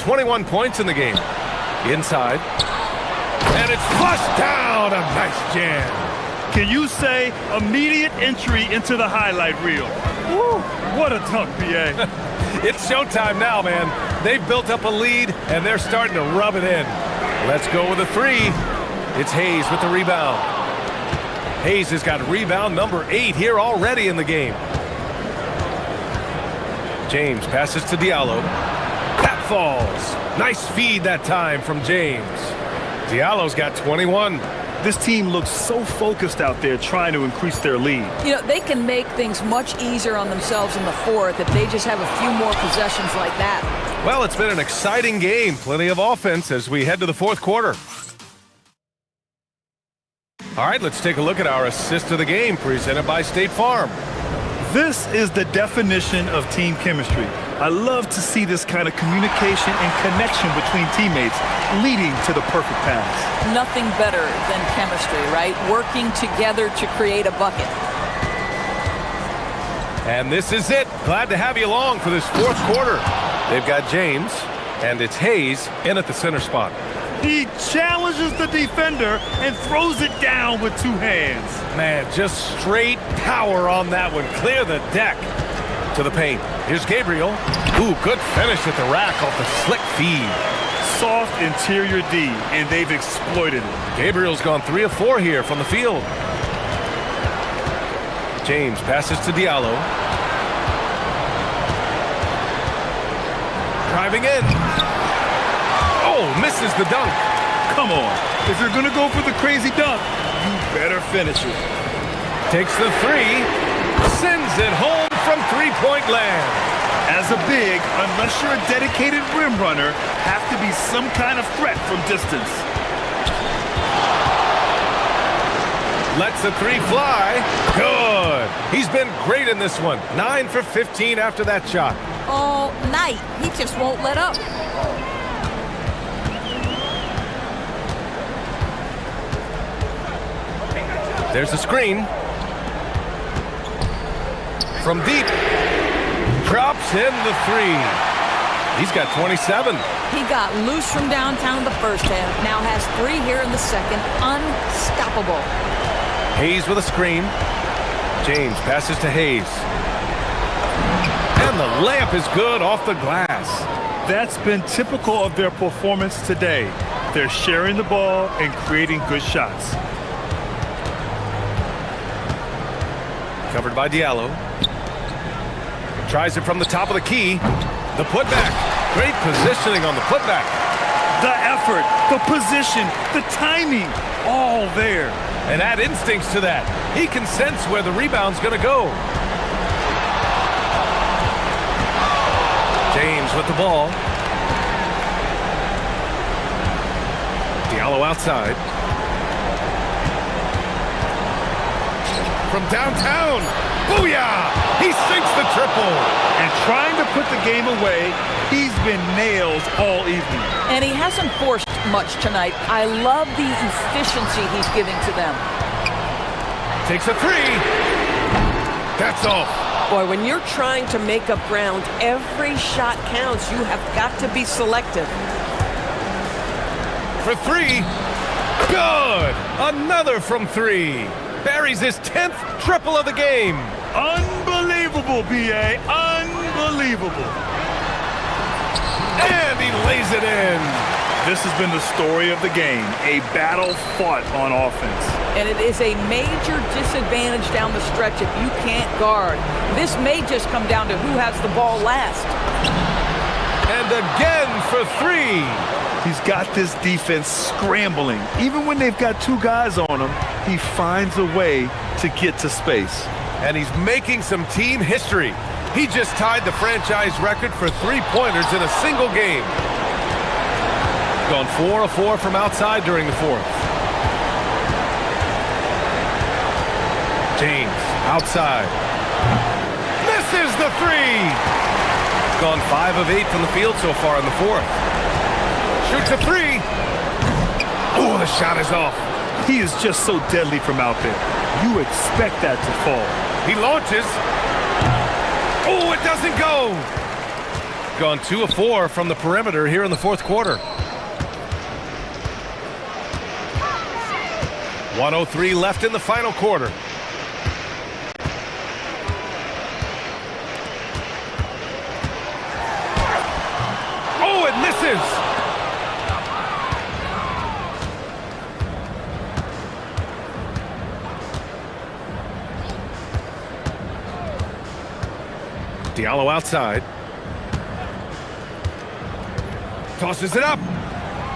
21 points in the game. Inside. And it's flushed down. A nice jam. Can you say immediate entry into the highlight reel? Woo, what a dunk, B.A. It's showtime now, man. They've built up a lead, and they're starting to rub it in. Let's go with a 3. It's Hayes with the rebound. Hayes has got rebound number 8 here already in the game. James passes to Diallo. That falls. Nice feed that time from James. Diallo's got 21. This team looks so focused out there trying to increase their lead. You know, they can make things much easier on themselves in the fourth if they just have a few more possessions like that. Well, it's been an exciting game. Plenty of offense as we head to the fourth quarter. All right, let's take a look at our assist of the game presented by State Farm. This is the definition of team chemistry. I love to see this kind of communication and connection between teammates leading to the perfect pass. Nothing better than chemistry, right? Working together to create a bucket. And this is it. Glad to have you along for this fourth quarter. They've got James, and it's Hayes in at the center spot. He challenges the defender and throws it down with 2 hands. Man, just straight power on that one. Clear the deck to the paint. Here's Gabriel. Ooh, good finish at the rack off the slick feed. Soft interior D, and they've exploited it. Gabriel's gone 3 of 4 here from the field. James passes to Diallo. Driving in. Oh, misses the dunk. Come on. If you're going to go for the crazy dunk, you better finish it. Takes the 3. Sends it home from 3-point land. As a big, unless you're a dedicated rim runner, have to be some kind of threat from distance. Lets the three fly. Good. He's been great in this one. 9 for 15 after that shot. All night. He just won't let up. There's a screen. From deep. Drops in the three. He's got 27. He got loose from downtown in the first half. Now has 3 here in the second. Unstoppable. Hayes with a screen. James passes to Hayes. And the layup is good off the glass. That's been typical of their performance today. They're sharing the ball and creating good shots. Covered by Diallo. Tries it from the top of the key. The putback. Great positioning on the putback. The effort, the position, the timing, all there. And add instincts to that. He can sense where the rebound's going to go. James with the ball. Diallo outside. From downtown. Booyah! He sinks the triple. And trying to put the game away, he's been nails all evening. And he hasn't forced much tonight. I love the efficiency he's giving to them. Takes a three. That's off. Boy, when you're trying to make up ground, every shot counts. You have got to be selective. For three. Good. Another from three. Buries his 10th triple of the game. Unbelievable, B.A. Unbelievable. And he lays it in. This has been the story of the game, a battle fought on offense. And it is a major disadvantage down the stretch if you can't guard. This may just come down to who has the ball last. And again for three. He's got this defense scrambling. Even when they've got 2 guys on him, he finds a way to get to space. And he's making some team history. He just tied the franchise record for three-pointers in a single game. Gone 4 of 4 from outside during the fourth. James outside. Misses the three. Gone 5 of 8 from the field so far in the fourth. Shoots a three. Oh, the shot is off. He is just so deadly from out there. You expect that to fall. He launches. Oh, it doesn't go. Gone 2 of 4 from the perimeter here in the fourth quarter. 1:03 left in the final quarter. Oh, it misses. Diallo outside. Tosses it up.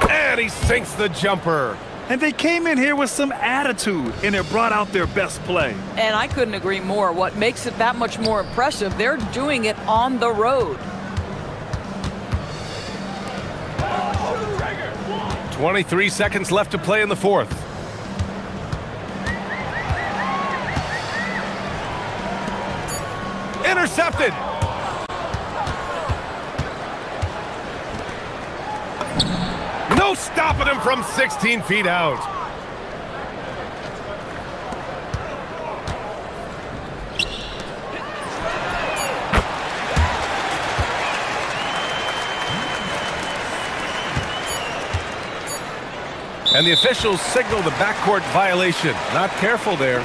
And he sinks the jumper. And they came in here with some attitude, and it brought out their best play. And I couldn't agree more. What makes it that much more impressive, they're doing it on the road. 23 seconds left to play in the fourth. Intercepted. No stopping him from 16 feet out. And the officials signal the backcourt violation. Not careful there.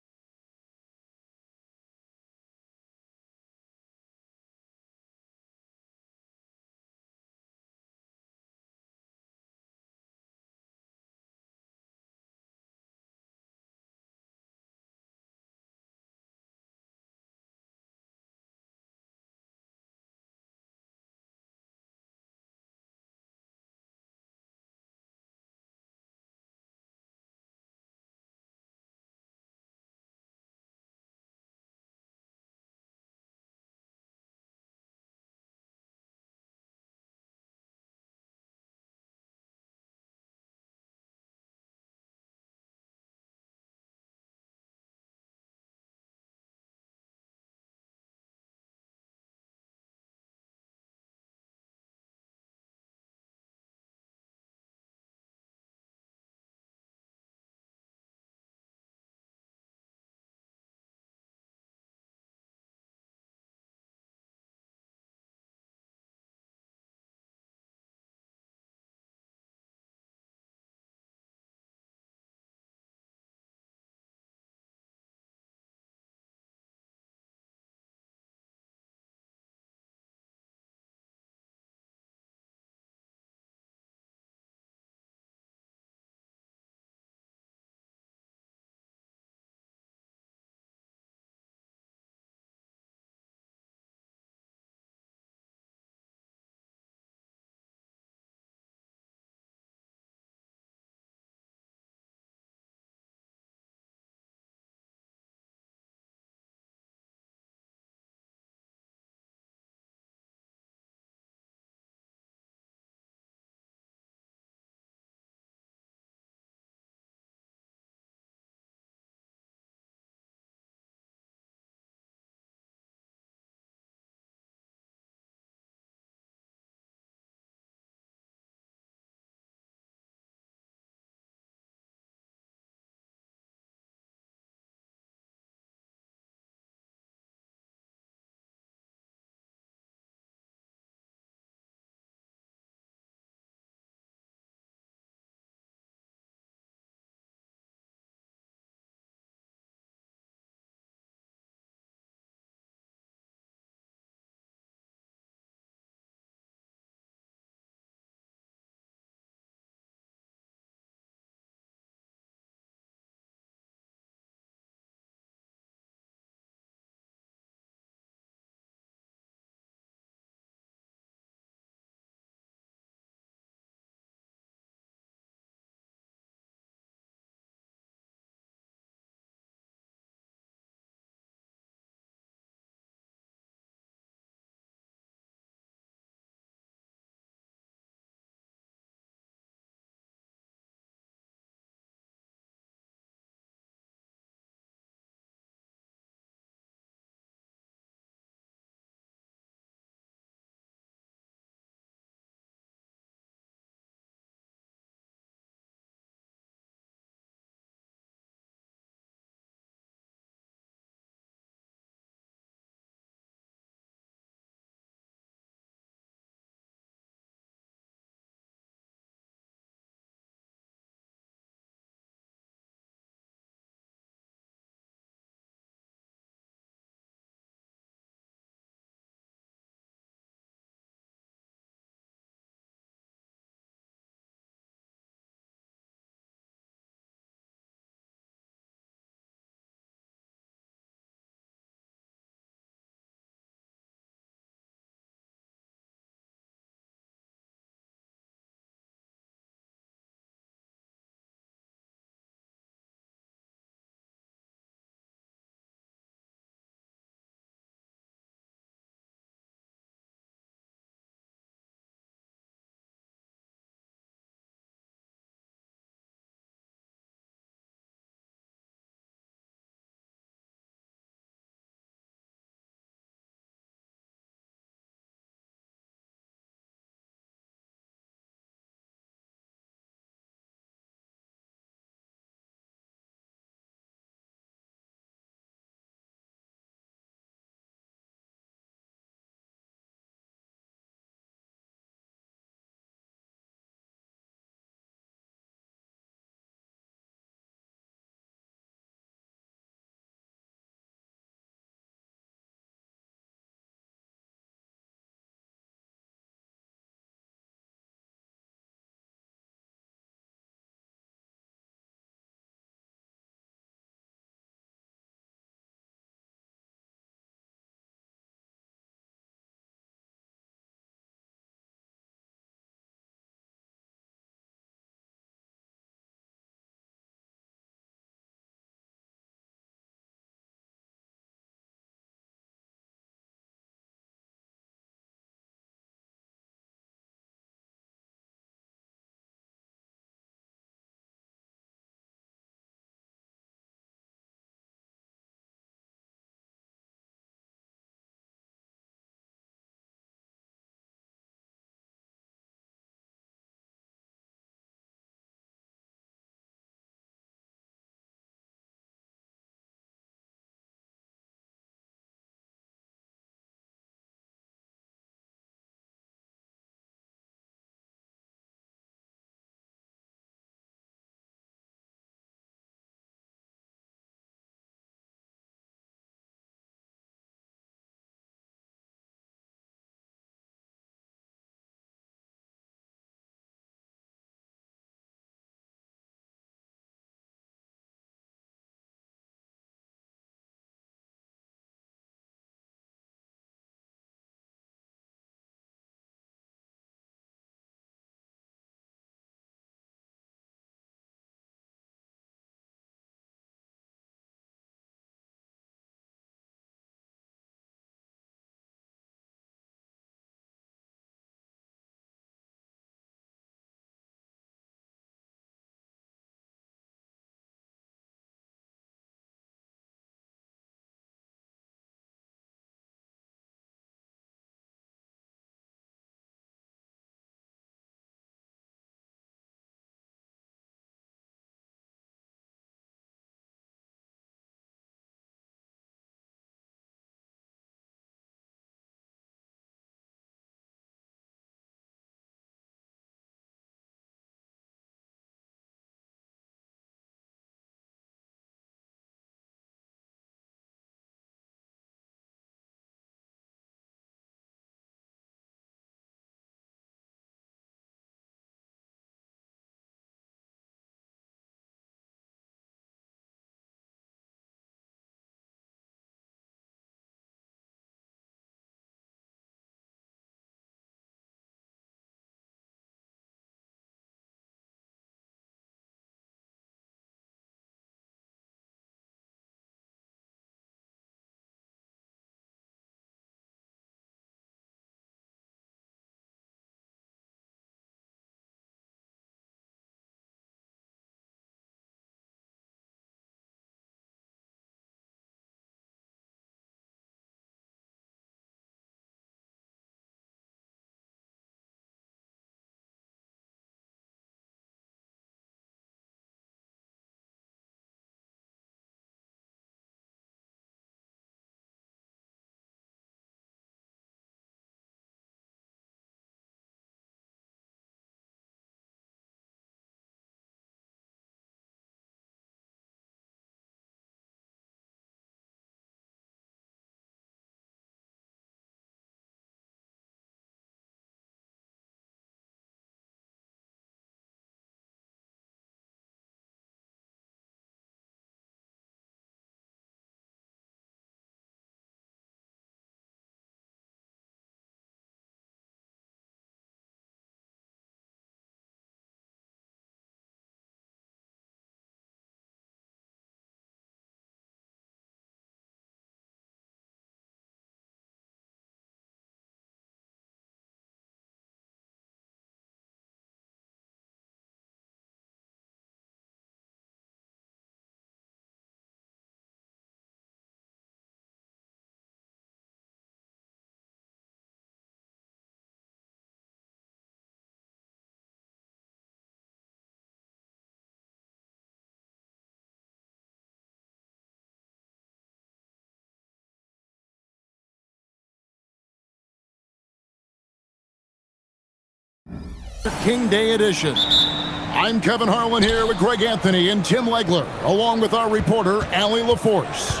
King Day edition. I'm Kevin Harlan here with Greg Anthony and Tim Legler, along with our reporter, Allie LaForce.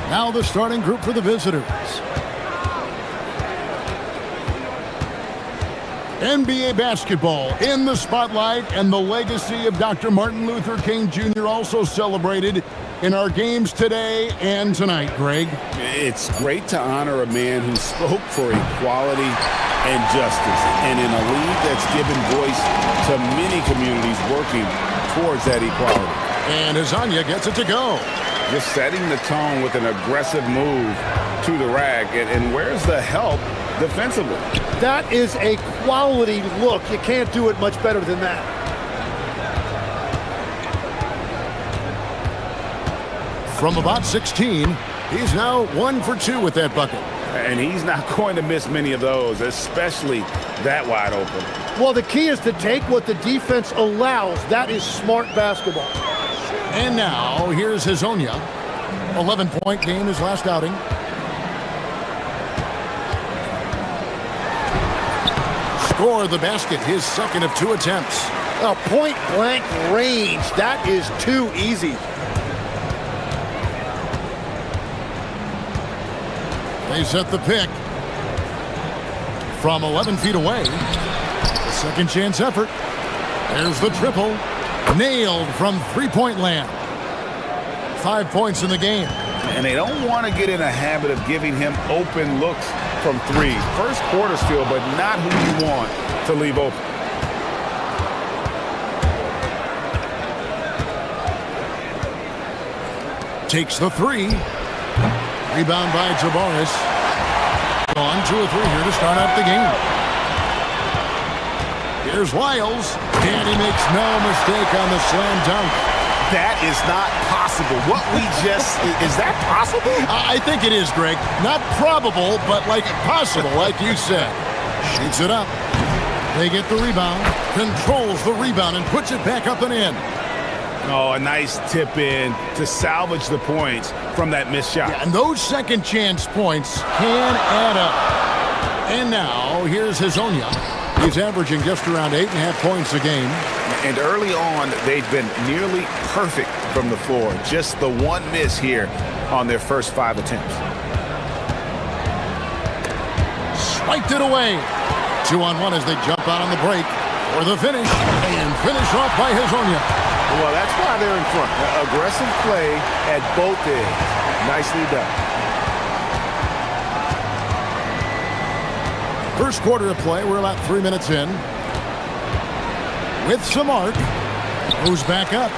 Now the starting group for the visitors. NBA basketball in the spotlight, and the legacy of Dr. Martin Luther King Jr. also celebrated in our games today and tonight, Greg. It's great to honor a man who spoke for equality and justice, and in a league that's given voice to many communities working towards that equality. And Azania gets it to go. Just setting the tone with an aggressive move to the rack, and where's the help defensively? That is a quality look. You can't do it much better than that. From about 16, he's now 1 for 2 with that bucket. And he's not going to miss many of those, especially that wide open. Well, the key is to take what the defense allows. That is smart basketball. And now, here's Hazonia. 11-point game his last outing. Score the basket, his second of 2 attempts. A point-blank range. That is too easy. They set the pick from 11 feet away. Second chance effort. There's the triple. Nailed from three-point land. 5 points in the game. And they don't want to get in a habit of giving him open looks from 3. First quarter still, but not who you want to leave open. Takes the 3. Rebound by Javaris. On 2 or 3 here to start out the game. Here's Lyles, and he makes no mistake on the slam dunk. That is not possible. What we just, is that possible? I think it is, Greg. Not probable, but like possible, like you said. Shoots it up. They get the rebound, controls the rebound, and puts it back up and in. Oh, a nice tip in to salvage the points from that missed shot. Yeah, and those second chance points can add up. And now, here's Hazonia. He's averaging just around 8.5 points a game. And early on, they've been nearly perfect from the floor. Just the one miss here on their first 5 attempts. Spiked it away. 2-on-1 as they jump out on the break for the finish. And finish off by Hazonia. Well, that's why they're in front. Aggressive play at both ends. Nicely done. First quarter of play, we're about 3 minutes in. With Samart, moves back up.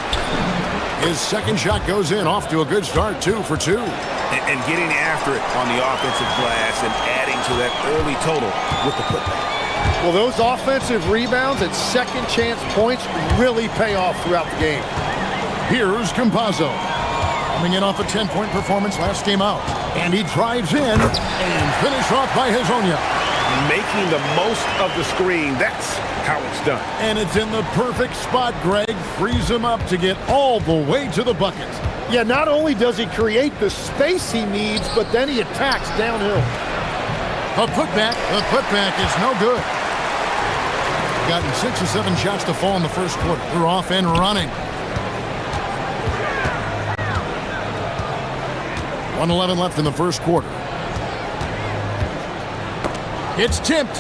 His second shot goes in, off to a good start, 2 for 2. And getting after it on the offensive glass and adding to that early total with the putback. Well, those offensive rebounds and second chance points really pay off throughout the game. Here's Campazzo. Coming in off a 10-point performance last game out. And he drives in and finish off by Hazonia. Making the most of the screen. That's how it's done. And it's in the perfect spot, Greg. Frees him up to get all the way to the bucket. Yeah, not only does he create the space he needs, but then he attacks downhill. The putback is no good. Gotten 6 or 7 shots to fall in the first quarter. They're off and running. 1:11 left in the first quarter. It's tipped.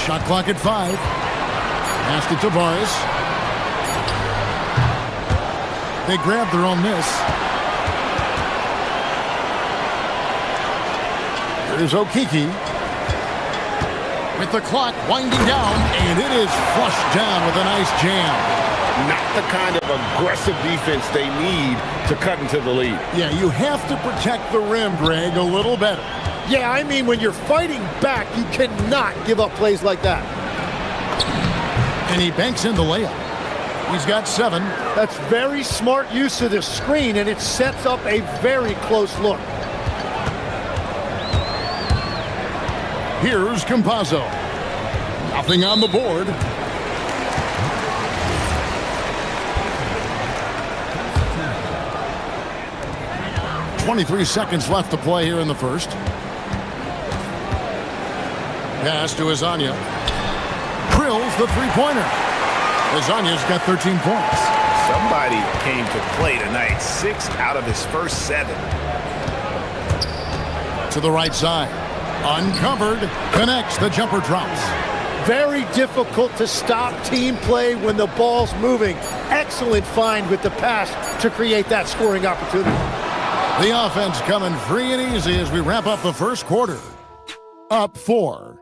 Shot clock at 5. Pass to Tavares. They grab their own miss. Here's Okiki. With the clock winding down, and it is flushed down with a nice jam. Not the kind of aggressive defense they need to cut into the lead. Yeah, you have to protect the rim, Greg, a little better. Yeah, I mean, when you're fighting back, you cannot give up plays like that. And he banks in the layup. He's got 7. That's very smart use of the screen, and it sets up a very close look. Here's Campazzo. Nothing on the board. .23 seconds left to play here in the first. pass to Azania. Drills the three-pointer. Azania's got 13 points. Somebody came to play tonight. 6 out of his first 7. To the right side. Uncovered. Connects. The jumper drops. Very difficult to stop team play when the ball's moving. Excellent find with the pass to create that scoring opportunity. The offense coming free and easy as we wrap up the first quarter. Up 4.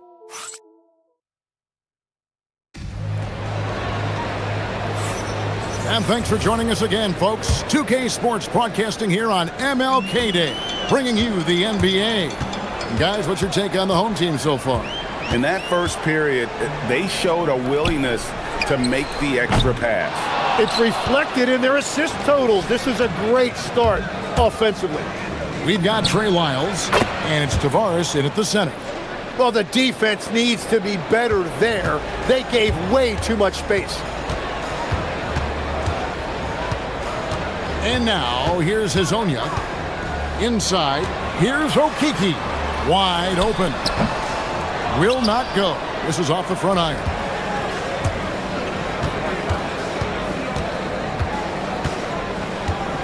And thanks for joining us again, folks. 2K Sports broadcasting here on MLK Day, bringing you the NBA. Guys, what's your take on the home team so far? In that first period, they showed a willingness to make the extra pass. It's reflected in their assist totals. This is a great start offensively. We've got Trey Lyles, and it's Tavares in at the center. Well, the defense needs to be better there. They gave way too much space. And now, here's Hazonia. Inside, here's Okiki. Wide open. Will not go. This is off the front iron.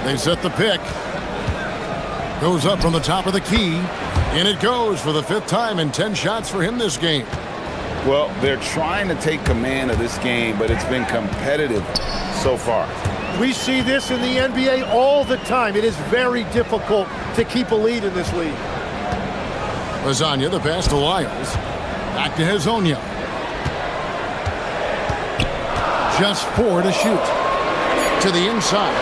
They set the pick. Goes up from the top of the key. And it goes for the 5th time and 10 shots for him this game. Well, they're trying to take command of this game, but it's been competitive so far. We see this in the NBA all the time. It is very difficult to keep a lead in this league. Lasagna, the pass to Lyles. Back to Hazonia. Just 4 to shoot. To the inside.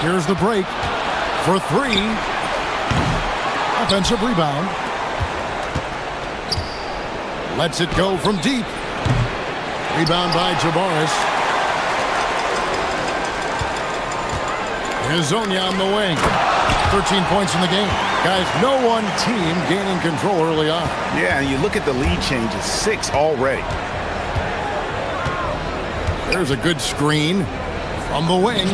Here's the break for 3. Offensive rebound. Lets it go from deep. Rebound by Tavares. Hazonia on the wing. 13 points in the game. Guys, no one team gaining control early on. Yeah, and you look at the lead changes. 6 already. There's a good screen from the wing.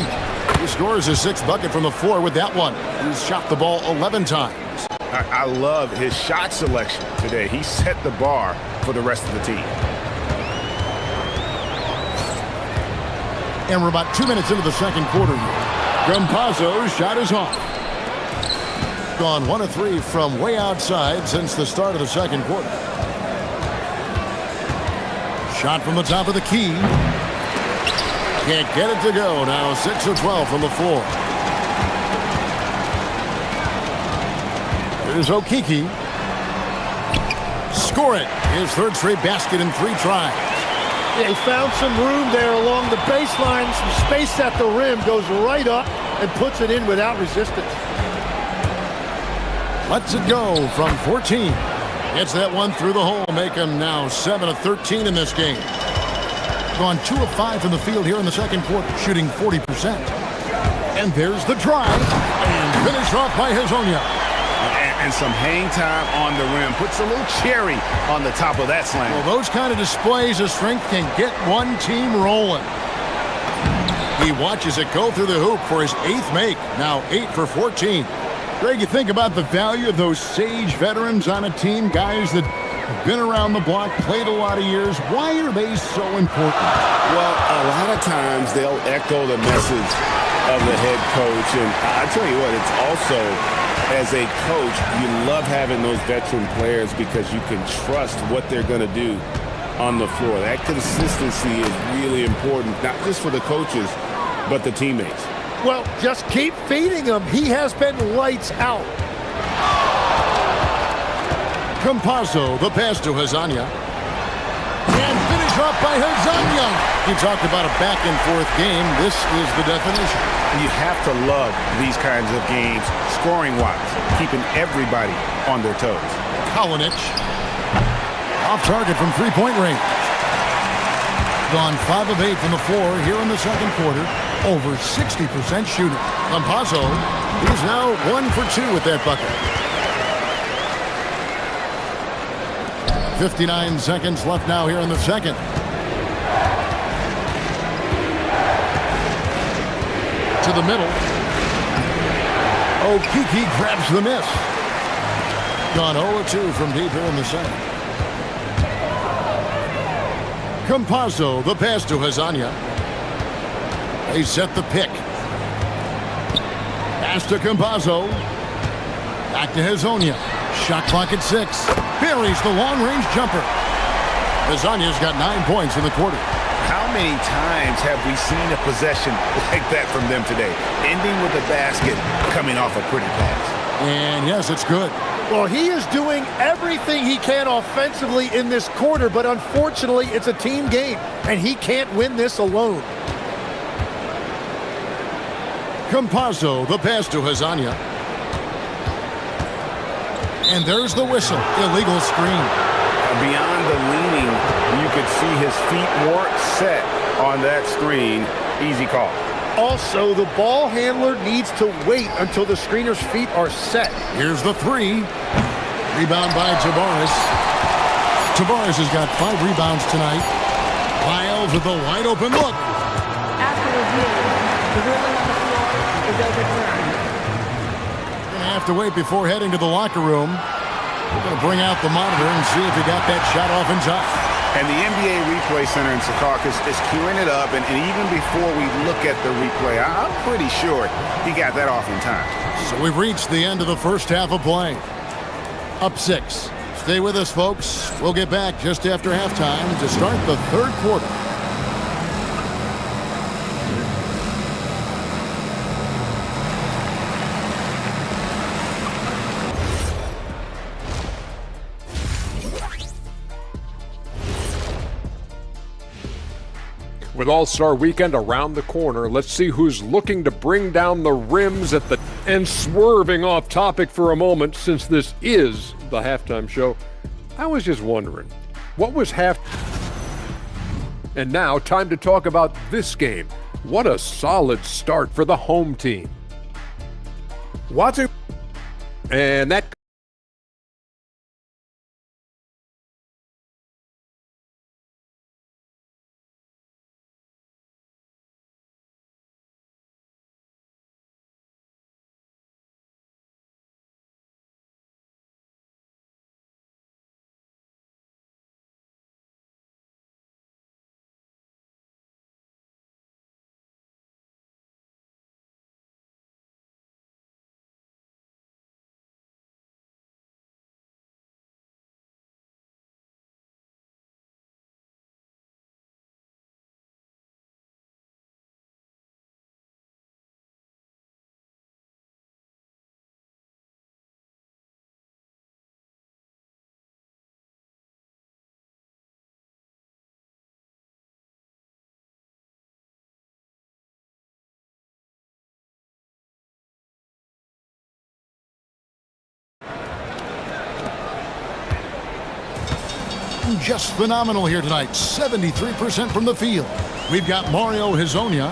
He scores his 6th bucket from the floor with that one. He's shot the ball 11 times. I love his shot selection today. He set the bar for the rest of the team. And we're about 2 minutes into the second quarter here. Campazzo's shot is off. Gone 1 of 3 from way outside since the start of the second quarter. Shot from the top of the key. Can't get it to go. Now 6 of 12 from the floor. Here's Okiki. Score it. His 3rd straight basket in 3 tries. Yeah, he found some room there along the baseline. Some space at the rim. Goes right up and puts it in without resistance. Lets it go from 14. Gets that one through the hole. Make him now 7 of 13 in this game. Gone 2 of 5 from the field here in the second quarter. Shooting 40%. And there's the drive. And finished off by Hazonia. And some hang time on the rim. Puts a little cherry on the top of that slam. Well, those kind of displays of strength can get one team rolling. He watches it go through the hoop for his 8th make. Now 8 for 14. Greg, you think about the value of those sage veterans on a team, guys that have been around the block, played a lot of years. Why are they so important? Well, a lot of times they'll echo the message of the head coach. And I tell you what, it's also, as a coach, you love having those veteran players because you can trust what they're going to do on the floor. That consistency is really important, not just for the coaches, but the teammates. Well, just keep feeding him. He has been lights out. Campazzo, the pass to Hazonia. And finish off by Hazonia. You talked about a back-and-forth game. This is the definition. You have to love these kinds of games, scoring-wise, keeping everybody on their toes. Kalinic. Off target from three-point range. Gone 5 of 8 from the floor here in the second quarter. Over 60% shooting. Campazzo, he's now 1 for 2 with that bucket. 59 seconds left now here in the second. To the middle. Okiki grabs the miss. Gone 0-2 from deep here in the second. Campazzo, the pass to Hazania. They set the pick. Pass to Campazzo. Back to Hazonia. Shot clock at 6. Buries the long-range jumper. Hazania's got 9 points in the quarter. How many times have we seen a possession like that from them today? Ending with a basket, coming off a pretty pass. And yes, it's good. Well, he is doing everything he can offensively in this quarter, but unfortunately, it's a team game, and he can't win this alone. Campazzo, the pass to Hazania. And there's the whistle. Illegal screen. Beyond the leaning, you could see his feet weren't set on that screen. Easy call. Also, the ball handler needs to wait until the screener's feet are set. Here's the 3. Rebound by Tavares. Tavares has got 5 rebounds tonight. Lyles with a wide open look. After review, the ruling on the floor is overturned. Going to have to wait before heading to the locker room. We're going to bring out the monitor and see if he got that shot off in time. And the NBA Replay Center in Secaucus is queuing it up, and even before we look at the replay, I'm pretty sure he got that off in time. So we've reached the end of the first half of play. Up 6. Stay with us, folks. We'll get back just after halftime to start the third quarter. With All-Star Weekend around the corner, let's see who's looking to bring down the rims at the... And swerving off topic for a moment, since this is the halftime show, I was just wondering, what was And now, time to talk about this game. What a solid start for the home team. Watching... And that... Just phenomenal here tonight. 73% from the field. We've got Mario Hazonia,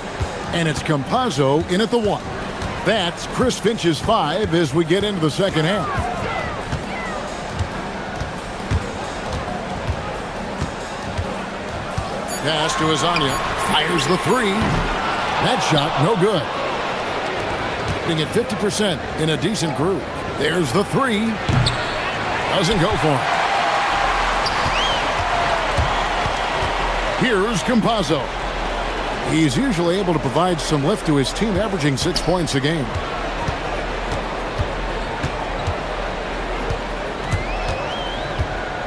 and it's Campazzo in at the 1. That's Chris Finch's 5 as we get into the second half. Pass to Hazonia. Fires the 3. That shot, no good. Being at 50% in a decent groove. There's the 3. Doesn't go for him. Here's Campazzo. He's usually able to provide some lift to his team, averaging 6 points a game.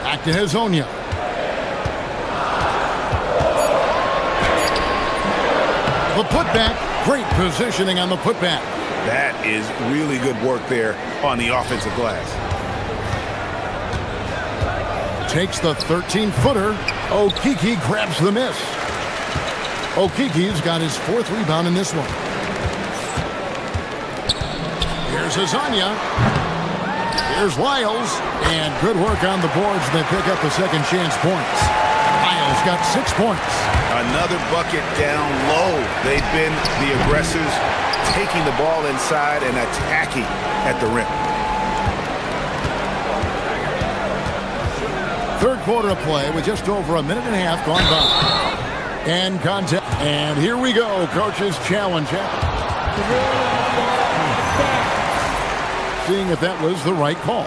Back to Hazonia. The putback. Great positioning on the putback. That is really good work there on the offensive glass. Takes the 13-footer. Okeke grabs the miss. Okeke's got his 4th rebound in this one. Here's Hazonia. Here's Lyles. And good work on the boards. They pick up the second chance points. Lyles got 6 points. Another bucket down low. They've been the aggressors, taking the ball inside and attacking at the rim. Third quarter of play with just over a minute and a half gone by. And contact. And here we go. Coach's challenge. Seeing if that was the right call.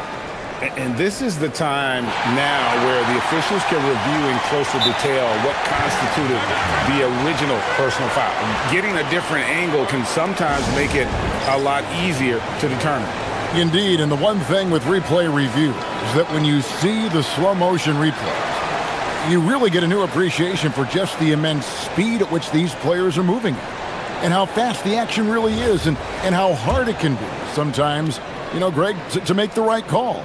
And this is the time now where the officials can review in closer detail what constituted the original personal foul. Getting a different angle can sometimes make it a lot easier to determine. Indeed, and the one thing with replay review is that when you see the slow motion replays, you really get a new appreciation for just the immense speed at which these players are moving and how fast the action really is and how hard it can be sometimes, you know, Greg, to make the right call.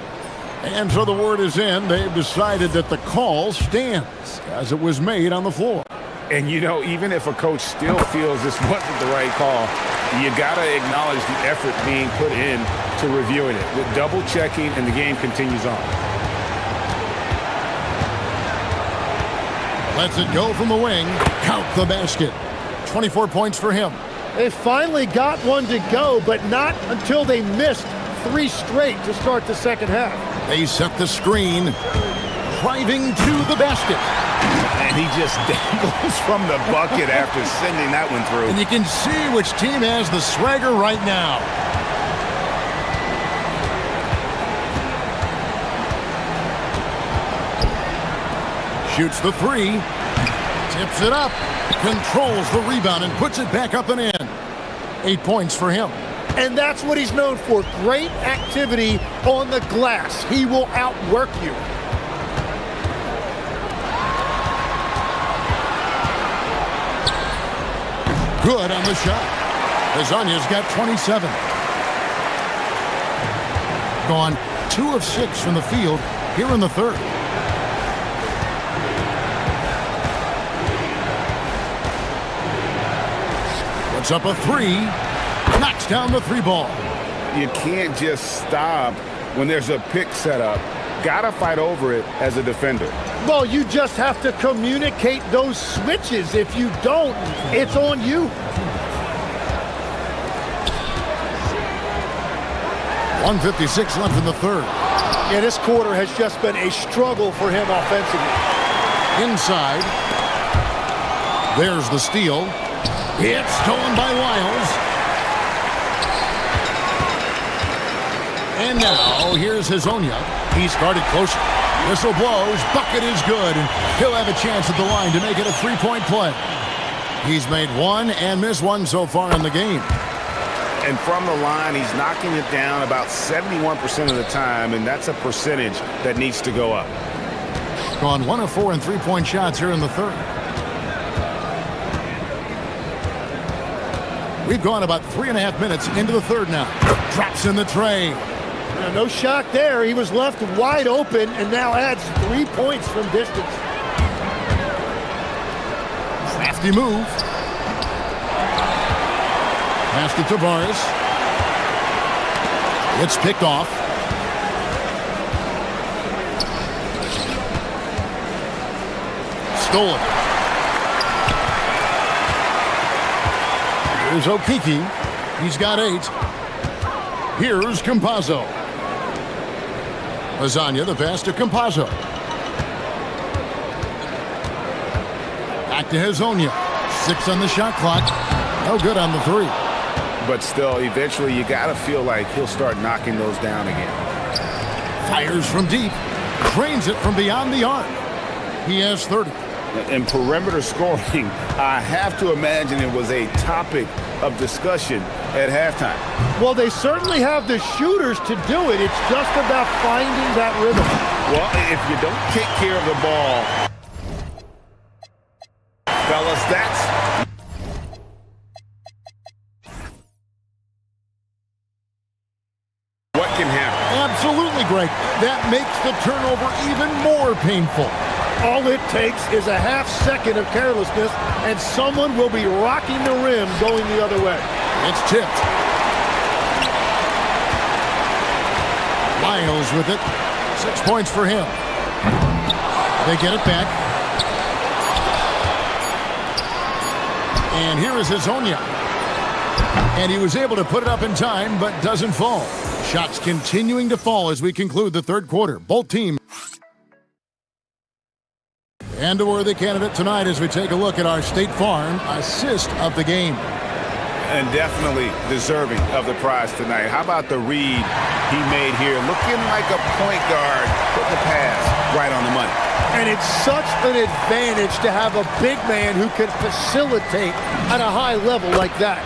And so the word is in. They've decided that the call stands as it was made on the floor. And, you know, even if a coach still feels this wasn't the right call, you got to acknowledge the effort being put in to reviewing it with double checking, and the game continues on. Lets it go from the wing. Count the basket. 24 points for him. They finally got one to go, but not until they missed 3 straight to start the second half. They set the screen, driving to the basket. And he just dangles from the bucket after sending that one through. And you can see which team has the swagger right now. Shoots the 3, tips it up, controls the rebound and puts it back up and in. 8 points for him. And that's what he's known for, great activity on the glass. He will outwork you. Good on the shot. Azanya's got 27. Gone 2 of 6 from the field here in the third. Puts up a 3. Knocks down the 3 ball. You can't just stop when there's a pick set up. Gotta fight over it as a defender. Well, you just have to communicate those switches. If you don't, it's on you. 1:56 left in the third. Yeah, this quarter has just been a struggle for him offensively. Inside. There's the steal. It's stolen by Wiles. And now, here's Hazonia. He's guarded closer. Whistle blows. Bucket is good. And he'll have a chance at the line to make it a 3-point play. He's made 1 and missed 1 so far in the game. And from the line, he's knocking it down about 71% of the time, and that's a percentage that needs to go up. Gone 1 of 4 in 3-point shots here in the third. We've gone about 3.5 minutes into the third now. Drops in the tray. No shock there. He was left wide open and now adds 3 points from distance. Crafty move. Pass to Tavares. It's picked off. Stolen. Here's Okiki. He's got 8. Here's Campazzo. Lasagna, the pass to Campazzo. Back to Hazonia. 6 on the shot clock. No good on the 3. But still, eventually, you got to feel like he'll start knocking those down again. Fires from deep. Drains it from beyond the arc. He has 30. And perimeter scoring, I have to imagine it was a topic of discussion at halftime. Well, they certainly have the shooters to do it. It's just about finding that rhythm. Well, if you don't take care of the ball, fellas, that's what can happen. Absolutely, Greg. That makes the turnover even more painful. All it takes is a half second of carelessness, and someone will be rocking the rim going the other way. It's tipped. Wiles with it. 6 points for him. They get it back. And here is Hazonia. And he was able to put it up in time, but doesn't fall. Shots continuing to fall as we conclude the third quarter. Both teams. And a worthy candidate tonight as we take a look at our State Farm assist of the game. And definitely deserving of the prize tonight. How about the read he made here? Looking like a point guard, putting the pass right on the money. And it's such an advantage to have a big man who can facilitate at a high level like that.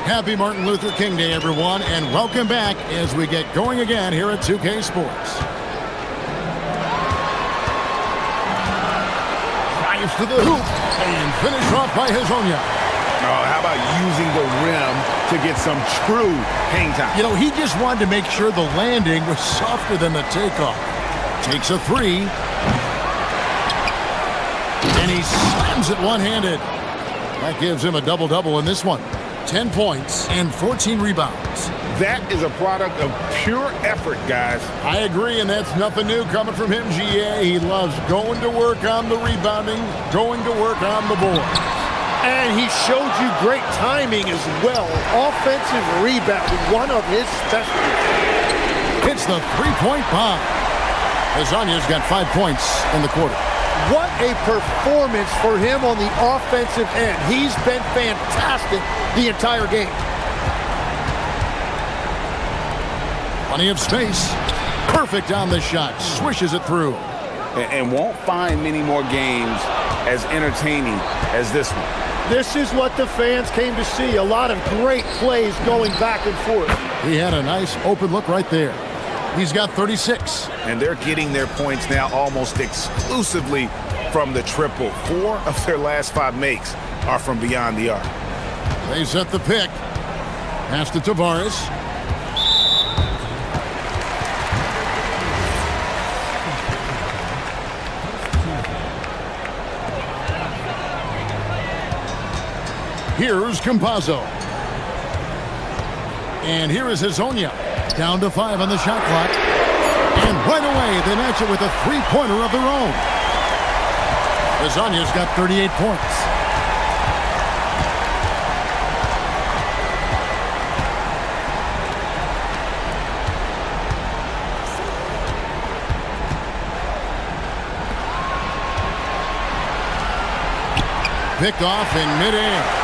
Happy Martin Luther King Day, everyone, and welcome back as we get going again here at 2K Sports. Drives to the hoop and finished off by Hazonia. Oh, how about using the rim to get some true hang time? You know, he just wanted to make sure the landing was softer than the takeoff. Takes a three. And he slams it one-handed. That gives him a double-double in this one. 10 points and 14 rebounds. That is a product of pure effort, guys. I agree, and that's nothing new coming from him, GA. He loves going to work on the rebounding, going to work on the board. And he showed you great timing as well. Offensive rebounding, one of his specialties. Hits the three-point bomb. Hazonia's got 5 points in the quarter. What a performance for him on the offensive end. He's been fantastic the entire game. Plenty of space. Perfect on the shot. Swishes it through. And won't find many more games as entertaining as this one. This is what the fans came to see. A lot of great plays going back and forth. He had a nice open look right there. He's got 36. And they're getting their points now almost exclusively from the triple. 4 of their last 5 makes are from beyond the arc. They set the pick. Pass to Tavares. Here's Campazzo. And here is Hazonia. Down to 5 on the shot clock. And right away, they match it with a three-pointer of their own. Hazonia's got 38 points. Picked off in midair.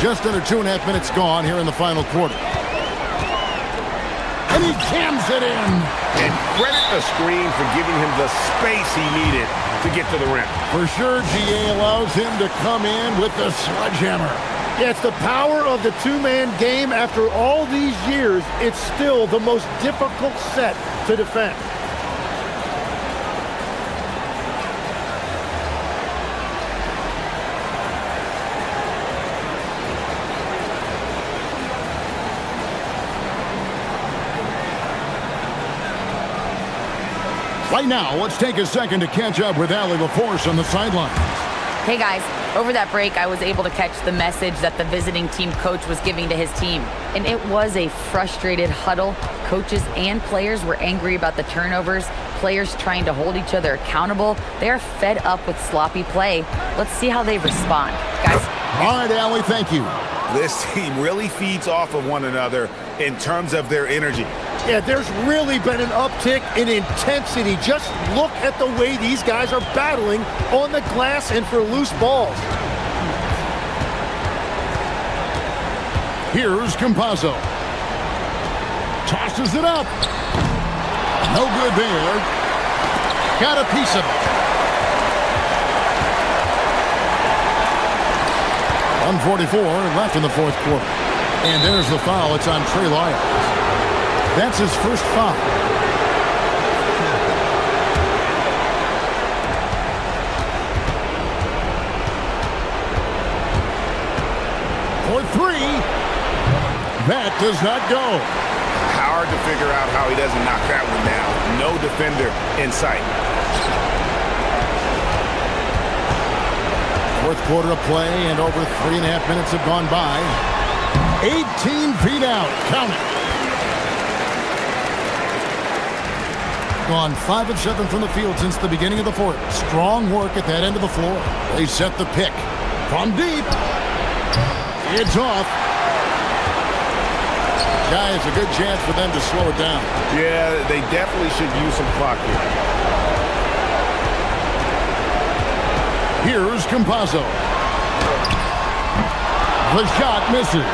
Just under 2.5 minutes gone here in the final quarter. And he jams it in. And credit the screen for giving him the space he needed to get to the rim. For sure, GA allows him to come in with the sledgehammer. Yeah, it's the power of the two-man game. After all these years, it's still the most difficult set to defend. Right now, let's take a second to catch up with Allie LaForce on the sidelines. Hey guys, over that break, I was able to catch the message that the visiting team coach was giving to his team. And it was a frustrated huddle. Coaches and players were angry about the turnovers, players trying to hold each other accountable. They are fed up with sloppy play. Let's see how they respond. Guys. All right, Allie, thank you. This team really feeds off of one another in terms of their energy. Yeah, there's really been an uptick in intensity. Just look at the way these guys are battling on the glass and for loose balls. Here's Campazzo. Tosses it up. No good there. Got a piece of it. 1:44 left in the fourth quarter. And there's the foul. It's on Trey Lyles. That's his first foul. For 3. That does not go. Hard to figure out how he doesn't knock that one down. No defender in sight. Fourth quarter of play, and over 3.5 minutes have gone by. 18 feet out. Count it. Gone 5 of 7 from the field since the beginning of the fourth. Strong work at that end of the floor. They set the pick. From deep. It's off. Guys, a good chance for them to slow it down. Yeah, they definitely should use some clock here. Here's Campazzo. The shot misses.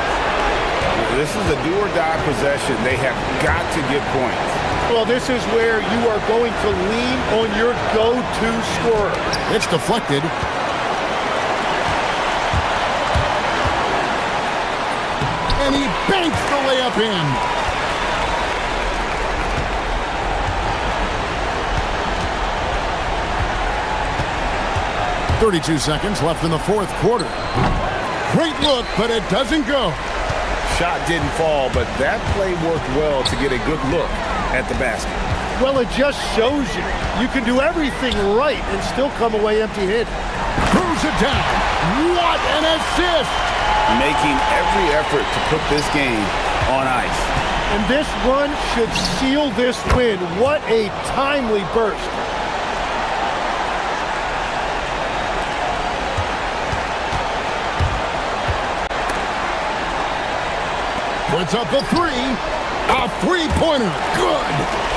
This is a do-or-die possession. They have got to get points. Well, this is where you are going to lean on your go-to scorer. It's deflected. And he banks the layup in. .32 seconds left in the fourth quarter. Great look, but it doesn't go. Shot didn't fall, but that play worked well to get a good look at the basket. Well, it just shows you you can do everything right and still come away empty-handed. Throws it down. What an assist! Making every effort to put this game on ice. And this run should seal this win. What a timely burst. Puts up the three. A three-pointer. Good.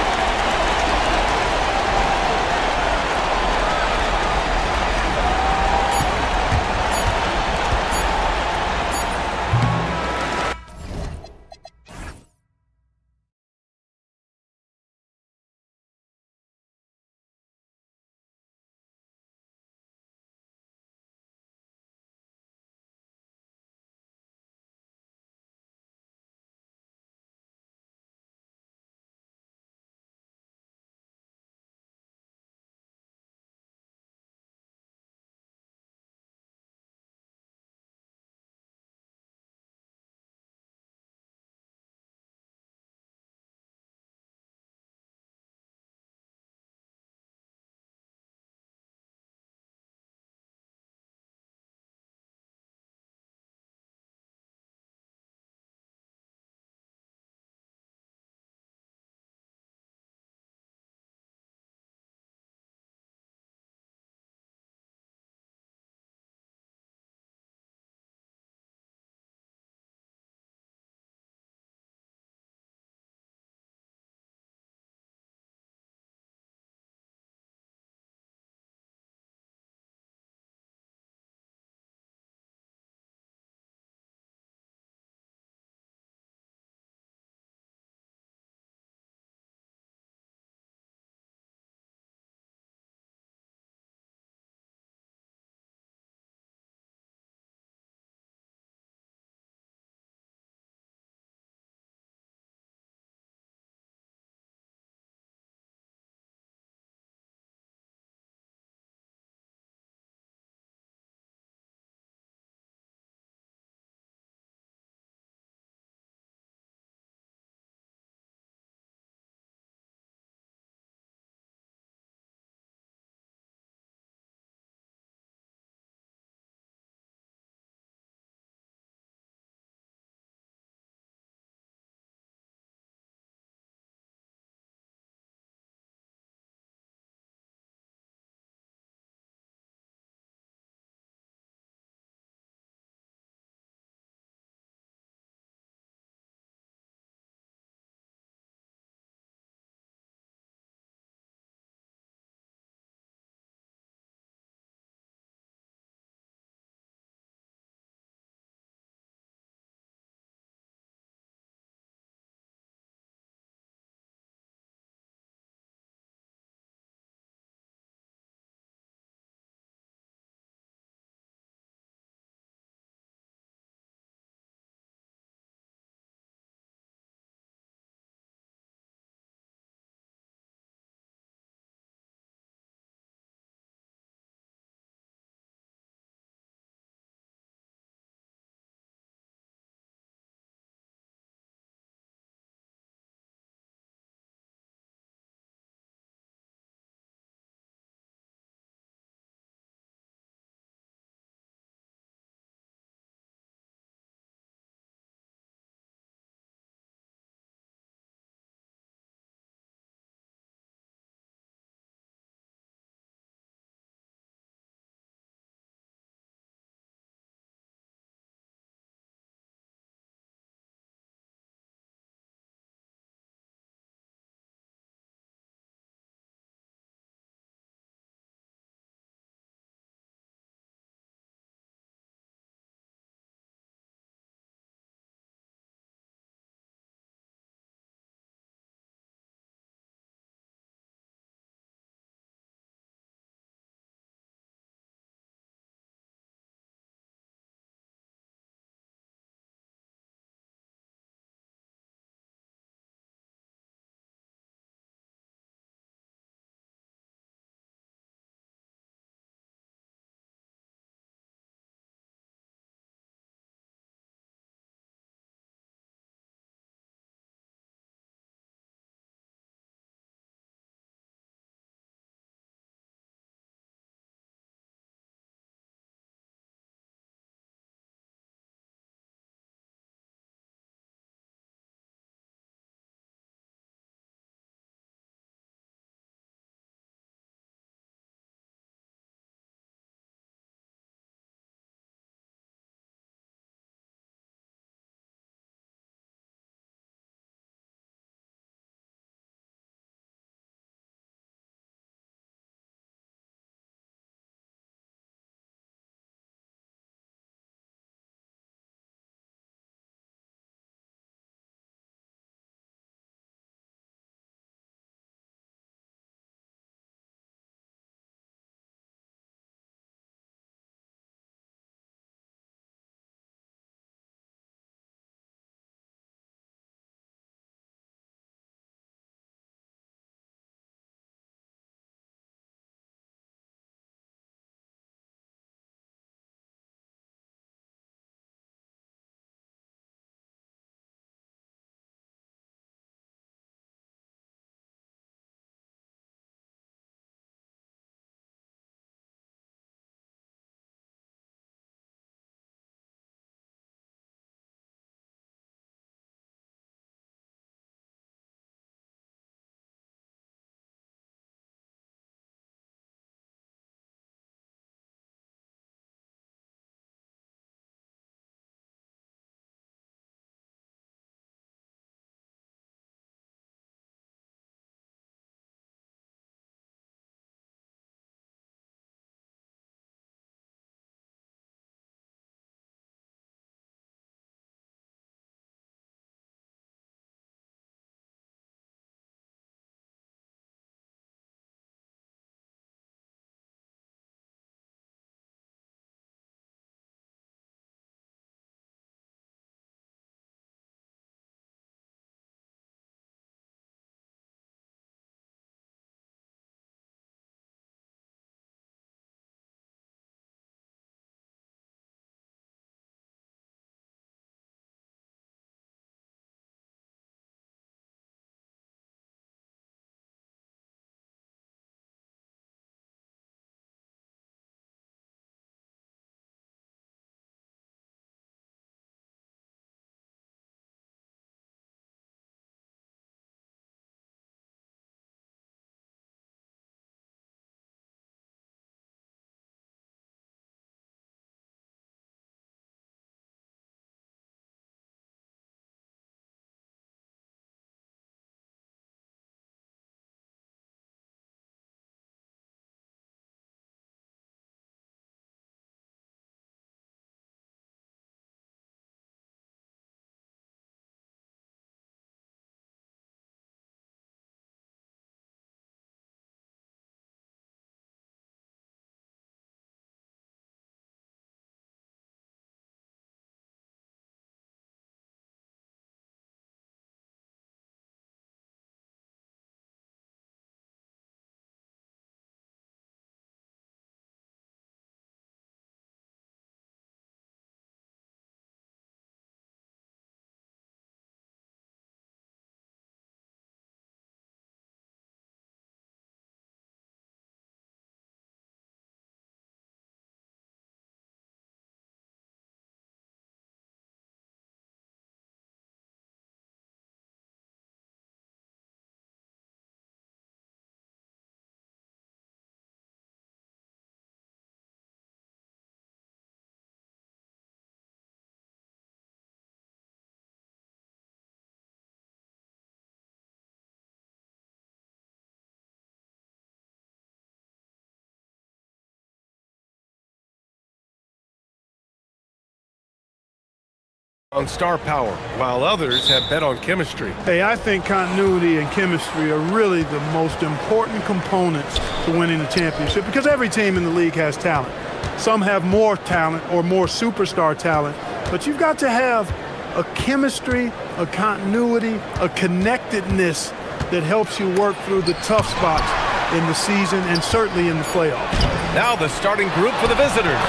on star power, while others have bet on chemistry. Hey, I think continuity and chemistry are really the most important components to winning the championship because every team in the league has talent. Some have more talent or more superstar talent, but you've got to have a chemistry, a continuity, a connectedness that helps you work through the tough spots in the season and certainly in the playoffs. Now the starting group for the visitors.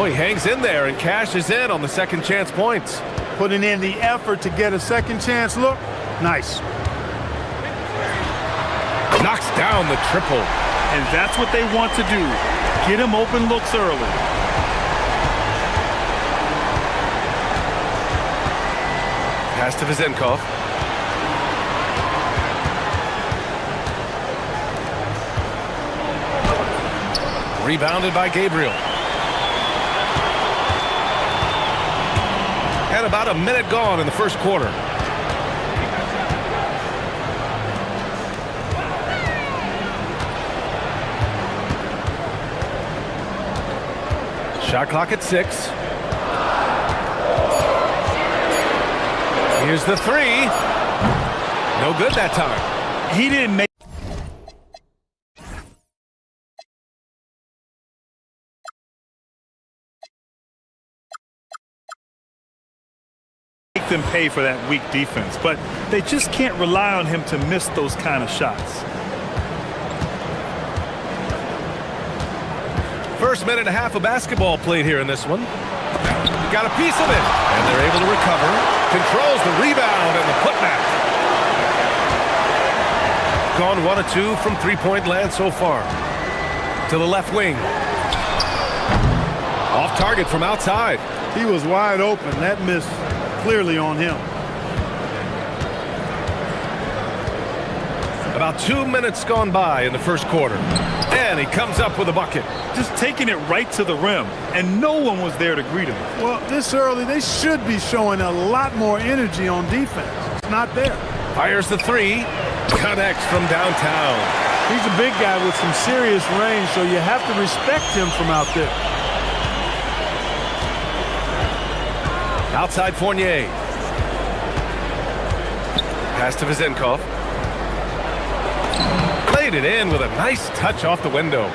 Oh, he hangs in there and cashes in on the second chance points. Putting in the effort to get a second chance look. Nice. Knocks down the triple. And that's what they want to do. Get him open looks early. Pass to Vizenkov. Rebounded by Gabriel. And about a minute gone in the first quarter. Shot clock at 6. Here's the 3. No good that time. He didn't make them pay for that weak defense, but they just can't rely on him to miss those kind of shots. First minute and a half of basketball played here in this one. Got a piece of it, and they're able to recover. Controls the rebound and the putback. Gone 1 of 2 from three-point land so far. To the left wing. Off target from outside. He was wide open. That miss clearly on him. About 2 minutes gone by in the first quarter. And he comes up with a bucket. Just taking it right to the rim, and no one was there to greet him. Well, this early, they should be showing a lot more energy on defense. It's not there. Fires the 3. Connects from downtown. He's a big guy with some serious range, so you have to respect him from out there. Outside Fournier. Pass to Vizenkov. Played it in with a nice touch off the window.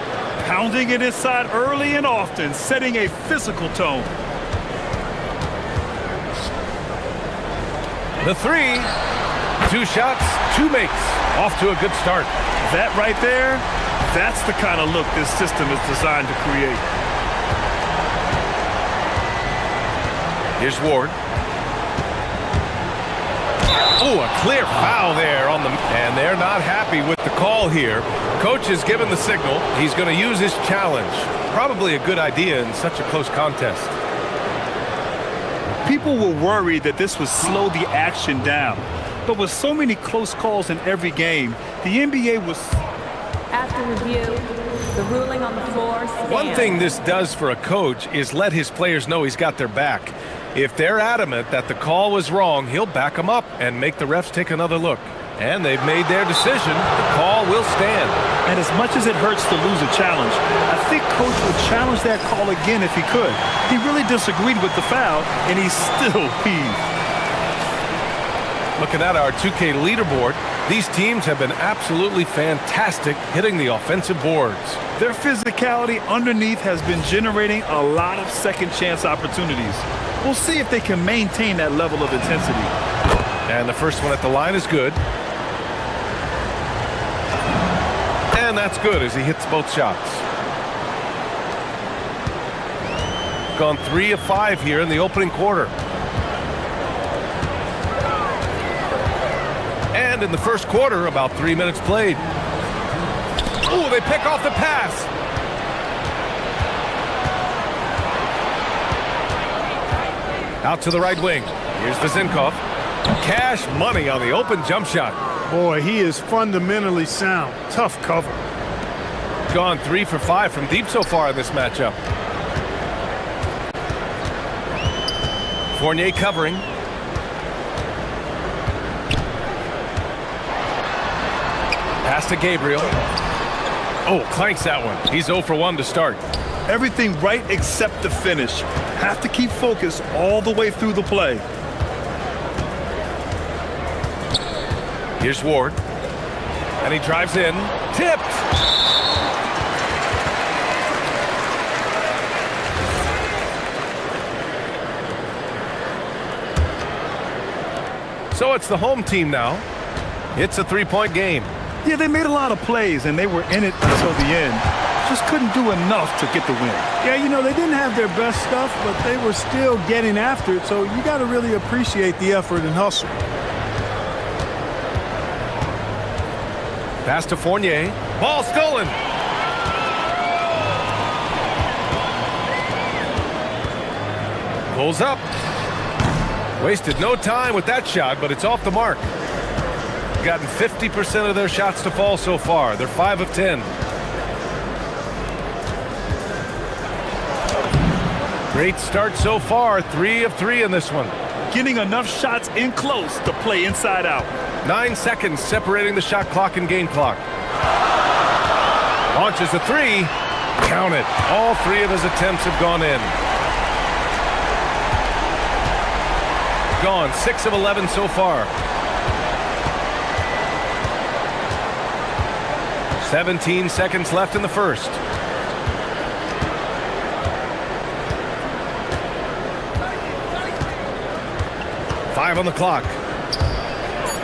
Pounding it inside early and often, setting a physical tone. The 3. 2 shots, 2 makes. Off to a good start. That right there, that's the kind of look this system is designed to create. Here's Ward. Oh, a clear foul there on the... And they're not happy with the call here. Coach has given the signal. He's going to use his challenge. Probably a good idea in such a close contest. People were worried that this would slow the action down. But with so many close calls in every game, the NBA was... After review, the ruling on the floor stands. One thing this does for a coach is let his players know he's got their back. If they're adamant that the call was wrong, he'll back them up and make the refs take another look. And they've made their decision. The call will stand. And as much as it hurts to lose a challenge, I think Coach would challenge that call again if he could. He really disagreed with the foul, and he's still peeved. Looking at our 2K leaderboard, these teams have been absolutely fantastic hitting the offensive boards. Their physicality underneath has been generating a lot of second chance opportunities. We'll see if they can maintain that level of intensity. And the first one at the line is good. And that's good as he hits both shots. Gone 3 of 5 here in the opening quarter. And in the first quarter, about 3 minutes played. Ooh, they pick off the pass. Out to the right wing. Here's Vizenkov. Cash money on the open jump shot. Boy, he is fundamentally sound. Tough cover. Gone 3 for 5 from deep so far in this matchup. Fournier covering. Pass to Gabriel. Oh, clanks that one. He's 0 for 1 to start. Everything right except the finish. Have to keep focus all the way through the play. Here's Ward. And he drives in. Tipped! So it's the home team now. It's a three-point game. Yeah, they made a lot of plays, and they were in it until the end. Just couldn't do enough to get the win. Yeah, you know, they didn't have their best stuff, but they were still getting after it, so you got to really appreciate the effort and hustle. Pass to Fournier. Ball stolen. Pulls up. Wasted no time with that shot, but it's off the mark. Gotten 50% of their shots to fall so far. They're 5 of 10. Great start so far. 3 of 3 in this one. Getting enough shots in close to play inside out. 9 seconds separating the shot clock and game clock. Launches a 3. Count it. All 3 of his attempts have gone in. Gone. 6 of 11 so far. 17 seconds left in the first. Five on the clock.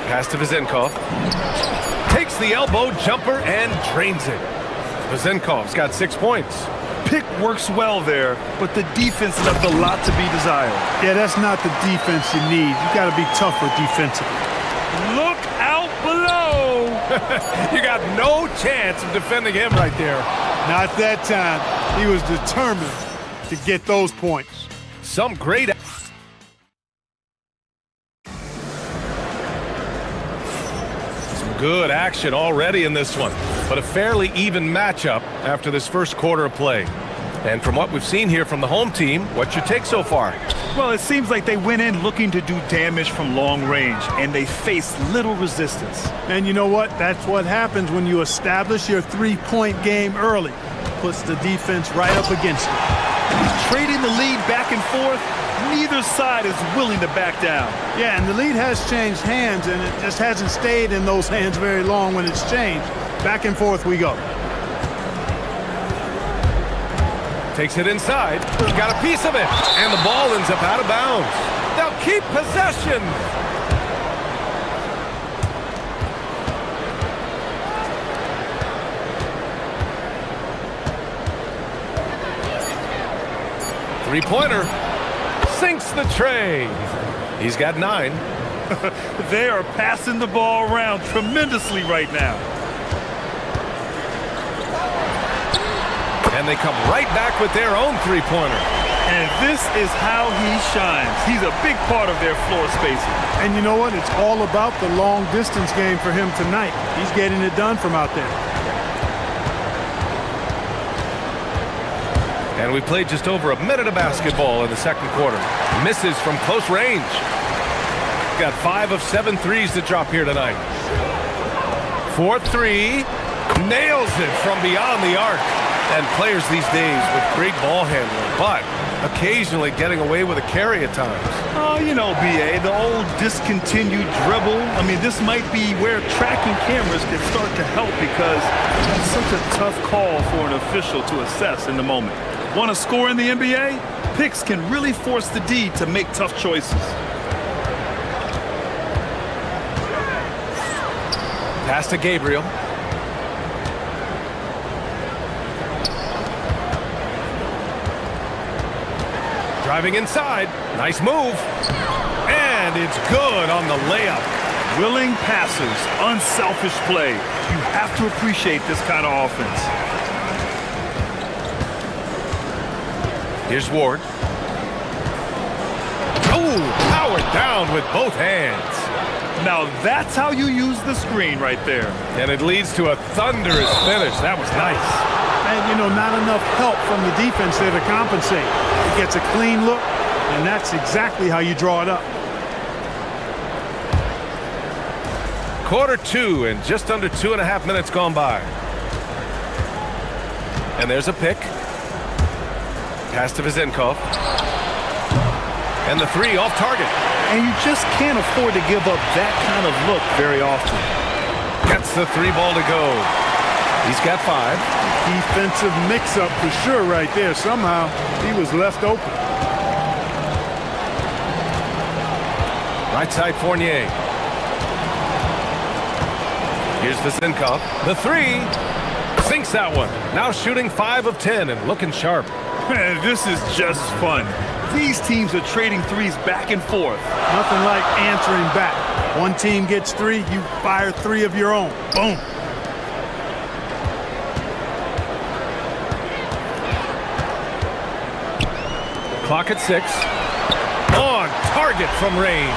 Pass to Vezenkov. Takes the elbow jumper and drains it. Vezenkov's got 6 points. Pick works well there, but the defense left a lot to be desired. Yeah, that's not the defense you need. You got to be tougher defensively. Look out below! You got no chance of defending him right there. Not that time. He was determined to get those points. Some great... Some good action already in this one, but a fairly even matchup after this first quarter of play. And from what we've seen here from the home team, what's your take so far? Well, it seems like they went in looking to do damage from long range, and they faced little resistance. And you know what? That's what happens when you establish your three-point game early. Puts the defense right up against it. Trading the lead back and forth, neither side is willing to back down. Yeah, and the lead has changed hands, and it just hasn't stayed in those hands very long when it's changed. Back and forth we go. Takes it inside. Got a piece of it. And the ball ends up out of bounds. They'll keep possession. Three-pointer. Sinks the tray. He's got 9. They are passing the ball around tremendously right now. And they come right back with their own three-pointer. And this is how he shines. He's a big part of their floor spacing. And you know what? It's all about the long-distance game for him tonight. He's getting it done from out there. And we played just over a minute of basketball in the second quarter. Misses from close range. Got 5 of 7 threes to drop here tonight. 4-3. Nails it from beyond the arc. And players these days with great ball handling, but occasionally getting away with a carry at times. Oh, you know, B.A., the old discontinued dribble. I mean, this might be where tracking cameras can start to help because it's such a tough call for an official to assess in the moment. Want to score in the NBA? Picks can really force the D to make tough choices. Pass to Gabriel. Driving inside. Nice move. And it's good on the layup. Willing passes, unselfish play. You have to appreciate this kind of offense. Here's Ward. Oh, powered down with both hands. Now that's how you use the screen right there. And it leads to a thunderous finish. That was nice. And, you know, not enough help from the defense there to compensate. He gets a clean look, and that's exactly how you draw it up. Quarter 2 and just under 2.5 minutes gone by. And there's a pick. Pass to Vizenkov. And the three off target. And you just can't afford to give up that kind of look very often. Gets the three ball to go. He's got 5. Defensive mix-up for sure right there. Somehow he was left open. Right side Fournier. Here's Vizenkov. The three. Sinks that one. Now shooting 5 of 10 and looking sharp. Man, this is just fun. These teams are trading threes back and forth. Nothing like answering back. One team gets 3, you fire 3 of your own. Boom. Clock at 6. On target from range.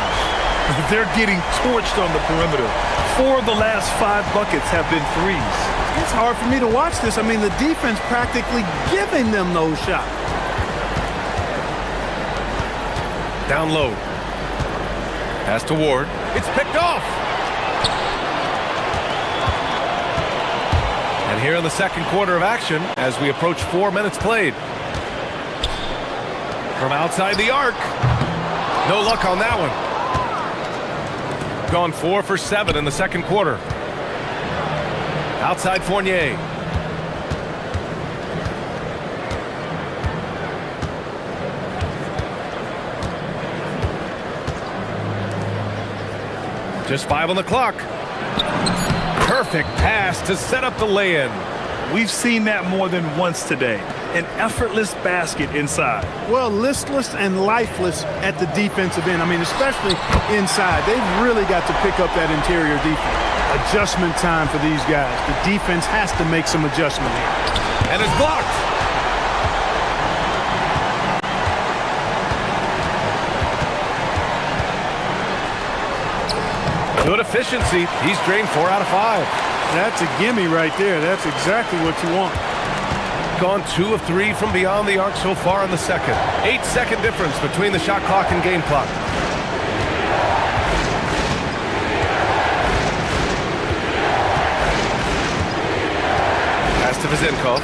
They're getting torched on the perimeter. 4 of the last 5 buckets have been threes. It's hard for me to watch this. I mean, the defense practically giving them those shots. Down low. Pass to Ward. It's picked off. And here in the second quarter of action, as we approach 4 minutes played. From outside the arc. No luck on that one. Gone 4 for 7 in the second quarter. Outside Fournier. Just 5 on the clock. Perfect pass to set up the lay-in. We've seen that more than once today. An effortless basket inside. Well, listless and lifeless at the defensive end. I mean, especially inside. They've really got to pick up that interior defense. Adjustment time for these guys. The defense has to make some adjustment here. And it's blocked. Good efficiency. He's drained 4 out of 5. That's a gimme right there. That's exactly what you want. Gone 2 of 3 from beyond the arc so far in the second. 8-second difference between the shot clock and game clock. Pass to Vizenkov.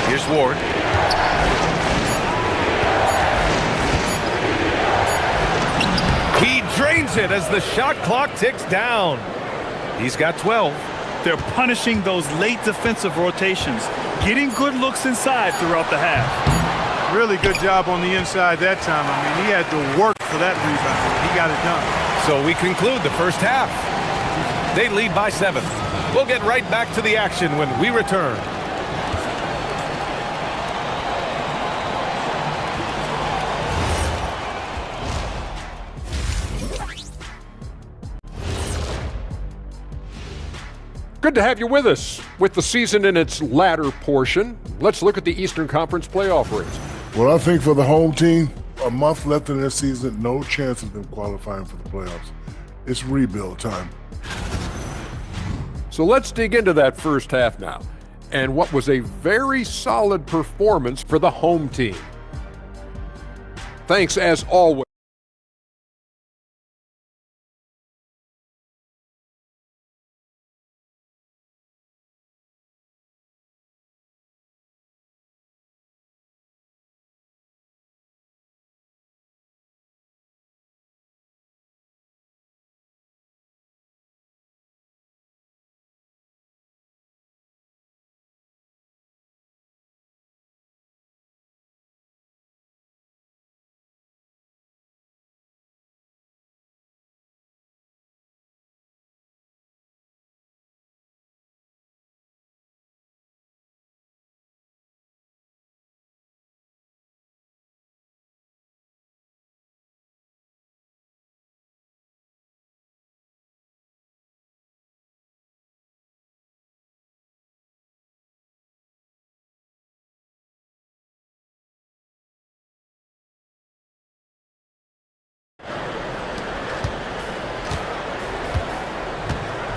Here's Ward. He drains it as the shot clock ticks down. He's got 12. They're punishing those late defensive rotations, getting good looks inside throughout the half. Really good job on the inside that time. I mean, he had to work for that rebound. He got it done. So we conclude the first half. They lead by 7. We'll get right back to the action when we return. Good to have you with us. With the season in its latter portion, let's look at the Eastern Conference playoff race. Well, I think for the home team, a month left in their season, no chance of them qualifying for the playoffs. It's rebuild time. So let's dig into that first half now, and what was a very solid performance for the home team. Thanks as always.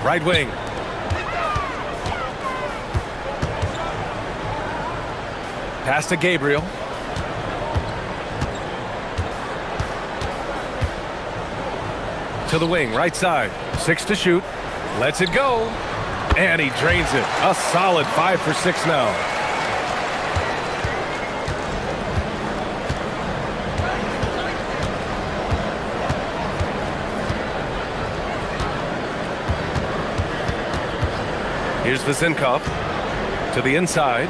Right wing. Pass to Gabriel. To the wing, right side. 6 to shoot. Lets it go. And he drains it. A solid 5 for 6 now. Here's Vizinkov to the inside.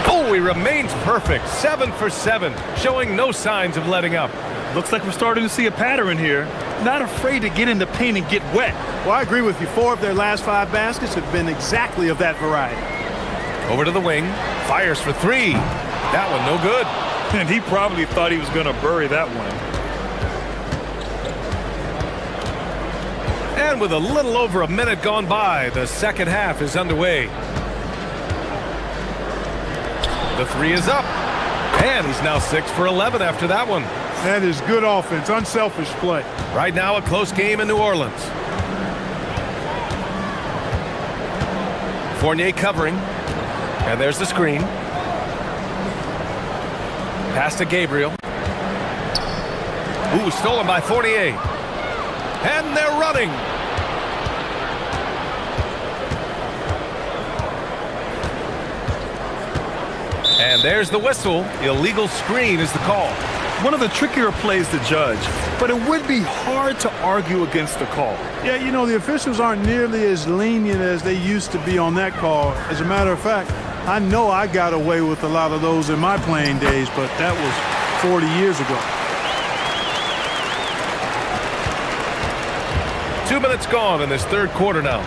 Oh, he remains perfect. 7 for 7, showing no signs of letting up. Looks like we're starting to see a pattern here. Not afraid to get in the paint and get wet. Well, I agree with you. 4 of their last 5 baskets have been exactly of that variety. Over to the wing. Fires for 3. That one no good. And he probably thought he was going to bury that one. And with a little over a minute gone by, the second half is underway. The 3 is up. And he's now 6 for 11 after that one. That is good offense, unselfish play. Right now a close game in New Orleans. Fournier covering. And there's the screen. Pass to Gabriel. Ooh, stolen by Fournier. And they're running. And there's the whistle. Illegal screen is the call. One of the trickier plays to judge, but it would be hard to argue against the call. Yeah, you know, the officials aren't nearly as lenient as they used to be on that call. As a matter of fact, I know I got away with a lot of those in my playing days, but that was 40 years ago. 2 minutes gone in this third quarter now.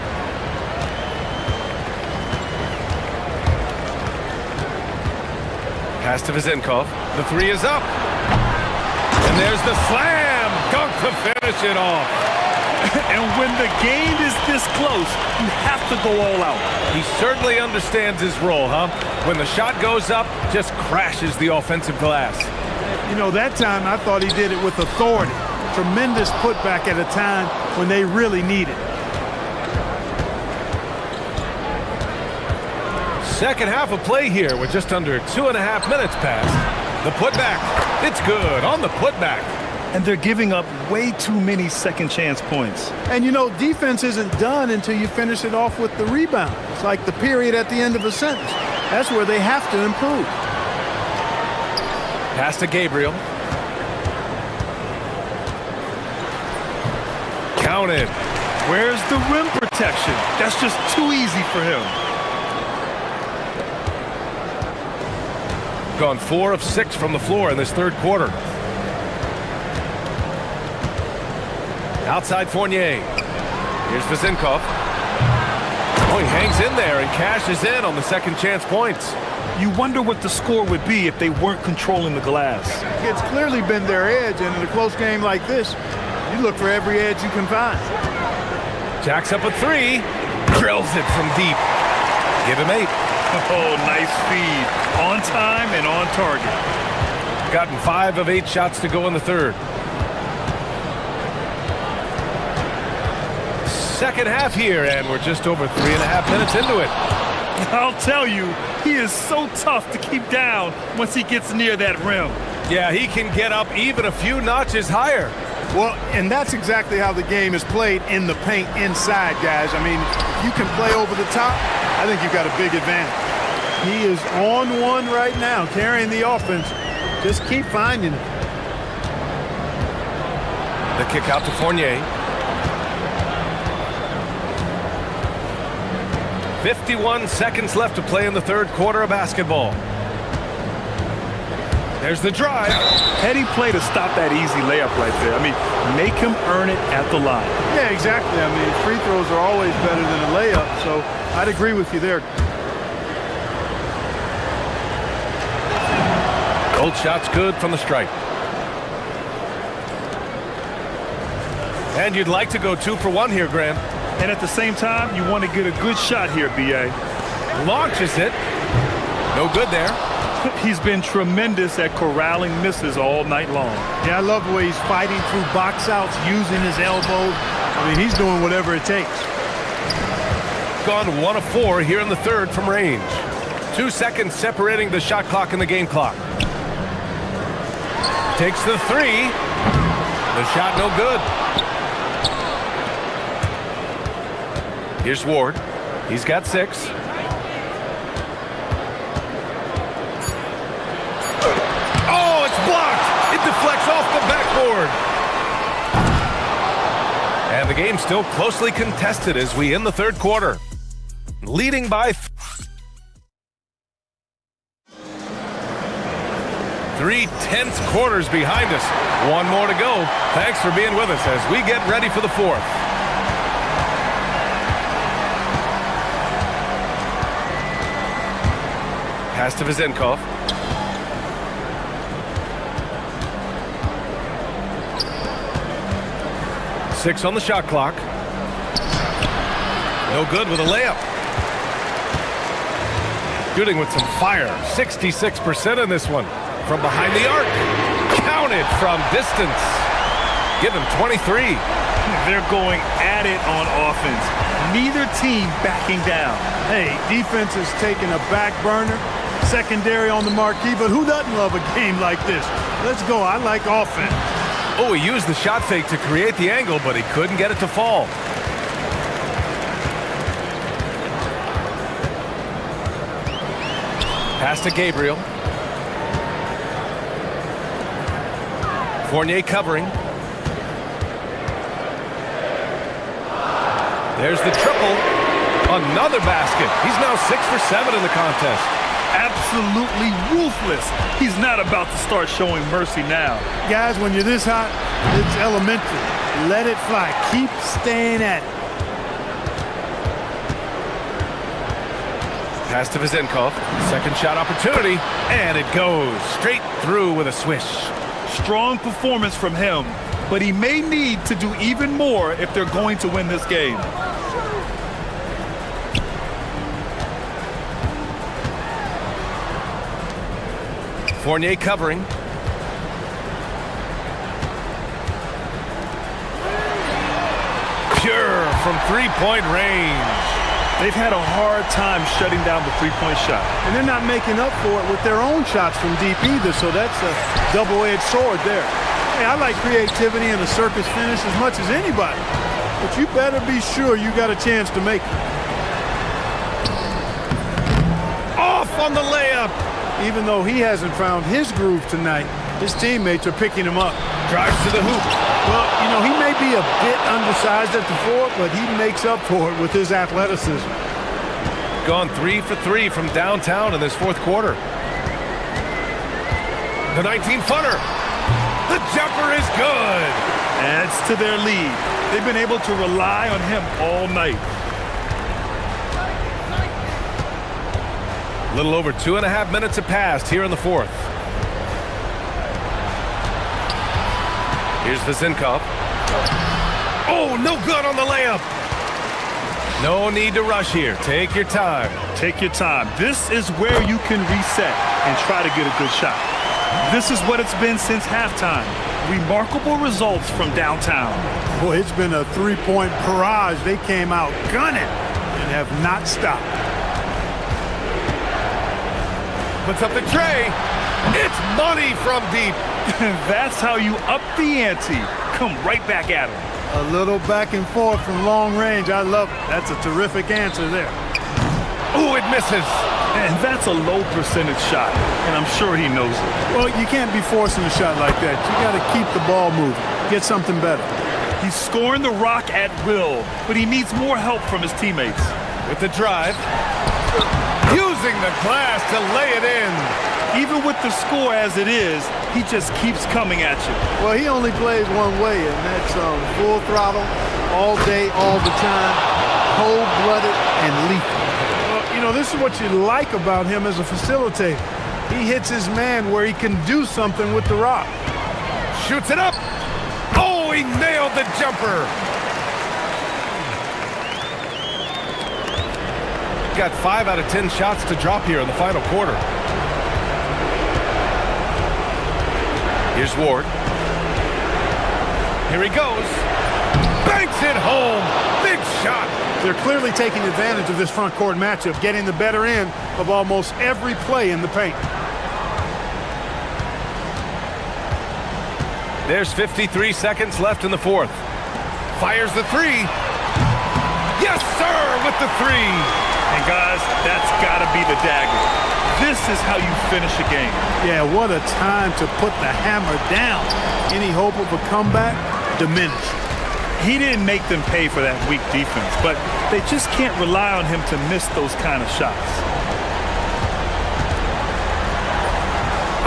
Pass to Vizinkov. The 3 is up. And there's the slam. Dunk to finish it off. And when the game is this close, you have to go all out. He certainly understands his role, huh? When the shot goes up, just crashes the offensive glass. You know, that time I thought he did it with authority. Tremendous putback at a time when they really need it. Second half of play here with just under 2.5 minutes passed. The putback. It's good on the putback. And they're giving up way too many second chance points. And you know, defense isn't done until you finish it off with the rebound. It's like the period at the end of a sentence. That's where they have to improve. Pass to Gabriel. Counted. Where's the rim protection? That's just too easy for him. Gone 4 of 6 from the floor in this third quarter. Outside Fournier. Here's Vizinkov. Oh, he hangs in there and cashes in on the second chance points. You wonder what the score would be if they weren't controlling the glass. It's clearly been their edge, and in a close game like this, you look for every edge you can find. Jacks up a 3. Drills it from deep. Give him 8. Oh, nice feed. On time and on target. Gotten 5 of 8 shots to go in the third. Second half here, and we're just over 3.5 minutes into it. I'll tell you, he is so tough to keep down once he gets near that rim. Yeah, he can get up even a few notches higher. Well, and that's exactly how the game is played in the paint inside, guys. I mean, if you can play over the top, I think you've got a big advantage. He is on one right now, carrying the offense. Just keep finding it. The kick out to Fournier. 51 seconds left to play in the third quarter of basketball. There's the drive. Heady play to stop that easy layup right there. I mean, make him earn it at the line. Yeah, exactly. I mean, free throws are always better than a layup, so I'd agree with you there. Both shots good from the stripe. And you'd like to go 2 for 1 here, Grant. And at the same time, you want to get a good shot here, B.A. Launches it. No good there. He's been tremendous at corralling misses all night long. Yeah, I love the way he's fighting through box outs, using his elbows. I mean, he's doing whatever it takes. Gone 1 of 4 here in the third from range. 2 seconds separating the shot clock and the game clock. Takes the 3. The shot no good. Here's Ward. He's got 6. Oh, it's blocked. It deflects off the backboard. And the game's still closely contested as we end the third quarter. leading by 3 tense quarters behind us. One more to go. Thanks for being with us as we get ready for the fourth. Pass to Vizenkov. Six on the shot clock. No good with a layup. Shooting with some fire. 66% in this one. From behind the arc. Counted from distance. Give him 23. They're going at it on offense. Neither team backing down. Hey, defense is taking a back burner. Secondary on the marquee, but who doesn't love a game like this? Let's go. I like offense. Oh, he used the shot fake to create the angle, but he couldn't get it to fall. Pass to Gabriel. Fournier covering. There's the triple. Another basket. He's now 6 for 7 in the contest. Absolutely ruthless. He's not about to start showing mercy now. Guys, when you're this hot, it's elementary. Let it fly. Keep staying at it. Pass to Vizenkov. Second shot opportunity. And it goes straight through with a swish. Strong performance from him, but he may need to do even more if they're going to win this game. Fournier covering. Pure from three-point range. They've had a hard time shutting down the three-point shot. And they're not making up for it with their own shots from deep either, so that's a double-edged sword there. Hey, I like creativity and a circus finish as much as anybody, but you better be sure you got a chance to make it. Off on the layup. Even though he hasn't found his groove tonight, his teammates are picking him up. Drives to the hoop. Well, you know, he may be a bit undersized at the floor, but he makes up for it with his athleticism. Gone 3 for 3 from downtown in this fourth quarter. The 19-footer. The jumper is good. Adds to their lead. They've been able to rely on him all night. A little over 2.5 minutes have passed here in the fourth. Here's Vizenkov. Oh, no good on the layup. No need to rush here. Take your time. Take your time. This is where you can reset and try to get a good shot. This is what it's been since halftime. Remarkable results from downtown. Boy, it's been a three-point barrage. They came out gunning and have not stopped. Puts up the tray. It's money from deep. That's how you up the ante. Come right back at him. A little back and forth from long range. I love it. That's a terrific answer there. Ooh, it misses. And that's a low percentage shot, and I'm sure he knows it. Well, you can't be forcing a shot like that. You got to keep the ball moving. Get something better. He's scoring the rock at will, but he needs more help from his teammates. With the drive. Using the glass to lay it in. Even with the score as it is, he just keeps coming at you. Well, he only plays one way, and that's full throttle, all day, all the time, cold-blooded and lethal. Well, you know, this is what you like about him as a facilitator. He hits his man where he can do something with the rock. Shoots it up. Oh, he nailed the jumper. Got 5 out of 10 shots to drop here in the final quarter. Here's Ward. Here he goes. Banks it home. Big shot. They're clearly taking advantage of this front court matchup, getting the better end of almost every play in the paint. There's 53 seconds left in the fourth. Fires the three. Yes, sir, with the three. And guys, that's got to be the dagger. This is how you finish a game. Yeah, what a time to put the hammer down. Any hope of a comeback diminished. he didn't make them pay for that weak defense, but they just can't rely on him to miss those kind of shots.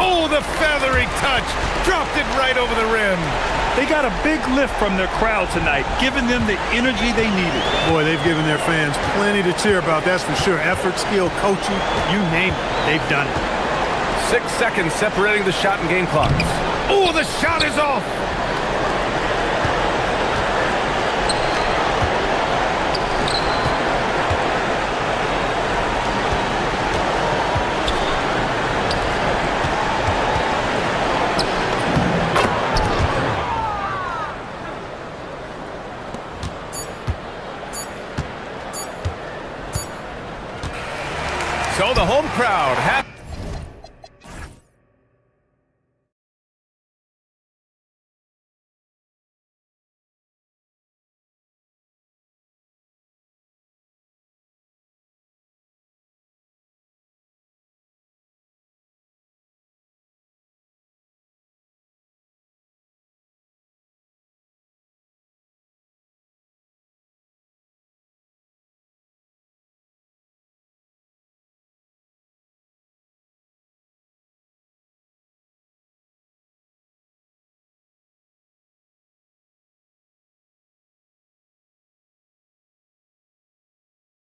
Oh, the feathery touch. Dropped it right over the rim. They got a big lift from their crowd tonight, giving them the energy they needed. Boy, they've given their fans plenty to cheer about, that's for sure. Effort, skill, coaching, you name it, they've done it. 6 seconds separating the shot and game clocks. Oh, the shot is off. So the home crowd